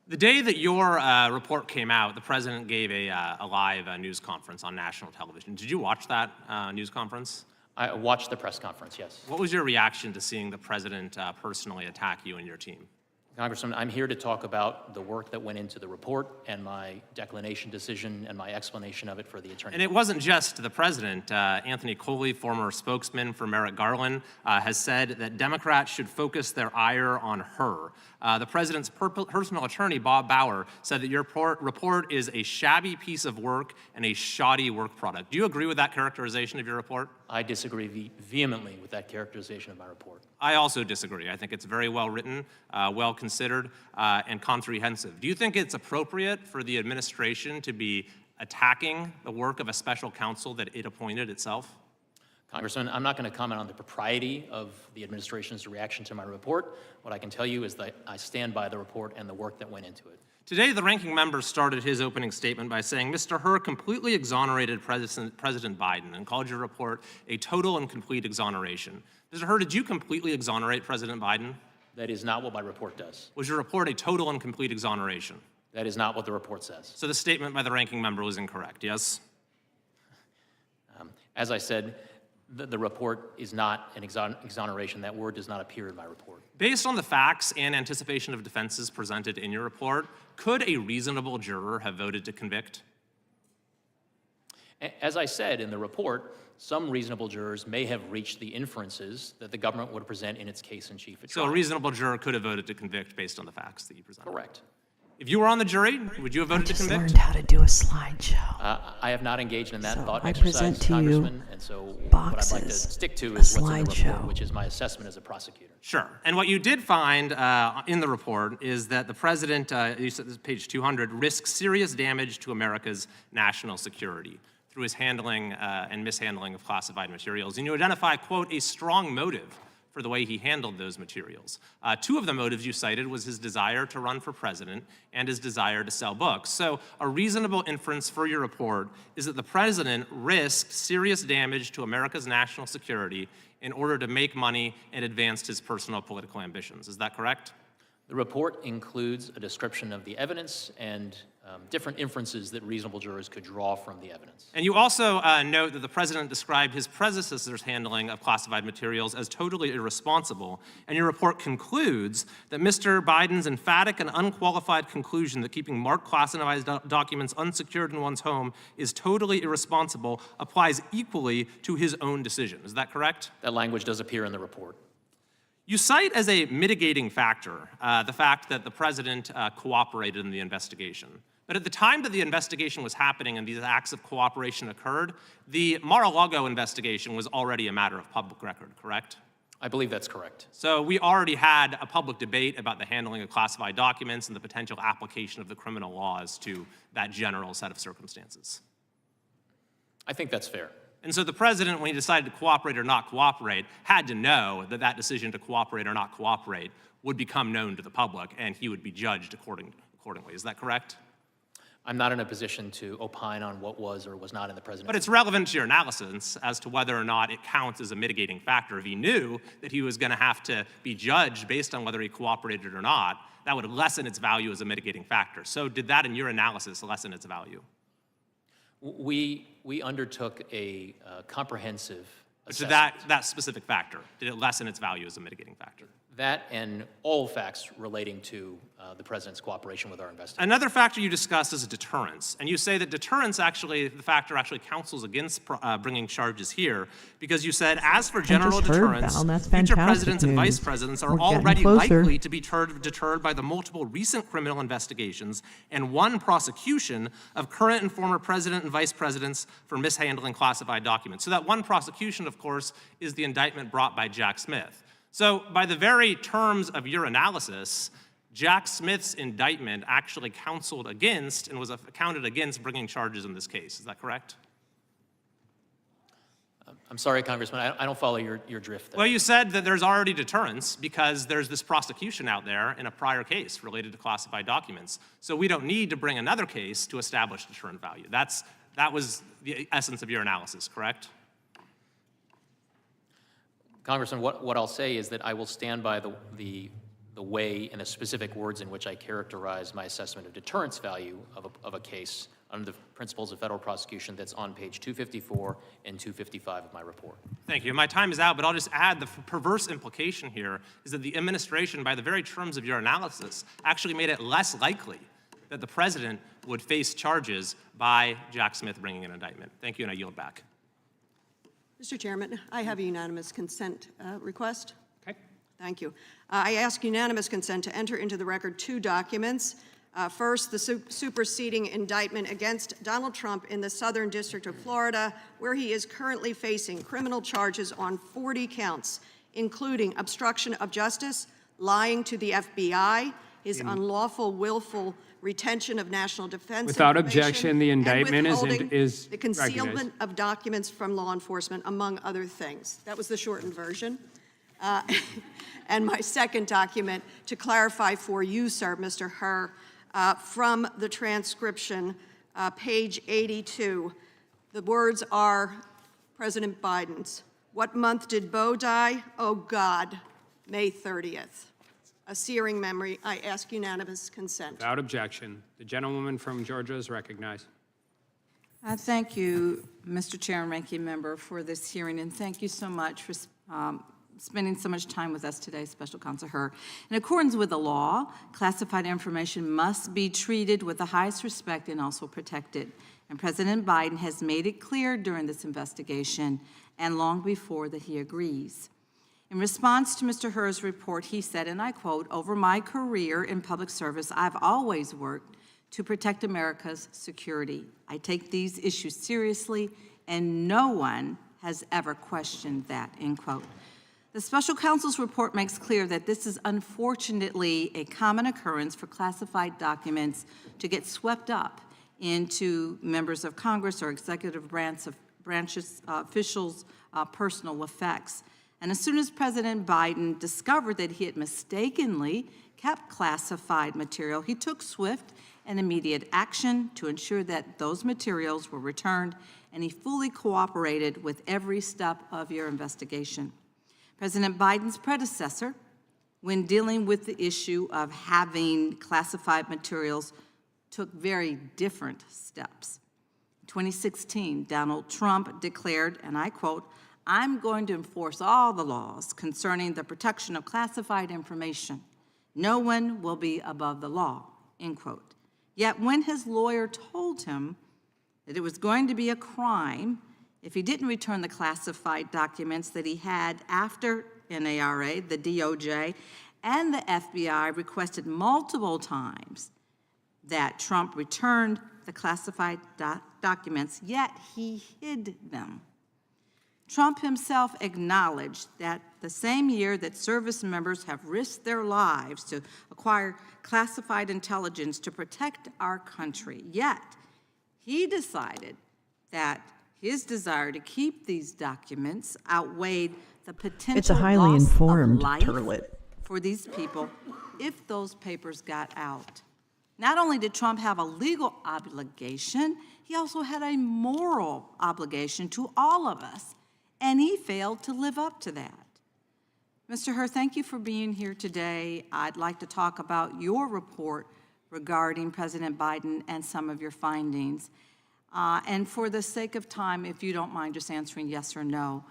The day that your report came out, the president gave a live news conference on national television. Did you watch that news conference? I watched the press conference, yes. What was your reaction to seeing the president personally attack you and your team? Congressman, I'm here to talk about the work that went into the report and my declination decision and my explanation of it for the attorney. And it wasn't just the president. Anthony Coley, former spokesman for Merrick Garland, has said that Democrats should focus their ire on her. The president's personal attorney, Bob Bauer, said that your report is a shabby piece of work and a shoddy work product. Do you agree with that characterization of your report? I disagree vehemently with that characterization of my report. I also disagree. I think it's very well written, well considered, and comprehensive. Do you think it's appropriate for the administration to be attacking the work of a special counsel that it appointed itself? Congressman, I'm not going to comment on the propriety of the administration's reaction to my report. What I can tell you is that I stand by the report and the work that went into it. Today, the ranking member started his opening statement by saying, Mr. Hur completely exonerated President Biden and called your report a total and complete exoneration. Mr. Hur, did you completely exonerate President Biden? That is not what my report does. Was your report a total and complete exoneration? That is not what the report says. So the statement by the ranking member was incorrect, yes? As I said, the report is not an exoneration. That word does not appear in my report. Based on the facts and anticipation of defenses presented in your report, could a reasonable juror have voted to convict? As I said in the report, some reasonable jurors may have reached the inferences that the government would present in its case in chief at trial. So a reasonable juror could have voted to convict based on the facts that you presented? Correct. If you were on the jury, would you have voted to Just convict? learned how to do a slideshow. I have not engaged in that So thought I exercise, present to you Congressman, and so what I'd like to boxes, stick to a is what's in the slideshow. report, which is my assessment as a prosecutor. Sure. And what you did find in the report is that the president, you said this is page 200, risks serious damage to America's national security through his handling and mishandling of classified materials. And you identify, quote, a strong motive for the way he handled those materials. Two of the motives you cited was his desire to run for president and his desire to sell books. So a reasonable inference for your report is that the president risked serious damage to America's national security in order to make money and advance his personal political ambitions. Is that correct? The report includes a description of the evidence and different inferences that reasonable jurors could draw from the evidence. And you also note that the president described his predecessor's handling of classified materials as totally irresponsible. And your report concludes that Mr. Biden's emphatic and unqualified conclusion that keeping marked classified documents unsecured in one's home is totally irresponsible applies equally to his own decision. Is that correct? That language does appear in the report. You cite as a mitigating factor the fact that the president cooperated in the investigation. But at the time that the investigation was happening and these acts of cooperation occurred, the Mar-a-Lago investigation was already a matter of public record, correct? I believe that's correct. So we already had a public debate about the handling of classified documents and the potential application of the criminal laws to that general set of circumstances. I think that's fair. And so the president, when he decided to cooperate or not cooperate, had to know that that decision to cooperate or not cooperate would become known to the public and he would be judged accordingly. Is that correct? I'm not in a position to opine on what was or was not in the president's. But it's relevant to your analysis as to whether or not it counts as a mitigating factor. If he knew that he was going to have to be judged based on whether he cooperated or not, that would lessen its value as a mitigating factor. So did that in your analysis lessen its value? We undertook a comprehensive So assessment. that specific factor, did it lessen its value as a mitigating factor? That and all facts relating to the president's cooperation with our investigation. Another factor you discussed is deterrence. And you say that deterrence actually, the factor actually counsels against bringing charges here because you said, as for general deterrence, future presidents and vice presidents are already likely to be deterred by the multiple recent criminal investigations and one prosecution of current and former president and vice presidents for mishandling classified documents. So that one prosecution, of course, is the indictment brought by Jack Smith. So by the very terms of your analysis, Jack Smith's indictment actually counseled against and was counted against bringing charges in this case. Is that correct? I'm sorry, Congressman, I don't follow your drift there. Well, you said that there's already deterrence because there's this prosecution out there in a prior case related to classified documents. So we don't need to bring another case to establish deterrent value. That was the essence of your analysis, correct? Congressman, what I'll say is that I will stand by the way and the specific words in which I characterize my assessment of deterrence value of a case under the principles of federal prosecution that's on page 254 and 255 of my report. Thank you. My time is out, but I'll just add the perverse implication here is that the administration, by the very terms of your analysis, actually made it less likely that the president would face charges by Jack Smith bringing an indictment. Thank you, and I yield back. Mr. Chairman, I have a unanimous consent request. Okay. Thank you. I ask unanimous consent to enter into the record two documents. First, the superseding indictment against Donald Trump in the Southern District of Florida, where he is currently facing criminal charges on 40 counts, including obstruction of justice, lying to the FBI, his unlawful, willful retention of national defense Without information, objection, the indictment and is withholding the concealment recognized. of documents from law enforcement, among other things. That was the shortened version. And my second document, to clarify for you, sir, Mr. Herr, from the transcription, page 82, the words are President Biden's. What month did Beau die? Oh, God, May 30th. A searing memory. I ask unanimous consent. Without objection. The gentlewoman from Georgia is recognized. Thank you, Mr. Chair and Ranking Member, for this hearing, and thank you so much for spending so much time with us today, Special Counsel Herr. In accordance with the law, classified information must be treated with the highest respect and also protected. And President Biden has made it clear during this investigation and long before that he agrees. In response to Mr. Herr's report, he said, and I quote, "Over my career in public service, I've always worked to protect America's security. I take these issues seriously, and no one has ever questioned that," end quote. The special counsel's report makes clear that this is unfortunately a common occurrence for classified documents to get swept up into members of Congress or executive branches officials' personal effects. And as soon as President Biden discovered that he had mistakenly kept classified material, he took swift and immediate action to ensure that those materials were returned, and he fully cooperated with every step of your investigation. President Biden's predecessor, when dealing with the issue of having classified materials, took very different steps. In 2016, Donald Trump declared, and I quote, "I'm going to enforce all the laws concerning the protection of classified information. No one will be above the law," end quote. Yet when his lawyer told him that it was going to be a crime if he didn't return the classified documents that he had after NARA, the DOJ, and the FBI requested multiple times that Trump returned the classified documents, yet he hid them. Trump himself acknowledged that the same year that service members have risked their lives to acquire classified intelligence to protect our country, yet he decided that his desire to keep these documents outweighed the potential It's a highly loss informed of life turlet. for these people if those papers got out. Not only did Trump have a legal obligation, he also had a moral obligation to all of us, and he failed to live up to that. Mr. Herr, thank you for being here today. I'd like to talk about your report regarding President Biden and some of your findings. And for the sake of time, if you don't mind just answering yes or no,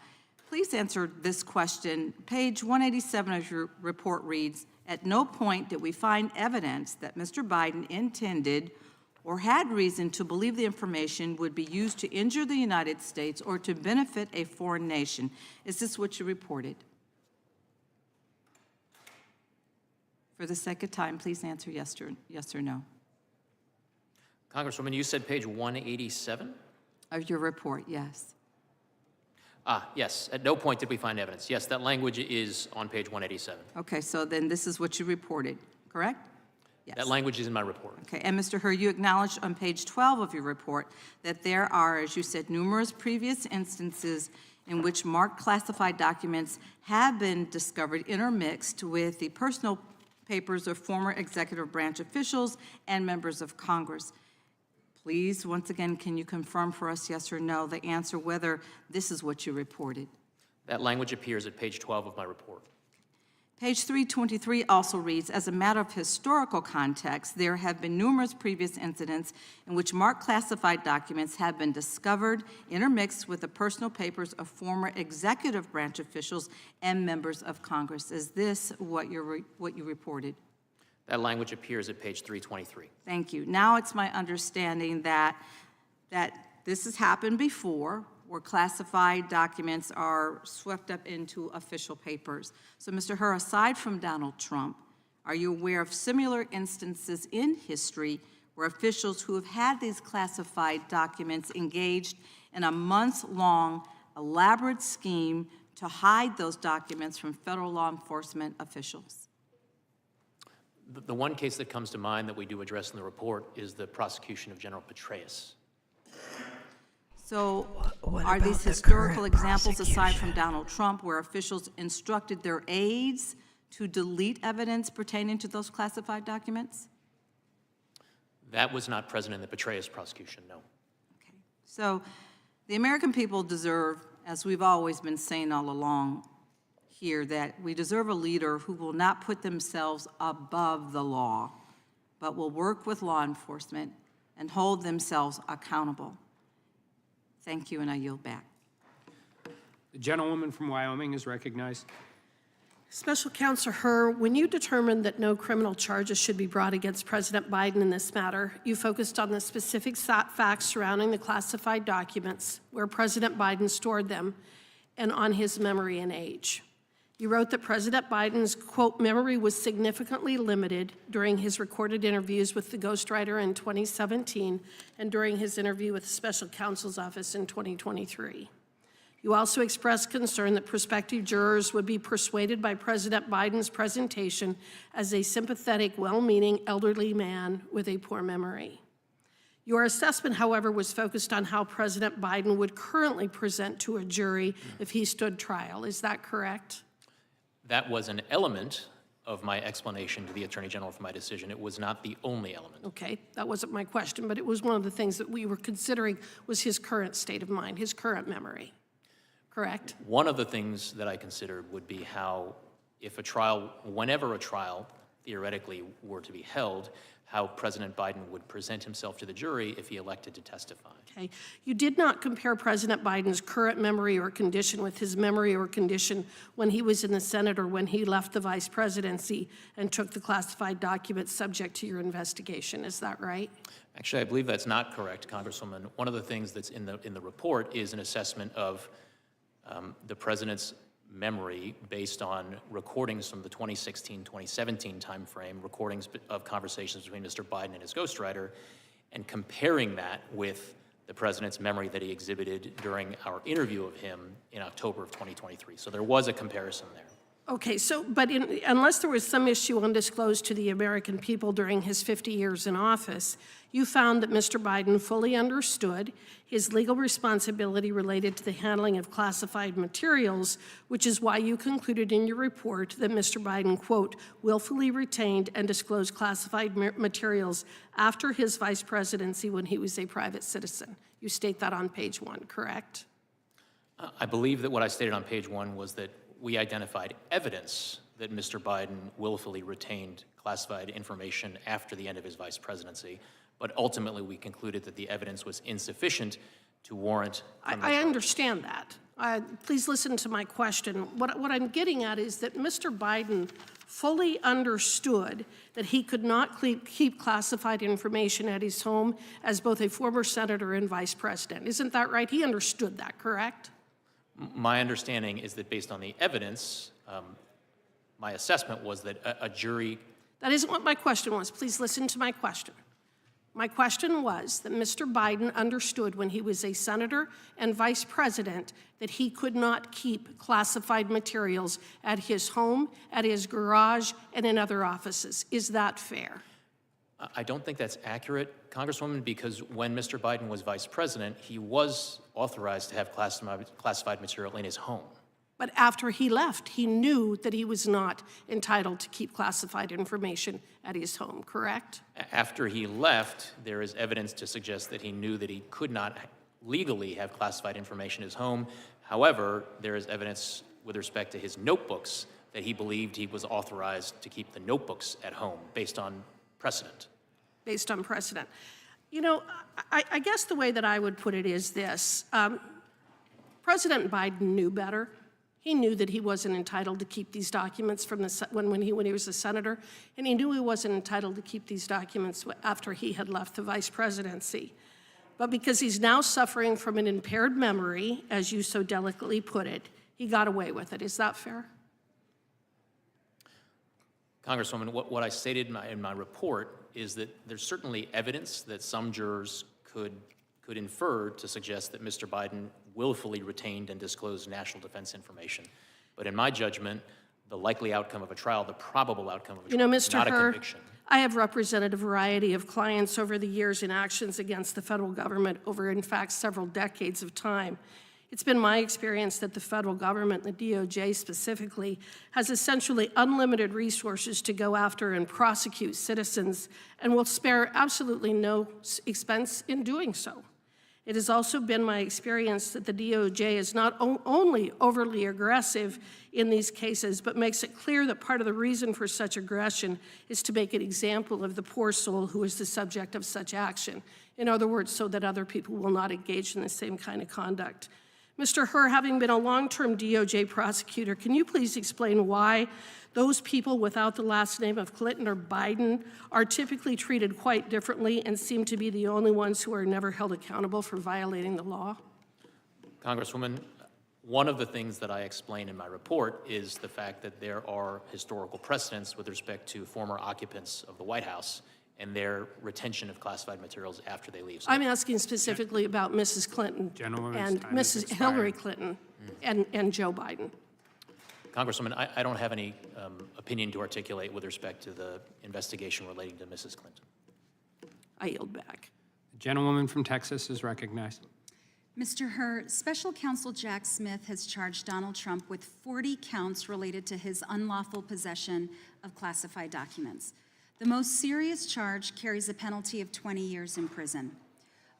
please answer this question. Page 187 of your report reads, "At no point did we find evidence that Mr. Biden intended or had reason to believe the information would be used to injure the United States or to benefit a foreign nation." Is this what you reported? For the sake of time, please answer yes or no. Congresswoman, you said page 187? Of your report, yes. Yes, at no point did we find evidence. Yes, that language is on page 187. Okay, so then this is what you reported, correct? Yes. That language is in my report. Okay, and Mr. Herr, you acknowledged on page 12 of your report that there are, as you said, numerous previous instances in which marked classified documents have been discovered intermixed with the personal papers of former executive branch officials and members of Congress. Please, once again, can you confirm for us, yes or no, the answer whether this is what you reported? That language appears at page 12 of my report. Page 323 also reads, "As a matter of historical context, there have been numerous previous incidents in which marked classified documents have been discovered, intermixed with the personal papers of former executive branch officials and members of Congress." Is this what you reported? That language appears at page 323. Thank you. Now it's my understanding that this has happened before, where classified documents are swept up into official papers. So, Mr. Herr, aside from Donald Trump, are you aware of similar instances in history where officials who have had these classified documents engaged in a months-long elaborate scheme to hide those documents from federal law enforcement officials? The one case that comes to mind that we do address in the report is the prosecution of General Petraeus. So What are about these the historical current examples, aside from prosecution? Donald Trump, where officials instructed their aides to delete evidence pertaining to those classified documents? That was not present in the Petraeus prosecution, no. Okay. So the American people deserve, as we've always been saying all along here, that we deserve a leader who will not put themselves above the law, but will work with law enforcement and hold themselves accountable. Thank you, and I yield back. The gentlewoman from Wyoming is recognized. Special Counsel Herr, when you determined that no criminal charges should be brought against President Biden in this matter, you focused on the specific facts surrounding the classified documents, where President Biden stored them, and on his memory and age. You wrote that President Biden's, quote, memory was significantly limited during his recorded interviews with the ghostwriter in 2017 and during his interview with the special counsel's office in 2023. You also expressed concern that prospective jurors would be persuaded by President Biden's presentation as a sympathetic, well-meaning elderly man with a poor memory. Your assessment, however, was focused on how President Biden would currently present to a jury if he stood trial. Is that correct? That was an element of my explanation to the Attorney General for my decision. It was not the only element. Okay, that wasn't my question, but it was one of the things that we were considering was his current state of mind, his current memory. Correct? One of the things that I considered would be how, if a trial, whenever a trial theoretically were to be held, how President Biden would present himself to the jury if he elected to testify. Okay. You did not compare President Biden's current memory or condition with his memory or condition when he was in the Senate or when he left the vice presidency and took the classified documents subject to your investigation. Is that right? Actually, I believe that's not correct, Congresswoman. One of the things that's in the report is an assessment of the president's memory based on recordings from the 2016-2017 timeframe, recordings of conversations between Mr. Biden and his ghostwriter, and comparing that with the president's memory that he exhibited during our interview of him in October of 2023. So there was a comparison there. Okay, so, but unless there was some issue undisclosed to the American people during his 50 years in office, you found that Mr. Biden fully understood his legal responsibility related to the handling of classified materials, which is why you concluded in your report that Mr. Biden, quote, willfully retained and disclosed classified materials after his vice presidency when he was a private citizen. You state that on page 1, correct? I believe that what I stated on page 1 was that we identified evidence that Mr. Biden willfully retained classified information after the end of his vice presidency, but ultimately we concluded that the evidence was insufficient to warrant criminal I charges. understand that. Please listen to my question. What I'm getting at is that Mr. Biden fully understood that he could not keep classified information at his home as both a former senator and vice president. Isn't that right? He understood that, correct? My understanding is that based on the evidence, my assessment was that a jury... That isn't what my question was. Please listen to my question. My question was that Mr. Biden understood when he was a senator and vice president that he could not keep classified materials at his home, at his garage, and in other offices. Is that fair? I don't think that's accurate, Congresswoman, because when Mr. Biden was vice president, he was authorized to have classified material in his home. But after he left, he knew that he was not entitled to keep classified information at his home, correct? After he left, there is evidence to suggest that he knew that he could not legally have classified information in his home. However, there is evidence with respect to his notebooks that he believed he was authorized to keep the notebooks at home based on precedent. Based on precedent. You know, I guess the way that I would put it is this. President Biden knew better. He knew that he wasn't entitled to keep these documents from when he was a senator, and he knew he wasn't entitled to keep these documents after he had left the vice presidency. But because he's now suffering from an impaired memory, as you so delicately put it, he got away with it. Is that fair? Congresswoman, what I stated in my report is that there's certainly evidence that some jurors could infer to suggest that Mr. Biden willfully retained and disclosed national defense information. But in my judgment, the likely outcome of a trial, the probable outcome of a trial, is not a conviction. I have represented a variety of clients over the years in actions against the federal government over, in fact, several decades of time. It's been my experience that the federal government, the DOJ specifically, has essentially unlimited resources to go after and prosecute citizens and will spare absolutely no expense in doing so. It has also been my experience that the DOJ is not only overly aggressive in these cases, but makes it clear that part of the reason for such aggression is to make an example of the poor soul who is the subject of such action. In other words, so that other people will not engage in the same kind of conduct. Mr. Herr, having been a long-term DOJ prosecutor, can you please explain why those people without the last name of Clinton or Biden are typically treated quite differently and seem to be the only ones who are never held accountable for violating the law? Congresswoman, One of the things that I explain in my report is the fact that there are historical precedents with respect to former occupants of the White House and their retention of classified materials after they leave. So I'm asking specifically about Mrs. Clinton and Mrs. Hillary Clinton and Joe Biden. Congresswoman, I don't have any opinion to articulate with respect to the investigation relating to Mrs. Clinton. I yield back. The gentlewoman from Texas is recognized. Mr. Hur, Special Counsel Jack Smith has charged Donald Trump with 40 counts related to his unlawful possession of classified documents. The most serious charge carries a penalty of 20 years in prison.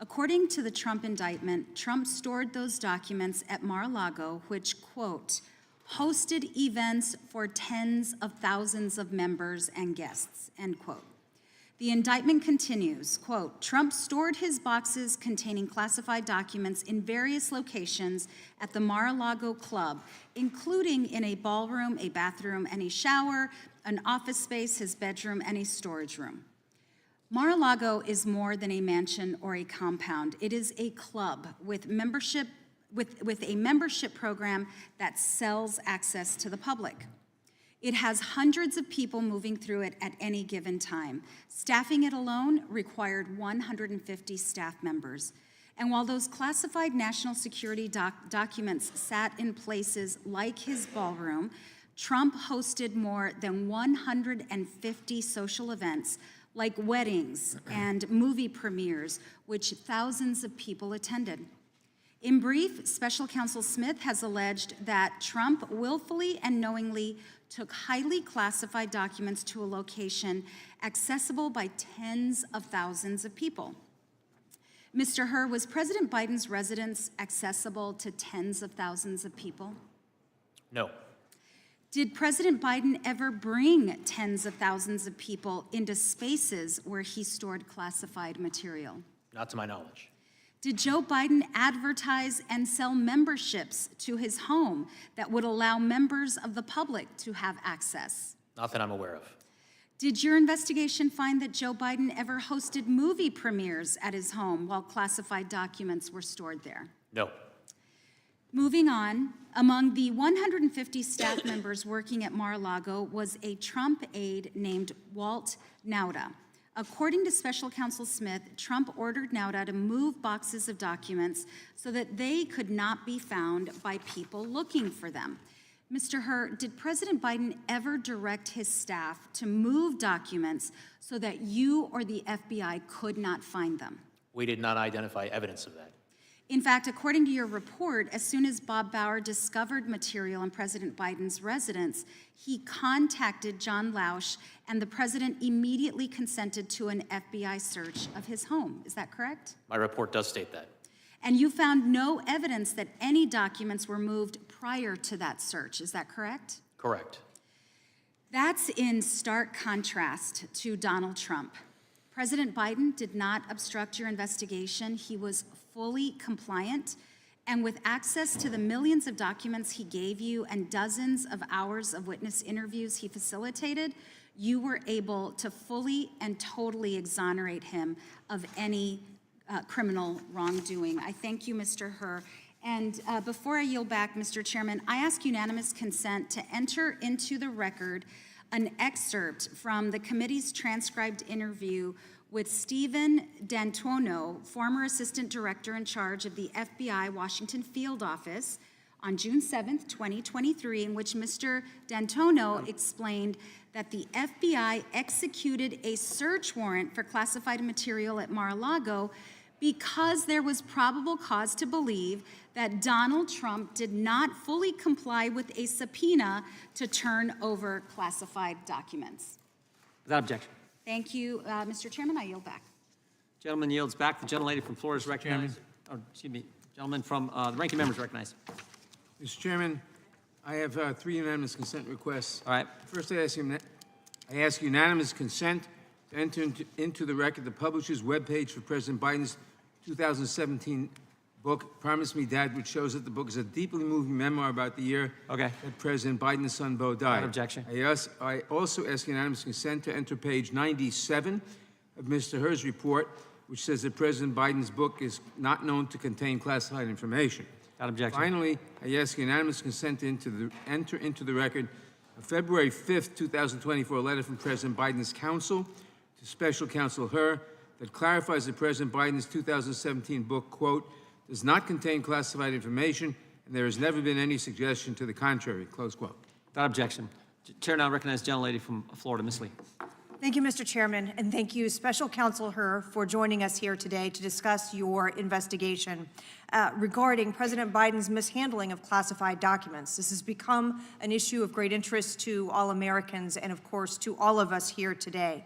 According to the Trump indictment, Trump stored those documents at Mar-a-Lago, which, quote, hosted events for tens of thousands of members and guests, end quote. The indictment continues, quote, Trump stored his boxes containing classified documents in various locations at the Mar-a-Lago Club, including in a ballroom, a bathroom, and a shower, an office space, his bedroom, and a storage room. Mar-a-Lago is more than a mansion or a compound. It is a club with a membership program that sells access to the public. It has hundreds of people moving through it at any given time. Staffing it alone required 150 staff members. And while those classified national security documents sat in places like his ballroom, Trump hosted more than 150 social events like weddings and movie premieres, which thousands of people attended. In brief, Special Counsel Smith has alleged that Trump willfully and knowingly took highly classified documents to a location accessible by tens of thousands of people. Mr. Hur, was President Biden's residence accessible to tens of thousands of people? No. Did President Biden ever bring tens of thousands of people into spaces where he stored classified material? Not to my knowledge. Did Joe Biden advertise and sell memberships to his home that would allow members of the public to have access? Not that I'm aware of. Did your investigation find that Joe Biden ever hosted movie premieres at his home while classified documents were stored there? No. Moving on, among the 150 staff members working at Mar-a-Lago was a Trump aide named Walt Nauta. According to Special Counsel Smith, Trump ordered Nauta to move boxes of documents so that they could not be found by people looking for them. Mr. Hur, did President Biden ever direct his staff to move documents so that you or the FBI could not find them? We did not identify evidence of that. In fact, according to your report, as soon as Bob Bauer discovered material in President Biden's residence, he contacted John Lausch, and the president immediately consented to an FBI search of his home. Is that correct? My report does state that. And you found no evidence that any documents were moved prior to that search. Is that correct? Correct. That's in stark contrast to Donald Trump. President Biden did not obstruct your investigation. He was fully compliant, and with access to the millions of documents he gave you and dozens of hours of witness interviews he facilitated, you were able to fully and totally exonerate him of any criminal wrongdoing. I thank you, Mr. Hur. And before I yield back, Mr. Chairman, I ask unanimous consent to enter into the record an excerpt from the committee's transcribed interview with Stephen D'Antuono, former Assistant Director in charge of the FBI Washington Field Office, on June 7th, 2023, in which Mr. D'Antuono explained that the FBI executed a search warrant for classified material at Mar-a-Lago because there was probable cause to believe that Donald Trump did not fully comply with a subpoena to turn over classified documents. Without objection. Thank you, Mr. Chairman. I yield back. Gentleman yields back. The gentlelady from Florida is recognized. Oh, excuse me. Gentleman from the ranking member is recognized. Mr. Chairman, I have 3 unanimous consent requests. All right. First, I ask unanimous consent to enter into the record the publisher's webpage for President Biden's 2017 book, Promise Me, Dad, which shows that the book is a deeply moving memoir about the year that President Biden's son, Beau, died. Without objection. I also ask unanimous consent to enter page 97 of Mr. Hur's report, which says that President Biden's book is not known to contain classified information. Without objection. Finally, I ask unanimous consent to enter into the record a February 5th, 2024 letter from President Biden's counsel to Special Counsel Hur that clarifies that President Biden's 2017 book, quote, does not contain classified information, and there has never been any suggestion to the contrary, close quote. Without objection. Chair now recognizes the gentlelady from Florida, Ms. Lee. Thank you, Mr. Chairman, and thank you, Special Counsel Hur, for joining us here today to discuss your investigation regarding President Biden's mishandling of classified documents. This has become an issue of great interest to all Americans and, of course, to all of us here today.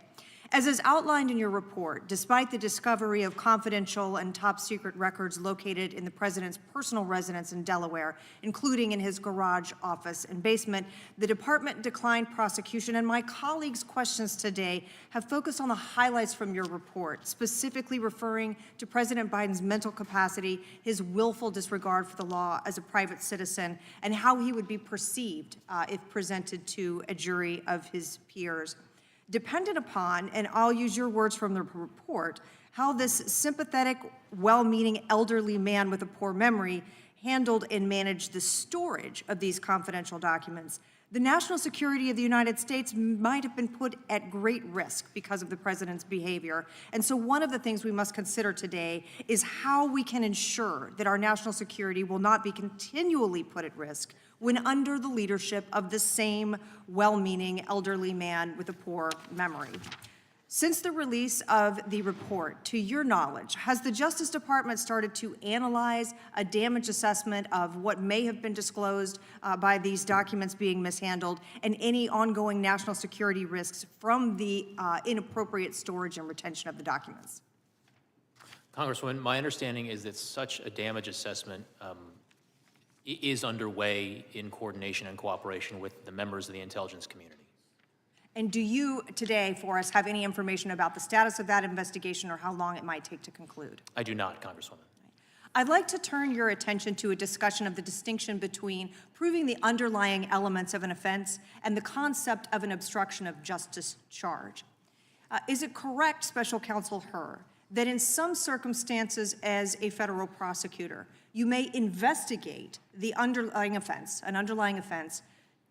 As is outlined in your report, despite the discovery of confidential and top-secret records located in the president's personal residence in Delaware, including in his garage, office, and basement, the department declined prosecution, and my colleagues' questions today have focused on the highlights from your report, specifically referring to President Biden's mental capacity, his willful disregard for the law as a private citizen, and how he would be perceived if presented to a jury of his peers. Dependent upon, and I'll use your words from the report, how this sympathetic, well-meaning elderly man with a poor memory handled and managed the storage of these confidential documents, the national security of the United States might have been put at great risk because of the president's behavior. And so one of the things we must consider today is how we can ensure that our national security will not be continually put at risk when under the leadership of the same well-meaning elderly man with a poor memory. Since the release of the report, to your knowledge, has the Justice Department started to analyze a damage assessment of what may have been disclosed by these documents being mishandled and any ongoing national security risks from the inappropriate storage and retention of the documents? Congresswoman, my understanding is that such a damage assessment is underway in coordination and cooperation with the members of the intelligence community. And do you today, for us, have any information about the status of that investigation or how long it might take to conclude? I do not, Congresswoman. I'd like to turn your attention to a discussion of the distinction between proving the underlying elements of an offense and the concept of an obstruction of justice charge. Is it correct, Special Counsel Hur, that in some circumstances as a federal prosecutor, you may investigate the underlying offense, an underlying offense,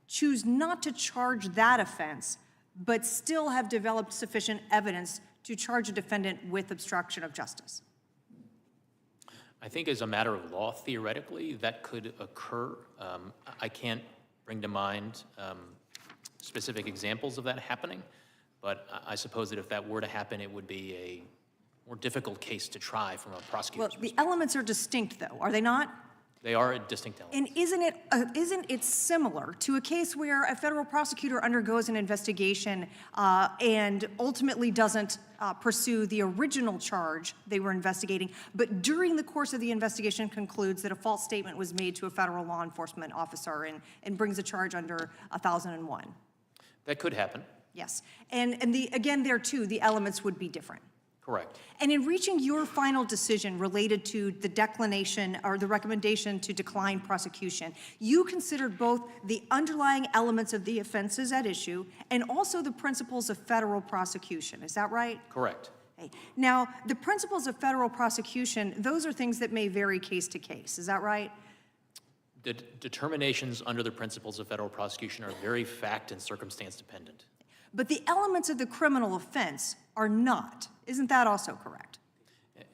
choose not to charge that offense, but still have developed sufficient evidence to charge a defendant with obstruction of justice? I think as a matter of law, theoretically, that could occur. I can't bring to mind specific examples of that happening, but I suppose that if that were to happen, it would be a more difficult case to try from a prosecutor's perspective. The elements are distinct, though, are they not? They are a distinct element. And isn't it similar to a case where a federal prosecutor undergoes an investigation and ultimately doesn't pursue the original charge they were investigating, but during the course of the investigation concludes that a false statement was made to a federal law enforcement officer and brings a charge under 1001? That could happen. Yes. And again, there too, the elements would be different. Correct. And in reaching your final decision related to the declination or the recommendation to decline prosecution, you considered both the underlying elements of the offenses at issue and also the principles of federal prosecution. Is that right? Correct. Okay. Now, the principles of federal prosecution, those are things that may vary case to case. Is that right? The determinations under the principles of federal prosecution are very fact and circumstance dependent. But the elements of the criminal offense are not. Isn't that also correct?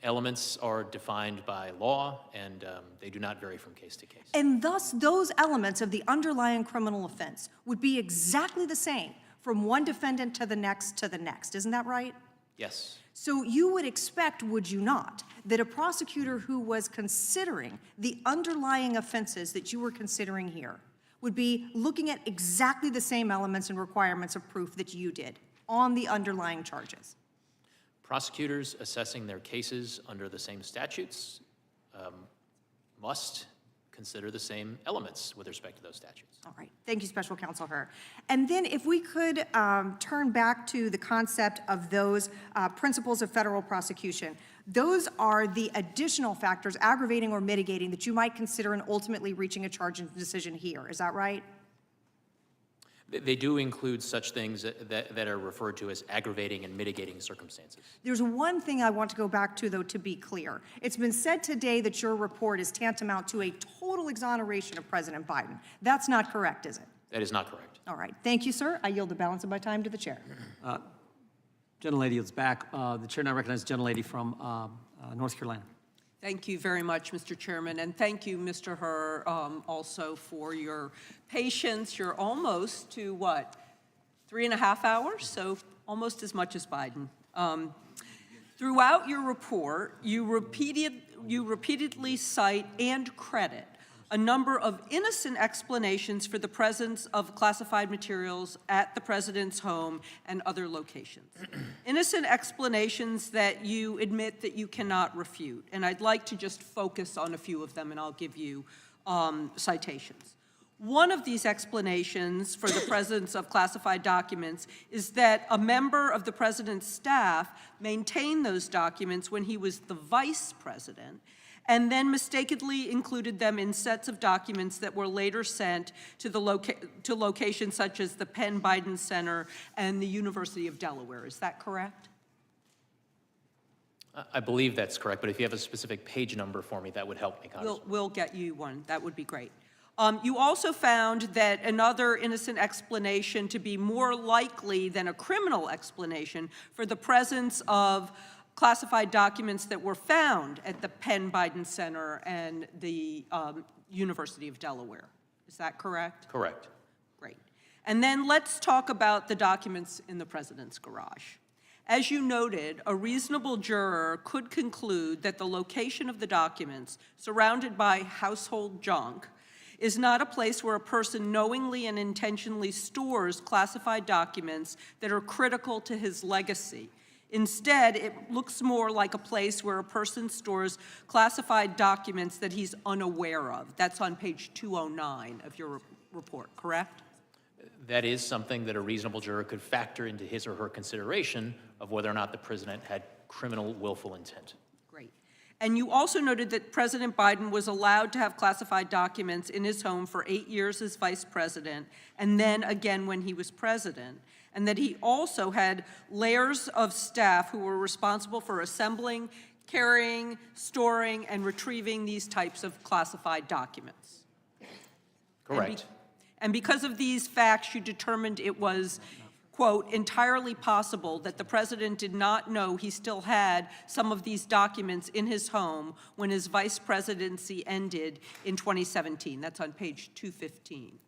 Elements are defined by law, and they do not vary from case to case. And thus, those elements of the underlying criminal offense would be exactly the same from one defendant to the next to the next. Isn't that right? Yes. So you would expect, would you not, that a prosecutor who was considering the underlying offenses that you were considering here would be looking at exactly the same elements and requirements of proof that you did on the underlying charges? Prosecutors assessing their cases under the same statutes must consider the same elements with respect to those statutes. All right. Thank you, Special Counsel Hur. And then if we could turn back to the concept of those principles of federal prosecution, those are the additional factors, aggravating or mitigating, that you might consider in ultimately reaching a charge and decision here. Is that right? They do include such things that are referred to as aggravating and mitigating circumstances. There's one thing I want to go back to, though, to be clear. It's been said today that your report is tantamount to a total exoneration of President Biden. That's not correct, is it? That is not correct. All right. Thank you, sir. I yield the balance of my time to the chair. Gentlelady is back. The chair now recognizes the gentlelady from North Carolina. Thank you very much, Mr. Chairman, and thank you, Mr. Herr, also for your patience. You're almost to, what, 3.5 hours? So almost as much as Biden. Throughout your report, you repeatedly cite and credit a number of innocent explanations for the presence of classified materials at the president's home and other locations. Innocent explanations that you admit that you cannot refute. And I'd like to just focus on a few of them, and I'll give you citations. One of these explanations for the presence of classified documents is that a member of the president's staff maintained those documents when he was the vice president, and then mistakenly included them in sets of documents that were later sent to locations such as the Penn Biden Center and the University of Delaware. Is that correct? I believe that's correct, but if you have a specific page number for me, that would help me, Congressman. We'll get you one. That would be great. You also found that another innocent explanation to be more likely than a criminal explanation for the presence of classified documents that were found at the Penn Biden Center and the University of Delaware. Is that correct? Correct. Great. And then let's talk about the documents in the president's garage. As you noted, a reasonable juror could conclude that the location of the documents, surrounded by household junk, is not a place where a person knowingly and intentionally stores classified documents that are critical to his legacy. Instead, it looks more like a place where a person stores classified documents that he's unaware of. That's on page 209 of your report, correct? That is something that a reasonable juror could factor into his or her consideration of whether or not the president had criminal willful intent. Great. And you also noted that President Biden was allowed to have classified documents in his home for 8 years as vice president, and then again when he was president, and that he also had layers of staff who were responsible for assembling, carrying, storing, and retrieving these types of classified documents. Correct. And because of these facts, you determined it was, quote, entirely possible that the president did not know he still had some of these documents in his home when his vice presidency ended in 2017. That's on page 215.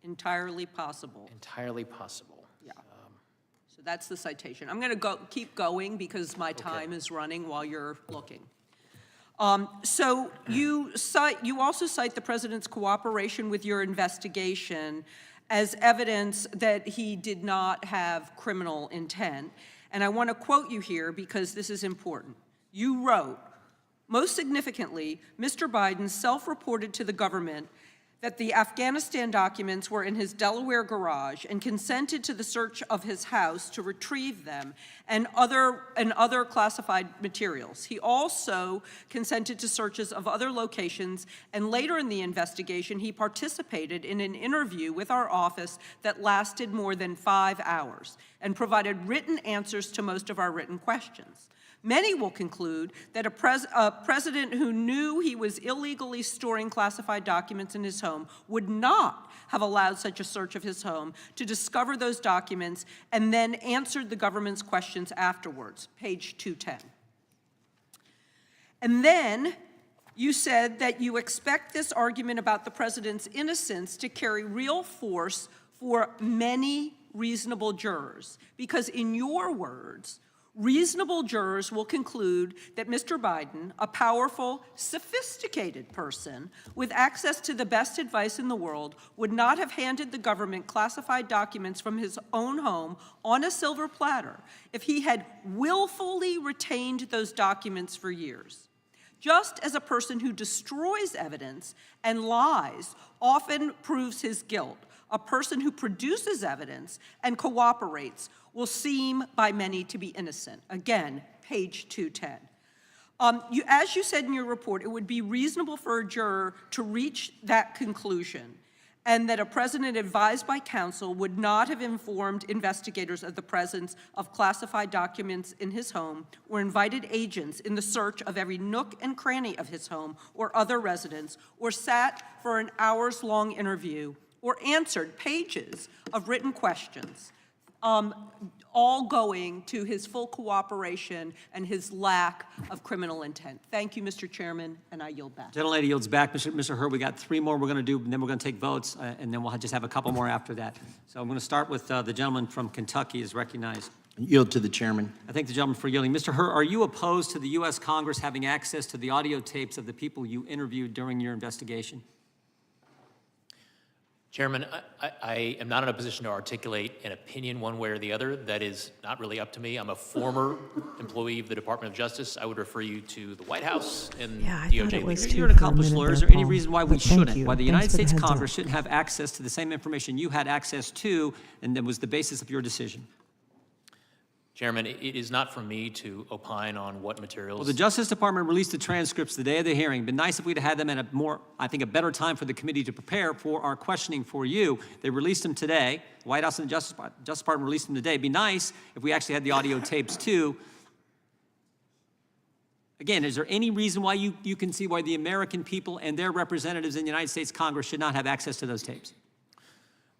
Entirely possible. Entirely possible. Yeah. So that's the citation. I'm going to keep going because my time is running while you're looking. So you also cite the president's cooperation with your investigation as evidence that he did not have criminal intent. And I want to quote you here because this is important. You wrote, most significantly, Mr. Biden self-reported to the government that the Afghanistan documents were in his Delaware garage and consented to the search of his house to retrieve them and other classified materials. He also consented to searches of other locations, and later in the investigation, he participated in an interview with our office that lasted more than 5 hours and provided written answers to most of our written questions. Many will conclude that a president who knew he was illegally storing classified documents in his home would not have allowed such a search of his home to discover those documents and then answered the government's questions afterwards, page 210. And then you said that you expect this argument about the president's innocence to carry real force for many reasonable jurors, because in your words, reasonable jurors will conclude that Mr. Biden, a powerful, sophisticated person with access to the best advice in the world, would not have handed the government classified documents from his own home on a silver platter if he had willfully retained those documents for years. just as a person who destroys evidence and lies often proves his guilt, a person who produces evidence and cooperates will seem by many to be innocent. Again, page 210. As you said in your report, it would be reasonable for a juror to reach that conclusion, and that a president advised by counsel would not have informed investigators of the presence of classified documents in his home or invited agents in the search of every nook and cranny of his home or other residence, or sat for an hours-long interview, or answered pages of written questions, all going to his full cooperation and his lack of criminal intent. Thank you, Mr. Chairman, and I yield back. Gentlelady yields back. Mr. Hur, we got 3 more we're going to do, and then we're going to take votes, and then we'll just have a couple more after that. So I'm going to start with the gentleman from Kentucky is recognized. Yield to the chairman. I thank the gentleman for yielding. Mr. Hur, are you opposed to the U.S. Congress having access to the audio tapes of the people you interviewed during your investigation? Chairman, I am not in a position to articulate an opinion one way or the other. That is not really up to me. I'm a former employee of the Department of Justice. I would refer you to the White House and DOJ. You're an accomplished lawyer. Is there any reason why we shouldn't, why the United States Congress shouldn't have access to the same information you had access to, and that was the basis of your decision? Chairman, it is not for me to opine on what materials. Well, the Justice Department released the transcripts the day of the hearing. It'd been nice if we'd had them at a more, I think, a better time for the committee to prepare for our questioning for you. They released them today. The White House and the Justice Department released them today. It'd be nice if we actually had the audio tapes too. Again, is there any reason why you can see why the American people and their representatives in the United States Congress should not have access to those tapes?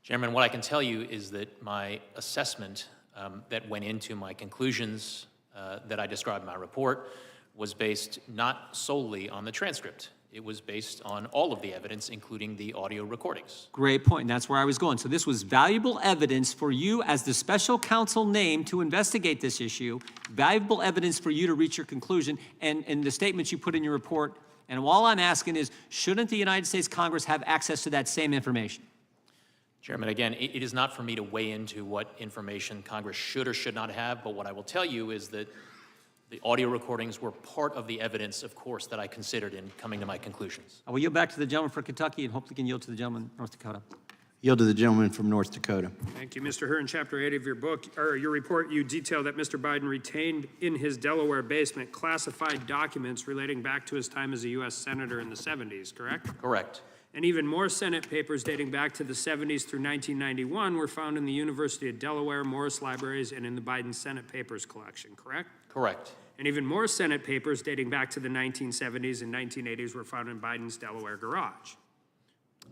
Chairman, what I can tell you is that my assessment that went into my conclusions that I described in my report was based not solely on the transcript. It was based on all of the evidence, including the audio recordings. Great point, and that's where I was going. So this was valuable evidence for you as the special counsel named to investigate this issue, valuable evidence for you to reach your conclusion, and the statements you put in your report. And all I'm asking is, shouldn't the United States Congress have access to that same information? Chairman, again, it is not for me to weigh into what information Congress should or should not have, but what I will tell you is that the audio recordings were part of the evidence, of course, that I considered in coming to my conclusions. I will yield back to the gentleman from Kentucky and hopefully can yield to the gentleman from North Dakota. Yield to the gentleman from North Dakota. Thank you, Mr. Hur. In Chapter 8 of your book, or your report, you detail that Mr. Biden retained in his Delaware basement classified documents relating back to his time as a U.S. Senator in the 70s, correct? Correct. And even more Senate papers dating back to the 70s through 1991 were found in the University of Delaware, Morris Libraries, and in the Biden Senate Papers collection, correct? Correct. And even more Senate papers dating back to the 1970s and 1980s were found in Biden's Delaware garage.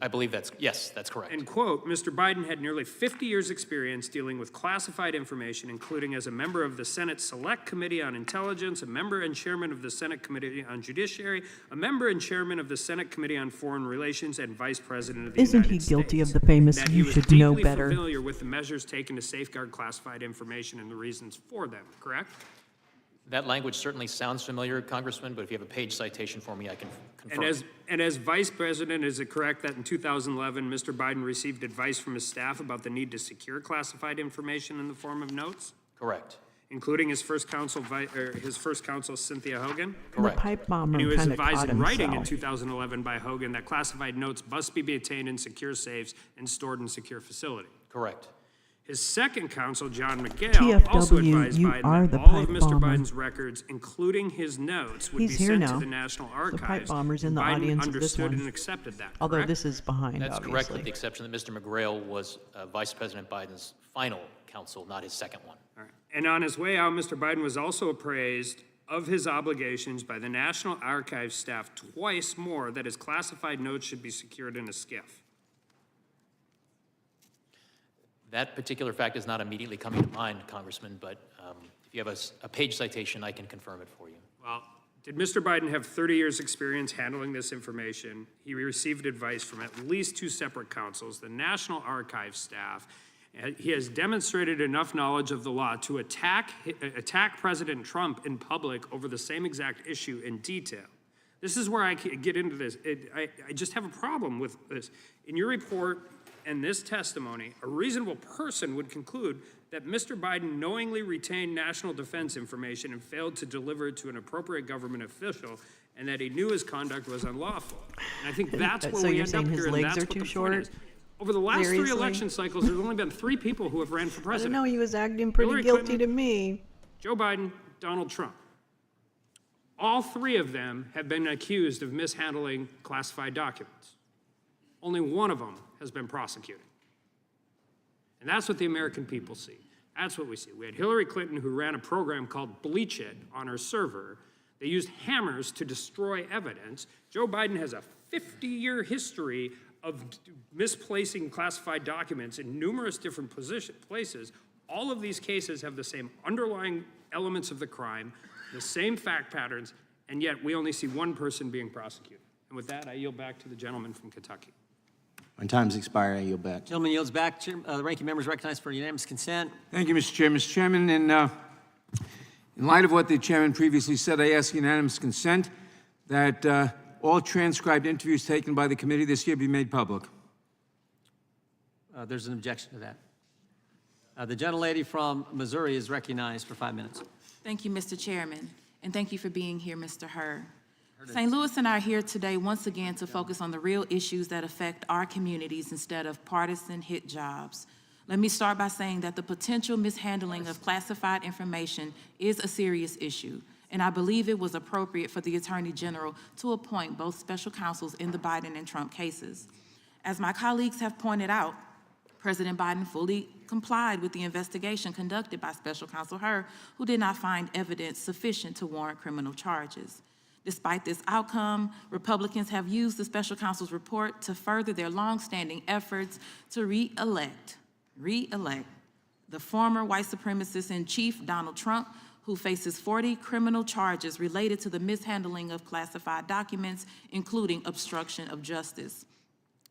I believe yes, that's correct. And quote, Mr. Biden had nearly 50 years' experience dealing with classified information, including as a member of the Senate Select Committee on Intelligence, a member and chairman of the Senate Committee on Judiciary, a member and chairman of the Senate Committee on Foreign Relations, and vice president of the Isn't United he guilty States. of the famous That "you he should was know deeply better"? familiar with the measures taken to safeguard classified information and the reasons for them, correct? That language certainly sounds familiar, Congressman, but if you have a page citation for me, I can confirm. And as vice president, is it correct that in 2011, Mr. Biden received advice from his staff about the need to secure classified information in the form of notes? Correct. Including his first counsel, Cynthia Hogan? The pipe bomber And he was kind of advised caught in writing in himself. 2011 by Hogan that classified notes must be maintained in secure safes and stored in secure facility. Correct. His second counsel, John McGail, TFW, also advised you Biden are that the all of pipe Mr. bomber. Biden's records, including his notes, would He's be here sent now. to the National The Archives. pipe bomber's in the Biden audience of this understood one. and accepted that, Although correct? this is behind, That's obviously. correct, with the exception that Mr. McGrail was Vice President Biden's final counsel, not his second one. All right. And on his way out, Mr. Biden was also appraised of his obligations by the National Archives staff twice more that his classified notes should be secured in a SCIF. That particular fact is not immediately coming to mind, Congressman, but if you have a page citation, I can confirm it for you. Well, did Mr. Biden have 30 years' experience handling this information? He received advice from at least 2 separate counsels, the National Archives staff. He has demonstrated enough knowledge of the law to attack President Trump in public over the same exact issue in detail. This is where I get into this. I just have a problem with this. In your report and this testimony, a reasonable person would conclude that Mr. Biden knowingly retained national defense information and failed to deliver it to an appropriate government official and that he knew his conduct was unlawful. And I think that's where So we you're end saying up his here, and legs that's are what too the point short? is. Over the last three Seriously? election cycles, there's only been 3 people who have ran for I don't president. know, he was acting pretty Hillary guilty Clinton, to me. Joe Biden, Donald Trump. All 3 of them have been accused of mishandling classified documents. Only one of them has been prosecuted. And that's what the American people see. That's what we see. We had Hillary Clinton, who ran a program called Bleach It on her server. They used hammers to destroy evidence. Joe Biden has a 50-year history of misplacing classified documents in numerous different places. All of these cases have the same underlying elements of the crime, the same fact patterns, and yet we only see one person being prosecuted. And with that, I yield back to the gentleman from Kentucky. When time's expired, I yield back. Gentleman yields back. The ranking member is recognized for unanimous consent. Thank you, Mr. Chairman. Mr. Chairman, in light of what the chairman previously said, I ask unanimous consent that all transcribed interviews taken by the committee this year be made public. There's an objection to that. The gentlelady from Missouri is recognized for 5 minutes. Thank you, Mr. Chairman, and thank you for being here, Mr. Hur. St. Louis and I are here today once again to focus on the real issues that affect our communities instead of partisan hit jobs. Let me start by saying that the potential mishandling of classified information is a serious issue, and I believe it was appropriate for the Attorney General to appoint both special counsels in the Biden and Trump cases. As my colleagues have pointed out, President Biden fully complied with the investigation conducted by Special Counsel Hur, who did not find evidence sufficient to warrant criminal charges. Despite this outcome, Republicans have used the special counsel's report to further their longstanding efforts to re-elect the former white supremacist in chief, Donald Trump, who faces 40 criminal charges related to the mishandling of classified documents, including obstruction of justice.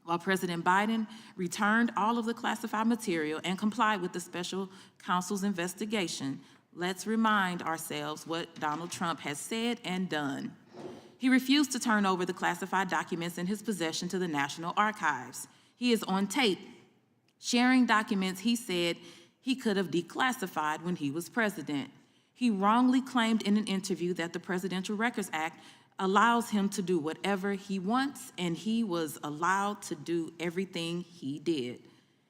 While President Biden returned all of the classified material and complied with the special counsel's investigation, let's remind ourselves what Donald Trump has said and done. He refused to turn over the classified documents in his possession to the National Archives. He is on tape sharing documents he said he could have declassified when he was president. He wrongly claimed in an interview that the Presidential Records Act allows him to do whatever he wants, and he was allowed to do everything he did.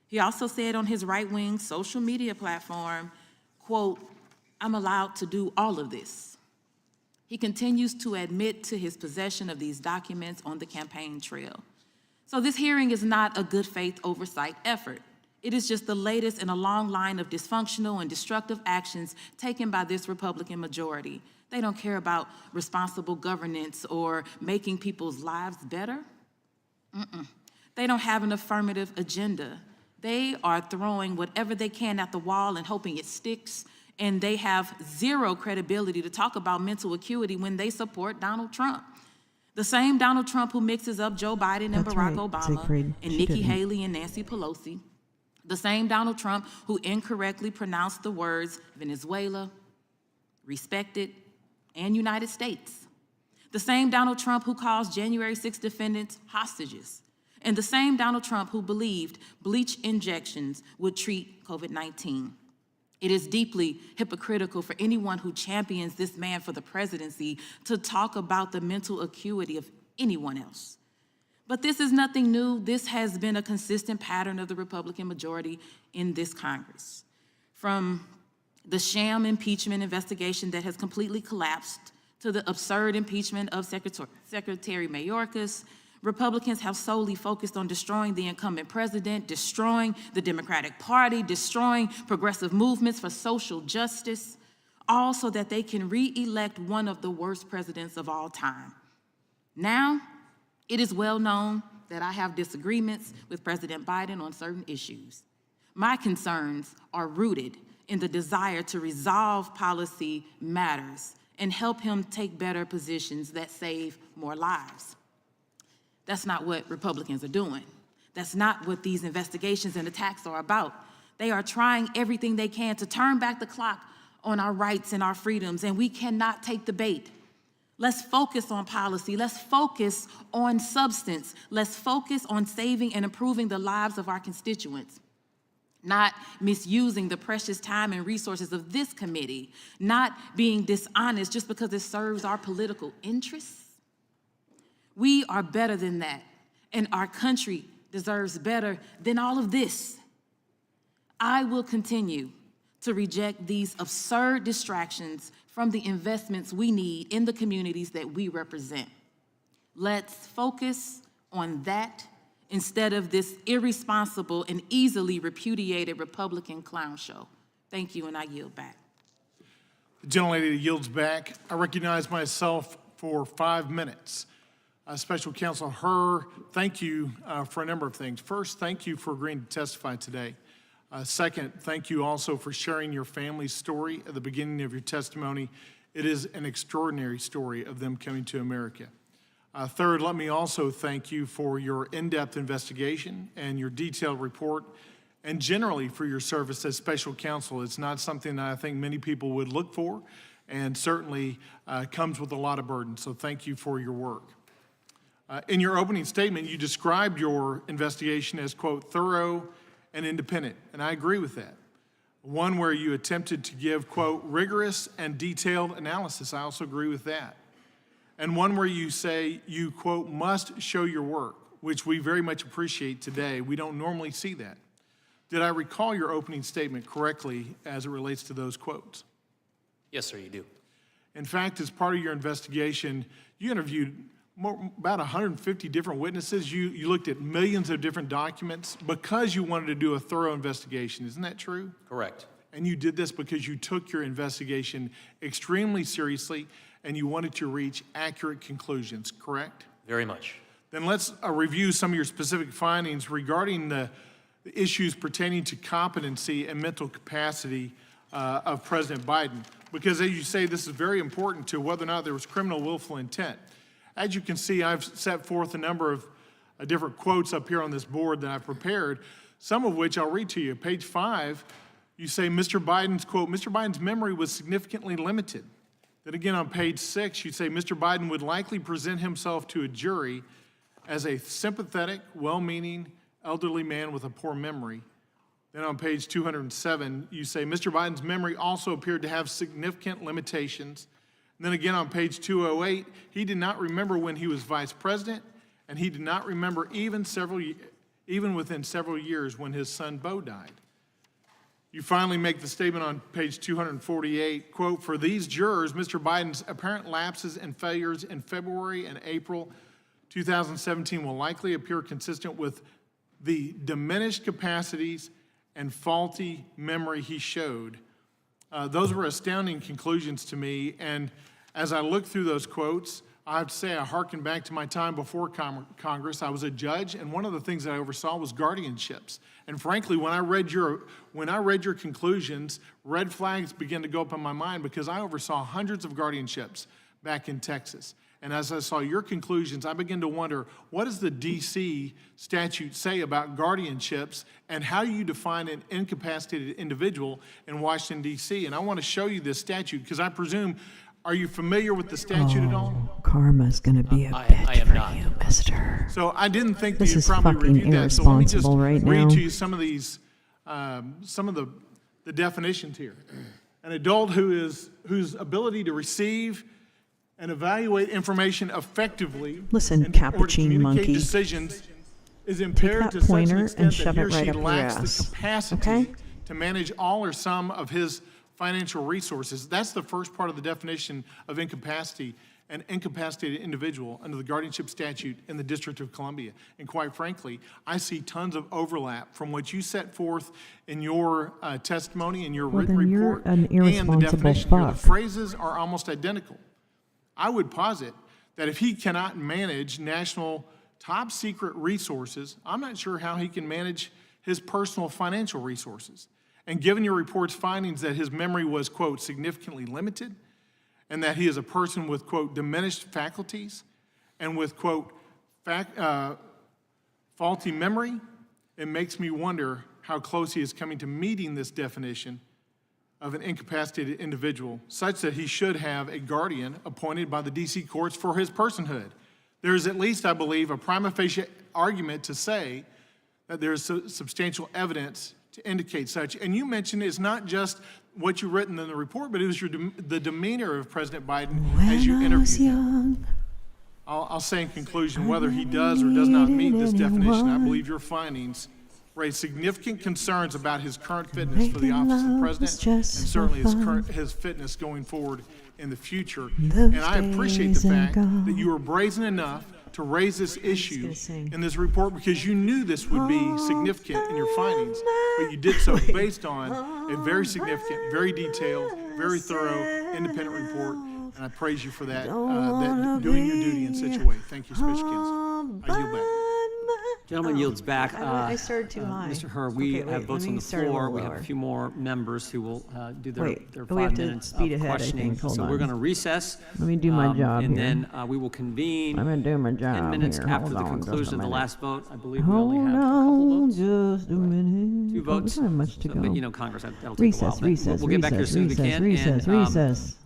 He also said on his right-wing social media platform, quote, "I'm allowed to do all of this." He continues to admit to his possession of these documents on the campaign trail. So this hearing is not a good faith oversight effort. It is just the latest in a long line of dysfunctional and destructive actions taken by this Republican majority. They don't care about responsible governance or making people's lives better. They don't have an affirmative agenda. They are throwing whatever they can at the wall and hoping it sticks, and they have zero credibility to talk about mental acuity when they support Donald Trump. The same Donald Trump who mixes up Joe Biden and Barack Obama and Nikki Haley and Nancy Pelosi. The same Donald Trump who incorrectly pronounced the words Venezuela, respected, and United States. The same Donald Trump who calls January 6 defendants hostages. And the same Donald Trump who believed bleach injections would treat COVID-19. It is deeply hypocritical for anyone who champions this man for the presidency to talk about the mental acuity of anyone else. But this is nothing new. This has been a consistent pattern of the Republican majority in this Congress. From the sham impeachment investigation that has completely collapsed to the absurd impeachment of Secretary Mayorkas, Republicans have solely focused on destroying the incumbent president, destroying the Democratic Party, destroying progressive movements for social justice, all so that they can re-elect one of the worst presidents of all time. Now, it is well known that I have disagreements with President Biden on certain issues. My concerns are rooted in the desire to resolve policy matters and help him take better positions that save more lives. That's not what Republicans are doing. That's not what these investigations and attacks are about. They are trying everything they can to turn back the clock on our rights and our freedoms, and we cannot take the bait. Let's focus on policy. Let's focus on substance. Let's focus on saving and improving the lives of our constituents, not misusing the precious time and resources of this committee, not being dishonest just because it serves our political interests. We are better than that, and our country deserves better than all of this. I will continue to reject these absurd distractions from the investments we need in the communities that we represent. Let's focus on that instead of this irresponsible and easily repudiated Republican clown show. Thank you, and I yield back. The gentlelady yields back. I recognize myself for 5 minutes. Special Counsel Herr, thank you for a number of things. First, thank you for agreeing to testify today. Second, thank you also for sharing your family's story at the beginning of your testimony. It is an extraordinary story of them coming to America. Third, let me also thank you for your in-depth investigation and your detailed report, and generally for your service as special counsel. It's not something that I think many people would look for, and certainly comes with a lot of burden, so thank you for your work. In your opening statement, you described your investigation as, quote, thorough and independent, and I agree with that. One where you attempted to give, quote, rigorous and detailed analysis. I also agree with that. And one where you say you, quote, must show your work, which we very much appreciate today. We don't normally see that. Did I recall your opening statement correctly as it relates to those quotes? Yes, sir, you do. In fact, as part of your investigation, you interviewed about 150 different witnesses. You looked at millions of different documents because you wanted to do a thorough investigation. Isn't that true? Correct. And you did this because you took your investigation extremely seriously and you wanted to reach accurate conclusions, correct? Very much. Then let's review some of your specific findings regarding the issues pertaining to competency and mental capacity of President Biden. Because as you say, this is very important to whether or not there was criminal willful intent. As you can see, I've set forth a number of different quotes up here on this board that I've prepared, some of which I'll read to you. Page 5, you say Mr. Biden's, quote, Mr. Biden's memory was significantly limited. Then again on page 6, you say Mr. Biden would likely present himself to a jury as a sympathetic, well-meaning, elderly man with a poor memory. Then on page 207, you say Mr. Biden's memory also appeared to have significant limitations. And then again on page 208, he did not remember when he was vice president, and he did not remember even within several years when his son Beau died. You finally make the statement on page 248, quote, for these jurors, Mr. Biden's apparent lapses and failures in February and April 2017 will likely appear consistent with the diminished capacities and faulty memory he showed. Those were astounding conclusions to me, and as I look through those quotes, I have to say I hearken back to my time before Congress. I was a judge, and one of the things that I oversaw was guardianships. And frankly, when I read your conclusions, red flags began to go up in my mind because I oversaw hundreds of guardianships back in Texas. And as I saw your conclusions, I began to wonder, what does the D.C. statute say about guardianships and how you define an incapacitated individual in Washington, D.C.? And I want to show you this statute because I presume, are you familiar with the statute at all? Karma's gonna be a bitch for you, mister. So I didn't think that This you'd is probably fucking review that. So let me just irresponsible right read now. to you some of these, some of the definitions here. An adult whose ability to receive and evaluate information effectively Listen, in order to cappuccino communicate monkey. decisions is impaired that to such an pointer and extent that shove he or it right she up your lacks ass, the capacity okay? to manage all or some of his financial resources. That's the first part of the definition of incapacity, an incapacitated individual under the guardianship statute in the District of Columbia. And quite frankly, I see tons of overlap from what you set forth in your testimony, in your Well, written then you're report, an and the irresponsible definition here. The fuck. phrases are almost identical. I would posit that if he cannot manage national top secret resources, I'm not sure how he can manage his personal financial resources. And given your report's findings that his memory was, quote, significantly limited, and that he is a person with, quote, diminished faculties, and with, quote, faulty memory, it makes me wonder how close he is coming to meeting this definition of an incapacitated individual, such that he should have a guardian appointed by the D.C. courts for his personhood. There is at least, I believe, a prima facie argument to say that there is substantial evidence to indicate such. And you mentioned it's not just what you've written in the report, but it was the demeanor of President Biden as you interviewed him. I'll say in conclusion, whether he does or does not meet this definition, I believe your findings raise significant concerns about his current fitness for the office of president and certainly his fitness going forward in the future. And I appreciate the fact that you were brazen enough to raise this issue in this report because you knew this would be significant in your findings, but you did so based on a very significant, very detailed, very thorough, independent report. And I praise you for that, doing your duty in such a way. Thank you, Special Counsel. I yield back. Gentleman yields back. I started too high. Mr. Herr, we Okay, have wait, votes let on me the start a floor. little We have a lower. few more members who will do their Wait, we 5 have to minutes speed of ahead, I questioning. think. Hold So we're on. going to recess. Let me do my job And here. then we will convene I'm gonna do my 10 job minutes here. after Hold the on just conclusion a of the minute. last vote. I believe we only Hold have a couple on votes. just a minute. 2 votes. We don't have much to So, go. but, you know, Congress, that'll take a while. Recess, But recess, we'll get back here as soon as we can. recess, And, recess.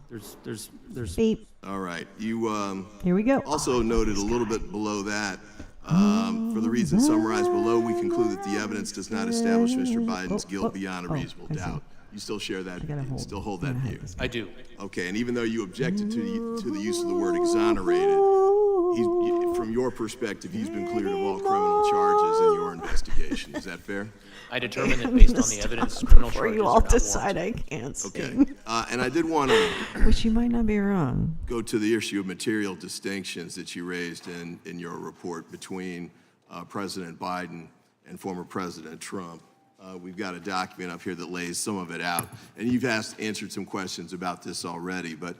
There's Beep. All right. You Here we go. also noted a little bit below that, for the reasons summarized below, we conclude that the evidence does not establish Mr. Biden's guilt beyond a reasonable doubt. You still share that, you still hold that view? I do. Okay, and even though you objected to the use of the word exonerated, from your perspective, he's been cleared of all criminal charges in your investigation. Is that fair? I determined that based on the evidence, criminal Before charges you are all not decide warranted. I can't Okay. sing. And I did want to Which you might not be wrong. go to the issue of material distinctions that you raised in your report between President Biden and former President Trump. We've got a document up here that lays some of it out, and you've answered some questions about this already, but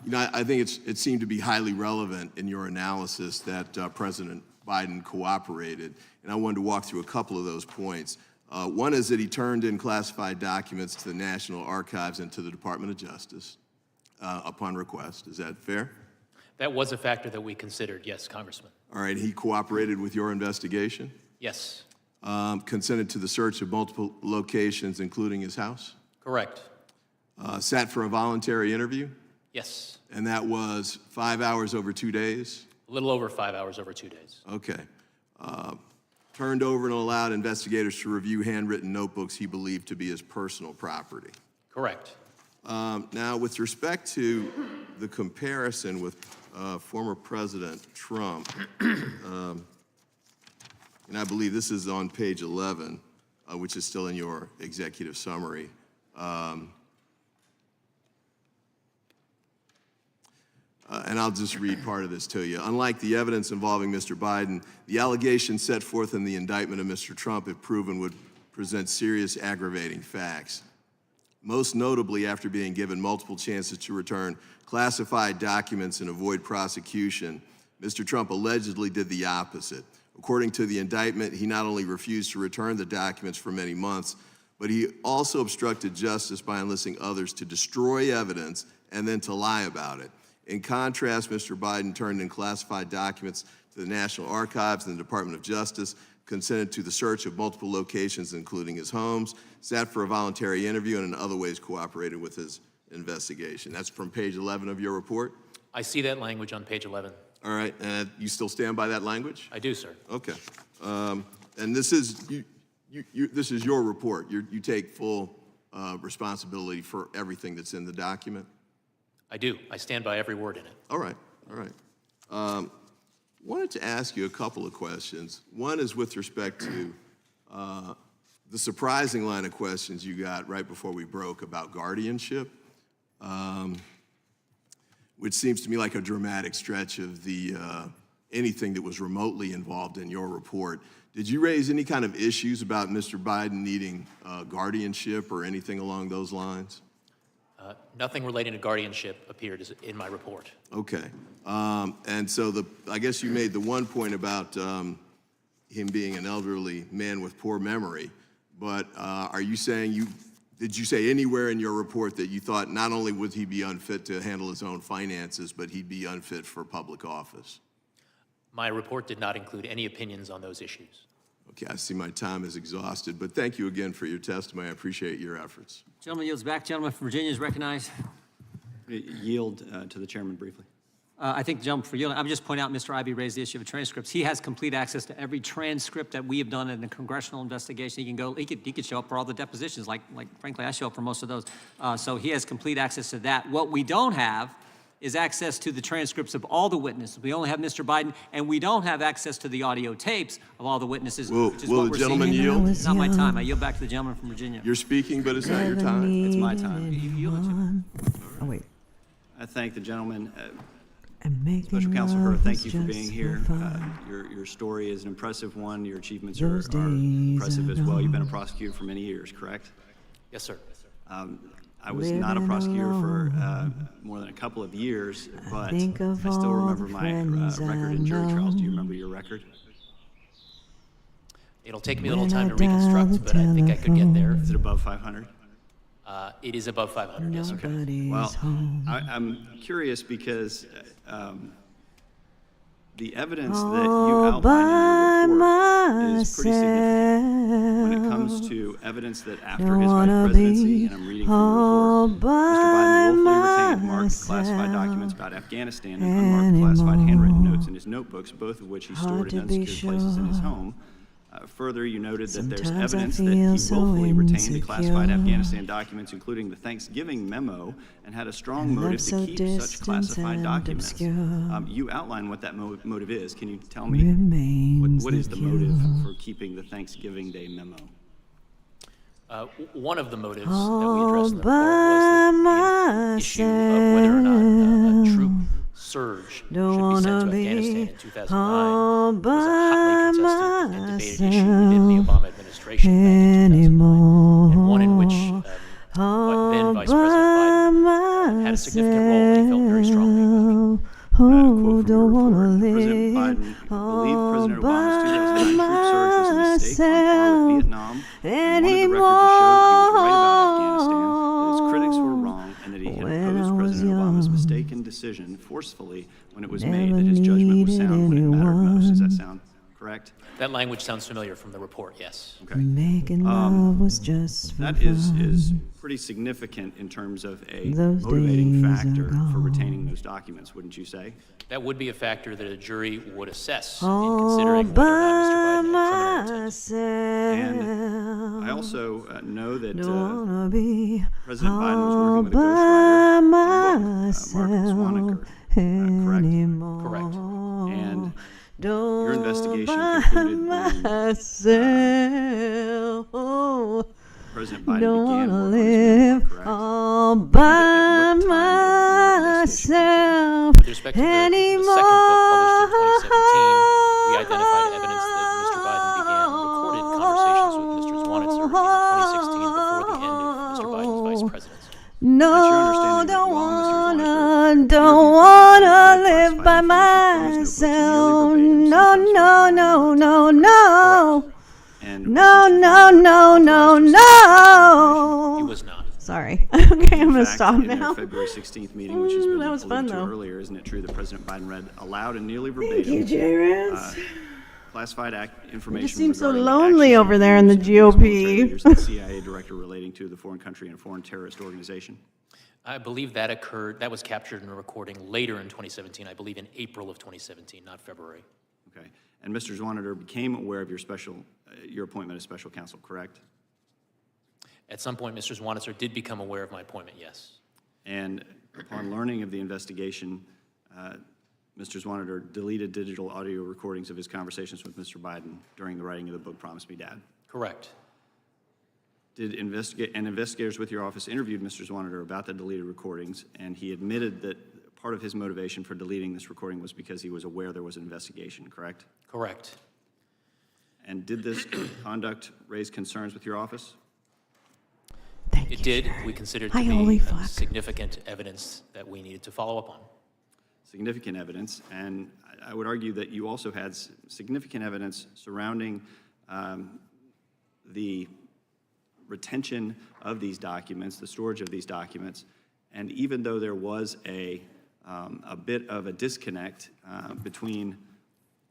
you know, I think it seemed to be highly relevant in your analysis that President Biden cooperated, and I wanted to walk through a couple of those points. One is that he turned in classified documents to the National Archives and to the Department of Justice upon request. Is that fair? That was a factor that we considered, yes, Congressman. All right, he cooperated with your investigation? Yes, Consented to the search of multiple locations, including his house? correct. Sat for a voluntary interview? Yes, And that was 5 hours over 2 days? a little over 5 hours over 2 days. Okay. Turned over and allowed investigators to review handwritten notebooks he believed to be his personal property. Correct. Now, with respect to the comparison with former President Trump, and I believe this is on page 11, which is still in your executive summary. And I'll just read part of this to you. Unlike the evidence involving Mr. Biden, the allegations set forth in the indictment of Mr. Trump, if proven, would present serious aggravating facts. Most notably, after being given multiple chances to return classified documents and avoid prosecution, Mr. Trump allegedly did the opposite. According to the indictment, he not only refused to return the documents for many months, but he also obstructed justice by enlisting others to destroy evidence and then to lie about it. In contrast, Mr. Biden turned in classified documents to the National Archives and the Department of Justice, consented to the search of multiple locations, including his homes, sat for a voluntary interview, and in other ways cooperated with his investigation. That's from page 11 of your report? I see that language on page 11. All right, and you still stand by that language? I do, sir. Okay. And this is, this is your report. You take full responsibility for everything that's in the document? I do. I stand by every word in it. All right, all right. Wanted to ask you a couple of questions. One is with respect to the surprising line of questions you got right before we broke about guardianship, which seems to me like a dramatic stretch of the anything that was remotely involved in your report. Did you raise any kind of issues about Mr. Biden needing guardianship or anything along those lines? Nothing relating to guardianship appeared in my report. Okay. And so I guess you made the one point about him being an elderly man with poor memory, but are you saying did you say anywhere in your report that you thought not only would he be unfit to handle his own finances, but he'd be unfit for public office? My report did not include any opinions on those issues. Okay, I see my time is exhausted, but thank you again for your testimony. I appreciate your efforts. Gentleman yields back. Gentleman from Virginia is recognized. Yield to the chairman briefly. I think the gentleman for yielding, I'm just pointing out Mr. Ivey raised the issue of transcripts. He has complete access to every transcript that we have done in a congressional investigation. He can go, he could show up for all the depositions, like frankly, I show up for most of those. So he has complete access to that. What we don't have is access to the transcripts of all the witnesses. We only have Mr. Biden, and we don't have access to the audio tapes of all the witnesses, which is will what the we're gentleman seeing. yield? It's not my time. I yield back to the gentleman from Virginia. You're speaking, but it's not your time. It's my time. You yield it to- Oh, wait. I thank the gentleman. And making Special Counsel Hur, love thank was you for just being here. fun. Your story is an impressive one. Your achievements are Those days impressive as well. You've been a are prosecutor for many years, correct? Yes, sir. I was not a Living prosecutor for alone. more than a couple of years, but think I of still all remember the my friends record in I jury trials. Do you know. remember your record? It'll take me a little When time I to reconstruct, dial but I think I could get there. Is it above 500? It is above 500, yes, sir. Nobody's Well, home. I'm curious because the evidence that you All outlined in by your report is pretty significant when it comes myself. to evidence that after Don't his vice wanna presidency, be and I'm reading from all the report, Mr. Biden willfully retained by marked classified myself documents about Afghanistan and unmarked classified handwritten notes in his notebooks, both of which he Hard stored in to be unsecured places in his sure. home. Further, you noted that there's Sometimes I evidence that he feel so willfully retained the classified insecure. Afghanistan documents, including the Thanksgiving memo, and had a strong And motive love to so keep such distant classified and documents. obscure You outline what that motive is. Can you tell me remains what is the cure. motive for keeping the Thanksgiving Day memo? One of the motives that we All addressed in the by report was the issue of whether or not a troop surge should be Don't sent wanna to be Afghanistan in 2009 all was a hotly by contested and debated issue within the Obama administration back in 2009, anymore. and one in which then Vice President Biden had a significant role and he felt very strongly about. Oh, don't wanna President live Biden all believed President by Obama's 2009 troop surge was a mistake on par with Vietnam, and wanted the record to show that he was right about Afghanistan, that his critics were wrong, and that he had opposed President Obama's mistaken decision forcefully when it was made, that his judgment was sound when it mattered most. Does that sound correct? That language sounds familiar from the report, yes. Okay. Making love was just for That fun. is pretty significant in terms of a Those motivating days are factor for gone. retaining those documents, wouldn't you say? That would be a factor that a jury would assess in All considering whether or not Mr. Biden had criminal intent. myself. I also know that Don't wanna be President Biden was all working with a by ghostwriter on a book, myself Marcus Wanneker, anymore. Correct. and Don't your investigation by concluded when myself. President Biden Don't began wanna work on his memoir, live correct? all At by what time did your investigation myself With respect to the second anymore. book published in 2017, we identified evidence that Mr. Biden began recorded conversations with Mr. Zwanitzer in 2016 before the end of Mr. Biden's vice presidency. No, understanding that don't while Mr. wanna, Zwanitzer don't interviewed wanna President Biden, live by classified information from his notebooks myself. nearly verbatim, No, sometimes no, from no, wrong no, notes, no. and No, Mr. no, Zwanitzer no, no, authorized to no. He was not. Sorry. Okay, I'm In gonna fact, stop in now. their February 16th meeting, which has been that was fun, alluded to though. earlier, isn't it true that President Biden read aloud and nearly Thank verbatim you, J-Rance. classified information You just seem so regarding lonely actions over there in the of U.S. military GOP. leaders and the CIA director relating to the foreign country and a foreign terrorist organization? I believe that occurred, that was captured in a recording later in 2017, I believe in April of 2017, not February. Okay. And Mr. Zwaniter became aware of your appointment as special counsel, correct? At some point, Mr. Zwanitzer did become aware of my appointment, yes. And upon learning of the investigation, Mr. Zwaniter deleted digital audio recordings of his conversations with Mr. Biden during the writing of the book, Promise Me, Dad. Correct. Did investigators with your office interviewed Mr. Zwaniter about the deleted recordings, and he admitted that part of his motivation for deleting this recording was because he was aware there was an investigation, correct? Correct. And did this conduct raise concerns with your office? It did. We considered it Hi, to holy be fuck. significant evidence that we needed to follow up on. Significant evidence, and I would argue that you also had significant evidence surrounding the retention of these documents, the storage of these documents, and even though there was a bit of a disconnect between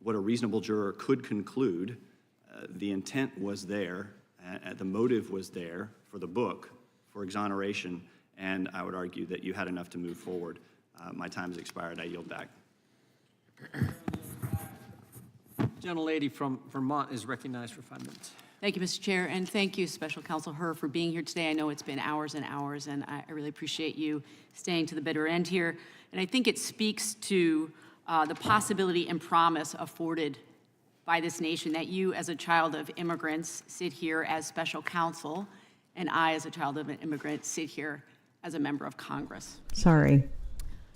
what a reasonable juror could conclude, the intent was there, the motive was there for the book, for exoneration, and I would argue that you had enough to move forward. My time has expired. I yield back. Gentlelady from Vermont is recognized for 5 minutes. Thank you, Mr. Chair, and thank you, Special Counsel Herr, for being here today. I know it's been hours and hours, and I really appreciate you staying to the bitter end here. And I think it speaks to the possibility and promise afforded by this nation that you, as a child of immigrants, sit here as special counsel, and I, as a child of an immigrant, sit here as a member of Congress. Sorry.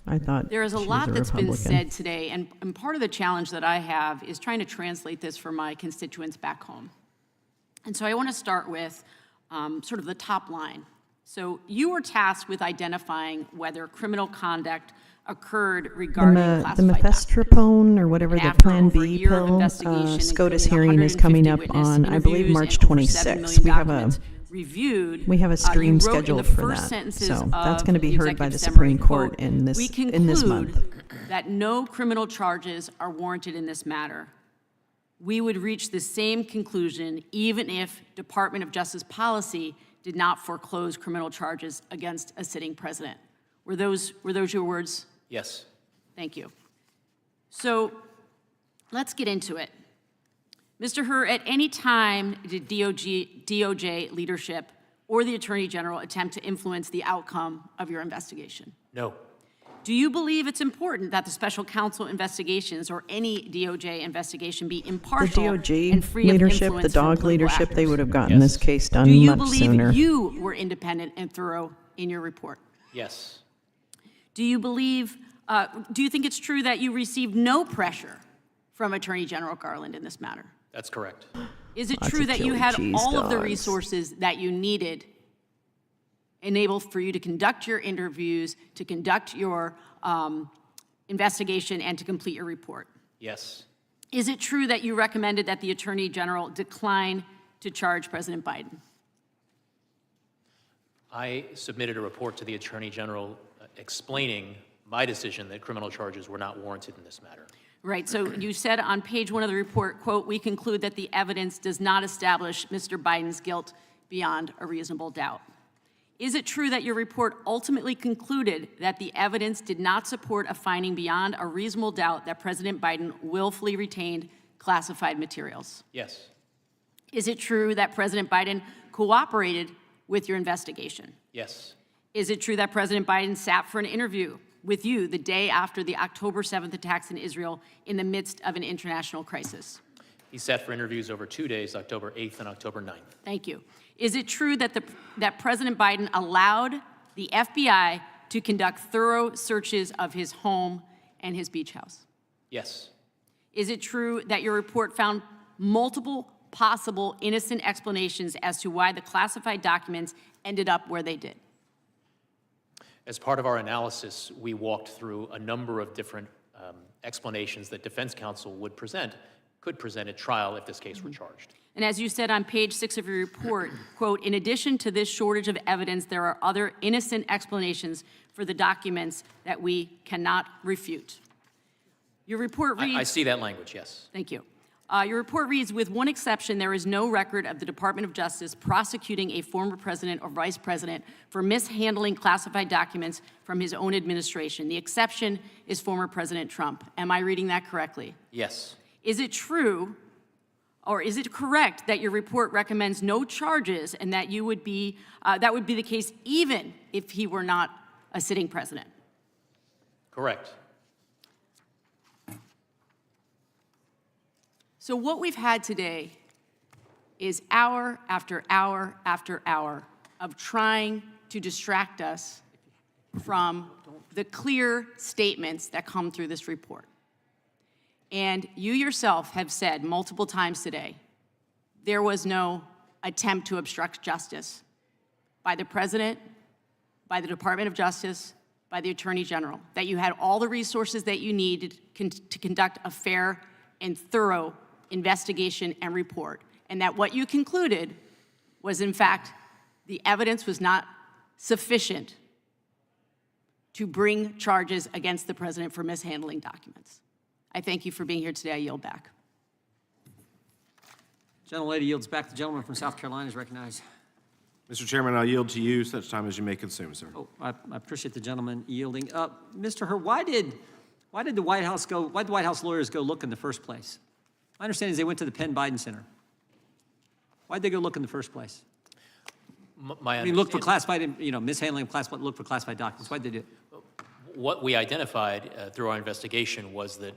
I thought There is a she was lot that's been Republican. said today, and part of the challenge that I have is trying to translate this for my constituents back home. And so I want to start with sort of the top line. So you were tasked with identifying whether criminal conduct occurred regarding The classified mifestrapone, or whatever the after Plan over a B year of pill, investigation, SCOTUS including hearing is coming 150 up witness on, I believe, interviews March and over 7 26th. million documents reviewed, We have a stream you wrote in scheduled the for first that. sentences So that's of going to be the heard by the executive Supreme summary, Court quote, in this "We month. conclude that no criminal charges are warranted in this matter. We would reach the same conclusion even if Department of Justice policy did not foreclose criminal charges against a sitting president." Were those your words? Yes. Thank you. So let's get into it. Mr. Herr, at any time did DOJ leadership or the Attorney General attempt to influence the outcome of your investigation? No. Do you believe it's important that the special counsel investigations or any DOJ investigation be The impartial and DOJ free of leadership, influence the from dog political leadership, they actors? would have gotten this case done Do you much believe sooner. you were independent and thorough in your report? Yes. Do you believe, do you think it's true that you received no pressure from Attorney General Garland in this matter? That's correct. Is it Lots true of that you chili had cheese all of the dogs. resources that you needed enabled for you to conduct your interviews, to conduct your investigation, and to complete your report? Yes. Is it true that you recommended that the Attorney General decline to charge President Biden? I submitted a report to the Attorney General explaining my decision that criminal charges were not warranted in this matter. Right, so you said on page 1 of the report, quote, "We conclude that the evidence does not establish Mr. Biden's guilt beyond a reasonable doubt." Is it true that your report ultimately concluded that the evidence did not support a finding beyond a reasonable doubt that President Biden willfully retained classified materials? Yes. Is it true that President Biden cooperated with your investigation? Yes. Is it true that President Biden sat for an interview with you the day after the October 7th attacks in Israel in the midst of an international crisis? He sat for interviews over 2 days, October 8th and October 9th. Thank you. Is it true that that President Biden allowed the FBI to conduct thorough searches of his home and his beach house? Yes. Is it true that your report found multiple possible innocent explanations as to why the classified documents ended up where they did? As part of our analysis, we walked through a number of different explanations that defense counsel could present at trial if this case were charged. And as you said on page 6 of your report, quote, "In addition to this shortage of evidence, there are other innocent explanations for the documents that we cannot refute." Your report reads... I see that language, yes. Thank you. Your report reads, "With one exception, there is no record of the Department of Justice prosecuting a former president or vice president for mishandling classified documents from his own administration. The exception is former President Trump." Am I reading that correctly? Yes. Is it true, or is it correct that your report recommends no charges and that you would be, that would be the case even if he were not a sitting president? Correct. So what we've had today is hour after hour after hour of trying to distract us from the clear statements that come through this report. And you yourself have said multiple times today, there was no attempt to obstruct justice by the president, by the Department of Justice, by the Attorney General, that you had all the resources that you needed to conduct a fair and thorough investigation and report, and that what you concluded was, in fact, the evidence was not sufficient to bring charges against the president for mishandling documents. I thank you for being here today. I yield back. Gentlelady yields back. The gentleman from South Carolina is recognized. Mr. Chairman, I'll yield to you such time as you may consume, sir. Oh, I appreciate the gentleman yielding. Mr. Herr, why did the White House lawyers go look in the first place? My understanding is they went to the Penn Biden Center. Why'd they go look in the first place? My I mean, look for understanding- classified, mishandling of classified, look for classified documents. Why'd they do it? What we identified through our investigation was that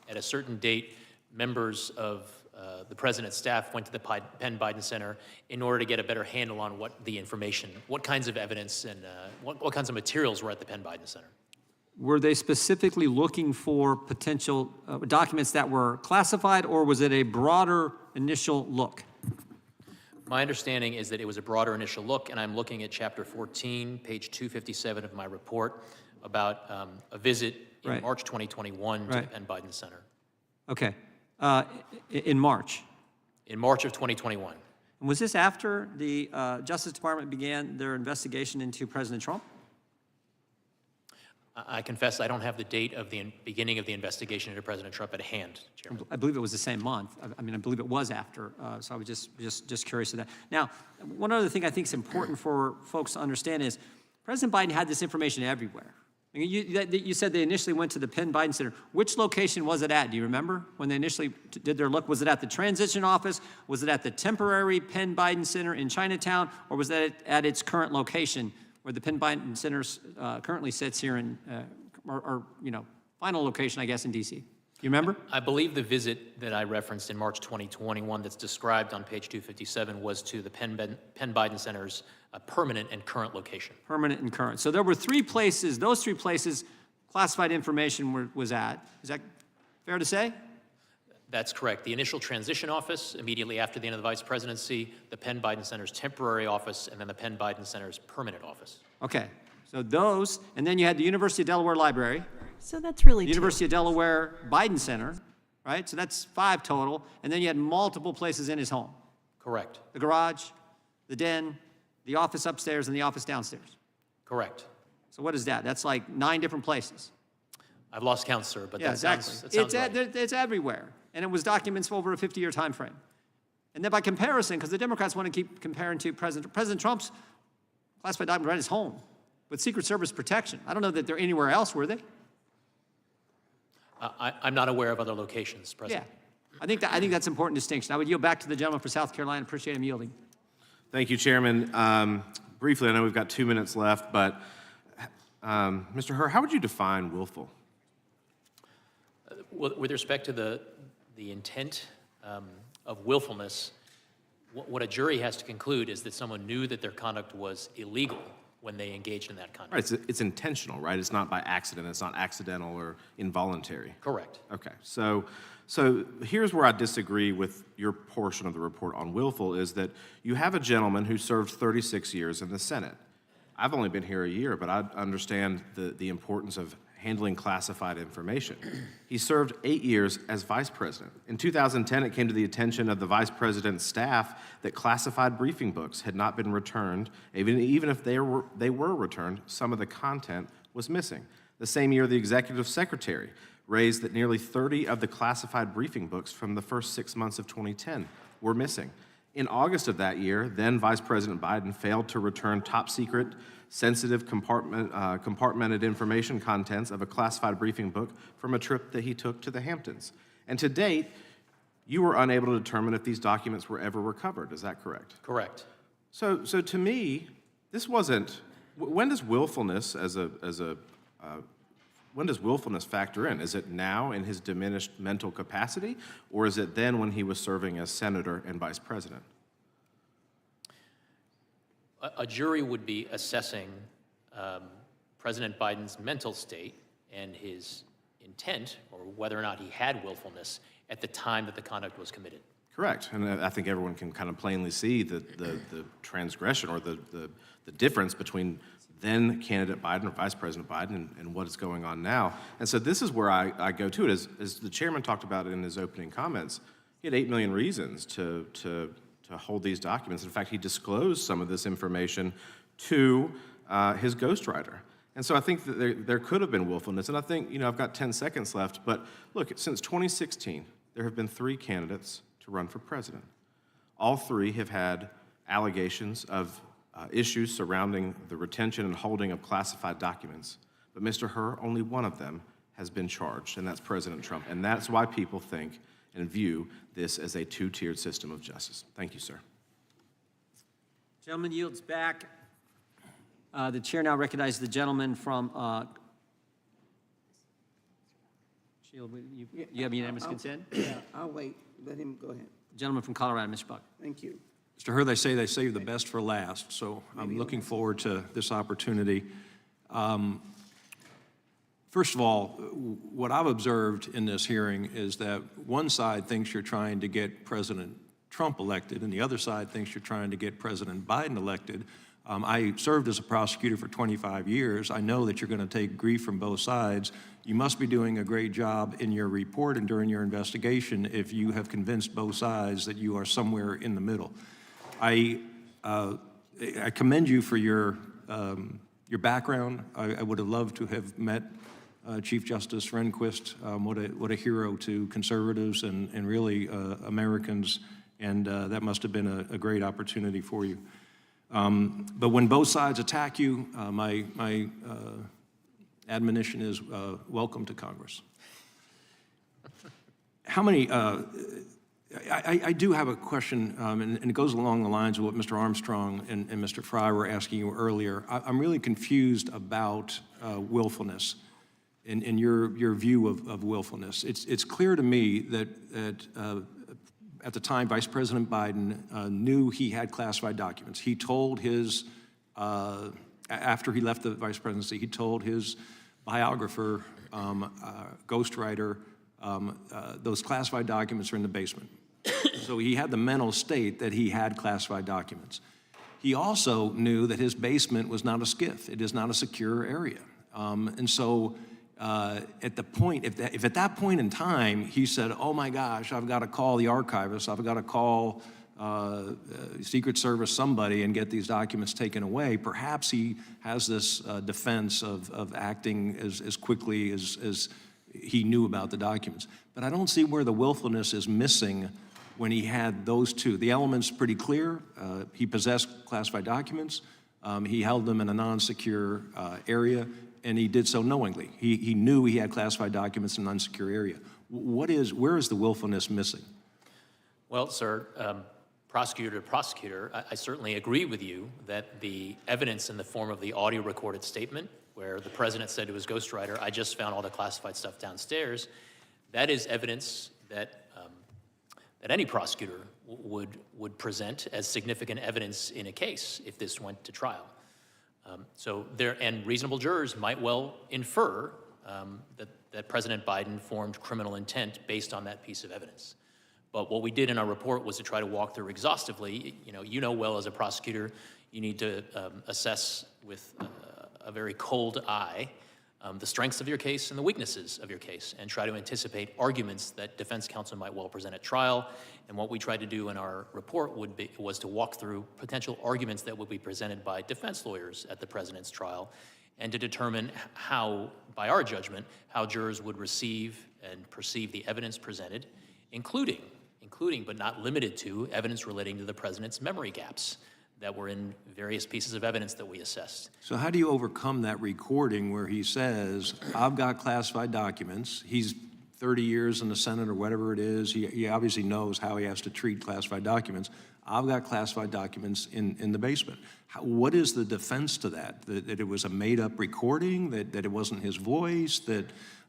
at a certain date, members of the president's staff went to the Penn Biden Center in order to get a better handle on what the information, what kinds of evidence and what kinds of materials were at the Penn Biden Center. Were they specifically looking for potential documents that were classified, or was it a broader initial look? My understanding is that it was a broader initial look, and I'm looking at Chapter 14, page 257 of my report, about a visit in Right. March 2021 to Right. the Penn Biden Center. Okay, in March. In March of 2021. And was this after the Justice Department began their investigation into President Trump? I confess I don't have the date of the beginning of the investigation into President Trump at hand, Chairman. I believe it was the same month. I mean, I believe it was after, so I was just curious of that. Now, one other thing I think is important for folks to understand is President Biden had this information everywhere. I mean, you said they initially went to the Penn Biden Center. Which location was it at? Do you remember when they initially did their look? Was it at the transition office? Was it at the temporary Penn Biden Center in Chinatown? Or was that at its current location where the Penn Biden Center currently sits here in, final location, I guess, in D.C.? You remember? I believe the visit that I referenced in March 2021 that's described on page 257 was to the Penn Biden Center's permanent and current location. Permanent and current. So there were three places, those three places classified information was at. Is that fair to say? That's correct. The initial transition office, immediately after the end of the vice presidency, the Penn Biden Center's temporary office, and then the Penn Biden Center's permanent office. Okay, so those, and then you had the University of Delaware Library, So that's really the University of Delaware Biden Center, right? So that's 5 total, and then you had multiple places in his home. Correct. The garage, the den, the office upstairs, and the office downstairs. Correct. So what is that? That's like 9 different places. I've lost count, sir, but Yeah, that exactly. sounds right. It's everywhere, and it was documents over a 50-year time frame. And then by comparison, because the Democrats want to keep comparing to President Trump's classified documents right at his home with Secret Service protection. I don't know that they're anywhere else, were they? I'm not aware of other locations, President. Yeah. I think that's an important distinction. I would yield back to the gentleman for South Carolina. Appreciate him yielding. Thank you, Chairman. Briefly, I know we've got 2 minutes left, but Mr. Herr, how would you define willful? With respect to the intent of willfulness, what a jury has to conclude is that someone knew that their conduct was illegal when they engaged in that conduct. Right, it's intentional, right? It's not by accident. It's not accidental or involuntary. Correct. Okay, so here's where I disagree with your portion of the report on willful, is that you have a gentleman who served 36 years in the Senate. I've only been here a year, but I understand the importance of handling classified information. He served 8 years as vice president. In 2010, it came to the attention of the vice president's staff that classified briefing books had not been returned. Even if they were returned, some of the content was missing. The same year, the executive secretary raised that nearly 30 of the classified briefing books from the first 6 months of 2010 were missing. In August of that year, then Vice President Biden failed to return top-secret, sensitive compartmented information contents of a classified briefing book from a trip that he took to the Hamptons. And to date, you were unable to determine if these documents were ever recovered. Is that correct? Correct. So to me, this wasn't. When does willfulness when does willfulness factor in? Is it now in his diminished mental capacity, or is it then when he was serving as senator and vice president? A jury would be assessing President Biden's mental state and his intent, or whether or not he had willfulness at the time that the conduct was committed. Correct, and I think everyone can kind of plainly see the transgression or the difference between then candidate Biden or Vice President Biden and what is going on now. And so this is where I go to it. As the chairman talked about it in his opening comments, he had 8 million reasons to hold these documents. In fact, he disclosed some of this information to his ghostwriter. And so I think that there could have been willfulness. And I think, I've got 10 seconds left, but look, since 2016, there have been 3 candidates to run for president. All 3 have had allegations of issues surrounding the retention and holding of classified documents. But Mr. Herr, only one of them has been charged, and that's President Trump. And that's why people think and view this as a 2-tiered system of justice. Thank you, sir. Gentleman yields back. The chair now recognizes the gentleman from, Sheila, you have unanimous consent? Yeah, I'll wait. Let him go ahead. Gentleman from Colorado, Mr. Buck. Thank you. Mr. Hur, they say they save the best for last, so I'm looking forward to this opportunity. First of all, what I've observed in this hearing is that one side thinks you're trying to get President Trump elected, and the other side thinks you're trying to get President Biden elected. I served as a prosecutor for 25 years. I know that you're going to take grief from both sides. You must be doing a great job in your report and during your investigation if you have convinced both sides that you are somewhere in the middle. I commend you for your background. I would have loved to have met Chief Justice Rehnquist. What a hero to conservatives and really Americans, and that must have been a great opportunity for you. But when both sides attack you, my admonition is welcome to Congress. How many, I do have a question, and it goes along the lines of what Mr. Armstrong and Mr. Fry were asking you earlier. I'm really confused about willfulness and your view of willfulness. It's clear to me that at the time, Vice President Biden knew he had classified documents. He told his, after he left the vice presidency, he told his biographer, ghostwriter, those classified documents are in the basement. So he had the mental state that he had classified documents. He also knew that his basement was not a SCIF. It is not a secure area. And so at the point, if at that point in time he said, oh my gosh, I've got to call the archivist, I've got to call Secret Service somebody and get these documents taken away, perhaps he has this defense of acting as quickly as he knew about the documents. But I don't see where the willfulness is missing when he had those two. The element's pretty clear. He possessed classified documents. He held them in a non-secure area, and he did so knowingly. He knew he had classified documents in an unsecure area. Where is the willfulness missing? Well, sir, prosecutor to prosecutor, I certainly agree with you that the evidence in the form of the audio recorded statement where the president said to his ghostwriter, I just found all the classified stuff downstairs, that is evidence that that any prosecutor would present as significant evidence in a case if this went to trial. And reasonable jurors might well infer that President Biden formed criminal intent based on that piece of evidence. But what we did in our report was to try to walk through exhaustively. You know well as a prosecutor, you need to assess with a very cold eye the strengths of your case and the weaknesses of your case, and try to anticipate arguments that defense counsel might well present at trial. And what we tried to do in our report was to walk through potential arguments that would be presented by defense lawyers at the president's trial, and to determine how, by our judgment, how jurors would receive and perceive the evidence presented, including but not limited to evidence relating to the president's memory gaps that were in various pieces of evidence that we assessed. So how do you overcome that recording where he says, I've got classified documents? He's 30 years in the Senate or whatever it is. He obviously knows how he has to treat classified documents. I've got classified documents in the basement. What is the defense to that? That it was a made-up recording? That it wasn't his voice? That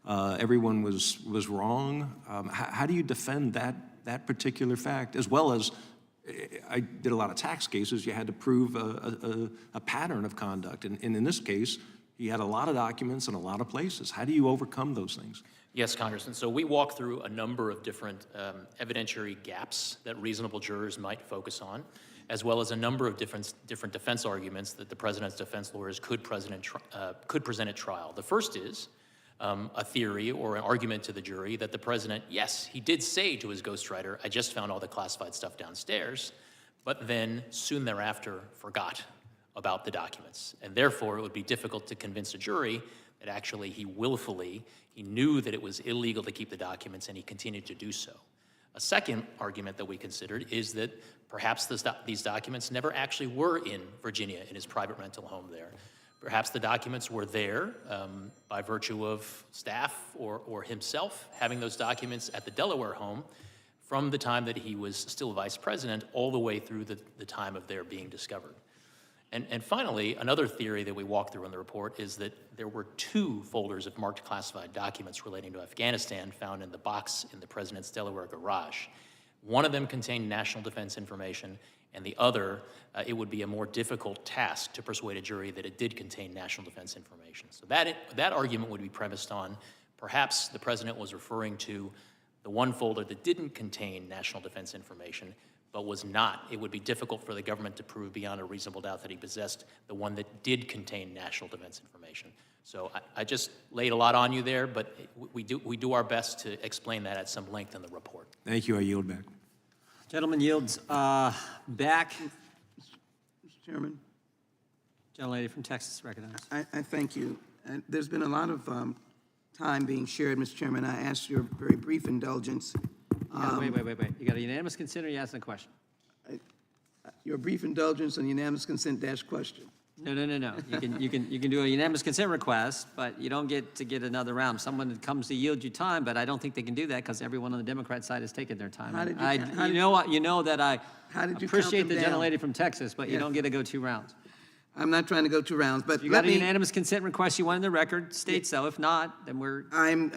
everyone was wrong? How do you defend that particular fact, as well as I did a lot of tax cases. You had to prove a pattern of conduct. And in this case, he had a lot of documents in a lot of places. How do you overcome those things? Yes, Congressman. So we walked through a number of different evidentiary gaps that reasonable jurors might focus on, as well as a number of different defense arguments that the president's defense lawyers could present at trial. The first is a theory or an argument to the jury that the president, yes, he did say to his ghostwriter, I just found all the classified stuff downstairs, but then soon thereafter forgot about the documents. And therefore, it would be difficult to convince a jury that actually he knew that it was illegal to keep the documents and he continued to do so. A second argument that we considered is that perhaps these documents never actually were in Virginia in his private rental home there. Perhaps the documents were there by virtue of staff or himself having those documents at the Delaware home from the time that he was still vice president all the way through the time of their being discovered. And finally, another theory that we walk through in the report is that there were 2 folders of marked classified documents relating to Afghanistan found in the box in the president's Delaware garage. One of them contained national defense information, and the other, it would be a more difficult task to persuade a jury that it did contain national defense information. So that argument would be premised on perhaps the president was referring to the one folder that didn't contain national defense information, but was not. It would be difficult for the government to prove beyond a reasonable doubt that he possessed the one that did contain national defense information. So I just laid a lot on you there, but we do our best to explain that at some length in the report. Thank you. I yield back. Gentleman yields back. Mr. Chairman. Gentlelady from Texas, recognized. I thank you. There's been a lot of time being shared, Mr. Chairman. I asked your very brief indulgence. Wait. You got a unanimous consent, or you asking a question? Your brief indulgence on unanimous consent dash question. No. You can do a unanimous consent request, but you don't get to get another round. Someone comes to yield you time, but I don't think they can do that because everyone on the Democrat side has taken their time. You know that I appreciate the gentlelady from Texas, but you don't get to go 2 rounds. I'm not trying to go 2 rounds, but If you got a unanimous consent request you want in the record, state so. If not, then I am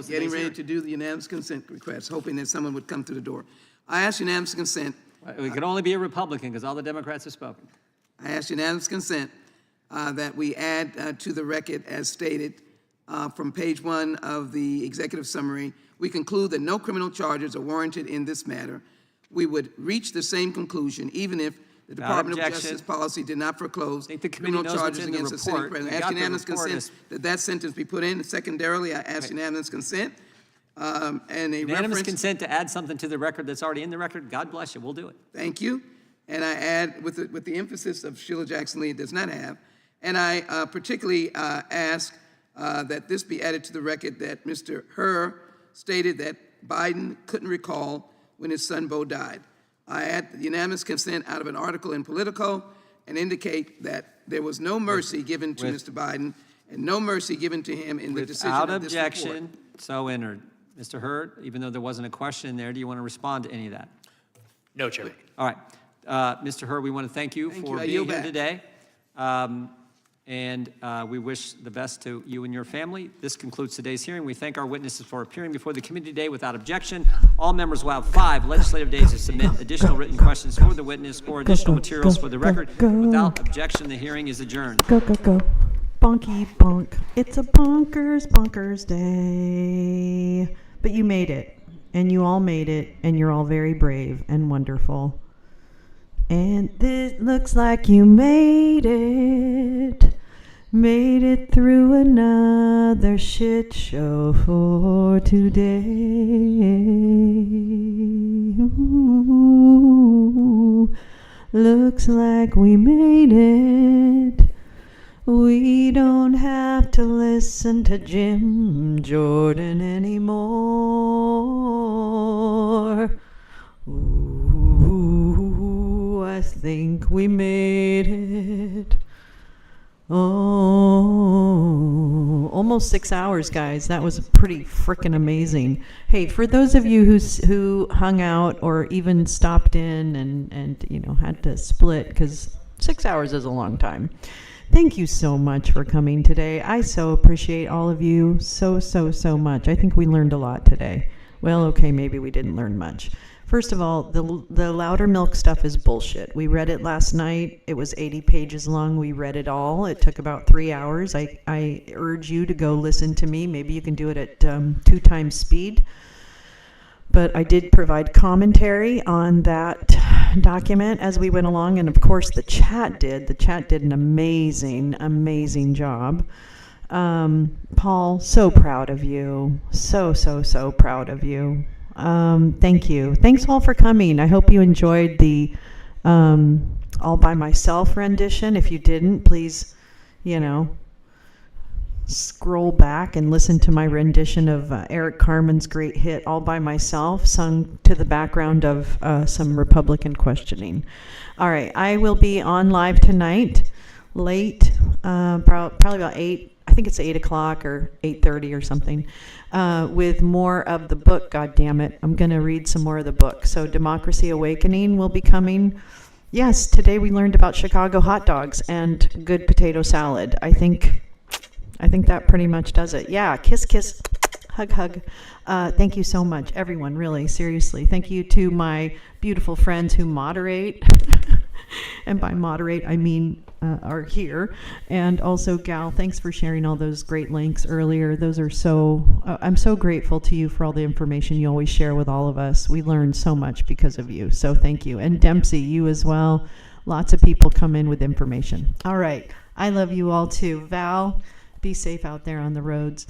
getting ready to do the unanimous consent request, hoping that someone would come through the door. I ask unanimous consent. It could only be a Republican because all the Democrats have spoken. I ask unanimous consent that we add to the record as stated from page 1 of the executive summary. We conclude that no criminal charges are warranted in this matter. We would reach the same conclusion even if the Department of Justice policy did not foreclose criminal charges against the sitting president. I ask unanimous consent that that sentence be put in. And secondarily, I ask unanimous consent and a unanimous consent to add something to the record that's already in the record. God bless you. We'll do it. Thank you. And I add, with the emphasis of Sheila Jackson Lee, does not have, and I particularly ask that this be added to the record that Mr. Herr stated that Biden couldn't recall when his son Beau died. I add unanimous consent out of an article in Politico and indicate that there was no mercy given to Mr. Biden and no mercy given to him in the decision of this report. Without objection, so entered. Mr. Hurd, even though there wasn't a question there, do you want to respond to any of that? No, Chairman. All right. Mr. Hurd, we want to thank you for being here today. And we wish the best to you and your family. This concludes today's hearing. We thank our witnesses for appearing before the committee today without objection. All members will have 5 legislative days to submit additional written questions for the witness or additional materials for the record. Without objection, the hearing is adjourned. Go. Bonky bonk. It's a bonkers day. But you made it. And you all made it. And you're all very brave and wonderful. And this looks like you made it through another shit show for today. Ooh, looks like we made it. We don't have to listen to Jim Jordan anymore. Ooh, I think we made it. Oh, almost 6 hours, guys. That was pretty freaking amazing. Hey, for those of you who hung out or even stopped in and you know had to split, because 6 hours is a long time. Thank you so much for coming today. I so appreciate all of you so much. I think we learned a lot today. Well, okay, maybe we didn't learn much. First of all, the louder milk stuff is bullshit. We read it last night. It was 80 pages long. We read it all. It took about 3 hours. I urge you to go listen to me. Maybe you can do it at 2 times speed. But I did provide commentary on that document as we went along. And of course, the chat did. The chat did an amazing job. Paul, so proud of you. So proud of you. Thank you. Thanks all for coming. I hope you enjoyed the all by myself rendition. If you didn't, please, scroll back and listen to my rendition of Eric Carmen's great hit, All by Myself, sung to the background of some Republican questioning. All right, I will be on live tonight, late, probably about 8. I think it's 8 o'clock or 8:30 or something, with more of the book. God damn it, I'm going to read some more of the book. So Democracy Awakening will be coming. Yes, today we learned about Chicago hot dogs and good potato salad. I think that pretty much does it. Yeah, kiss, kiss, hug, hug. Thank you so much, everyone, really, seriously. Thank you to my beautiful friends who moderate. And by moderate, I mean are here. And also, Gal, thanks for sharing all those great links earlier. Those are so, I'm so grateful to you for all the information you always share with all of us. We learn so much because of you, so thank you. And Dempsey, you as well. Lots of people come in with information. All right, I love you all too. Val, be safe out there on the roads.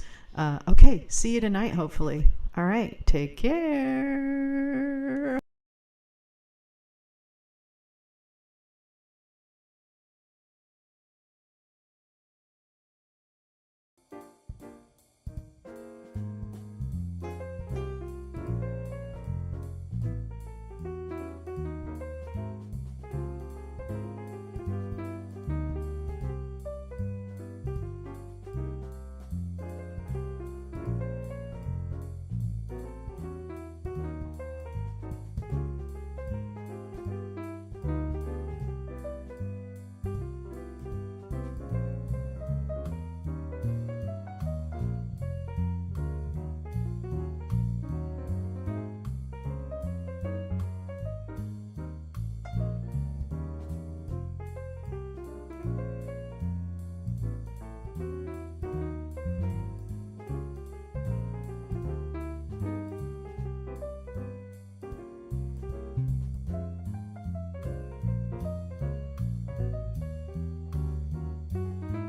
Okay, see you tonight, hopefully. All right, take care.